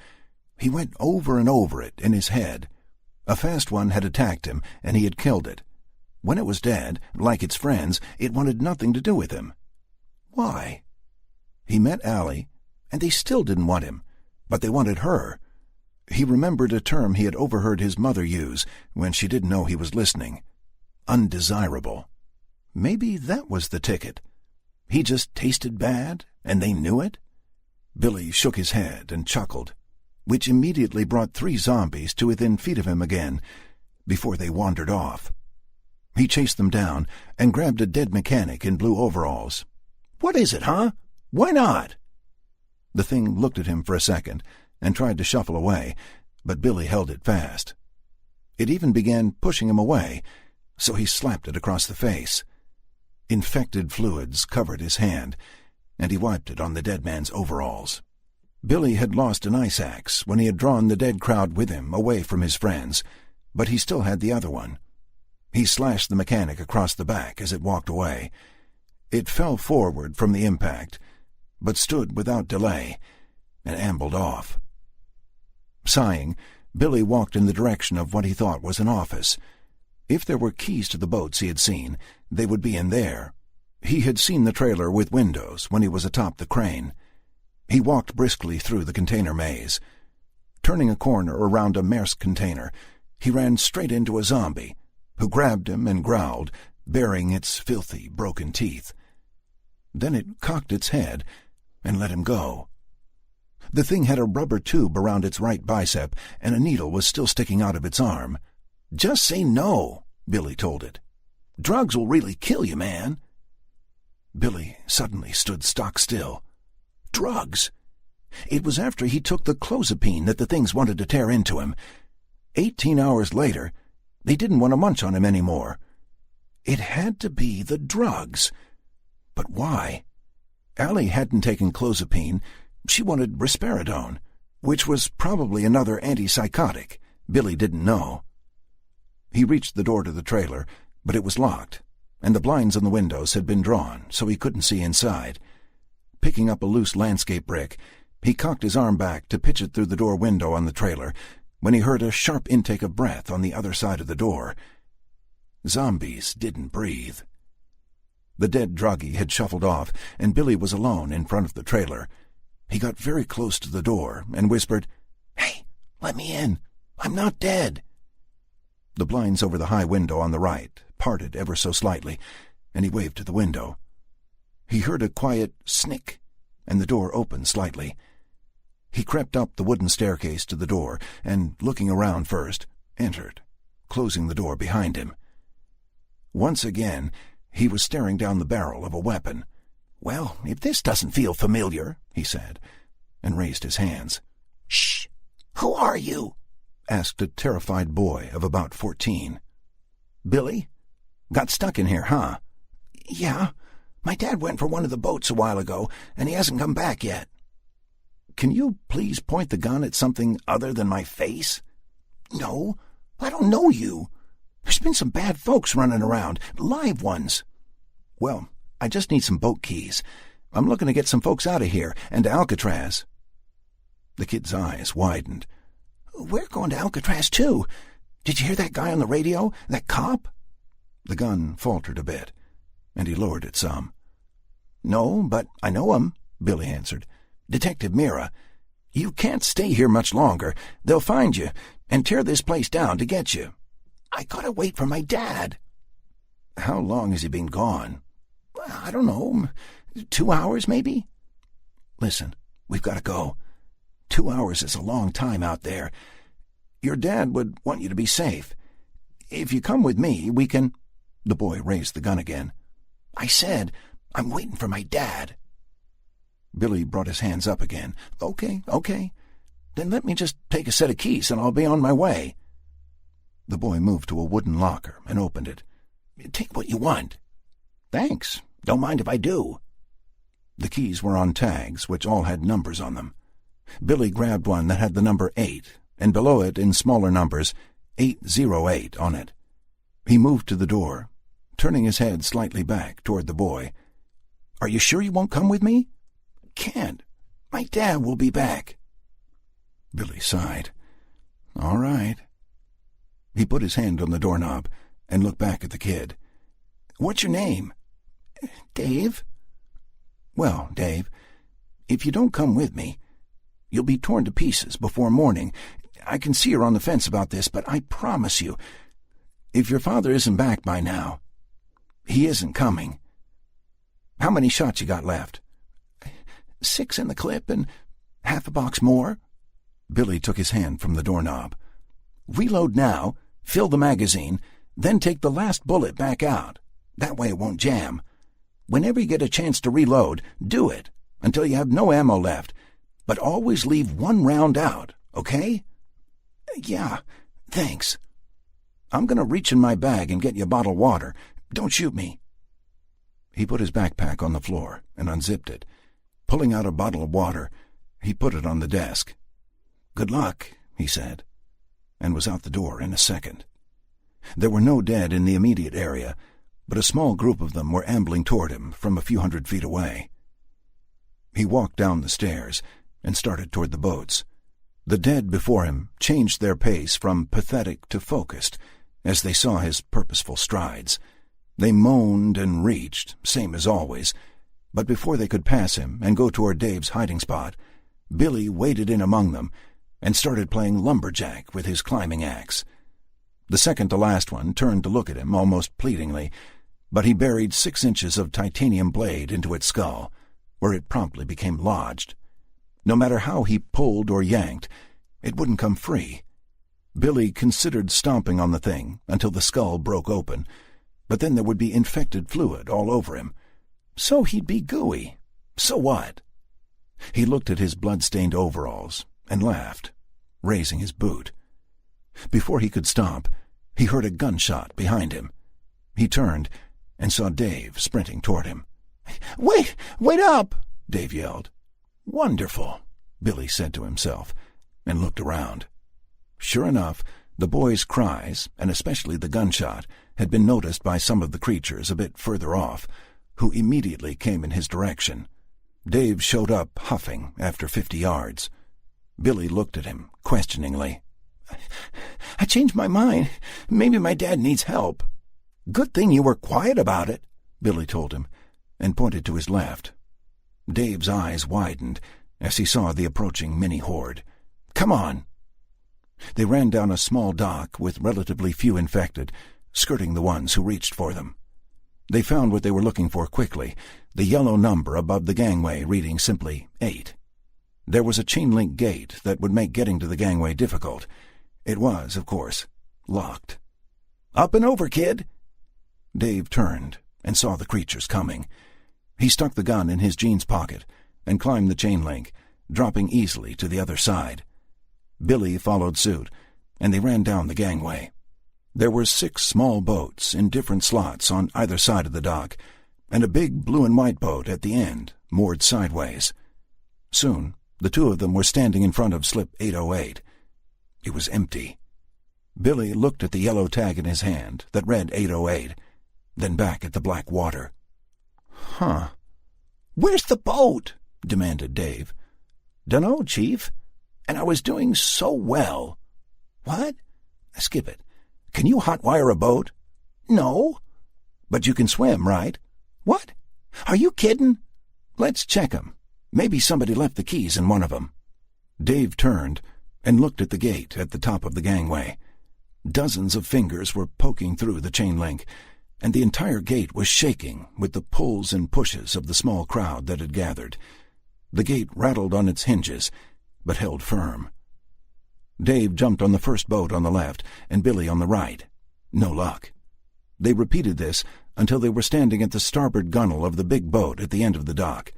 He went over and over it in his head. A fast one had attacked him, and he had killed it. When it was dead, like its friends, it wanted nothing to do with him. Why? He met Allie, and they still didn't want him, but they wanted her. He remembered a term he had overheard his mother use when she didn't know he was listening. Undesirable. Maybe that was the ticket. He just tasted bad, and they knew it? Billy shook his head and chuckled, which immediately brought 3 zombies to within feet of him again, before they wandered off. He chased them down and grabbed a dead mechanic in blue overalls. "What is it, huh? Why not?" The thing looked at him for a second and tried to shuffle away, but Billy held it fast. It even began pushing him away, so he slapped it across the face. Infected fluids covered his hand, and he wiped it on the dead man's overalls. Billy had lost an ice axe when he had drawn the dead crowd with him away from his friends, but he still had the other one. He slashed the mechanic across the back as it walked away. It fell forward from the impact, but stood without delay and ambled off. Sighing, Billy walked in the direction of what he thought was an office. If there were keys to the boats he had seen, they would be in there. He had seen the trailer with windows when he was atop the crane. He walked briskly through the container maze. Turning a corner around a Maersk container, he ran straight into a zombie, who grabbed him and growled, baring its filthy, broken teeth. Then it cocked its head and let him go. The thing had a rubber tube around its right bicep, and a needle was still sticking out of its arm. "Just say no," Billy told it. "Drugs will really kill you, man." Billy suddenly stood stock still. Drugs? It was after he took the clozapine that the things wanted to tear into him. 18 hours later, they didn't want to munch on him anymore. It had to be the drugs. But why? Allie hadn't taken clozapine. She wanted risperidone, which was probably another antipsychotic. Billy didn't know. He reached the door to the trailer, but it was locked, and the blinds on the windows had been drawn, so he couldn't see inside. Picking up a loose landscape brick, he cocked his arm back to pitch it through the door window on the trailer when he heard a sharp intake of breath on the other side of the door. Zombies didn't breathe. The dead druggie had shuffled off, and Billy was alone in front of the trailer. He got very close to the door and whispered, "Hey, let me in. I'm not dead." The blinds over the high window on the right parted ever so slightly, and he waved to the window. He heard a quiet snick, and the door opened slightly. He crept up the wooden staircase to the door and, looking around first, entered, closing the door behind him. Once again, he was staring down the barrel of a weapon. "Well, if this doesn't feel familiar," he said, and raised his hands. "Shh! Who are you?" asked a terrified boy of about 14. "Billy? Got stuck in here, huh?" "Yeah. My dad went for one of the boats a while ago, and he hasn't come back yet." "Can you please point the gun at something other than my face?" "No, I don't know you. There's been some bad folks running around, live ones." "Well, I just need some boat keys. I'm looking to get some folks out of here and to Alcatraz." The kid's eyes widened. "We're going to Alcatraz, too. Did you hear that guy on the radio, that cop?" The gun faltered a bit, and he lowered it some. "No, but I know him," Billy answered. "Detective Mira. You can't stay here much longer. They'll find you and tear this place down to get you." "I gotta wait for my dad." "How long has he been gone?" "I don't know. 2 hours, maybe." "Listen, we've got to go. 2 hours is a long time out there. Your dad would want you to be safe. If you come with me, we can—" The boy raised the gun again. "I said, I'm waiting for my dad." Billy brought his hands up again. Okay. Then let me just take a set of keys and I'll be on my way." The boy moved to a wooden locker and opened it. "Take what you want." "Thanks. Don't mind if I do." The keys were on tags, which all had numbers on them. Billy grabbed one that had the number 8, and below it, in smaller numbers, 808 on it. He moved to the door, turning his head slightly back toward the boy. "Are you sure you won't come with me?" "Can't. My dad will be back." Billy sighed. "All right." He put his hand on the doorknob and looked back at the kid. "What's your name?" "Dave." "Well, Dave, if you don't come with me, you'll be torn to pieces before morning. I can see you're on the fence about this, but I promise you, if your father isn't back by now, he isn't coming. How many shots you got left?" 6 in the clip and half a box more." Billy took his hand from the doorknob. "Reload now, fill the magazine, then take the last bullet back out. That way it won't jam. Whenever you get a chance to reload, do it, until you have no ammo left, but always leave one round out, okay?" "Yeah, thanks." "I'm going to reach in my bag and get you a bottle of water. Don't shoot me." He put his backpack on the floor and unzipped it. Pulling out a bottle of water, he put it on the desk. "Good luck," he said, and was out the door in a second. There were no dead in the immediate area, but a small group of them were ambling toward him from a few 100 feet away. He walked down the stairs and started toward the boats. The dead before him changed their pace from pathetic to focused as they saw his purposeful strides. They moaned and reached, same as always, but before they could pass him and go toward Dave's hiding spot, Billy waded in among them and started playing lumberjack with his climbing axe. The second-to-last one turned to look at him almost pleadingly, but he buried 6 inches of titanium blade into its skull, where it promptly became lodged. No matter how he pulled or yanked, it wouldn't come free. Billy considered stomping on the thing until the skull broke open, but then there would be infected fluid all over him. So he'd be gooey. So what? He looked at his blood-stained overalls and laughed, raising his boot. Before he could stop, he heard a gunshot behind him. He turned and saw Dave sprinting toward him. "Wait up!" Dave yelled. "Wonderful," Billy said to himself, and looked around. Sure enough, the boy's cries, and especially the gunshot, had been noticed by some of the creatures a bit further off, who immediately came in his direction. Dave showed up huffing after 50 yards. Billy looked at him questioningly. "I changed my mind. Maybe my dad needs help." "Good thing you were quiet about it," Billy told him, and pointed to his left. Dave's eyes widened as he saw the approaching mini-horde. "Come on!" They ran down a small dock with relatively few infected, skirting the ones who reached for them. They found what they were looking for quickly, the yellow number above the gangway reading simply 8. There was a chain-link gate that would make getting to the gangway difficult. It was, of course, locked. "Up and over, kid!" Dave turned and saw the creatures coming. He stuck the gun in his jeans pocket and climbed the chain link, dropping easily to the other side. Billy followed suit, and they ran down the gangway. There were 6 small boats in different slots on either side of the dock, and a big blue and white boat at the end, moored sideways. Soon, the 2 of them were standing in front of slip 808. It was empty. Billy looked at the yellow tag in his hand that read 808, then back at the black water. "Huh. "Where's the boat?" demanded Dave. "Dunno, Chief. And I was doing so well." "What? Skip it. Can you hotwire a boat?" "No." "But you can swim, right?" "What? Are you kidding?" "Let's check 'em. Maybe somebody left the keys in one of 'em." Dave turned and looked at the gate at the top of the gangway. Dozens of fingers were poking through the chain link, and the entire gate was shaking with the pulls and pushes of the small crowd that had gathered. The gate rattled on its hinges, but held firm. Dave jumped on the first boat on the left and Billy on the right. No luck. They repeated this until they were standing at the starboard gunwale of the big boat at the end of the dock.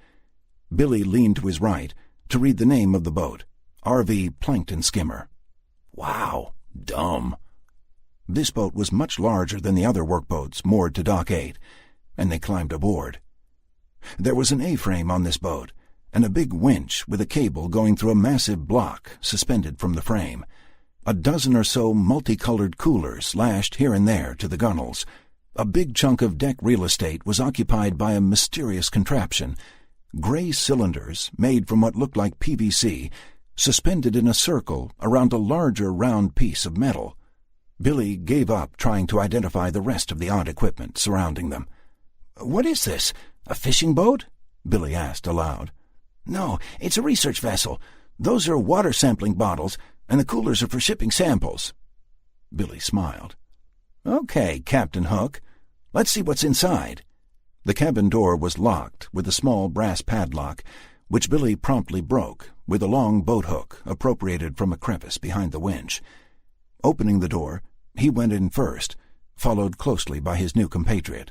Billy leaned to his right to read the name of the boat, RV Plankton Skimmer. Wow, dumb. This boat was much larger than the other workboats moored to Dock 8, and they climbed aboard. There was an A-frame on this boat, and a big winch with a cable going through a massive block suspended from the frame. A dozen or so multicolored coolers lashed here and there to the gunnels. A big chunk of deck real estate was occupied by a mysterious contraption, gray cylinders made from what looked like PVC, suspended in a circle around a larger round piece of metal. Billy gave up trying to identify the rest of the odd equipment surrounding them. "What is this? A fishing boat?" Billy asked aloud. "No, it's a research vessel. Those are water sampling bottles, and the coolers are for shipping samples." Billy smiled. "Okay, Captain Hook. Let's see what's inside." The cabin door was locked with a small brass padlock, which Billy promptly broke with a long boat hook appropriated from a crevice behind the winch. Opening the door, he went in first, followed closely by his new compatriot.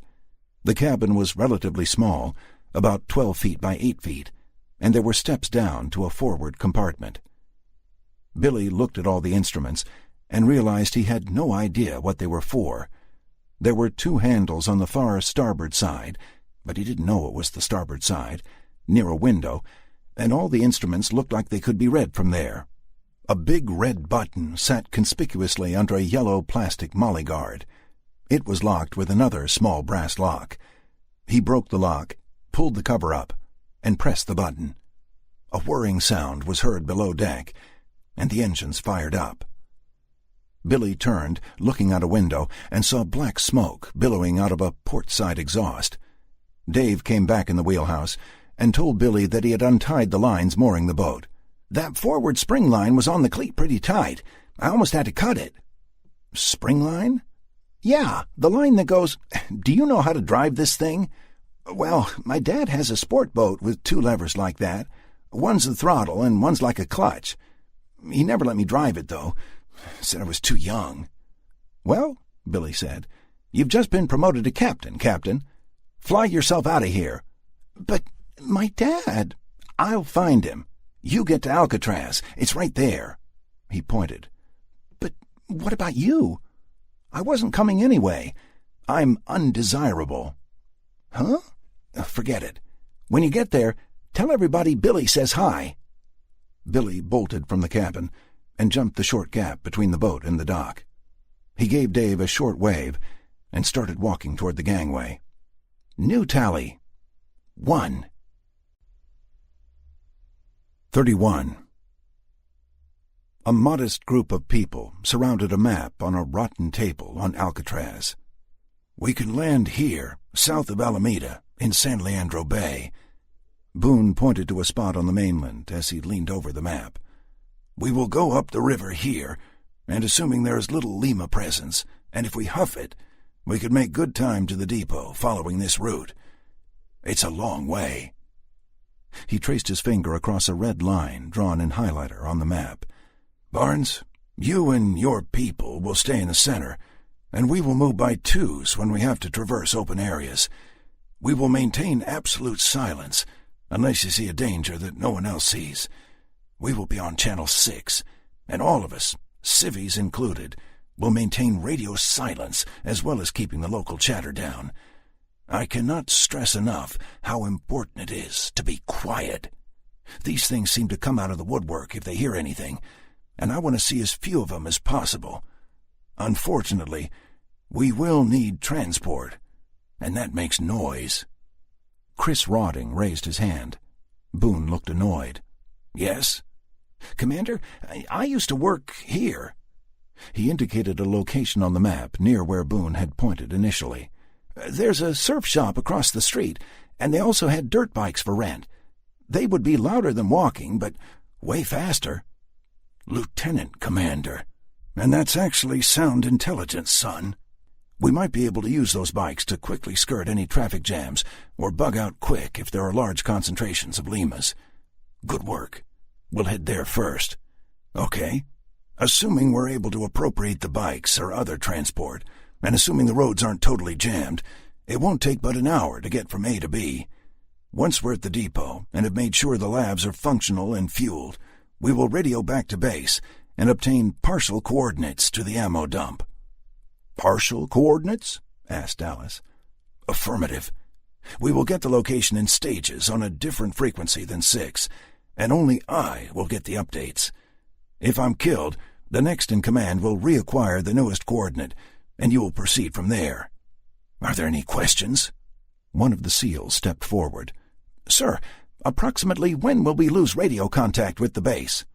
The cabin was relatively small, about 12 feet by 8 feet, and there were steps down to a forward compartment. Billy looked at all the instruments and realized he had no idea what they were for. There were 2 handles on the far starboard side, but he didn't know it was the starboard side, near a window, and all the instruments looked like they could be read from there. A big red button sat conspicuously under a yellow plastic molly guard. It was locked with another small brass lock. He broke the lock, pulled the cover up, and pressed the button. A whirring sound was heard below deck, and the engines fired up. Billy turned, looking out a window, and saw black smoke billowing out of a port-side exhaust. Dave came back in the wheelhouse and told Billy that he had untied the lines mooring the boat. "That forward spring line was on the cleat pretty tight. I almost had to cut it." "Spring line?" "Yeah, the line that goes— Do you know how to drive this thing?" "Well, my dad has a sport boat with 2 levers like that. One's the throttle and one's like a clutch. He never let me drive it, though. Said I was too young." "Well," Billy said, "you've just been promoted to captain, Captain. Fly yourself out of here." "But my dad— I'll find him. You get to Alcatraz. It's right there." He pointed. "But what about you?" "I wasn't coming anyway. I'm undesirable." "Huh? Forget it. When you get there, tell everybody Billy says hi." Billy bolted from the cabin and jumped the short gap between the boat and the dock. He gave Dave a short wave and started walking toward the gangway. New tally: 1. 31. A modest group of people surrounded a map on a rotten table on Alcatraz. "We can land here, south of Alameda, in San Leandro Bay." Boone pointed to a spot on the mainland as he leaned over the map. "We will go up the river here, and assuming there is little Lima presence, and if we huff it, we could make good time to the depot following this route. It's a long way." He traced his finger across a red line drawn in highlighter on the map. "Barnes, you and your people will stay in the center, and we will move by twos when we have to traverse open areas. We will maintain absolute silence, unless you see a danger that no one else sees. We will be on Channel 6, and all of us, civvies included, will maintain radio silence as well as keeping the local chatter down. I cannot stress enough how important it is to be quiet. These things seem to come out of the woodwork if they hear anything, and I want to see as few of them as possible. Unfortunately, we will need transport, and that makes noise." Chris Rawding raised his hand. Boone looked annoyed. "Yes?" "Commander, I used to work here." He indicated a location on the map near where Boone had pointed initially. "There's a surf shop across the street, and they also had dirt bikes for rent. They would be louder than walking, but way faster." "Lieutenant Commander, and that's actually sound intelligence, son. We might be able to use those bikes to quickly skirt any traffic jams or bug out quick if there are large concentrations of Limas. Good work. We'll head there first." "Okay. Assuming we're able to appropriate the bikes or other transport, and assuming the roads aren't totally jammed, it won't take but an hour to get from A to B. Once we're at the depot and have made sure the labs are functional and fueled, we will radio back to base and obtain partial coordinates to the ammo dump." "Partial coordinates?" asked Alice. "Affirmative. We will get the location in stages on a different frequency than 6, and only I will get the updates. If I'm killed, the next in command will reacquire the newest coordinate, and you will proceed from there. Are there any questions?" One of the SEALs stepped forward. "Sir, approximately when will we lose radio contact with the base?"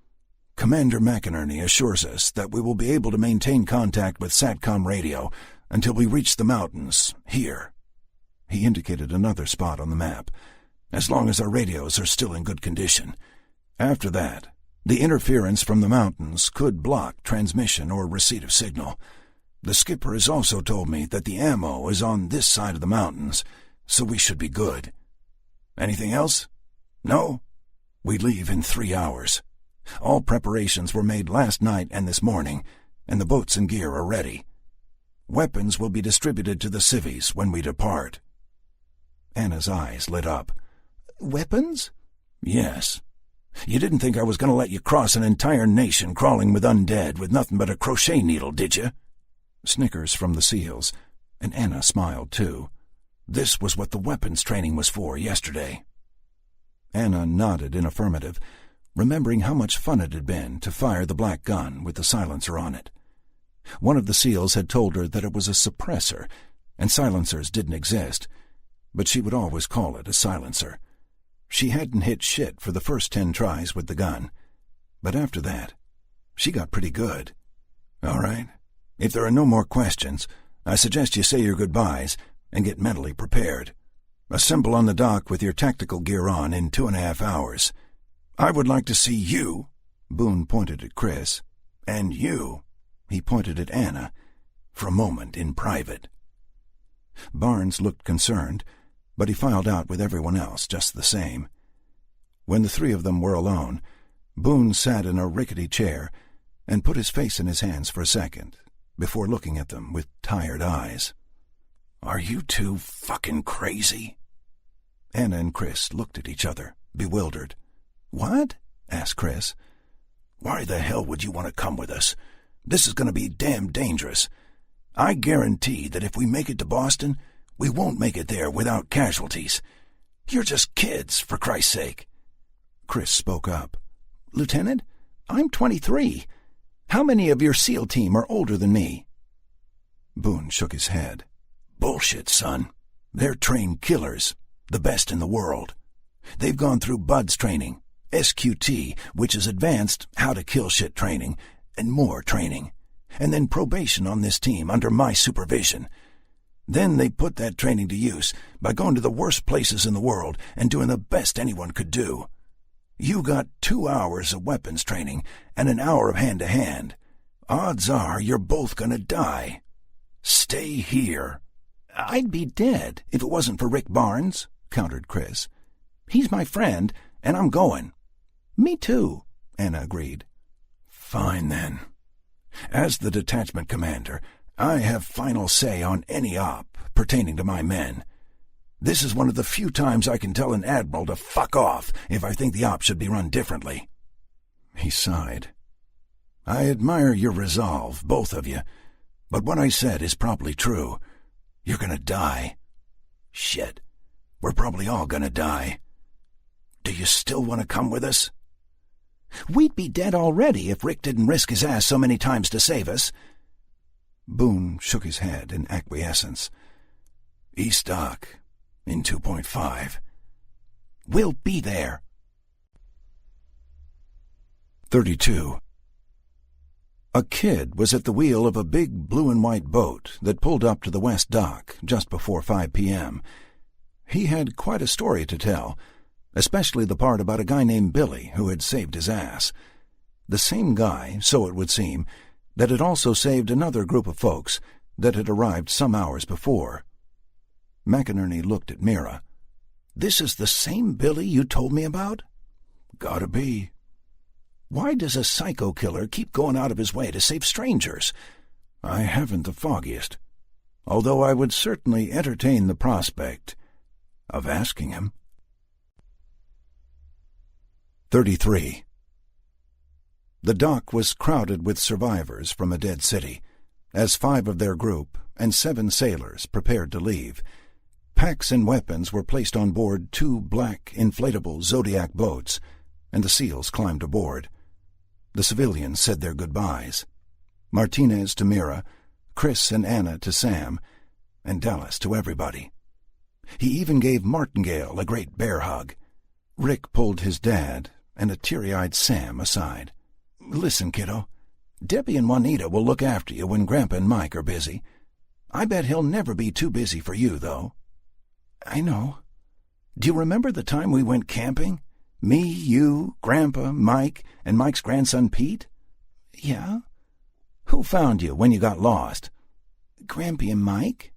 "Commander McInerney assures us that we will be able to maintain contact with SATCOM radio until we reach the mountains, here." He indicated another spot on the map. "As long as our radios are still in good condition. After that, the interference from the mountains could block transmission or receipt of signal. The skipper has also told me that the ammo is on this side of the mountains, so we should be good. Anything else? No? We leave in 3 hours. All preparations were made last night and this morning, and the boats and gear are ready. Weapons will be distributed to the civvies when we depart." Anna's eyes lit up. "Weapons?" "Yes. You didn't think I was going to let you cross an entire nation crawling with undead with nothing but a crochet needle, did you?" Snickers from the SEALs, and Anna smiled too. "This was what the weapons training was for yesterday." Anna nodded in affirmative, remembering how much fun it had been to fire the black gun with the silencer on it. One of the SEALs had told her that it was a suppressor, and silencers didn't exist, but she would always call it a silencer. She hadn't hit shit for the first 10 tries with the gun, but after that, she got pretty good. "All right. If there are no more questions, I suggest you say your goodbyes and get mentally prepared. Assemble on the dock with your tactical gear on in 2.5 hours. I would like to see you," Boone pointed at Chris, "and you," he pointed at Anna, "for a moment in private." Barnes looked concerned, but he filed out with everyone else just the same. When the 3 of them were alone, Boone sat in a rickety chair and put his face in his hands for a second, before looking at them with tired eyes. "Are you two fucking crazy?" Anna and Chris looked at each other, bewildered. "What?" asked Chris. "Why the hell would you want to come with us? This is going to be damn dangerous. I guarantee that if we make it to Boston, we won't make it there without casualties. You're just kids, for Christ's sake." Chris spoke up. "Lieutenant, I'm 23. How many of your SEAL team are older than me?" Boone shook his head. "Bullshit, son. They're trained killers, the best in the world. They've gone through BUDS training, SQT, which is advanced how-to-kill-shit training, and more training, and then probation on this team under my supervision. Then they put that training to use by going to the worst places in the world and doing the best anyone could do. You got 2 hours of weapons training and an hour of hand-to-hand. Odds are you're both gonna die. Stay here." "I'd be dead if it wasn't for Rick Barnes," countered Chris. "He's my friend, and I'm going." "Me too," Anna agreed. "Fine, then. As the detachment commander, I have final say on any op pertaining to my men. This is one of the few times I can tell an admiral to fuck off if I think the op should be run differently." He sighed. "I admire your resolve, both of you, but what I said is probably true. You're gonna die. Shit, we're probably all gonna die. Do you still want to come with us?" "We'd be dead already if Rick didn't risk his ass so many times to save us." Boone shook his head in acquiescence. "East Dock, in 2.5. "We'll be there." 32. A kid was at the wheel of a big blue-and-white boat that pulled up to the west dock just before 5 p.m. He had quite a story to tell, especially the part about a guy named Billy who had saved his ass. The same guy, so it would seem, that had also saved another group of folks that had arrived some hours before. McInerney looked at Mira. "This is the same Billy you told me about?" "Gotta be." "Why does a psycho killer keep going out of his way to save strangers?" "I haven't the foggiest, although I would certainly entertain the prospect of asking him." 33. The dock was crowded with survivors from a dead city, as 5 of their group and 7 sailors prepared to leave. Packs and weapons were placed on board 2 black, inflatable Zodiac boats, and the SEALs climbed aboard. The civilians said their goodbyes. Martinez to Mira, Chris and Anna to Sam, and Dallas to everybody. He even gave Martingale a great bear hug. Rick pulled his dad and a teary-eyed Sam aside. "Listen, kiddo, Debbie and Juanita will look after you when Grandpa and Mike are busy. I bet he'll never be too busy for you, though." "I know. Do you remember the time we went camping? Me, you, Grandpa, Mike, and Mike's grandson Pete?" "Yeah." "Who found you when you got lost?" "Grampy and Mike."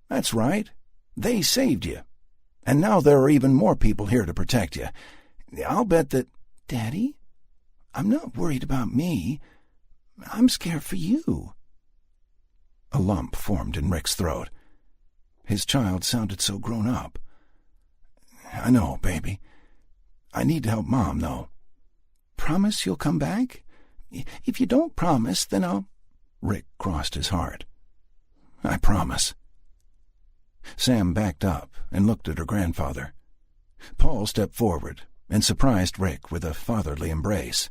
"That's right. They saved you. And now there are even more people here to protect you. I'll bet that—" "Daddy, I'm not worried about me. I'm scared for you." A lump formed in Rick's throat. His child sounded so grown up. "I know, baby. I need to help Mom, though." "Promise you'll come back? If you don't promise, then I'll—" Rick crossed his heart. "I promise." Sam backed up and looked at her grandfather. Paul stepped forward and surprised Rick with a fatherly embrace.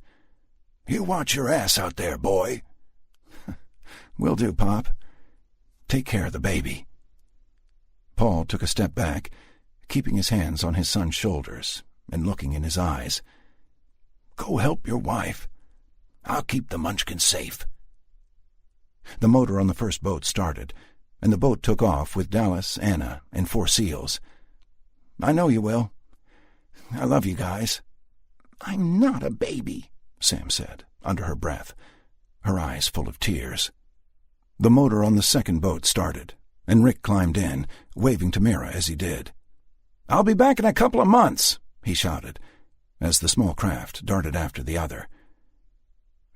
"You watch your ass out there, boy." "Will do, Pop. Take care of the baby." Paul took a step back, keeping his hands on his son's shoulders and looking in his eyes. "Go help your wife. I'll keep the munchkin safe." The motor on the first boat started, and the boat took off with Dallas, Anna, and 4 SEALs. "I know you will. I love you guys." "I'm not a baby," Sam said, under her breath, her eyes full of tears. The motor on the second boat started, and Rick climbed in, waving to Mira as he did. "I'll be back in a couple of months," he shouted, as the small craft darted after the other.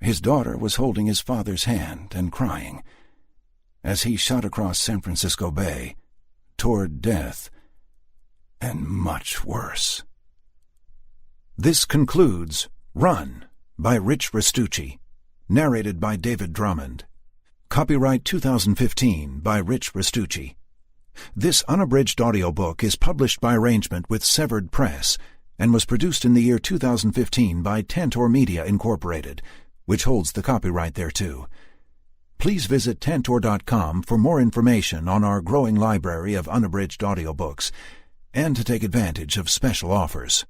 His daughter was holding his father's hand and crying, as he shot across San Francisco Bay, toward death, and much worse. This concludes Run by Rich Restucci, narrated by David Drummond. Copyright 2015 by Rich Restucci. This unabridged audiobook is published by arrangement with Severed Press and was produced in the year 2015 by Tantor Media Incorporated, which holds the copyright thereto. Please visit tantor.com for more information on our growing library of unabridged audiobooks and to take advantage of special offers.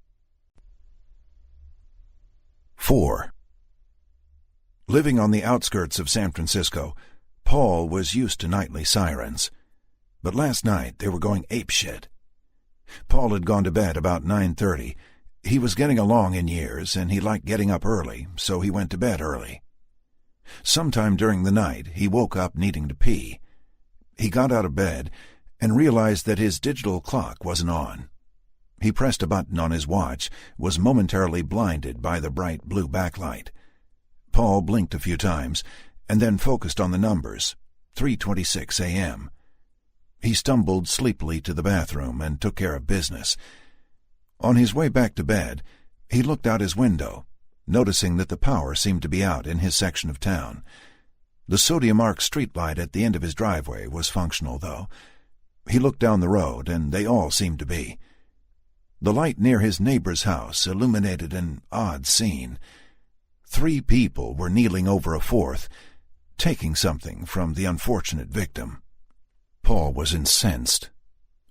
4. Living on the outskirts of San Francisco, Paul was used to nightly sirens. But last night they were going apeshit. Paul had gone to bed about 9:30. He was getting along in years, and he liked getting up early, so he went to bed early. Sometime during the night he woke up needing to pee. He got out of bed and realized that his digital clock wasn't on. He pressed a button on his watch, was momentarily blinded by the bright blue backlight. Paul blinked a few times, and then focused on the numbers, 3:26 a.m. He stumbled sleepily to the bathroom and took care of business. On his way back to bed, he looked out his window, noticing that the power seemed to be out in his section of town. The sodium arc streetlight at the end of his driveway was functional, though. He looked down the road, and they all seemed to be. The light near his neighbor's house illuminated an odd scene. 3 people were kneeling over a 4th, taking something from the unfortunate victim. Paul was incensed.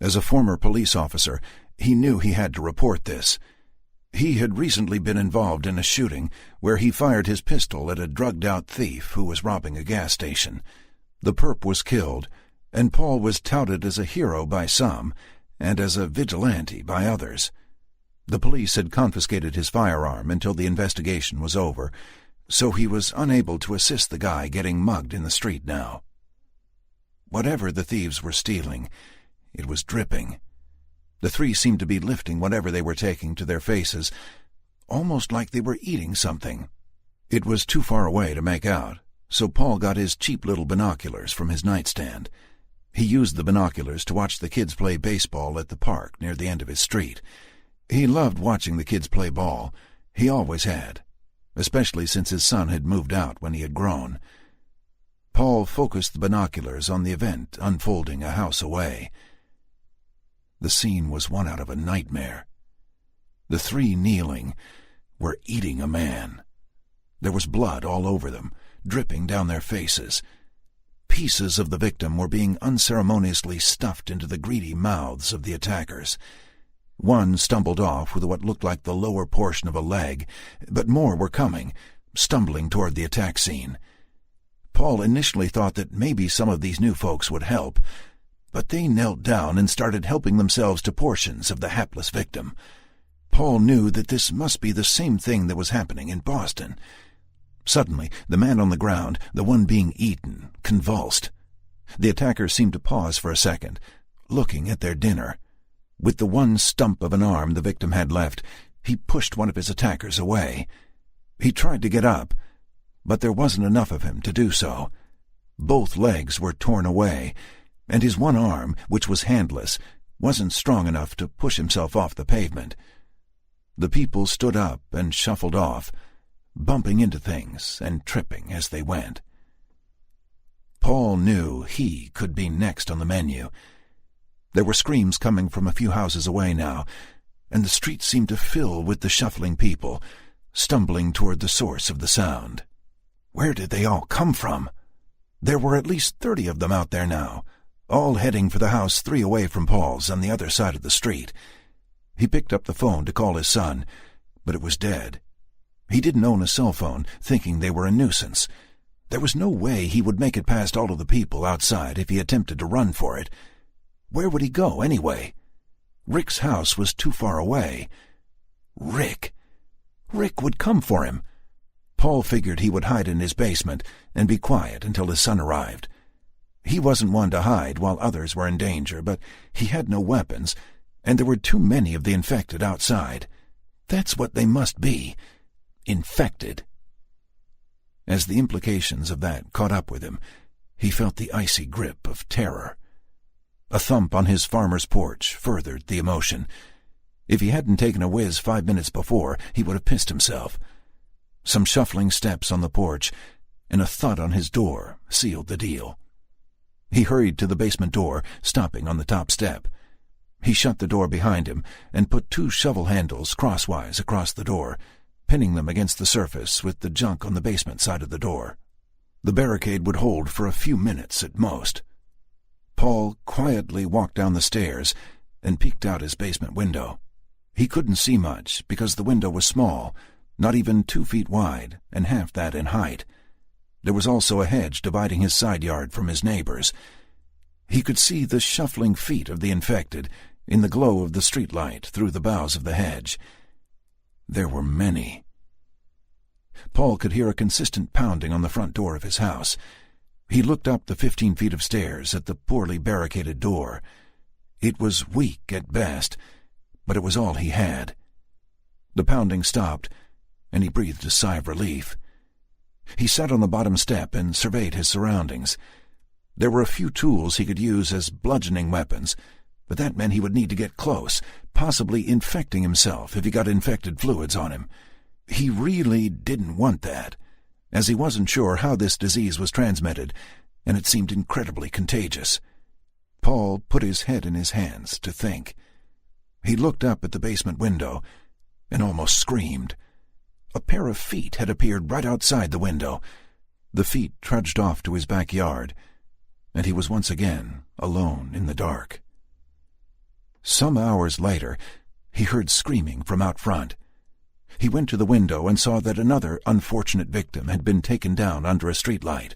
As a former police officer, he knew he had to report this. He had recently been involved in a shooting where he fired his pistol at a drugged-out thief who was robbing a gas station. The perp was killed, and Paul was touted as a hero by some and as a vigilante by others. The police had confiscated his firearm until the investigation was over, so he was unable to assist the guy getting mugged in the street now. Whatever the thieves were stealing, it was dripping. The 3 seemed to be lifting whatever they were taking to their faces, almost like they were eating something. It was too far away to make out, so Paul got his cheap little binoculars from his nightstand. He used the binoculars to watch the kids play baseball at the park near the end of his street. He loved watching the kids play ball. He always had, especially since his son had moved out when he had grown. Paul focused the binoculars on the event unfolding a house away. The scene was one out of a nightmare. The 3 kneeling were eating a man. There was blood all over them, dripping down their faces. Pieces of the victim were being unceremoniously stuffed into the greedy mouths of the attackers. One stumbled off with what looked like the lower portion of a leg, but more were coming, stumbling toward the attack scene. Paul initially thought that maybe some of these new folks would help, but they knelt down and started helping themselves to portions of the hapless victim. Paul knew that this must be the same thing that was happening in Boston. Suddenly, the man on the ground, the one being eaten, convulsed. The attackers seemed to pause for a second, looking at their dinner. With the one stump of an arm the victim had left, he pushed one of his attackers away. He tried to get up, but there wasn't enough of him to do so. Both legs were torn away, and his one arm, which was handless, wasn't strong enough to push himself off the pavement. The people stood up and shuffled off, bumping into things and tripping as they went. Paul knew he could be next on the menu. There were screams coming from a few houses away now, and the street seemed to fill with the shuffling people, stumbling toward the source of the sound. Where did they all come from? There were at least 30 of them out there now, all heading for the house 3 away from Paul's on the other side of the street. He picked up the phone to call his son, but it was dead. He didn't own a cell phone, thinking they were a nuisance. There was no way he would make it past all of the people outside if he attempted to run for it. Where would he go, anyway? Rick's house was too far away. Rick would come for him. Paul figured he would hide in his basement and be quiet until his son arrived. He wasn't one to hide while others were in danger, but he had no weapons, and there were too many of the infected outside. That's what they must be. Infected. As the implications of that caught up with him, he felt the icy grip of terror. A thump on his farmer's porch furthered the emotion. If he hadn't taken a whiz 5 minutes before, he would have pissed himself. Some shuffling steps on the porch and a thud on his door sealed the deal. He hurried to the basement door, stopping on the top step. He shut the door behind him and put 2 shovel handles crosswise across the door, pinning them against the surface with the junk on the basement side of the door. The barricade would hold for a few minutes at most. Paul quietly walked down the stairs and peeked out his basement window. He couldn't see much because the window was small, not even 2 feet wide and half that in height. There was also a hedge dividing his side yard from his neighbor's. He could see the shuffling feet of the infected in the glow of the streetlight through the boughs of the hedge. There were many. Paul could hear a consistent pounding on the front door of his house. He looked up the 15 feet of stairs at the poorly barricaded door. It was weak at best, but it was all he had. The pounding stopped, and he breathed a sigh of relief. He sat on the bottom step and surveyed his surroundings. There were a few tools he could use as bludgeoning weapons, but that meant he would need to get close, possibly infecting himself if he got infected fluids on him. He really didn't want that, as he wasn't sure how this disease was transmitted, and it seemed incredibly contagious. Paul put his head in his hands to think. He looked up at the basement window and almost screamed. A pair of feet had appeared right outside the window. The feet trudged off to his backyard, and he was once again alone in the dark. Some hours later, he heard screaming from out front. He went to the window and saw that another unfortunate victim had been taken down under a streetlight.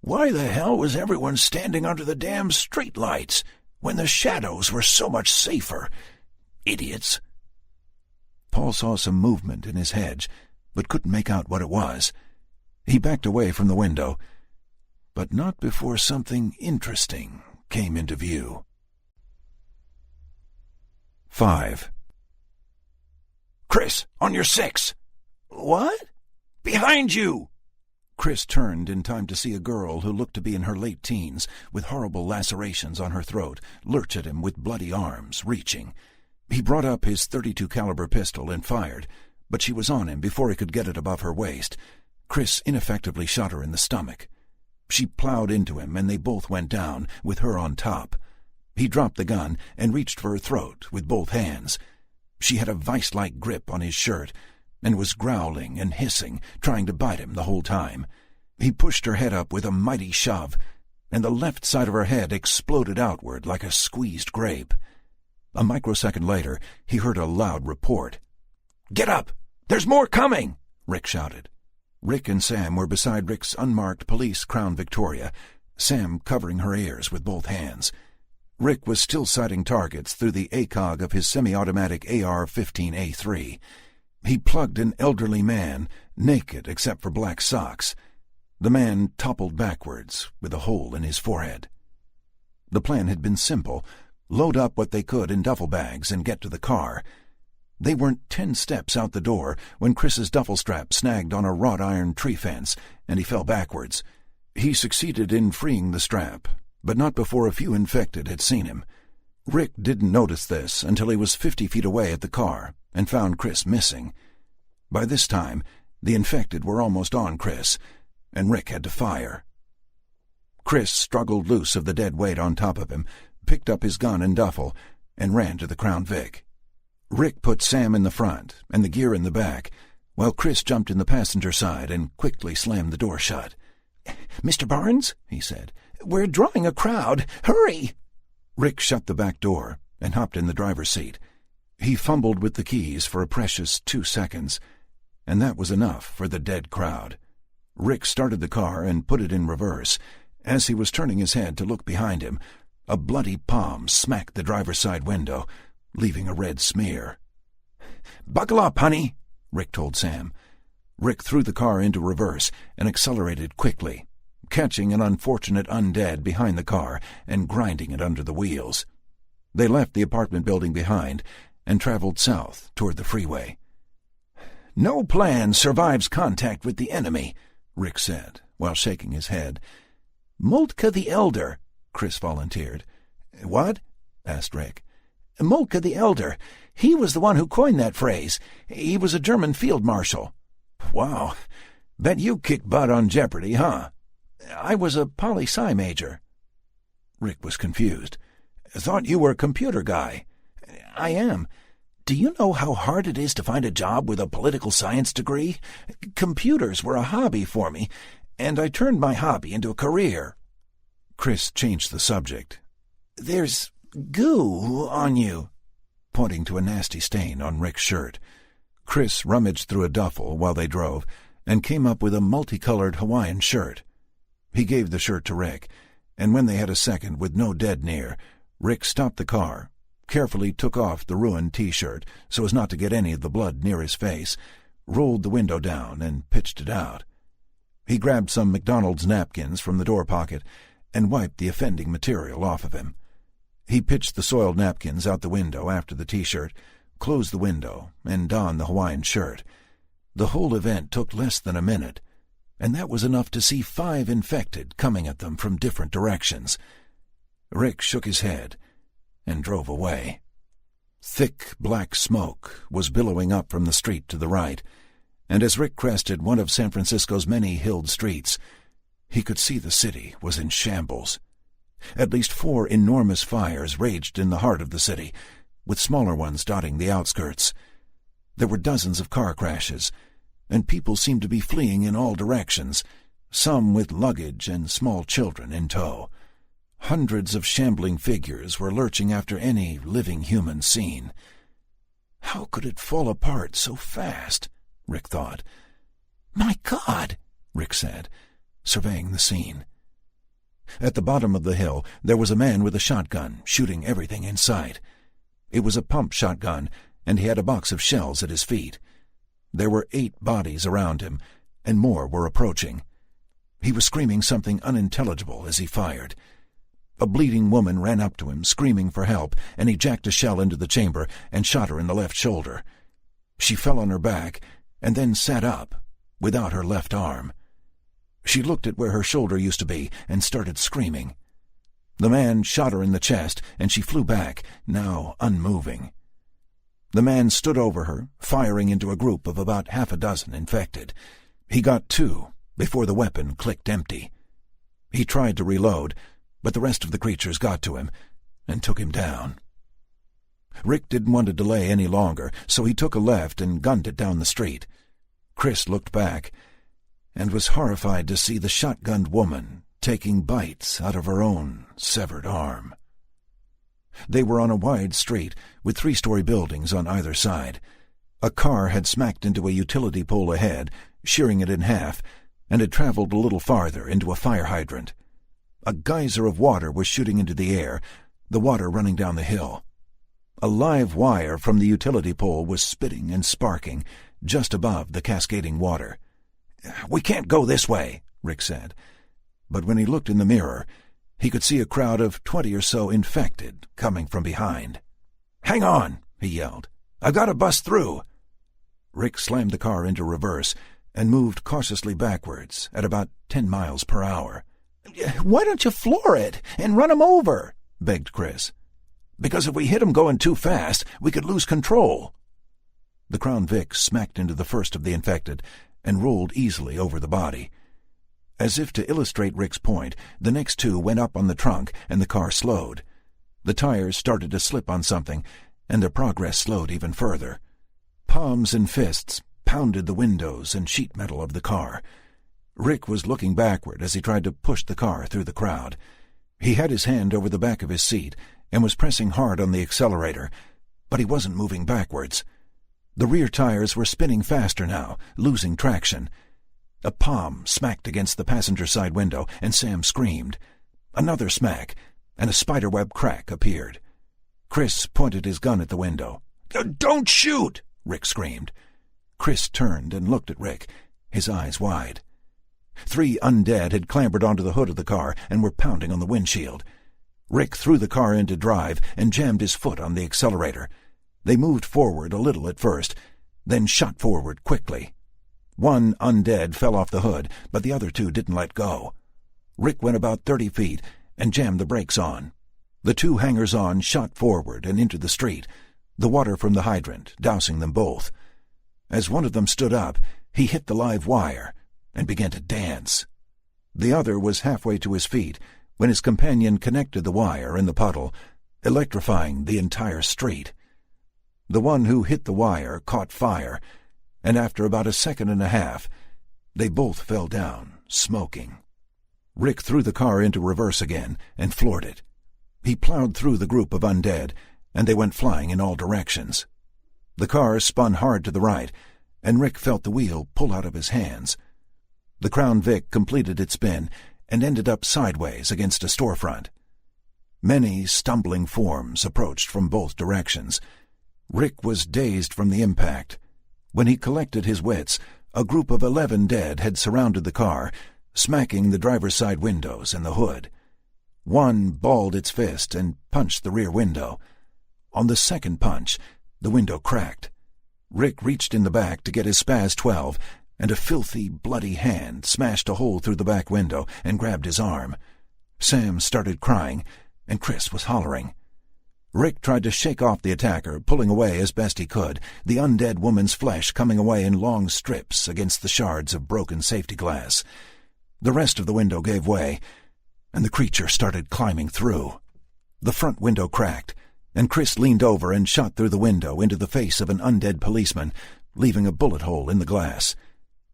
Why the hell was everyone standing under the damn streetlights when the shadows were so much safer? Idiots. Paul saw some movement in his hedge, but couldn't make out what it was. He backed away from the window, but not before something interesting came into view. 5. Chris, on your 6. What? Behind you! Chris turned in time to see a girl who looked to be in her late teens, with horrible lacerations on her throat, lurch at him with bloody arms, reaching. He brought up his .32 caliber pistol and fired, but she was on him before he could get it above her waist. Chris ineffectively shot her in the stomach. She plowed into him, and they both went down, with her on top. He dropped the gun and reached for her throat with both hands. She had a vice-like grip on his shirt and was growling and hissing, trying to bite him the whole time. He pushed her head up with a mighty shove, and the left side of her head exploded outward like a squeezed grape. A microsecond later, he heard a loud report. "Get up! There's more coming!" Rick shouted. Rick and Sam were beside Rick's unmarked police Crown Victoria, Sam covering her ears with both hands. Rick was still sighting targets through the ACOG of his semi-automatic AR-15A3. He plugged an elderly man, naked except for black socks. The man toppled backwards, with a hole in his forehead. The plan had been simple: load up what they could in duffel bags and get to the car. They weren't 10 steps out the door when Chris's duffel strap snagged on a wrought iron tree fence, and he fell backwards. He succeeded in freeing the strap, but not before a few infected had seen him. Rick didn't notice this until he was 50 feet away at the car and found Chris missing. By this time, the infected were almost on Chris, and Rick had to fire. Chris struggled loose of the dead weight on top of him, picked up his gun and duffel, and ran to the Crown Vic. Rick put Sam in the front and the gear in the back, while Chris jumped in the passenger side and quickly slammed the door shut. "Mr. Barnes," he said, "we're drawing a crowd. Hurry!" Rick shut the back door and hopped in the driver's seat. He fumbled with the keys for a precious 2 seconds, and that was enough for the dead crowd. Rick started the car and put it in reverse. As he was turning his head to look behind him, a bloody palm smacked the driver's side window, leaving a red smear. "Buckle up, honey," Rick told Sam. Rick threw the car into reverse and accelerated quickly, catching an unfortunate undead behind the car and grinding it under the wheels. They left the apartment building behind and traveled south toward the freeway. "No plan survives contact with the enemy," Rick said, while shaking his head. "Moltke the Elder," Chris volunteered. "What?" asked Rick. "Moltke the Elder. He was the one who coined that phrase. He was a German field marshal. Wow. Bet you kicked butt on Jeopardy, huh? I was a poli-sci major. Rick was confused. Thought you were a computer guy. I am. Do you know how hard it is to find a job with a political science degree? Computers were a hobby for me, and I turned my hobby into a career. Chris changed the subject. There's goo on you, pointing to a nasty stain on Rick's shirt. Chris rummaged through a duffel while they drove and came up with a multicolored Hawaiian shirt. He gave the shirt to Rick, and when they had a second with no dead near, Rick stopped the car, carefully took off the ruined T-shirt so as not to get any of the blood near his face, rolled the window down, and pitched it out. He grabbed some McDonald's napkins from the door pocket and wiped the offending material off of him. He pitched the soiled napkins out the window after the T-shirt, closed the window, and donned the Hawaiian shirt. The whole event took less than a minute, and that was enough to see 5 infected coming at them from different directions. Rick shook his head and drove away. Thick black smoke was billowing up from the street to the right, and as Rick crested one of San Francisco's many hilled streets, he could see the city was in shambles. At least 4 enormous fires raged in the heart of the city, with smaller ones dotting the outskirts. There were dozens of car crashes, and people seemed to be fleeing in all directions, some with luggage and small children in tow. Hundreds of shambling figures were lurching after any living human seen. How could it fall apart so fast? Rick thought. My God, Rick said, surveying the scene. At the bottom of the hill, there was a man with a shotgun, shooting everything in sight. It was a pump shotgun, and he had a box of shells at his feet. There were 8 bodies around him, and more were approaching. He was screaming something unintelligible as he fired. A bleeding woman ran up to him, screaming for help, and he jacked a shell into the chamber and shot her in the left shoulder. She fell on her back, and then sat up, without her left arm. She looked at where her shoulder used to be and started screaming. The man shot her in the chest, and she flew back, now unmoving. The man stood over her, firing into a group of about 6 infected. He got 2 before the weapon clicked empty. He tried to reload, but the rest of the creatures got to him and took him down. Rick didn't want to delay any longer, so he took a left and gunned it down the street. Chris looked back and was horrified to see the shotgunned woman taking bites out of her own severed arm. They were on a wide street with 3-story buildings on either side. A car had smacked into a utility pole ahead, shearing it in half, and had traveled a little farther into a fire hydrant. A geyser of water was shooting into the air, the water running down the hill. A live wire from the utility pole was spitting and sparking just above the cascading water. We can't go this way, Rick said. But when he looked in the mirror, he could see a crowd of 20 or so infected coming from behind. Hang on, he yelled. I've got to bust through. Rick slammed the car into reverse and moved cautiously backwards at about 10 miles per hour. Why don't you floor it and run 'em over? Begged Chris. Because if we hit 'em going too fast, we could lose control. The Crown Vic smacked into the first of the infected and rolled easily over the body. As if to illustrate Rick's point, the next 2 went up on the trunk and the car slowed. The tires started to slip on something, and their progress slowed even further. Palms and fists pounded the windows and sheet metal of the car. Rick was looking backward as he tried to push the car through the crowd. He had his hand over the back of his seat and was pressing hard on the accelerator, but he wasn't moving backwards. The rear tires were spinning faster now, losing traction. A palm smacked against the passenger side window, and Sam screamed. Another smack, and a spiderweb crack appeared. Chris pointed his gun at the window. "Don't shoot!" Rick screamed. Chris turned and looked at Rick, his eyes wide. 3 undead had clambered onto the hood of the car and were pounding on the windshield. Rick threw the car into drive and jammed his foot on the accelerator. They moved forward a little at first, then shot forward quickly. 1 undead fell off the hood, but the other 2 didn't let go. Rick went about 30 feet and jammed the brakes on. The 2 hangers-on shot forward and into the street. the water from the hydrant dousing them both. As one of them stood up, he hit the live wire and began to dance. The other was halfway to his feet when his companion connected the wire in the puddle, electrifying the entire street. The one who hit the wire caught fire, and after about a second and a half, they both fell down, smoking. Rick threw the car into reverse again and floored it. He plowed through the group of undead, and they went flying in all directions. The car spun hard to the right, and Rick felt the wheel pull out of his hands. The Crown Vic completed its spin and ended up sideways against a storefront. Many stumbling forms approached from both directions. Rick was dazed from the impact. When he collected his wits, a group of 11 dead had surrounded the car, smacking the driver's side windows and the hood. One balled its fist and punched the rear window. On the second punch, the window cracked. Rick reached in the back to get his Spaz 12, and a filthy, bloody hand smashed a hole through the back window and grabbed his arm. Sam started crying, and Chris was hollering. Rick tried to shake off the attacker, pulling away as best he could, the undead woman's flesh coming away in long strips against the shards of broken safety glass. The rest of the window gave way, and the creature started climbing through. The front window cracked, and Chris leaned over and shot through the window into the face of an undead policeman, leaving a bullet hole in the glass.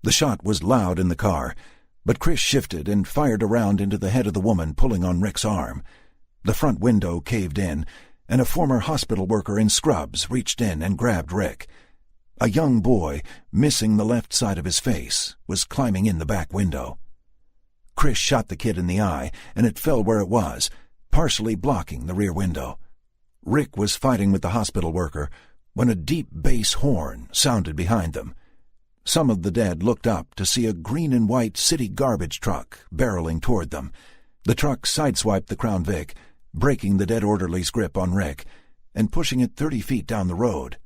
The shot was loud in the car, but Chris shifted and fired a round into the head of the woman pulling on Rick's arm. The front window caved in, and a former hospital worker in scrubs reached in and grabbed Rick. A young boy, missing the left side of his face, was climbing in the back window. Chris shot the kid in the eye, and it fell where it was, partially blocking the rear window. Rick was fighting with the hospital worker when a deep bass horn sounded behind them. Some of the dead looked up to see a green and white city garbage truck barreling toward them. The truck sideswiped the Crown Vic, breaking the dead orderly's grip on Rick and pushing it 30 feet down the road.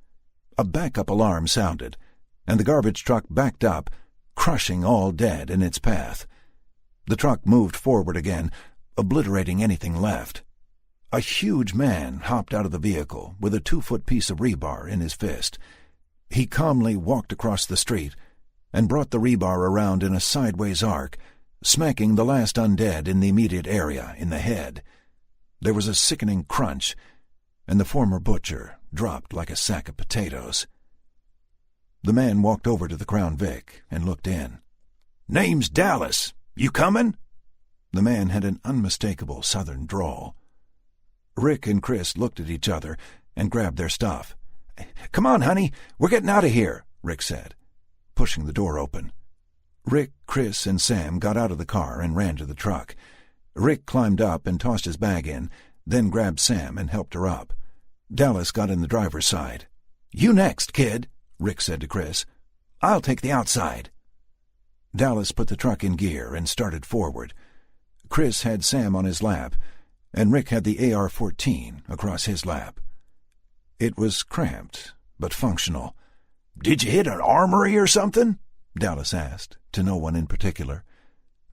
A backup alarm sounded, and the garbage truck backed up, crushing all dead in its path. The truck moved forward again, obliterating anything left. A huge man hopped out of the vehicle with a 2-foot piece of rebar in his fist. He calmly walked across the street and brought the rebar around in a sideways arc, smacking the last undead in the immediate area in the head. There was a sickening crunch, and the former butcher dropped like a sack of potatoes. The man walked over to the Crown Vic and looked in. "Name's Dallas. You coming?" The man had an unmistakable southern drawl. Rick and Chris looked at each other and grabbed their stuff. "Come on, honey, we're getting out of here," Rick said, pushing the door open. Rick, Chris, and Sam got out of the car and ran to the truck. Rick climbed up and tossed his bag in, then grabbed Sam and helped her up. Dallas got in the driver's side. "You next, kid," Rick said to Chris. "I'll take the outside." Dallas put the truck in gear and started forward. Chris had Sam on his lap, and Rick had the AR-14 across his lap. It was cramped, but functional. "Did you hit an armory or something?" Dallas asked, to no one in particular.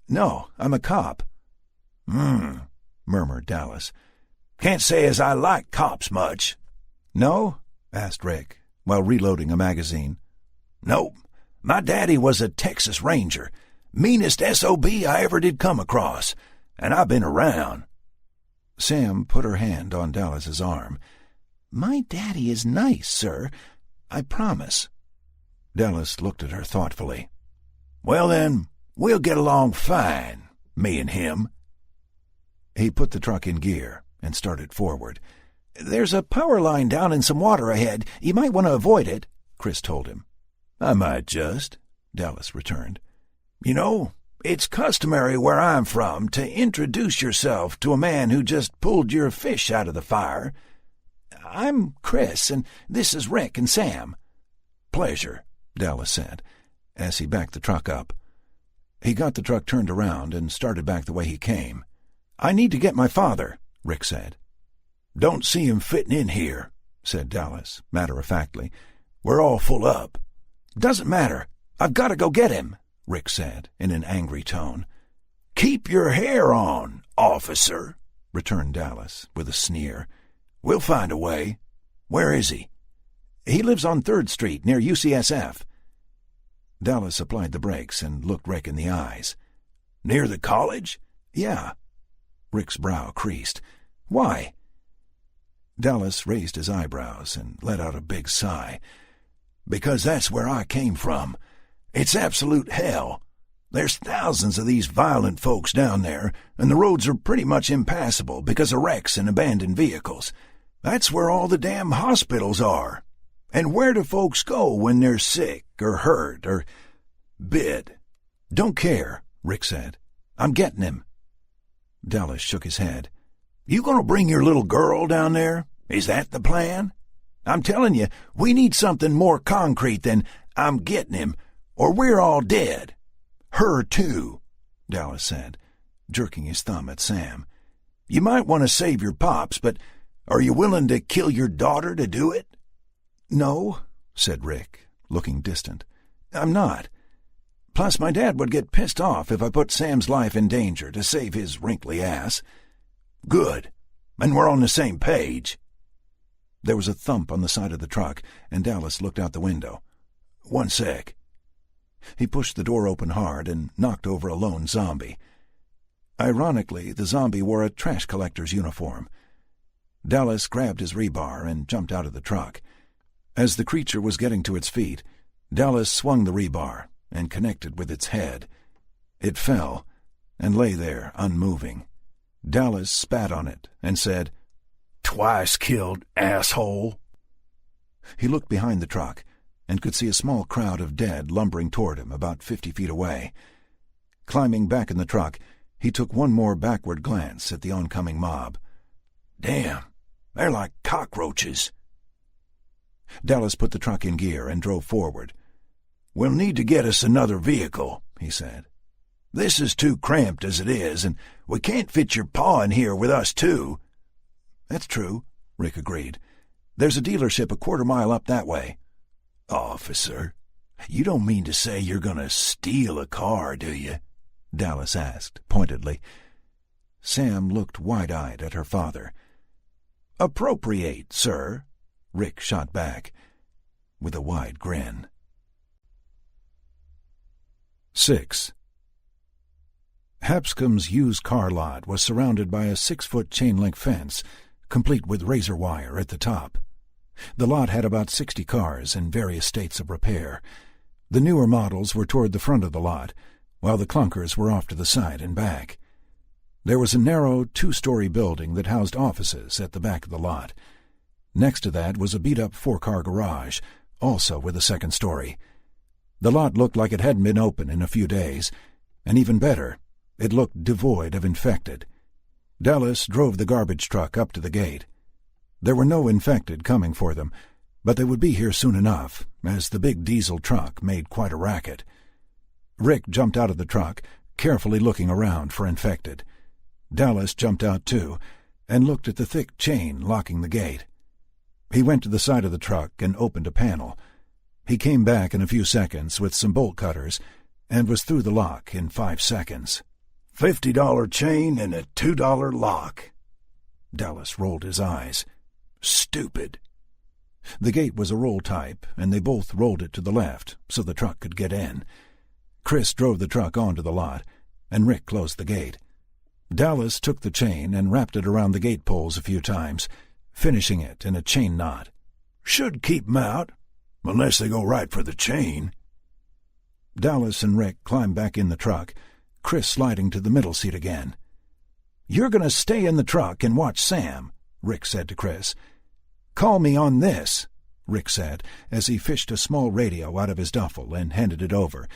"No, I'm a cop." Murmured Dallas. "Can't say as I like cops much." "No?" asked Rick, while reloading a magazine. "Nope. My daddy was a Texas Ranger. Meanest SOB I ever did come across, and I've been around." Sam put her hand on Dallas's arm. "My daddy is nice, sir. I promise." Dallas looked at her thoughtfully. "Well, then, we'll get along fine, me and him." He put the truck in gear and started forward. "There's a power line down in some water ahead. You might want to avoid it," Chris told him. "I might just," Dallas returned. "You know, it's customary where I'm from to introduce yourself to a man who just pulled your fish out of the fire. I'm Chris, and this is Rick and Sam." "Pleasure," Dallas said, as he backed the truck up. He got the truck turned around and started back the way he came. "I need to get my father," Rick said. "Don't see him fitting in here," said Dallas, matter-of-factly. "We're all full up." "Doesn't matter. I've got to go get him," Rick said in an angry tone. "Keep your hair on, officer," returned Dallas with a sneer. "We'll find a way. Where is he?" He lives on 3rd Street, near UCSF. Dallas applied the brakes and looked Rick in the eyes. Near the college? Yeah. Rick's brow creased. Why? Dallas raised his eyebrows and let out a big sigh. Because that's where I came from. It's absolute hell. There's thousands of these violent folks down there, and the roads are pretty much impassable because of wrecks and abandoned vehicles. That's where all the damn hospitals are. And where do folks go when they're sick or hurt or bit? Don't care, Rick said. I'm getting him. Dallas shook his head. You gonna bring your little girl down there? Is that the plan? I'm telling you, we need something more concrete than I'm getting him, or we're all dead. Her too, Dallas said, jerking his thumb at Sam. You might want to save your pops, but are you willing to kill your daughter to do it? No, said Rick, looking distant. I'm not. Plus, my dad would get pissed off if I put Sam's life in danger to save his wrinkly ass. Good. And we're on the same page. There was a thump on the side of the truck, and Dallas looked out the window. 1 sec. He pushed the door open hard and knocked over a lone zombie. Ironically, the zombie wore a trash collector's uniform. Dallas grabbed his rebar and jumped out of the truck. As the creature was getting to its feet, Dallas swung the rebar and connected with its head. It fell and lay there unmoving. Dallas spat on it and said, Twice killed, asshole. He looked behind the truck and could see a small crowd of dead lumbering toward him about 50 feet away. Climbing back in the truck, he took one more backward glance at the oncoming mob. Damn, they're like cockroaches. Dallas put the truck in gear and drove forward. We'll need to get us another vehicle, he said. This is too cramped as it is, and we can't fit your pa in here with us too. That's true, Rick agreed. There's a dealership a quarter mile up that way. Officer, you don't mean to say you're going to steal a car, do you? Dallas asked, pointedly. Sam looked wide-eyed at her father. Appropriate, sir, Rick shot back, with a wide grin. 6. Hapscom's used car lot was surrounded by a 6-foot chain-link fence, complete with razor wire at the top. The lot had about 60 cars in various states of repair. The newer models were toward the front of the lot, while the clunkers were off to the side and back. There was a narrow 2-story building that housed offices at the back of the lot. Next to that was a beat-up 4-car garage, also with a 2nd story. The lot looked like it hadn't been open in a few days, and even better, it looked devoid of infected. Dallas drove the garbage truck up to the gate. There were no infected coming for them, but they would be here soon enough, as the big diesel truck made quite a racket. Rick jumped out of the truck, carefully looking around for infected. Dallas jumped out too, and looked at the thick chain locking the gate. He went to the side of the truck and opened a panel. He came back in a few seconds with some bolt cutters, and was through the lock in 5 seconds. $50 chain and a $2 lock. Dallas rolled his eyes. Stupid. The gate was a roll type, and they both rolled it to the left so the truck could get in. Chris drove the truck onto the lot, and Rick closed the gate. Dallas took the chain and wrapped it around the gate poles a few times, finishing it in a chain knot. Should keep 'em out, unless they go right for the chain. Dallas and Rick climbed back in the truck, Chris sliding to the middle seat again. "You're going to stay in the truck and watch Sam," Rick said to Chris. "Call me on this," Rick said, as he fished a small radio out of his duffel and handed it over.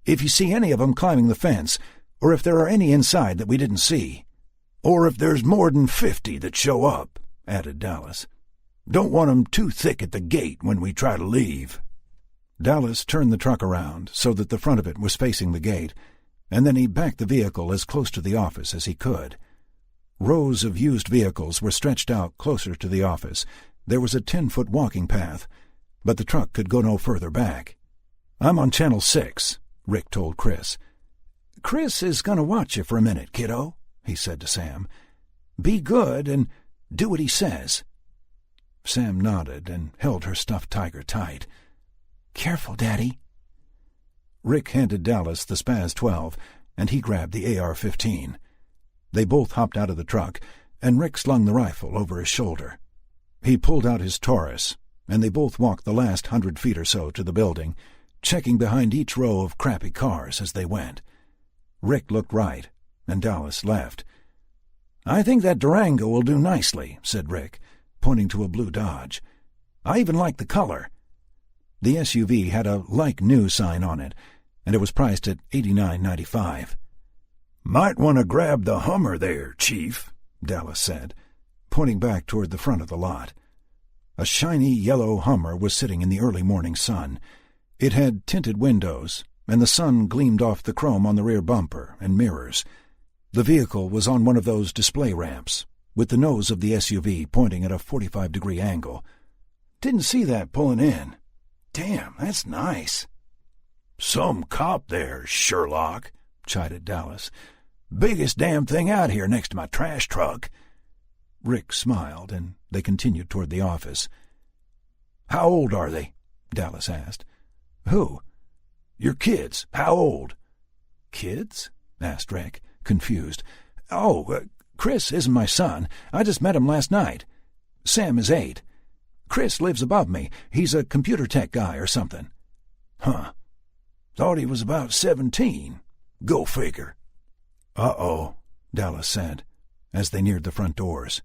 "If you see any of them climbing the fence, or if there are any inside that we didn't see." "Or if there's more than 50 that show up," added Dallas. "Don't want 'em too thick at the gate when we try to leave." Dallas turned the truck around so that the front of it was facing the gate, and then he backed the vehicle as close to the office as he could. Rows of used vehicles were stretched out closer to the office. There was a 10-foot walking path, but the truck could go no further back. "I'm on Channel 6, Rick told Chris. "Chris is going to watch you for a minute, kiddo," he said to Sam. "Be good and do what he says." Sam nodded and held her stuffed tiger tight. "Careful, Daddy." Rick handed Dallas the Spaz 12, and he grabbed the AR-15. They both hopped out of the truck, and Rick slung the rifle over his shoulder. He pulled out his Taurus, and they both walked the last 100 feet or so to the building, checking behind each row of crappy cars as they went. Rick looked right, and Dallas left. "I think that Durango will do nicely," said Rick, pointing to a blue Dodge. "I even like the color." The SUV had a Like New sign on it, and it was priced at $89.95. "Might want to grab the Hummer there, Chief," Dallas said, pointing back toward the front of the lot. A shiny yellow Hummer was sitting in the early morning sun. It had tinted windows, and the sun gleamed off the chrome on the rear bumper and mirrors. The vehicle was on one of those display ramps, with the nose of the SUV pointing at a 45-degree angle. "Didn't see that pulling in. Damn, that's nice." "Some cop there, Sherlock," chided Dallas. "Biggest damn thing out here next to my trash truck." Rick smiled, and they continued toward the office. "How old are they?" Dallas asked. "Who?" "Your kids. How old?" "Kids?" asked Rick, confused. "Oh, Chris isn't my son. I just met him last night. Sam is 8. Chris lives above me. He's a computer tech guy or something." "Huh. Thought he was about 17. Go figure." "Uh-oh," Dallas said, as they neared the front doors.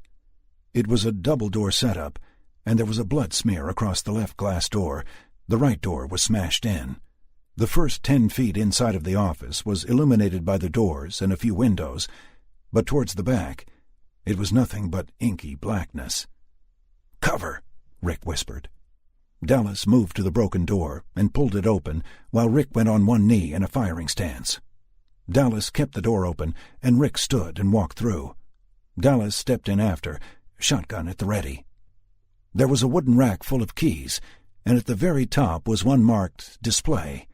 It was a double-door setup, and there was a blood smear across the left glass door. The right door was smashed in. The first 10 feet inside of the office was illuminated by the doors and a few windows, but towards the back, it was nothing but inky blackness. "Cover," Rick whispered. Dallas moved to the broken door and pulled it open, while Rick went on one knee in a firing stance. Dallas kept the door open, and Rick stood and walked through. Dallas stepped in after, shotgun at the ready. There was a wooden rack full of keys, and at the very top was one marked Display.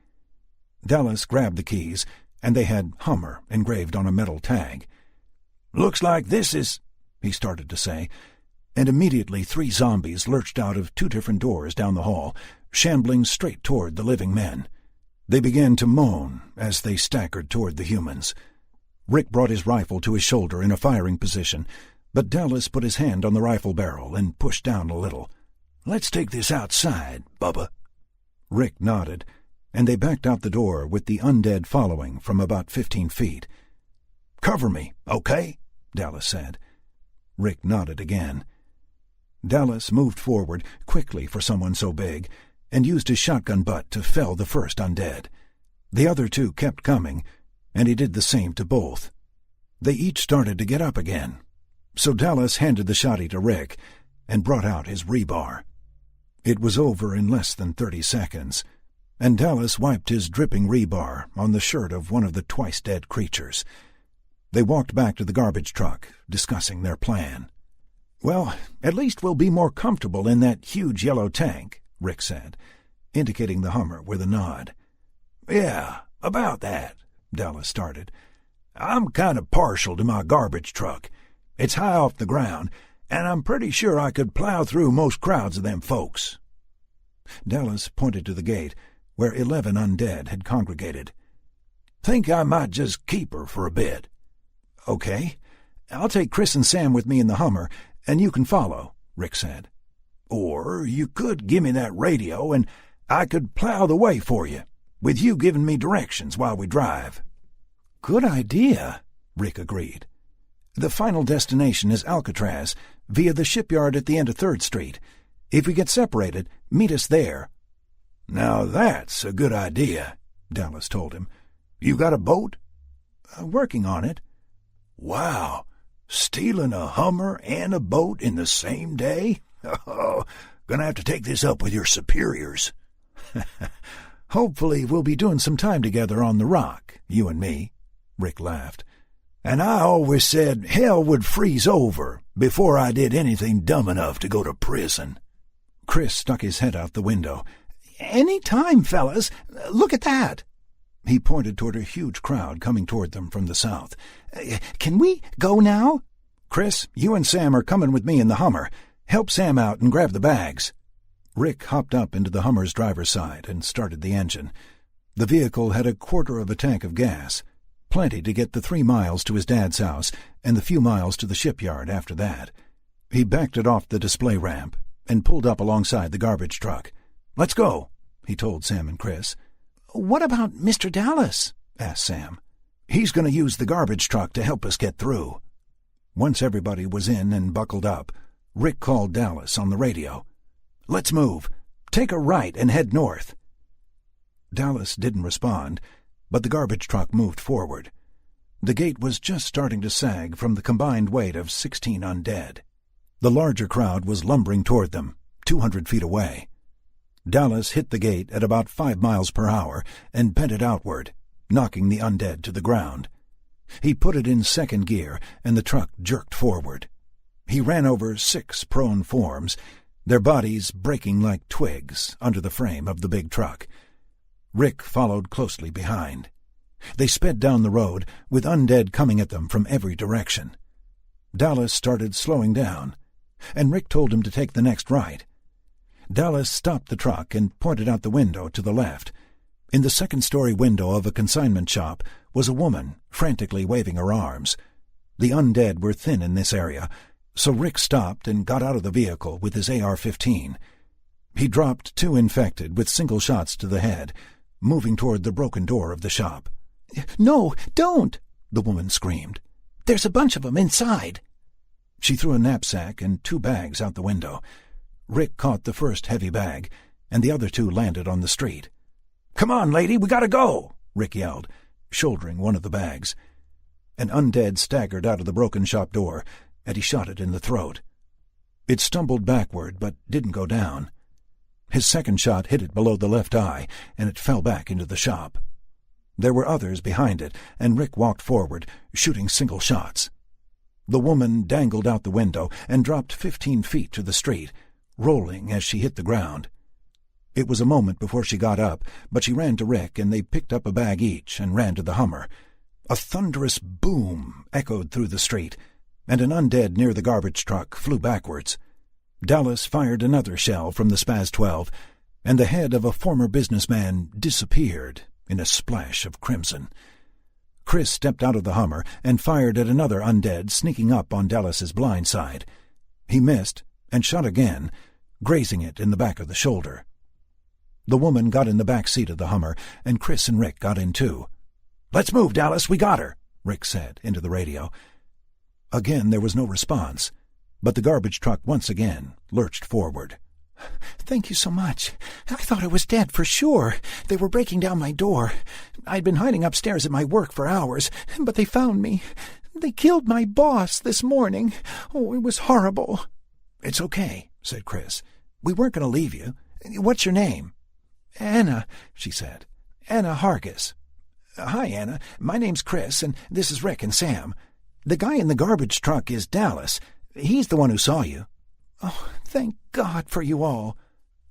Dallas grabbed the keys, and they had Hummer engraved on a metal tag. "Looks like this is—" he started to say, and immediately 3 zombies lurched out of 2 different doors down the hall, shambling straight toward the living men. They began to moan as they staggered toward the humans. Rick brought his rifle to his shoulder in a firing position, but Dallas put his hand on the rifle barrel and pushed down a little. "Let's take this outside, Bubba." Rick nodded, and they backed out the door with the undead following from about 15 feet. "Cover me, okay?" Dallas said. Rick nodded again. Dallas moved forward quickly for someone so big and used his shotgun butt to fell the first undead. The other 2 kept coming, and he did the same to both. They each started to get up again, so Dallas handed the shotty to Rick and brought out his rebar. It was over in less than 30 seconds, and Dallas wiped his dripping rebar on the shirt of one of the twice-dead creatures. They walked back to the garbage truck, discussing their plan. "Well, at least we'll be more comfortable in that huge yellow tank," Rick said, indicating the Hummer with a nod. "Yeah, about that," Dallas started. "I'm kind of partial to my garbage truck. It's high off the ground, and I'm pretty sure I could plow through most crowds of them folks." Dallas pointed to the gate, where 11 undead had congregated. "Think I might just keep her for a bit." "Okay. I'll take Chris and Sam with me in the Hummer, and you can follow," Rick said. "Or you could give me that radio, and I could plow the way for you, with you giving me directions while we drive." "Good idea," Rick agreed. "The final destination is Alcatraz, via the shipyard at the end of 3rd Street. If we get separated, meet us there." "Now that's a good idea," Dallas told him. "You got a boat?" "Working on it." "Wow, stealing a Hummer and a boat in the same day? Oh, gonna have to take this up with your superiors." "Hopefully we'll be doing some time together on the rock, you and me," Rick laughed. "And I always said hell would freeze over before I did anything dumb enough to go to prison." Chris stuck his head out the window. "Any time, fellas. Look at that." He pointed toward a huge crowd coming toward them from the south. "Can we go now?" "Chris, you and Sam are coming with me in the Hummer. Help Sam out and grab the bags." Rick hopped up into the Hummer's driver's side and started the engine. The vehicle had a quarter of a tank of gas, plenty to get the 3 miles to his dad's house and the few miles to the shipyard after that. He backed it off the display ramp and pulled up alongside the garbage truck. "Let's go," he told Sam and Chris. "What about Mr. Dallas?" asked Sam. "He's going to use the garbage truck to help us get through." Once everybody was in and buckled up, Rick called Dallas on the radio. "Let's move. Take a right and head north." Dallas didn't respond, but the garbage truck moved forward. The gate was just starting to sag from the combined weight of 16 undead. The larger crowd was lumbering toward them, 200 feet away. Dallas hit the gate at about 5 miles per hour and bent it outward, knocking the undead to the ground. He put it in second gear, and the truck jerked forward. He ran over 6 prone forms, their bodies breaking like twigs under the frame of the big truck. Rick followed closely behind. They sped down the road, with undead coming at them from every direction. Dallas started slowing down, and Rick told him to take the next right. Dallas stopped the truck and pointed out the window to the left. In the second-story window of a consignment shop was a woman, frantically waving her arms. The undead were thin in this area, so Rick stopped and got out of the vehicle with his AR-15. He dropped 2 infected with single shots to the head, moving toward the broken door of the shop. "No, don't!" the woman screamed. "There's a bunch of them inside." She threw a knapsack and 2 bags out the window. Rick caught the first heavy bag, and the other 2 landed on the street. "Come on, lady, we gotta go!" Rick yelled, shouldering one of the bags. An undead staggered out of the broken shop door, and he shot it in the throat. It stumbled backward, but didn't go down. His second shot hit it below the left eye, and it fell back into the shop. There were others behind it, and Rick walked forward, shooting single shots. The woman dangled out the window and dropped 15 feet to the street, rolling as she hit the ground. It was a moment before she got up, but she ran to Rick, and they picked up a bag each and ran to the Hummer. A thunderous boom echoed through the street, and an undead near the garbage truck flew backwards. Dallas fired another shell from the Spaz-12, and the head of a former businessman disappeared in a splash of crimson. Chris stepped out of the Hummer and fired at another undead sneaking up on Dallas's blind side. He missed and shot again, grazing it in the back of the shoulder. The woman got in the back seat of the Hummer, and Chris and Rick got in too. "Let's move, Dallas, we got her," Rick said into the radio. Again there was no response, but the garbage truck once again lurched forward. "Thank you so much. I thought I was dead for sure. They were breaking down my door. I'd been hiding upstairs at my work for hours, but they found me. They killed my boss this morning. Oh, it was horrible." "It's okay," said Chris. "We weren't going to leave you. What's your name?" "Anna," she said. "Anna Hargis. Hi, Anna. My name's Chris, and this is Rick and Sam. The guy in the garbage truck is Dallas. He's the one who saw you." "Oh, thank God for you all."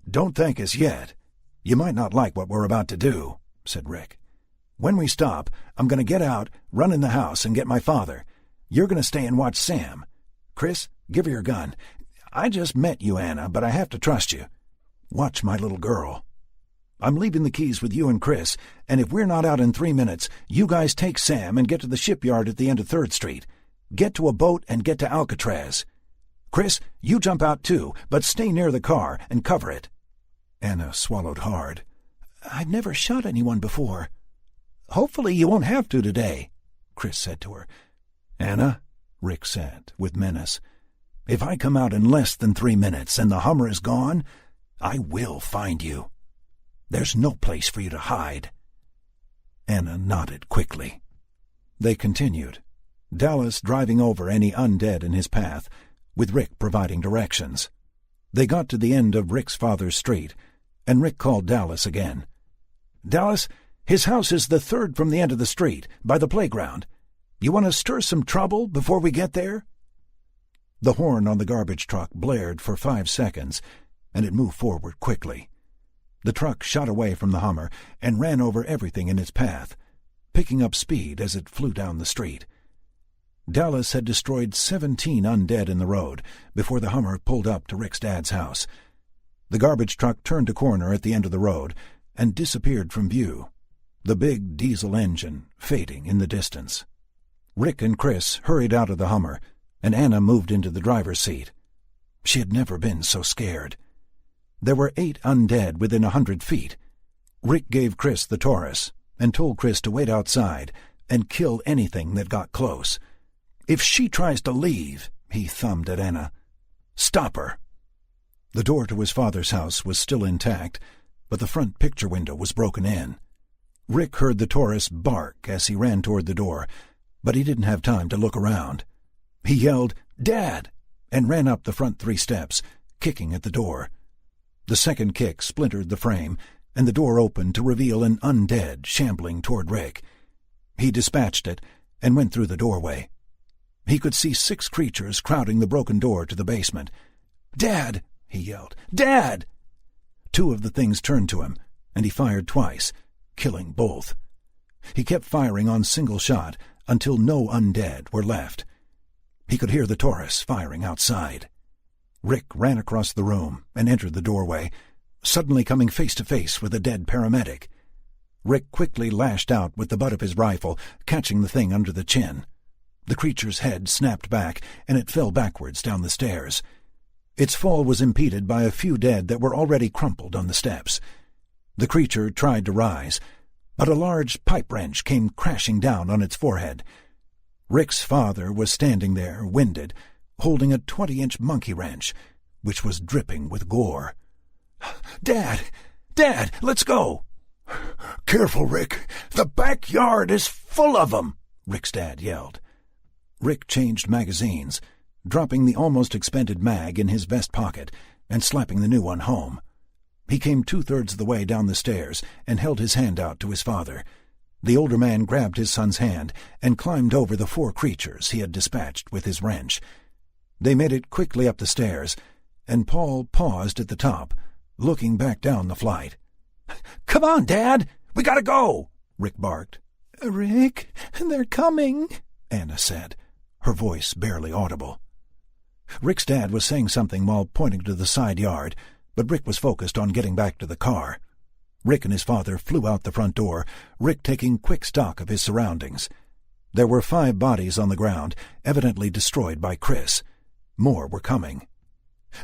"Don't thank us yet. You might not like what we're about to do," said Rick. "When we stop, I'm going to get out, run in the house, and get my father. You're going to stay and watch Sam. Chris, give her your gun. I just met you, Anna, but I have to trust you. Watch my little girl. I'm leaving the keys with you and Chris, and if we're not out in 3 minutes, you guys take Sam and get to the shipyard at the end of 3rd Street. Get to a boat and get to Alcatraz. Chris, you jump out too, but stay near the car and cover it." Anna swallowed hard. "I've never shot anyone before." "Hopefully you won't have to today," Chris said to her. "Anna," Rick said with menace, "if I come out in less than 3 minutes and the Hummer is gone, I will find you. There's no place for you to hide." Anna nodded quickly. They continued, Dallas driving over any undead in his path, with Rick providing directions. They got to the end of Rick's father's street, and Rick called Dallas again. "Dallas, his house is the 3rd from the end of the street, by the playground. You want to stir some trouble before we get there?" The horn on the garbage truck blared for 5 seconds, and it moved forward quickly. The truck shot away from the Hummer and ran over everything in its path, picking up speed as it flew down the street. Dallas had destroyed 17 undead in the road before the Hummer pulled up to Rick's dad's house. The garbage truck turned a corner at the end of the road and disappeared from view, the big diesel engine fading in the distance. Rick and Chris hurried out of the Hummer, and Anna moved into the driver's seat. She had never been so scared. There were 8 undead within 100 feet. Rick gave Chris the Taurus and told Chris to wait outside and kill anything that got close. "If she tries to leave," he thumbed at Anna, "stop her." The door to his father's house was still intact, but the front picture window was broken in. Rick heard the Taurus bark as he ran toward the door, but he didn't have time to look around. He yelled, "Dad!" and ran up the front 3 steps, kicking at the door. The second kick splintered the frame, and the door opened to reveal an undead shambling toward Rick. He dispatched it and went through the doorway. He could see 6 creatures crowding the broken door to the basement. "Dad!" he yelled. "Dad!" 2 of the things turned to him, and he fired twice, killing both. He kept firing on single shot until no undead were left. He could hear the Taurus firing outside. Rick ran across the room and entered the doorway, suddenly coming face to face with a dead paramedic. Rick quickly lashed out with the butt of his rifle, catching the thing under the chin. The creature's head snapped back, and it fell backwards down the stairs. Its fall was impeded by a few dead that were already crumpled on the steps. The creature tried to rise, but a large pipe wrench came crashing down on its forehead. Rick's father was standing there, winded, holding a 20-inch monkey wrench, which was dripping with gore. "Dad! Dad, let's go!" "Careful, Rick. The backyard is full of them," Rick's dad yelled. Rick changed magazines, dropping the almost expended mag in his vest pocket and slapping the new one home. He came 2/3 of the way down the stairs and held his hand out to his father. The older man grabbed his son's hand and climbed over the 4 creatures he had dispatched with his wrench. They made it quickly up the stairs, and Paul paused at the top, looking back down the flight. "Come on, Dad! We gotta go!" Rick barked. "Rick, they're coming," Anna said, her voice barely audible. Rick's dad was saying something while pointing to the side yard, but Rick was focused on getting back to the car. Rick and his father flew out the front door, Rick taking quick stock of his surroundings. There were 5 bodies on the ground, evidently destroyed by Chris. More were coming.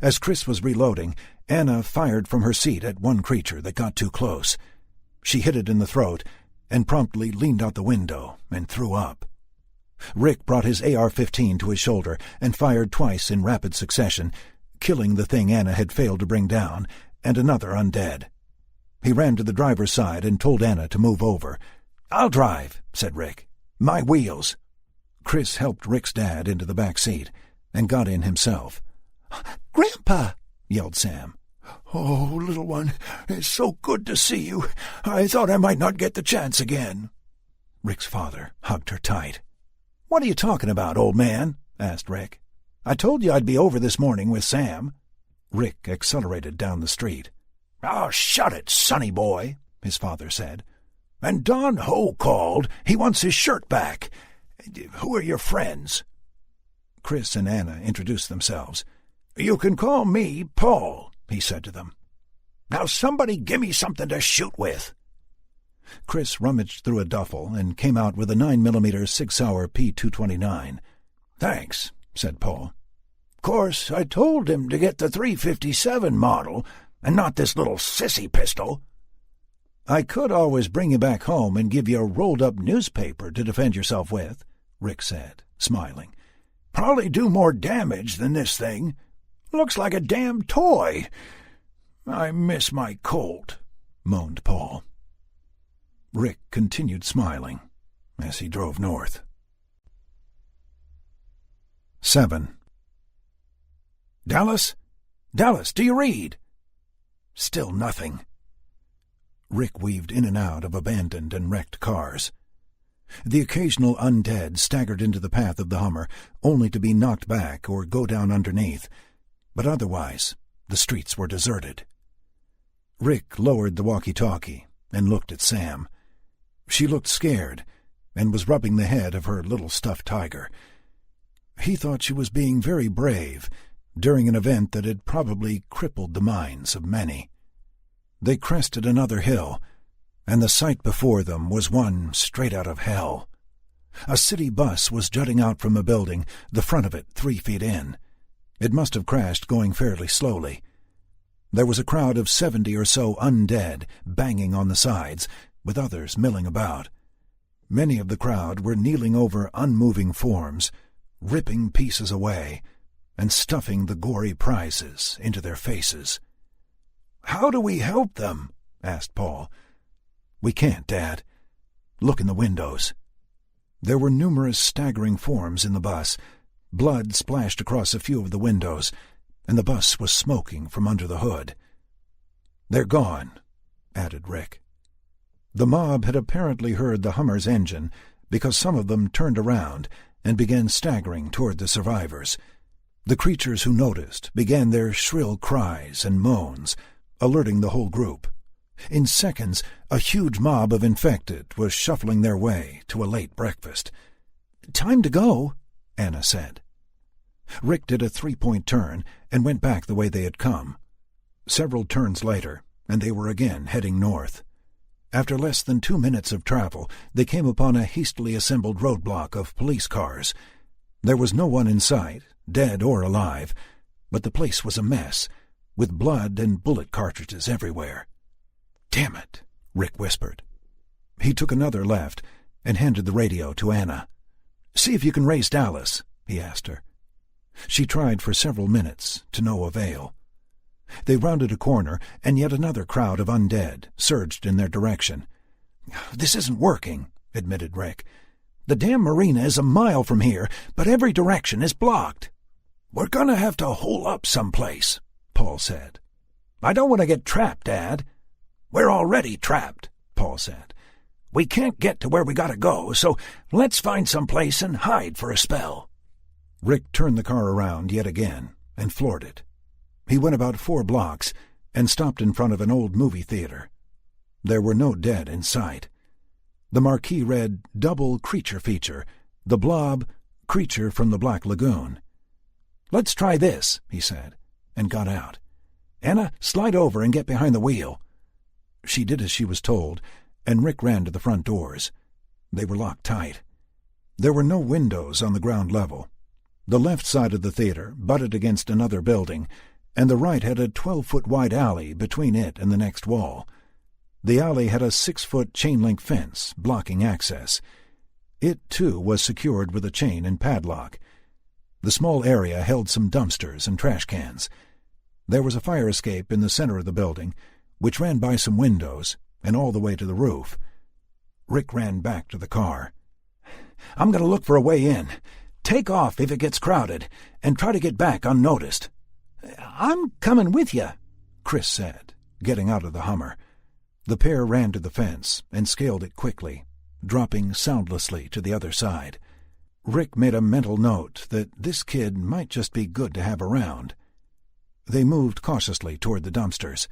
As Chris was reloading, Anna fired from her seat at one creature that got too close. She hit it in the throat and promptly leaned out the window and threw up. Rick brought his AR-15 to his shoulder and fired twice in rapid succession, killing the thing Anna had failed to bring down, and another undead. He ran to the driver's side and told Anna to move over. "I'll drive," said Rick. "My wheels." Chris helped Rick's dad into the back seat and got in himself. "Grandpa!" yelled Sam. "Oh, little one, it's so good to see you. I thought I might not get the chance again." Rick's father hugged her tight. "What are you talking about, old man?" asked Rick. "I told you I'd be over this morning with Sam." Rick accelerated down the street. "Oh, shut it, sonny boy," his father said. "And Don Ho called. He wants his shirt back. Who are your friends?" Chris and Anna introduced themselves. "You can call me Paul," he said to them. "Now somebody give me something to shoot with." Chris rummaged through a duffel and came out with a 9mm Sig Sauer P229. "Thanks," said Paul. "Course, I told him to get the .357 model and not this little sissy pistol." "I could always bring you back home and give you a rolled-up newspaper to defend yourself with," Rick said, smiling. "Probably do more damage than this thing. Looks like a damn toy. I miss my Colt," moaned Paul. Rick continued smiling as he drove north. 7. "Dallas? Dallas, do you read?" Still nothing. Rick weaved in and out of abandoned and wrecked cars. The occasional undead staggered into the path of the Hummer, only to be knocked back or go down underneath, but otherwise the streets were deserted. Rick lowered the walkie-talkie and looked at Sam. She looked scared and was rubbing the head of her little stuffed tiger. He thought she was being very brave during an event that had probably crippled the minds of many. They crested another hill, and the sight before them was one straight out of hell. A city bus was jutting out from a building, the front of it 3 feet in. It must have crashed going fairly slowly. There was a crowd of 70 or so undead banging on the sides, with others milling about. Many of the crowd were kneeling over unmoving forms, ripping pieces away, and stuffing the gory prizes into their faces. "How do we help them?" asked Paul. "We can't, Dad. Look in the windows." There were numerous staggering forms in the bus. Blood splashed across a few of the windows, and the bus was smoking from under the hood. "They're gone," added Rick. The mob had apparently heard the Hummer's engine, because some of them turned around and began staggering toward the survivors. The creatures who noticed began their shrill cries and moans, alerting the whole group. In seconds, a huge mob of infected was shuffling their way to a late breakfast. "Time to go," Anna said. Rick did a 3-point turn and went back the way they had come. Several turns later, and they were again heading north. After less than 2 minutes of travel, they came upon a hastily assembled roadblock of police cars. There was no one in sight, dead or alive, but the place was a mess, with blood and bullet cartridges everywhere. "Damn it," Rick whispered. He took another left and handed the radio to Anna. "See if you can raise Dallas," he asked her. She tried for several minutes, to no avail. They rounded a corner, and yet another crowd of undead surged in their direction. "This isn't working," admitted Rick. "The damn marina is a mile from here, but every direction is blocked." "We're gonna have to hole up someplace," Paul said. "I don't want to get trapped, Dad." "We're already trapped," Paul said. "We can't get to where we gotta go, so let's find some place and hide for a spell." Rick turned the car around yet again and floored it. He went about 4 blocks and stopped in front of an old movie theater. There were no dead in sight. The marquee read, "Double Creature Feature, The Blob, Creature from the Black Lagoon." "Let's try this," he said, and got out. "Anna, slide over and get behind the wheel." She did as she was told, and Rick ran to the front doors. They were locked tight. There were no windows on the ground level. The left side of the theater butted against another building, and the right had a 12-foot-wide alley between it and the next wall. The alley had a 6-foot chain-link fence blocking access. It, too, was secured with a chain and padlock. The small area held some dumpsters and trash cans. There was a fire escape in the center of the building, which ran by some windows and all the way to the roof. Rick ran back to the car. "I'm going to look for a way in. Take off if it gets crowded, and try to get back unnoticed." "I'm coming with you," Chris said, getting out of the Hummer. The pair ran to the fence and scaled it quickly, dropping soundlessly to the other side. Rick made a mental note that this kid might just be good to have around. They moved cautiously toward the dumpsters.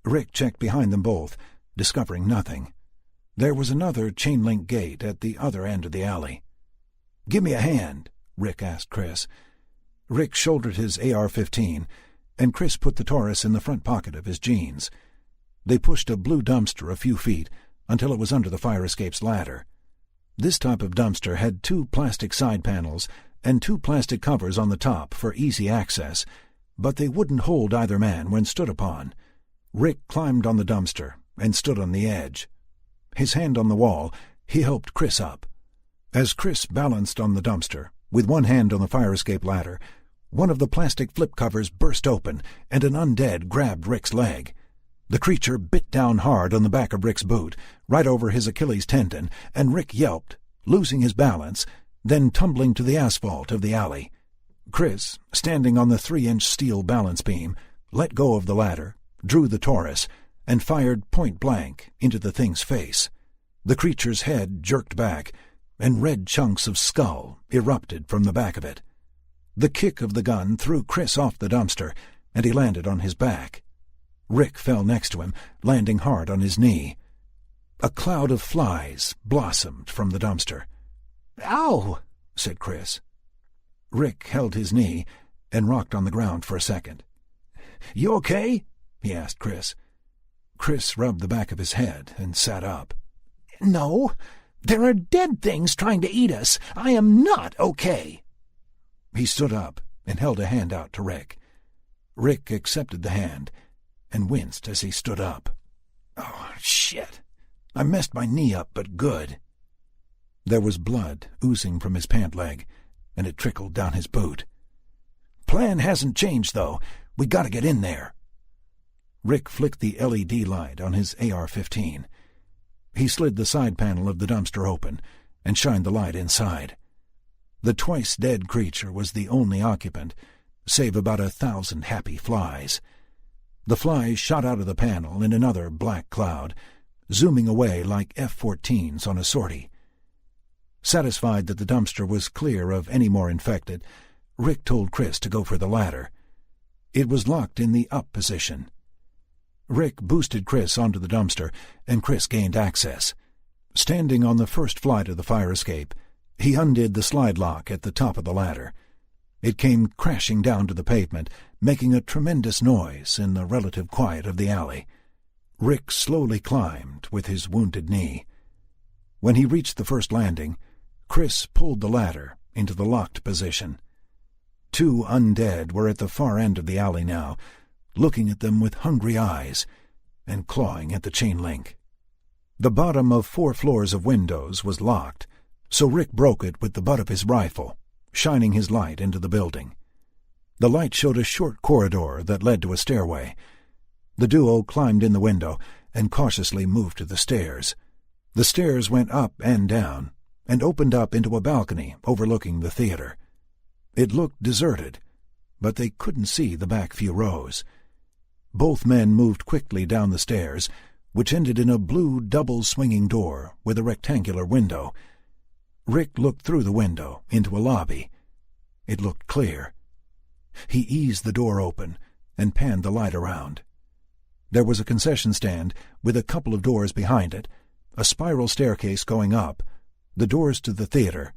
Rick checked behind them both, discovering nothing. There was another chain-link gate at the other end of the alley. "Give me a hand," Rick asked Chris. Rick shouldered his AR-15, and Chris put the Taurus in the front pocket of his jeans. They pushed a blue dumpster a few feet until it was under the fire escape's ladder. This type of dumpster had 2 plastic side panels and 2 plastic covers on the top for easy access, but they wouldn't hold either man when stood upon. Rick climbed on the dumpster and stood on the edge. His hand on the wall, he helped Chris up. As Chris balanced on the dumpster, with one hand on the fire escape ladder, one of the plastic flip covers burst open, and an undead grabbed Rick's leg. The creature bit down hard on the back of Rick's boot, right over his Achilles tendon, and Rick yelped, losing his balance, then tumbling to the asphalt of the alley. Chris, standing on the 3-inch steel balance beam, let go of the ladder, drew the Taurus, and fired point-blank into the thing's face. The creature's head jerked back, and red chunks of skull erupted from the back of it. The kick of the gun threw Chris off the dumpster, and he landed on his back. Rick fell next to him, landing hard on his knee. A cloud of flies blossomed from the dumpster. "Ow!" said Chris. Rick held his knee and rocked on the ground for a second. "You okay?" he asked Chris. Chris rubbed the back of his head and sat up. "No, there are dead things trying to eat us. I am not okay." He stood up and held a hand out to Rick. Rick accepted the hand and winced as he stood up. "Oh, shit. I messed my knee up, but good." There was blood oozing from his pant leg, and it trickled down his boot. "Plan hasn't changed, though. We gotta get in there." Rick flicked the LED light on his AR-15. He slid the side panel of the dumpster open and shined the light inside. The twice-dead creature was the only occupant, save about 1,000 happy flies. The flies shot out of the panel in another black cloud, zooming away like F-14s on a sortie. Satisfied that the dumpster was clear of any more infected, Rick told Chris to go for the ladder. It was locked in the up position. Rick boosted Chris onto the dumpster, and Chris gained access. Standing on the first flight of the fire escape, he undid the slide lock at the top of the ladder. It came crashing down to the pavement, making a tremendous noise in the relative quiet of the alley. Rick slowly climbed with his wounded knee. When he reached the first landing, Chris pulled the ladder into the locked position. 2 undead were at the far end of the alley now, looking at them with hungry eyes and clawing at the chain link. The bottom of 4 floors of windows was locked, so Rick broke it with the butt of his rifle, shining his light into the building. The light showed a short corridor that led to a stairway. The duo climbed in the window and cautiously moved to the stairs. The stairs went up and down and opened up into a balcony overlooking the theater. It looked deserted, but they couldn't see the back few rows. Both men moved quickly down the stairs, which ended in a blue double-swinging door with a rectangular window. Rick looked through the window into a lobby. It looked clear. He eased the door open and panned the light around. There was a concession stand with a couple of doors behind it, a spiral staircase going up, the doors to the theater,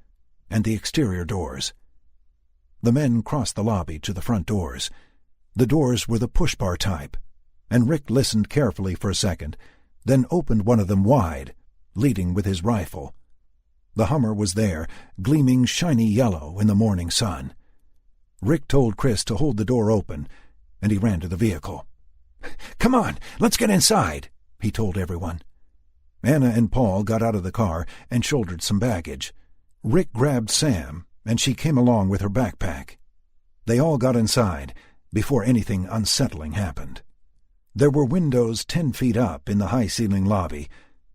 and the exterior doors. The men crossed the lobby to the front doors. The doors were the push-bar type, and Rick listened carefully for a second, then opened one of them wide, leading with his rifle. The Hummer was there, gleaming shiny yellow in the morning sun. Rick told Chris to hold the door open, and he ran to the vehicle. "Come on, let's get inside," he told everyone. Anna and Paul got out of the car and shouldered some baggage. Rick grabbed Sam, and she came along with her backpack. They all got inside before anything unsettling happened. There were windows 10 feet up in the high-ceiling lobby,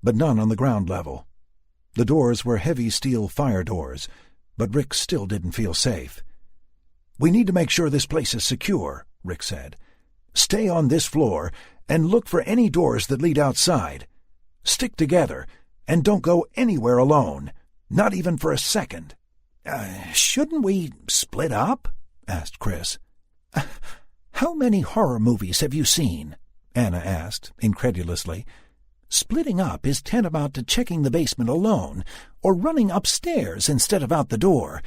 but none on the ground level. The doors were heavy steel fire doors, but Rick still didn't feel safe. "We need to make sure this place is secure," Rick said. "Stay on this floor and look for any doors that lead outside. Stick together and don't go anywhere alone, not even for a second." "Shouldn't we split up?" asked Chris. "How many horror movies have you seen?" Anna asked, incredulously. "Splitting up is tantamount to checking the basement alone, or running upstairs instead of out the door,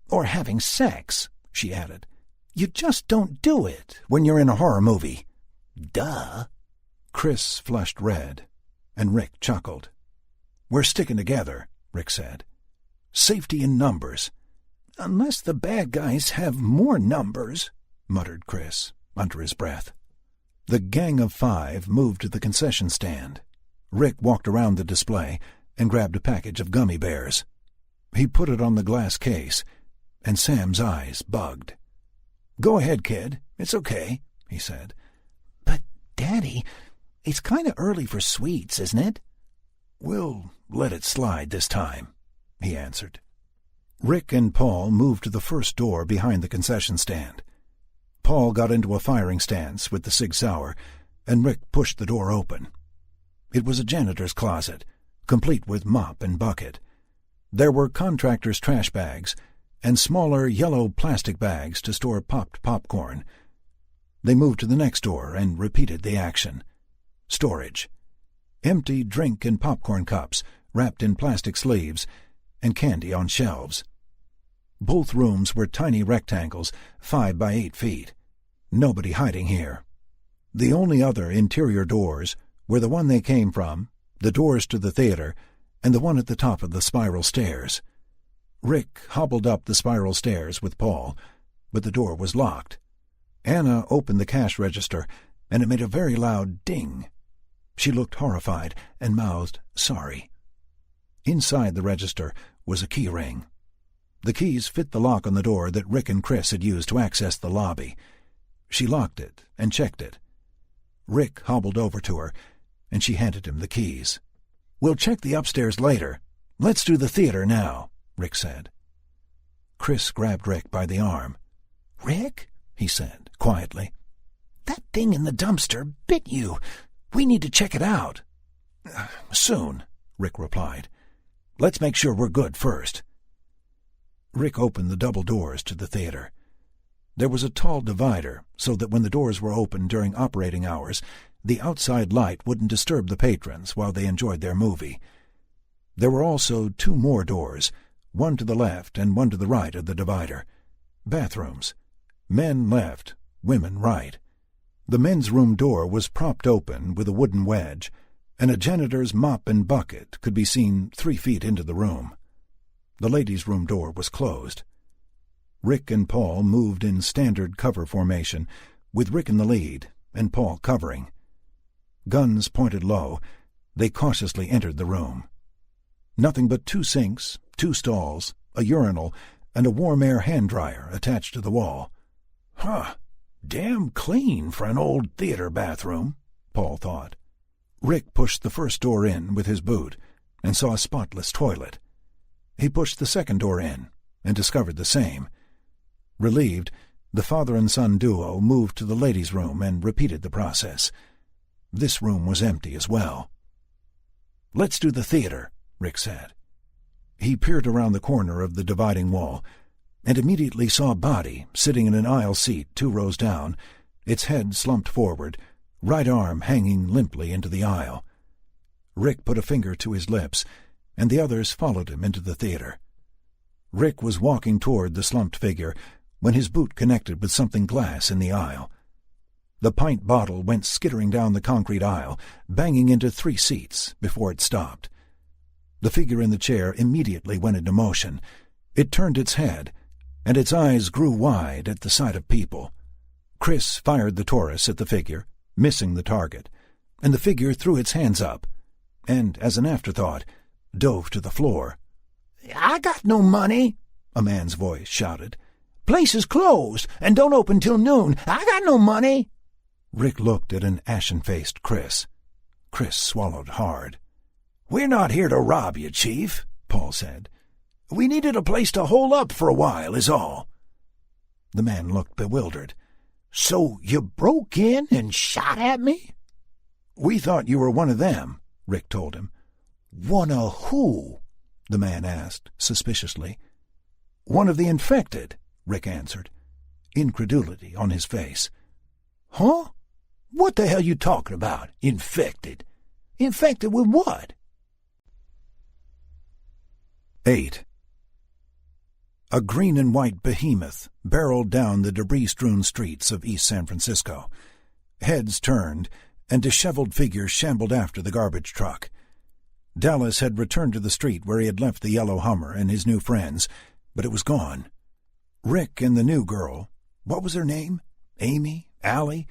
or having sex," she added. "You just don't do it when you're in a horror movie." "Duh." Chris flushed red, and Rick chuckled. "We're sticking together," Rick said. "Safety in numbers." "Unless the bad guys have more numbers," muttered Chris, under his breath. The gang of 5 moved to the concession stand. Rick walked around the display and grabbed a package of gummy bears. He put it on the glass case, and Sam's eyes bugged. "Go ahead, kid. It's okay," he said. "But, Daddy, it's kind of early for sweets, isn't it?" "We'll let it slide this time," he answered. Rick and Paul moved to the first door behind the concession stand. Paul got into a firing stance with the Sig Sauer, and Rick pushed the door open. It was a janitor's closet, complete with mop and bucket. There were contractors' trash bags and smaller yellow plastic bags to store popped popcorn. They moved to the next door and repeated the action. Storage. Empty drink and popcorn cups wrapped in plastic sleeves, and candy on shelves. Both rooms were tiny rectangles, 5 by 8 feet. Nobody hiding here. The only other interior doors were the one they came from, the doors to the theater, and the one at the top of the spiral stairs. Rick hobbled up the spiral stairs with Paul, but the door was locked. Anna opened the cash register, and it made a very loud ding. She looked horrified and mouthed, "Sorry." Inside the register was a key ring. The keys fit the lock on the door that Rick and Chris had used to access the lobby. She locked it and checked it. Rick hobbled over to her, and she handed him the keys. "We'll check the upstairs later. Let's do the theater now," Rick said. Chris grabbed Rick by the arm. "Rick," he said, quietly, "that thing in the dumpster bit you. We need to check it out." "Soon," Rick replied. "Let's make sure we're good first." Rick opened the double doors to the theater. There was a tall divider so that when the doors were open during operating hours, the outside light wouldn't disturb the patrons while they enjoyed their movie. There were also 2 more doors, one to the left and one to the right of the divider. Bathrooms. Men left, women right. The men's room door was propped open with a wooden wedge, and a janitor's mop and bucket could be seen 3 feet into the room. The ladies' room door was closed. Rick and Paul moved in standard cover formation, with Rick in the lead and Paul covering. Guns pointed low, they cautiously entered the room. Nothing but 2 sinks, 2 stalls, a urinal, and a warm air hand dryer attached to the wall. Damn clean for an old theater bathroom, Paul thought. Rick pushed the first door in with his boot and saw a spotless toilet. He pushed the second door in and discovered the same. Relieved, the father and son duo moved to the ladies' room and repeated the process. This room was empty as well. "Let's do the theater," Rick said. He peered around the corner of the dividing wall and immediately saw a body sitting in an aisle seat 2 rows down, its head slumped forward, right arm hanging limply into the aisle. Rick put a finger to his lips, and the others followed him into the theater. Rick was walking toward the slumped figure when his boot connected with something glass in the aisle. The pint bottle went skittering down the concrete aisle, banging into 3 seats before it stopped. The figure in the chair immediately went into motion. It turned its head, and its eyes grew wide at the sight of people. Chris fired the Taurus at the figure, missing the target, and the figure threw its hands up, and, as an afterthought, dove to the floor. "I got no money," a man's voice shouted. "Place is closed and don't open till noon. I got no money." Rick looked at an ashen-faced Chris. Chris swallowed hard. "We're not here to rob you, Chief," Paul said. "We needed a place to hole up for a while, is all." The man looked bewildered. "So you broke in and shot at me?" "We thought you were one of them," Rick told him. "One of who?" the man asked, suspiciously. "One of the infected," Rick answered, incredulity on his face. "Huh? What the hell you talking about, infected? Infected with what?" 8. A green and white behemoth barreled down the debris-strewn streets of East San Francisco. Heads turned, and disheveled figures shambled after the garbage truck. Dallas had returned to the street where he had left the yellow Hummer and his new friends, but it was gone. Rick and the new girl, what was her name? Amy? Allie?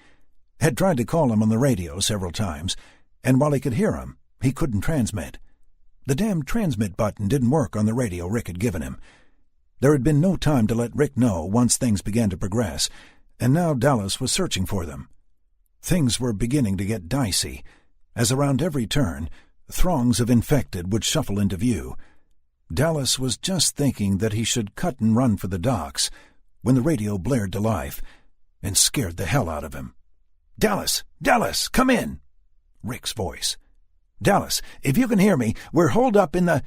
Had tried to call him on the radio several times, and while he could hear him, he couldn't transmit. The damn transmit button didn't work on the radio Rick had given him. There had been no time to let Rick know once things began to progress, and now Dallas was searching for them. Things were beginning to get dicey, as around every turn, throngs of infected would shuffle into view. Dallas was just thinking that he should cut and run for the docks when the radio blared to life and scared the hell out of him. "Dallas! Dallas! Come in!" Rick's voice. "Dallas, if you can hear me, we're holed up in the—"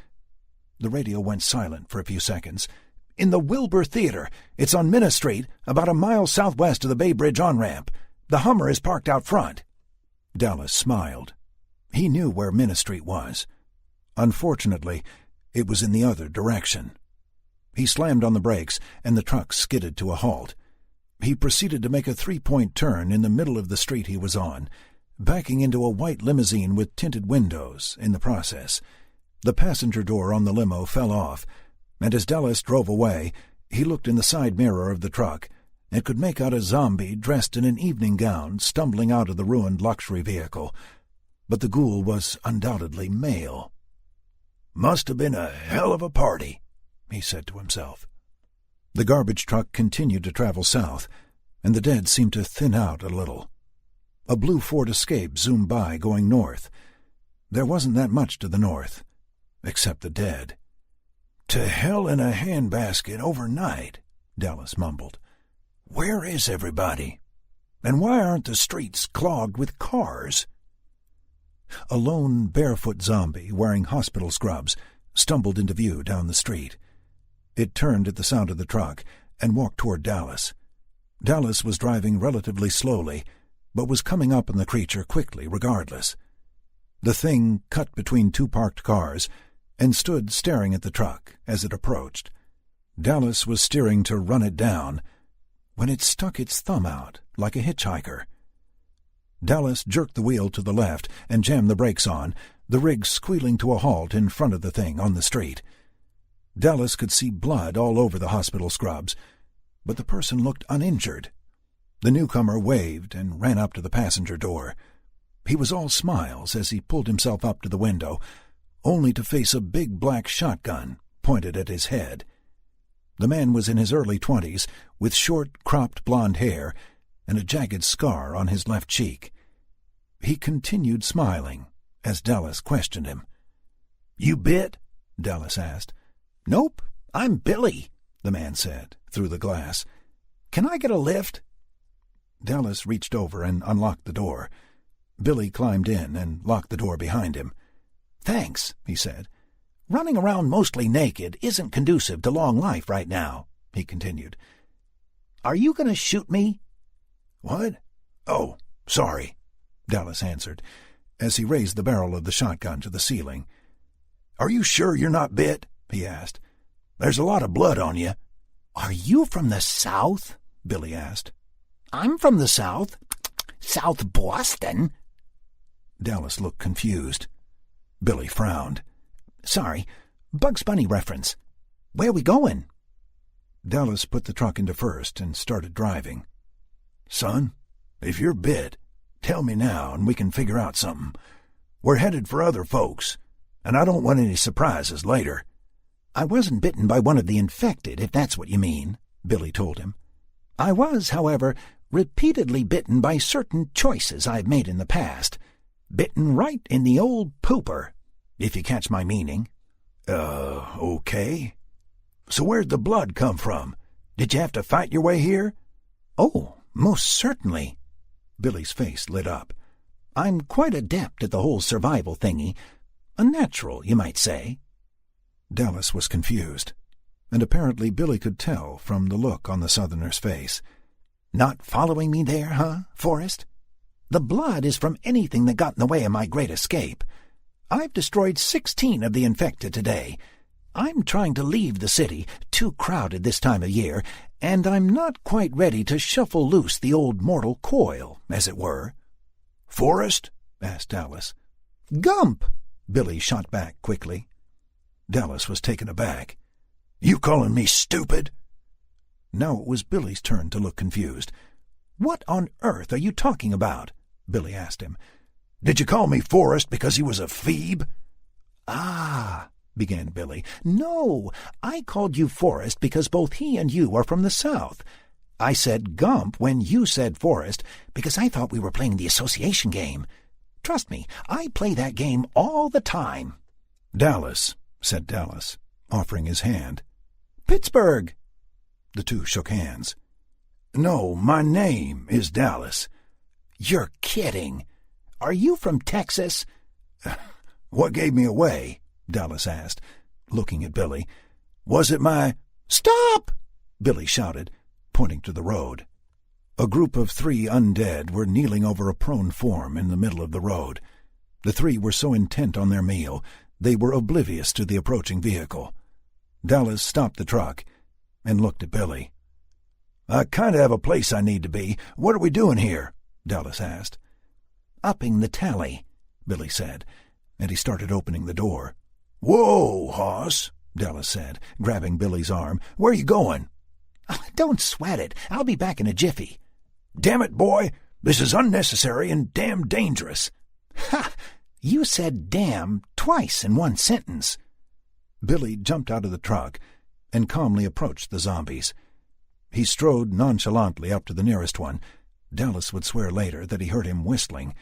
The radio went silent for a few seconds. "In the Wilbur Theater. It's on Minna Street, about a mile southwest of the Bay Bridge on-ramp. The Hummer is parked out front." Dallas smiled. He knew where Minna Street was. Unfortunately, it was in the other direction. He slammed on the brakes, and the truck skidded to a halt. He proceeded to make a 3-point turn in the middle of the street he was on, backing into a white limousine with tinted windows in the process. The passenger door on the limo fell off, and as Dallas drove away, he looked in the side mirror of the truck and could make out a zombie dressed in an evening gown stumbling out of the ruined luxury vehicle. But the ghoul was undoubtedly male. "Must have been a hell of a party," he said to himself. The garbage truck continued to travel south, and the dead seemed to thin out a little. A blue Ford Escape zoomed by going north. There wasn't that much to the north, except the dead. "To hell in a handbasket overnight," Dallas mumbled. "Where is everybody? And why aren't the streets clogged with cars?" A lone, barefoot zombie wearing hospital scrubs stumbled into view down the street. It turned at the sound of the truck and walked toward Dallas. Dallas was driving relatively slowly, but was coming up on the creature quickly regardless. The thing cut between 2 parked cars and stood staring at the truck as it approached. Dallas was steering to run it down when it stuck its thumb out like a hitchhiker. Dallas jerked the wheel to the left and jammed the brakes on, the rig squealing to a halt in front of the thing on the street. Dallas could see blood all over the hospital scrubs, but the person looked uninjured. The newcomer waved and ran up to the passenger door. He was all smiles as he pulled himself up to the window, only to face a big black shotgun pointed at his head. The man was in his early 20s, with short, cropped blonde hair and a jagged scar on his left cheek. He continued smiling as Dallas questioned him. "You bit?" Dallas asked. "Nope, I'm Billy," the man said, through the glass. "Can I get a lift?" Dallas reached over and unlocked the door. Billy climbed in and locked the door behind him. "Thanks," he said. "Running around mostly naked isn't conducive to long life right now," he continued. "Are you going to shoot me?" "What? Oh, sorry," Dallas answered, as he raised the barrel of the shotgun to the ceiling. "Are you sure you're not bit?" he asked. "There's a lot of blood on you." "Are you from the South?" Billy asked. "I'm from the South. South Boston." Dallas looked confused. Billy frowned. "Sorry, Bugs Bunny reference. Where we going?" Dallas put the truck into first and started driving. "Son, if you're bit, tell me now and we can figure out something. We're headed for other folks, and I don't want any surprises later." "I wasn't bitten by one of the infected, if that's what you mean," Billy told him. "I was, however, repeatedly bitten by certain choices I've made in the past. Bitten right in the old pooper, if you catch my meaning." Okay. So where'd the blood come from? Did you have to fight your way here?" "Oh, most certainly." Billy's face lit up. "I'm quite adept at the whole survival thingy. A natural, you might say." Dallas was confused, and apparently Billy could tell from the look on the Southerner's face. "Not following me there, huh, Forrest? The blood is from anything that got in the way of my great escape. I've destroyed 16 of the infected today. I'm trying to leave the city, too crowded this time of year, and I'm not quite ready to shuffle loose the old mortal coil, as it were." "Forrest?" asked Dallas. "Gump," Billy shot back quickly. Dallas was taken aback. "You calling me stupid?" Now it was Billy's turn to look confused. "What on earth are you talking about?" Billy asked him. "Did you call me Forrest because he was a phoebe?" "Ah," began Billy. "No, I called you Forrest because both he and you are from the South. I said Gump when you said Forrest because I thought we were playing the association game. Trust me, I play that game all the time." "Dallas," said Dallas, offering his hand. "Pittsburgh." The two shook hands. "No, my name is Dallas." "You're kidding. Are you from Texas?" "What gave me away?" Dallas asked, looking at Billy. "Was it my—" "Stop!" Billy shouted, pointing to the road. A group of 3 undead were kneeling over a prone form in the middle of the road. The 3 were so intent on their meal they were oblivious to the approaching vehicle. Dallas stopped the truck and looked at Billy. "I kind of have a place I need to be. What are we doing here?" Dallas asked. "Upping the tally," Billy said, and he started opening the door. "Whoa, hoss," Dallas said, grabbing Billy's arm. "Where are you going?" "Oh, don't sweat it. I'll be back in a jiffy." "Damn it, boy. This is unnecessary and damn dangerous." "Ha! You said damn twice in one sentence." Billy jumped out of the truck and calmly approached the zombies. He strode nonchalantly up to the nearest one. Dallas would swear later that he heard him whistling,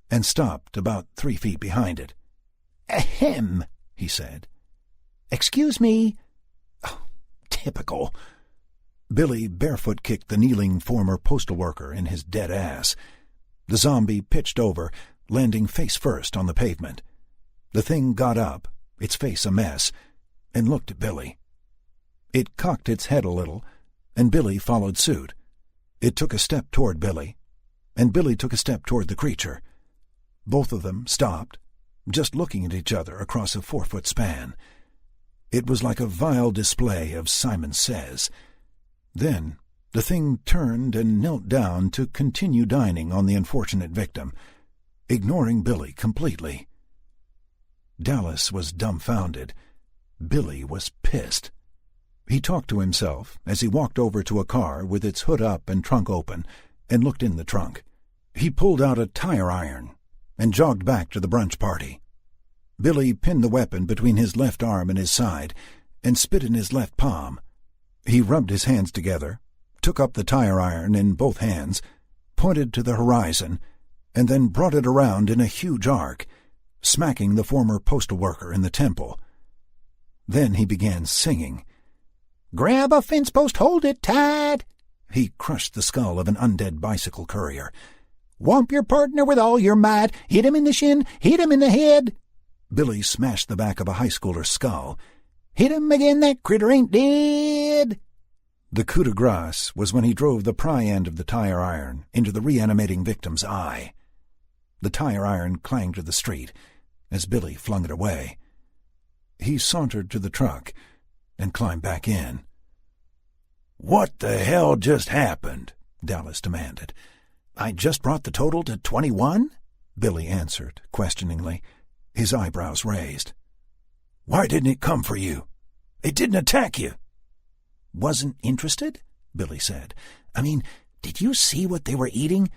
and stopped about 3 feet behind it. "Ahem," he said. "Excuse me." Oh, typical. Billy barefoot kicked the kneeling former postal worker in his dead ass. The zombie pitched over, landing face first on the pavement. The thing got up, its face a mess, and looked at Billy. It cocked its head a little, and Billy followed suit. It took a step toward Billy, and Billy took a step toward the creature. Both of them stopped, just looking at each other across a 4-foot span. It was like a vile display of Simon Says. Then the thing turned and knelt down to continue dining on the unfortunate victim, ignoring Billy completely. Dallas was dumbfounded. Billy was pissed. He talked to himself as he walked over to a car with its hood up and trunk open and looked in the trunk. He pulled out a tire iron and jogged back to the brunch party. Billy pinned the weapon between his left arm and his side and spit in his left palm. He rubbed his hands together, took up the tire iron in both hands, pointed to the horizon, and then brought it around in a huge arc, smacking the former postal worker in the temple. Then he began singing. "Grab a fence post, hold it tight." He crushed the skull of an undead bicycle courier. "Whomp your partner with all your might. Hit him in the shin, hit him in the head." Billy smashed the back of a high schooler's skull. "Hit him again, that critter ain't dead." The coup de grace was when he drove the pry end of the tire iron into the reanimating victim's eye. The tire iron clanged to the street as Billy flung it away. He sauntered to the truck and climbed back in. "What the hell just happened?" Dallas demanded. "I just brought the total to 21, Billy answered questioningly, his eyebrows raised. "Why didn't it come for you? It didn't attack you." "Wasn't interested," Billy said. "I mean, did you see what they were eating?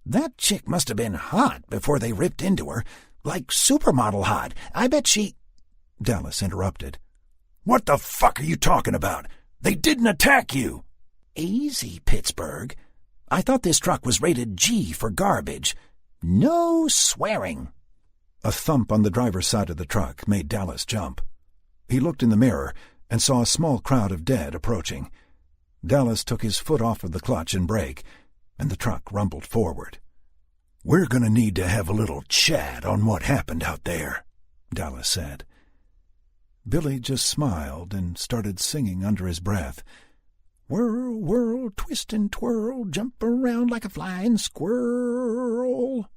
That chick must have been hot before they ripped into her, like supermodel hot. I bet she—" Dallas interrupted. "What the fuck are you talking about? They didn't attack you." "Easy, Pittsburgh. I thought this truck was rated G for garbage. No swearing." A thump on the driver's side of the truck made Dallas jump. He looked in the mirror and saw a small crowd of dead approaching. Dallas took his foot off of the clutch and brake, and the truck rumbled forward. "We're going to need to have a little chat on what happened out there," Dallas said. Billy just smiled and started singing under his breath. "Whirl, whirl, twist and twirl, jump around like a flying squirrel."